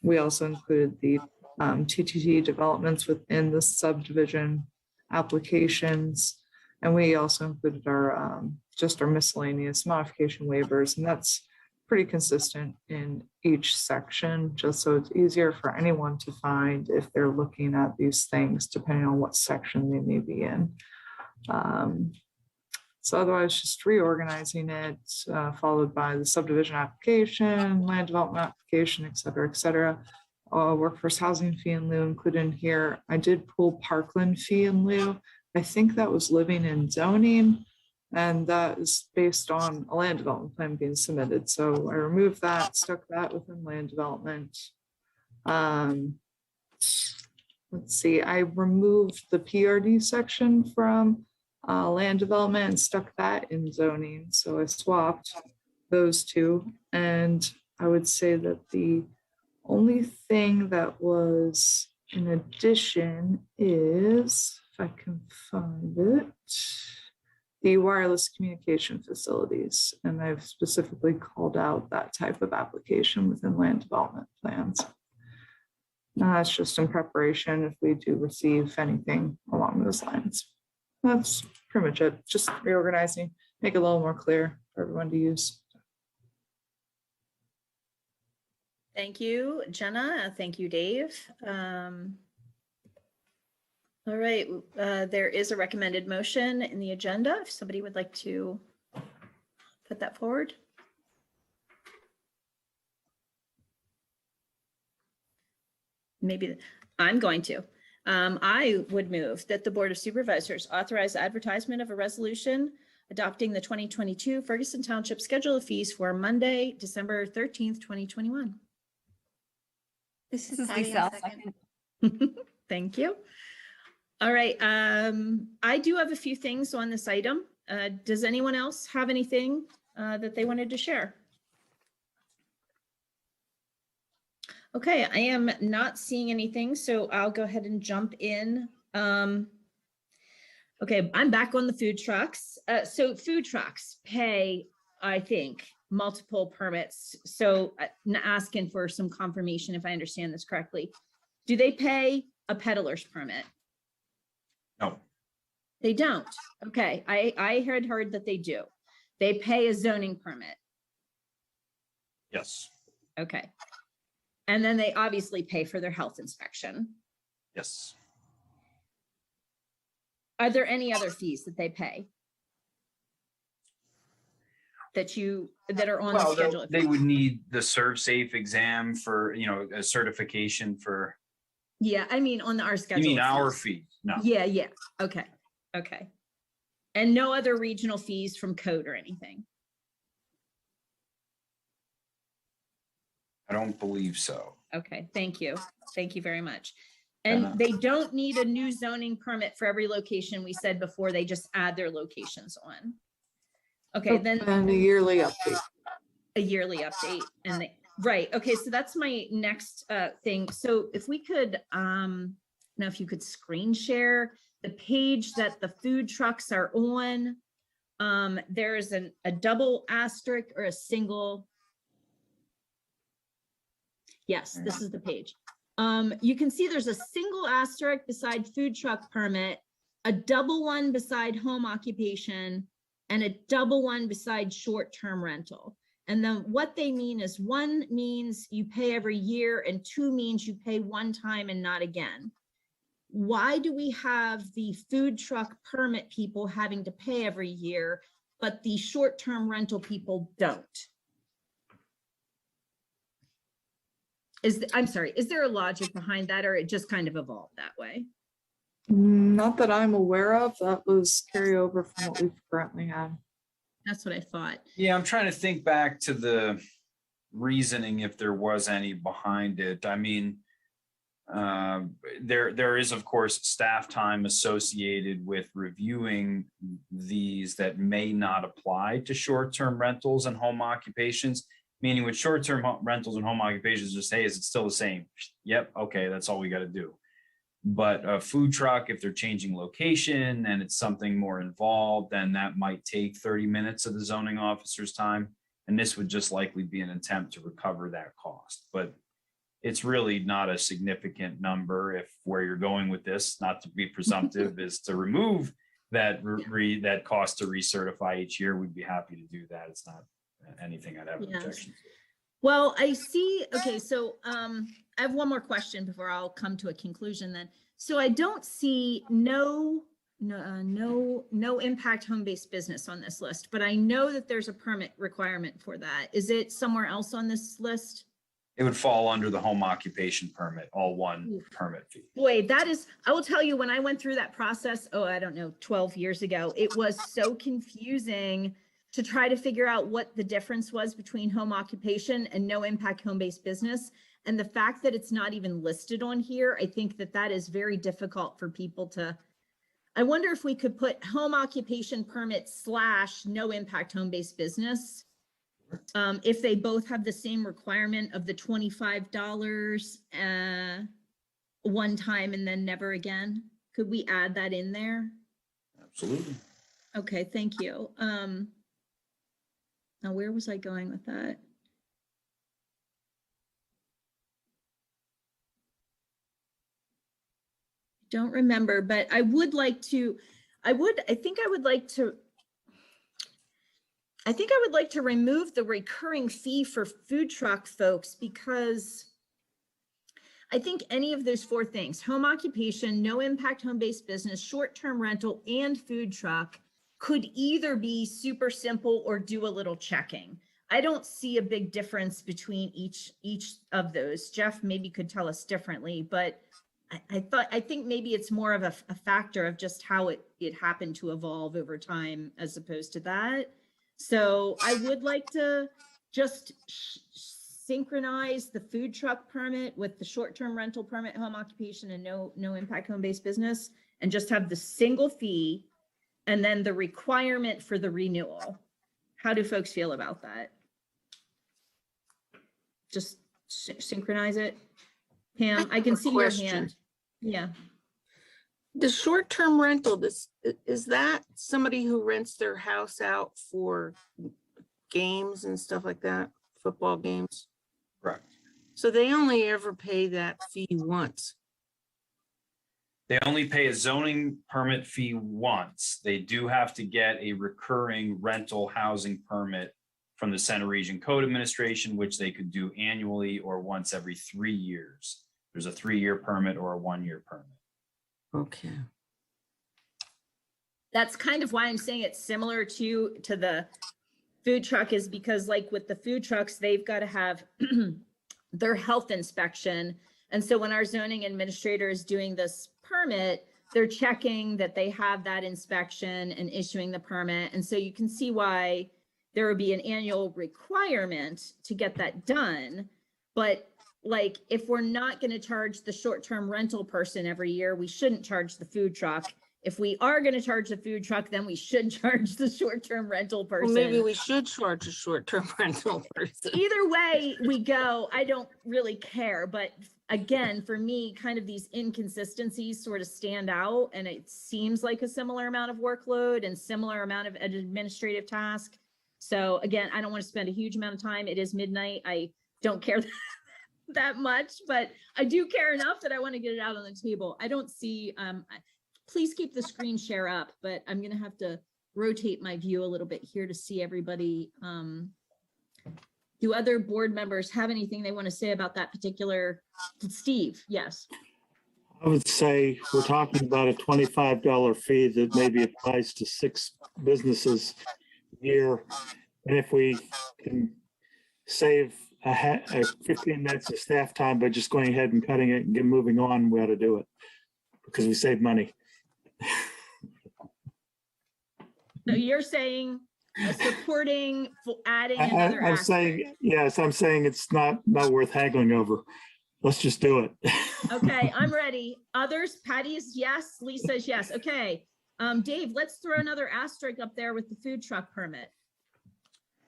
We also included the TTT developments within the subdivision applications. And we also included our just our miscellaneous modification waivers, and that's pretty consistent in each section, just so it's easier for anyone to find if they're looking at these things, depending on what section they may be in. So otherwise, just reorganizing it, followed by the subdivision application, land development application, et cetera, et cetera. Workforce housing fee in lieu included in here. I did pull Parkland fee in lieu. I think that was living in zoning, and that is based on a land development plan being submitted. So I removed that, stuck that within land development. Let's see, I removed the PRD section from land development and stuck that in zoning. So I swapped those two. And I would say that the only thing that was in addition is, if I can find it. The wireless communication facilities, and I've specifically called out that type of application within land development plans. That's just in preparation if we do receive anything along those lines. That's pretty much it. Just reorganizing, make it a little more clear for everyone to use. Thank you, Jenna. Thank you, Dave. All right, there is a recommended motion in the agenda. If somebody would like to put that forward. Maybe I'm going to. I would move that the Board of Supervisors authorize advertisement of a resolution adopting the 2022 Ferguson Township Schedule of Fees for Monday, December 13th, 2021. This This is is Patty, Lisa. I'll I'll second. second. Thank you. All right, I do have a few things on this item. Does anyone else have anything that they wanted to share? Okay, I am not seeing anything, so I'll go ahead and jump in. Okay, I'm back on the food trucks. So food trucks pay, I think, multiple permits. So asking for some confirmation if I understand this correctly. Do they pay a peddler's permit? No. They don't. Okay, I had heard that they do. They pay a zoning permit. Yes. Okay. And then they obviously pay for their health inspection. Yes. Are there any other fees that they pay? That are on the Well, schedule? they would need the Serve Safe exam for, a certification for, Yeah, I mean, on our you schedule. mean of our fees. fee? No. Yeah, yeah. Okay, okay. And no other regional fees from code or anything? I don't believe so. Okay, thank you. Thank you very much. And Jenna? they don't need a new zoning permit for every location. We said before, they just add their locations on. Okay, then And a yearly update. a yearly update and they, right. Okay, so that's my next thing. So if we could, now if you could screen share the page that the food trucks are on. There's a double asterisk or a single. Yes, this is the page. You can see there's a single asterisk beside food truck permit, a double one beside home occupation, and a double one beside short-term rental. And then what they mean is one means you pay every year and two means you pay one time and not again. Why do we have the food truck permit people having to pay every year, but the short-term rental people don't? I'm sorry, is there a logic behind that or it just kind of evolved that way? Not that I'm aware of. That was carryover from what we currently have. That's what I thought. Yeah, I'm trying to think back to the reasoning if there was any behind it. I mean, there is, of course, staff time associated with reviewing these that may not apply to short-term rentals and home occupations. Meaning with short-term rentals and home occupations, just say, is it still the same? Yep, okay, that's all we got to do. But a food truck, if they're changing location and it's something more involved, then that might take 30 minutes of the zoning officer's time. And this would just likely be an attempt to recover that cost. But it's really not a significant number if where you're going with this, not to be presumptive, is to remove that that cost to recertify each year. We'd be happy to do that. It's not anything I'd have an objection to. Well, I see. Okay, so I have one more question before I'll come to a conclusion then. So I don't see no impact home-based business on this list, but I know that there's a permit requirement for that. Is it somewhere else on this list? It would fall under the home occupation permit, all one permit fee. Boy, that is, I will tell you, when I went through that process, I don't know, 12 years ago, it was so confusing to try to figure out what the difference was between home occupation and no impact home-based business. And the fact that it's not even listed on here, I think that is very difficult for people to, I wonder if we could put home occupation permit / no impact home-based business. If they both have the same requirement of the $25 one time and then never again. Could we add that in there? Absolutely. Okay, thank you. Now where was I going with that? Don't remember, but I would like to, I think I would like to remove the recurring fee for food truck folks, because I think any of those four things, home occupation, no impact home-based business, short-term rental, and food truck, could either be super simple or do a little checking. I don't see a big difference between each of those. Jeff maybe could tell us differently, but I think maybe it's more of a factor of just how it happened to evolve over time as opposed to that. So I would like to just synchronize the food truck permit with the short-term rental permit, home occupation, and no impact home-based business, and just have the single fee and then the requirement for the renewal. How do folks feel about that? Just synchronize it. Pam, I can see your hand. Yeah. The short-term rental, is that somebody who rents their house out for games and stuff like that, football games? Correct. So they only ever pay that fee once. They only pay a zoning permit fee once. They do have to get a recurring rental housing permit from the Center Region Code Administration, which they could do annually or once every 3 years. There's a 3-year permit or a 1-year permit. Okay. That's kind of why I'm saying it's similar to the food truck, is because like with the food trucks, they've got to have their health inspection. And so when our zoning administrator is doing this permit, they're checking that they have that inspection and issuing the permit. And so you can see why there would be an annual requirement to get that done. But like, if we're not going to charge the short-term rental person every year, we shouldn't charge the food truck. If we are going to charge the food truck, then we should charge the short-term rental person. Well, maybe we should charge a short-term rental person. Either way we go, I don't really care. But again, for me, kind of these inconsistencies sort of stand out, and it seems like a similar amount of workload and similar amount of administrative task. So again, I don't want to spend a huge amount of time. It is midnight. I don't care that much, but I do care enough that I want to get it out on the table. I don't see, please keep the screen share up, but I'm going to have to rotate my view a little bit here to see everybody. Do other board members have anything they want to say about that particular? Steve, yes. I would say we're talking about a $25 fee that maybe applies to 6 businesses a year. And if we can save a 15 minutes of staff time by just going ahead and cutting it and moving on, we ought to do it because we save money. So you're saying supporting adding another I'm aspect. saying, yes, I'm saying it's not worth haggling over. Let's just do it. Okay, I'm ready. Others, Patty is yes, Lisa is yes. Okay, Dave, let's throw another asterisk up there with the food truck permit.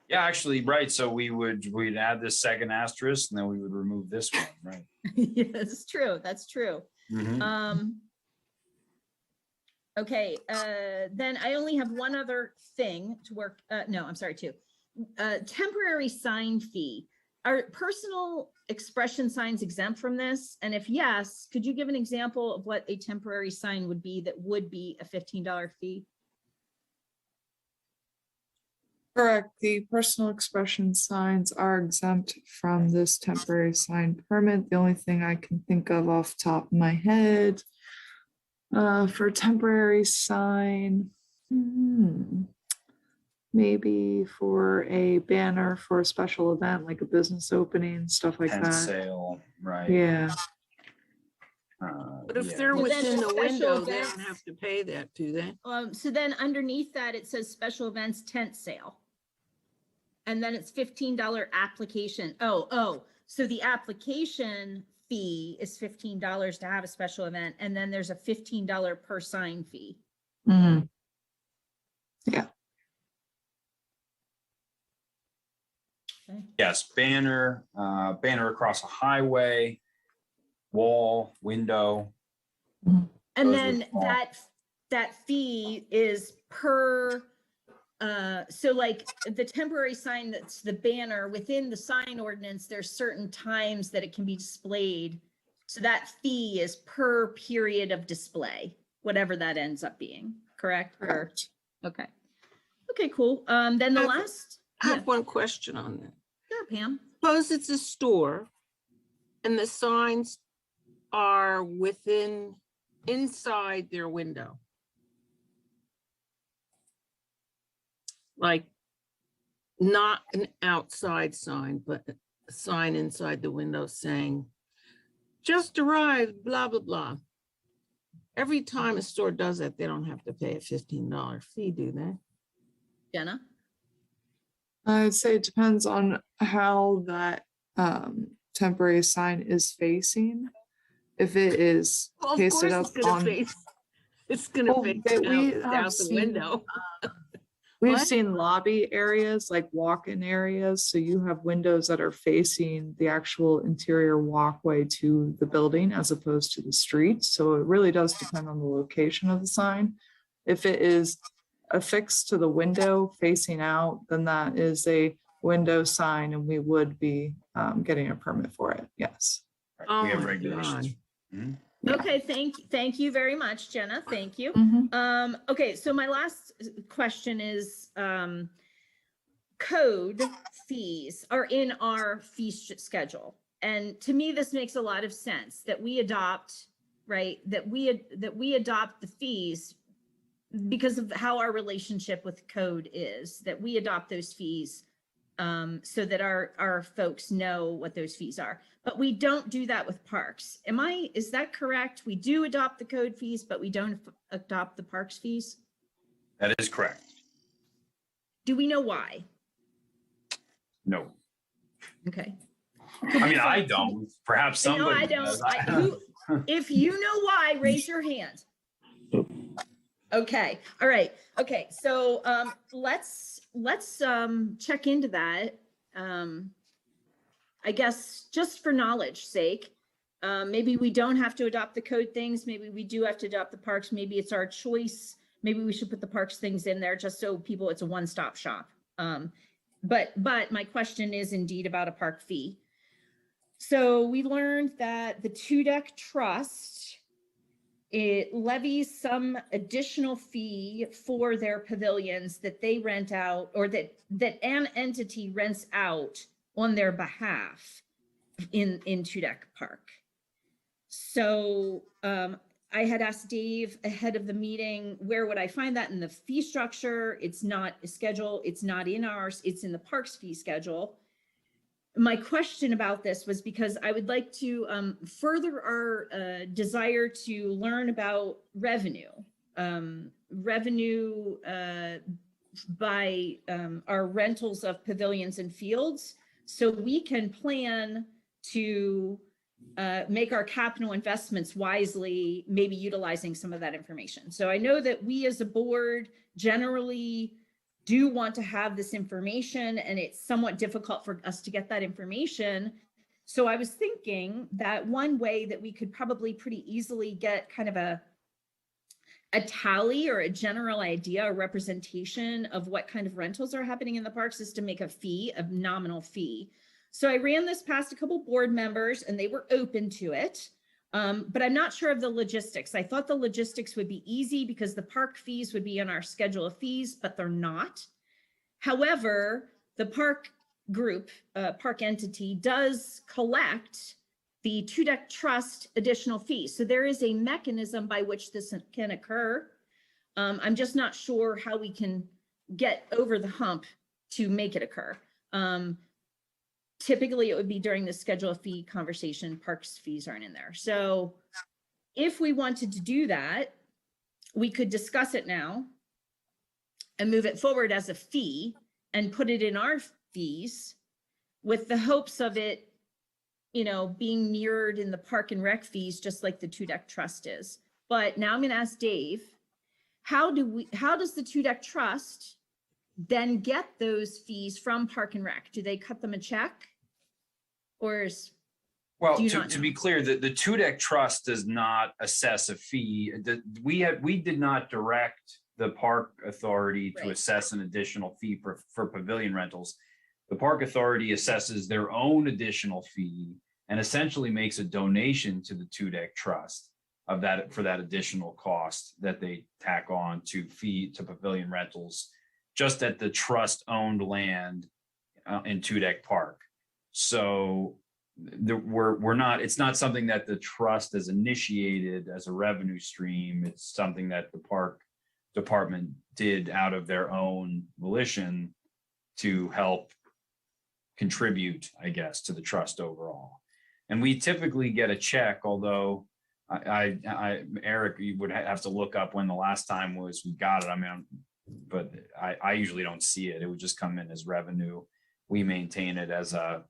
Yeah, actually, right. So we'd add this second asterisk and then we would remove this one, right? Yeah, that's true. That's true. Mhm. Okay, then I only have one other thing to work. No, I'm sorry, 2. Temporary sign fee. Are personal expression signs exempt from this? And if yes, could you give an example of what a temporary sign would be that would be a $15 fee? Correct. The personal expression signs are exempt from this temporary sign permit. The only thing I can think of off the top of my head for temporary sign, maybe for a banner for a special event, like a business opening, stuff like Tent that. sale, right? Yeah. But if Yeah. they're Well, then within the the special window, they events- don't have to pay that, do they? So then underneath that, it says special events tent sale. And then it's $15 application. Oh, so the application fee is $15 to have a special event. And then there's a $15 per sign fee. Mhm. Yeah. Okay. Yes, banner across a highway, wall, window. And Those then would fall. that fee is per, so like the temporary sign, that's the banner within the sign ordinance, there's certain times that it can be displayed. So that fee is per period of display, whatever that ends up being, correct? Or- Correct. Okay. Okay, cool. Then the I have- last, I yeah, have one question on that. sure, Pam. Suppose it's a store and the signs are inside their window. Like not an outside sign, but a sign inside the window saying, just arrived, blah, blah, blah. Every time a store does that, they don't have to pay a $15 fee, do they? Jenna? I'd say it depends on how that temporary sign is facing. If it is Well, of pasted course up it's gonna on, face, it's gonna Well, face but we have out the seen, window. we've What? seen lobby areas, like walk-in areas, so you have windows that are facing the actual interior walkway to the building as opposed to the street. So it really does depend on the location of the sign. If it is affixed to the window facing out, then that is a window sign and we would be getting a permit for it, yes. Oh We have my regulations. God. Mhm. Okay, thank you very much, Jenna. Thank you. Mhm. Okay, so my last question is, code fees are in our fee schedule. And to me, this makes a lot of sense that we adopt, right? That we adopt the fees because of how our relationship with code is, that we adopt those fees so that our folks know what those fees are. But we don't do that with parks. Is that correct? We do adopt the code fees, but we don't adopt the parks fees? That is correct. Do we know why? No. Okay. I mean, I don't. Perhaps No, somebody I don't. does. If you know why, raise your hand. Okay, all right. Okay, so let's check into that. I guess just for knowledge sake, maybe we don't have to adopt the code things. Maybe we do have to adopt the parks. Maybe it's our choice. Maybe we should put the parks things in there just so people, it's a one-stop shop. But my question is indeed about a park fee. So we learned that the two-deck trust, it levies some additional fee for their pavilions that they rent out, or that an entity rents out on their behalf in Two-Deck Park. So I had asked Dave ahead of the meeting, where would I find that in the fee structure? It's not a schedule, it's not in ours, it's in the parks fee schedule. My question about this was because I would like to further our desire to learn about revenue. Revenue by our rentals of pavilions and fields, so we can plan to make our capital investments wisely, maybe utilizing some of that information. So I know that we as a board generally do want to have this information, and it's somewhat difficult for us to get that information. So I was thinking that one way that we could probably pretty easily get kind of a tally or a general idea, a representation of what kind of rentals are happening in the parks, is to make a fee, a nominal fee. So I ran this past a couple board members and they were open to it. But I'm not sure of the logistics. I thought the logistics would be easy because the park fees would be on our schedule of fees, but they're not. However, the park group, park entity does collect the Two-Deck Trust additional fees. So there is a mechanism by which this can occur. I'm just not sure how we can get over the hump to make it occur. Typically, it would be during the schedule of fee conversation. Parks fees aren't in there. So if we wanted to do that, we could discuss it now and move it forward as a fee and put it in our fees with the hopes of it, being mirrored in the park and rec fees, just like the Two-Deck Trust is. But now I'm going to ask Dave, how does the Two-Deck Trust then get those fees from park and rec? Do they cut them a check? Or Well, Do you to, not to know? be clear, the two deck trust does not assess a fee. We did not direct the park authority to Right. assess an additional fee for pavilion rentals. The park authority assesses their own additional fee and essentially makes a donation to the two deck trust of that for that additional cost that they tack on to pavilion rentals, just at the trust owned land in two deck park. So we're not, it's not something that the trust has initiated as a revenue stream. It's something that the park department did out of their own volition to help contribute, I guess, to the trust overall. And we typically get a check, although Eric, you would have to look up when the last time was we got it. I mean, but I usually don't see it. It would just come in as revenue. We maintain it as a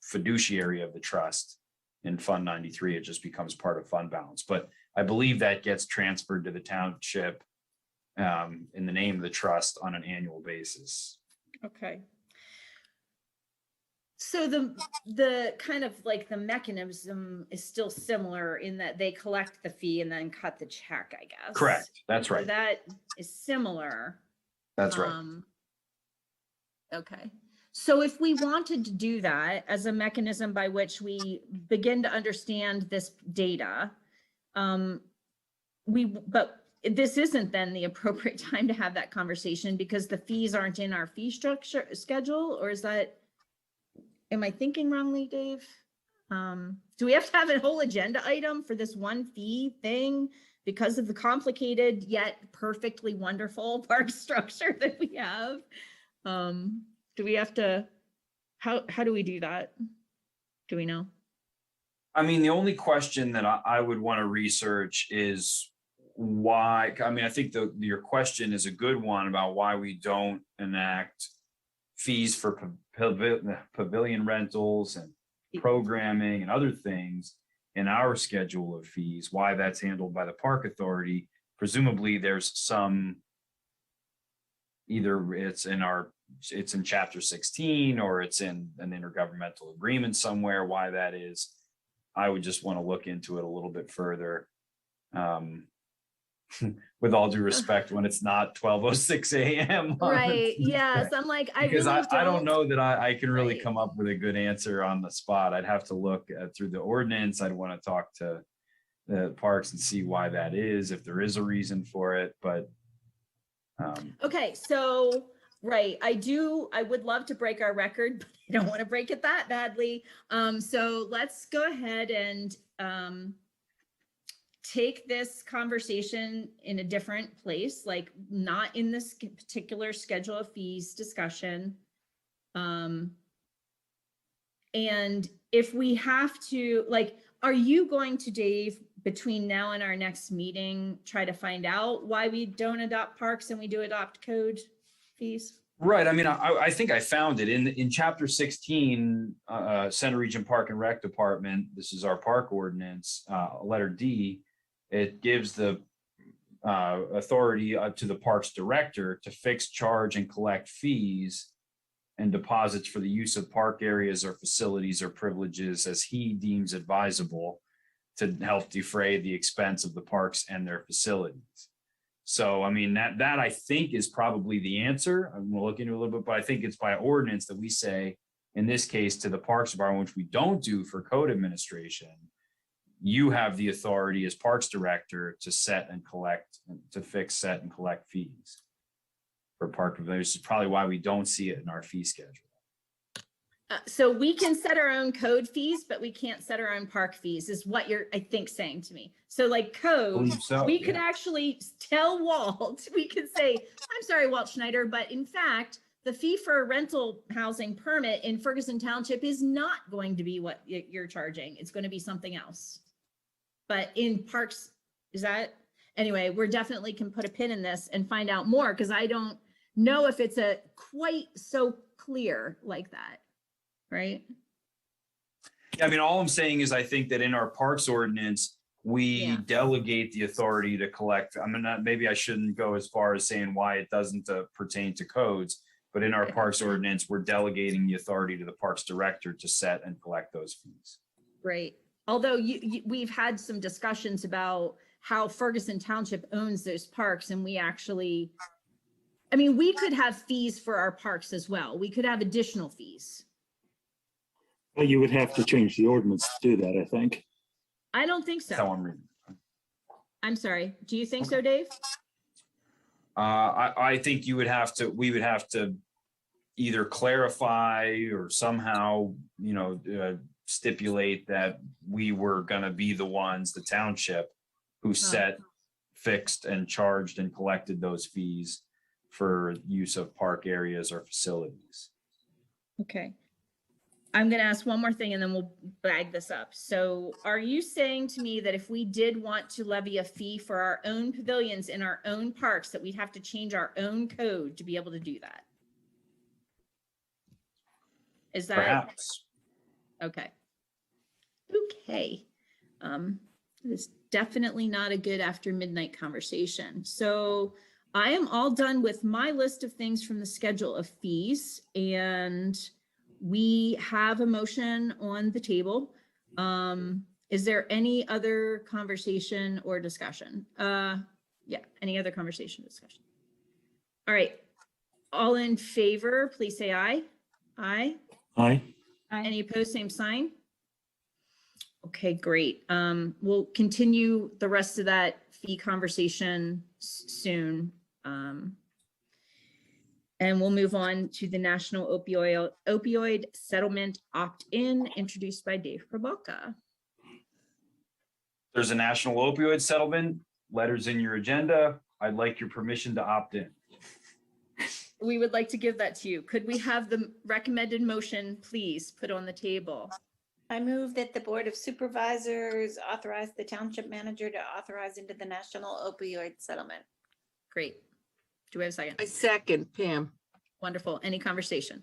fiduciary of the trust in Fund 93. It just becomes part of fund balance. But I believe that gets transferred to the township in the name of the trust on an annual basis. Okay. So the kind of like the mechanism is still similar in that they collect the fee and then cut the check, I guess. Correct. That's So right. that is similar. That's right. Okay. So if we wanted to do that as a mechanism by which we begin to understand this data, but this isn't then the appropriate time to have that conversation because the fees aren't in our fee structure schedule, or is that, am I thinking wrongly, Dave? Do we have to have a whole agenda item for this one fee thing because of the complicated yet perfectly wonderful park structure that we have? Do we have to, how do we do that? Do we know? I mean, the only question that I would want to research is why, I mean, I think your question is a good one about why we don't enact fees for pavilion rentals and programming and other things in our schedule of fees, why that's handled by the park authority. Presumably there's some, either it's in chapter 16 or it's in an intergovernmental agreement somewhere, why that is. I would just want to look into it a little bit further. With all due respect, when it's not 12:06 a.m. Right, yes, I'm like, Because really I don't know that I can really Right. come up with a good answer on the spot. I'd have to look through the ordinance. I'd want to talk to the parks and see why that is, if there is a reason for it, but. Okay, so, right, I would love to break our record, but I don't want to break it that badly. So let's go ahead and take this conversation in a different place, like not in this particular schedule of fees discussion. And if we have to, like, are you going to, Dave, between now and our next meeting, try to find out why we don't adopt parks and we do adopt code fees? Right. I mean, I think I found it in chapter 16, Center Region Park and Rec Department. This is our park ordinance, letter D. It gives the authority to the parks director to fix, charge, and collect fees and deposits for the use of park areas or facilities or privileges as he deems advisable to help defray the expense of the parks and their facilities. So, I mean, that I think is probably the answer. I'm gonna look into it a little bit, but I think it's by ordinance that we say, in this case, to the Parks Department, which we don't do for code administration, you have the authority as Parks Director to set and collect, to fix, set, and collect fees for park pavilions. This is probably why we don't see it in our fee schedule. So we can set our own code fees, but we can't set our own park fees, is what you're, I think, saying to me. So like code, Believe so, we could yeah. actually tell Walt, we could say, I'm sorry, Walt Schneider, but in fact, the fee for a rental housing permit in Ferguson Township is not going to be what you're charging. It's going to be something else. But in parks, is that, anyway, we're definitely can put a pin in this and find out more, because I don't know if it's a quite so clear like that. Right? Yeah, I mean, all I'm saying is I think that in our parks ordinance, we delegate the authority to collect. I mean, maybe I shouldn't go as far as saying why it doesn't pertain to codes, But in our parks ordinance, we're delegating the authority to the parks director to set and collect those fees. Right. Although we've had some discussions about how Ferguson Township owns those parks, and we actually, I mean, we could have fees for our parks as well. We could have additional fees. Well, you would have to change the ordinance to do that, I think. I don't think That's how so. I'm reading. I'm sorry. Do you think so, Dave? I think we would have to either clarify or somehow, stipulate that we were going to be the ones, the township, who set, fixed, and charged and collected those fees for use of park areas or facilities. Okay. I'm going to ask one more thing and then we'll bag this up. So are you saying to me that if we did want to levy a fee for our own pavilions in our own parks, that we'd have to change our own code to be able to do that? Is that? Perhaps. Okay. Okay. It's definitely not a good after midnight conversation. So I am all done with my list of things from the schedule of fees, and we have a motion on the table. Is there any other conversation or discussion? Yeah, any other conversation or discussion? All right. All in favor, please say aye. Aye. Aye. Any opposed, same sign? Okay, great. We'll continue the rest of that fee conversation soon. And we'll move on to the National Opioid Settlement Opt-in, introduced by Dave Prabalka. There's a national opioid settlement, letters in your agenda. I'd like your permission to opt in. We would like to give that to you. Could we have the recommended motion, please, put on the table? I move that the Board of Supervisors authorize the township manager to authorize into the national opioid settlement. Great. Do we have a second? I second, Pam. Wonderful. Any conversation?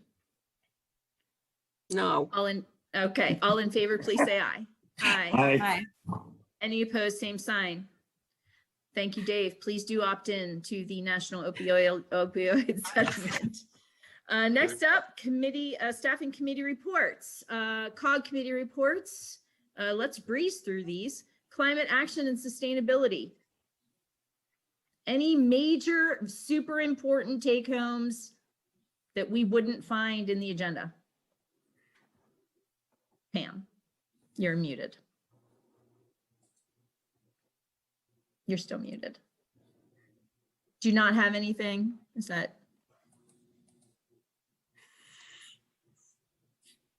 No. Okay, all in favor, please say aye. Aye. Aye. Any opposed, same sign. Thank you, Dave. Please do opt in to the National Opioid Settlement. Next up, staffing committee reports, COG committee reports. Let's breeze through these. Climate action and sustainability. Any major super important take homes that we wouldn't find in the agenda? Pam, you're muted. You're still muted. Do you not have anything? Is that?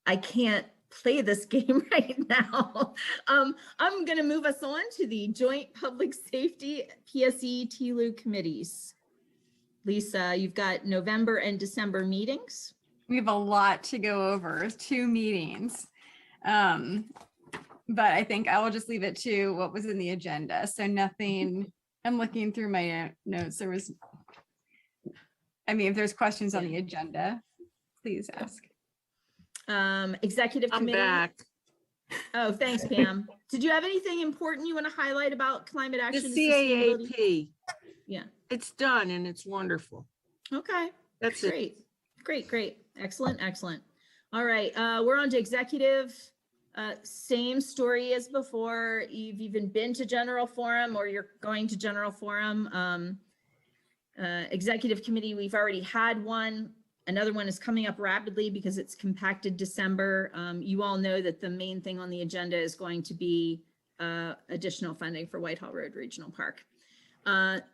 I can't play this game right now. I'm going to move us on to the Joint Public Safety PSE TLU committees. Lisa, you've got November and December meetings. We have a lot to go over, 2 meetings. But I think I will just leave it to what was in the agenda. So nothing, I'm looking through my notes. If there's questions on the agenda, please ask. Executive committee. I'm back. Oh, thanks, Pam. Did you have anything important you want to highlight about climate The action? and sustainability? CAAP. Yeah. It's done and it's wonderful. Okay. That's it. Great. Excellent. All right. We're on to executive. Same story as before. You've even been to general forum or you're going to general forum. Executive committee, we've already had one. Another one is coming up rapidly because it's compacted December. You all know that the main thing on the agenda is going to be additional funding for Whitehall Road Regional Park.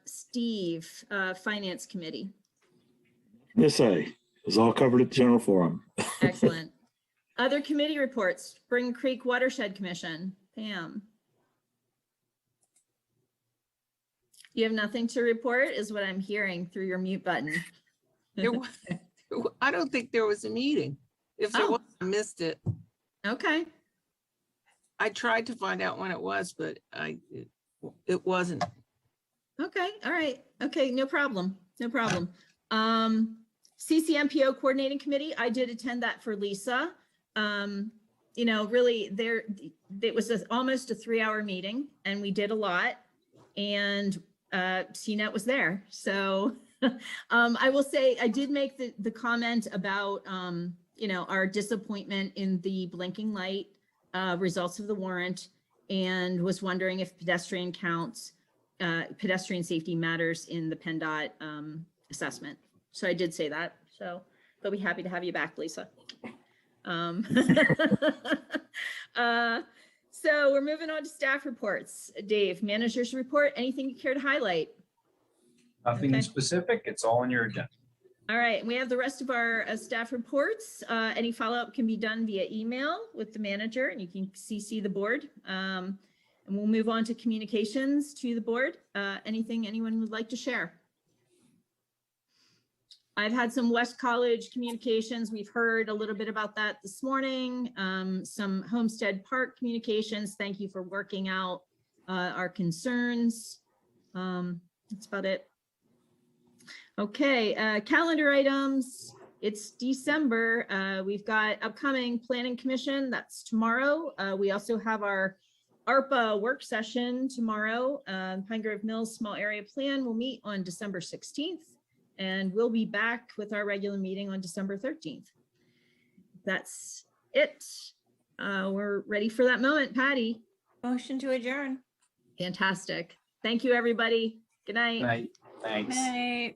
Steve, Finance Committee. This is all covered at the general forum. Excellent. Other committee reports, Spring Creek Watershed Commission. Pam. You have nothing to report is what I'm hearing through your mute button. I don't think there was a meeting. If there was, I missed it. Okay. I tried to find out when it was, but it wasn't. Okay. All right. Okay. No problem. CCMPO Coordinating Committee. I did attend that for Lisa. Really it was almost a 3-hour meeting and we did a lot and CNET was there. So I will say, I did make the comment about, our disappointment in the blinking light results of the warrant, and was wondering if pedestrian counts, pedestrian safety matters in the PennDOT assessment. So I did say that. So they'll be happy to have you back, Lisa. So we're moving on to staff reports. Dave, manager's report, anything you care to highlight? Nothing Okay. specific. It's all on your agenda. All right, we have the rest of our staff reports. Any follow-up can be done via email with the manager, and you can CC the board. And we'll move on to communications to the board. Anything anyone would like to share? I've had some West College communications. We've heard a little bit about that this morning. Some Homestead Park communications. Thank you for working out our concerns. That's about it. Okay, calendar items. It's December. We've got upcoming Planning Commission. That's tomorrow. We also have our ARPA work session tomorrow. Pine Grove Mills Small Area Plan will meet on December 16th. And we'll be back with our regular meeting on December 13th. That's it. We're ready for that moment. Patty. Motion to adjourn. Fantastic. Thank you, everybody. Good night. Night. Thanks. Night.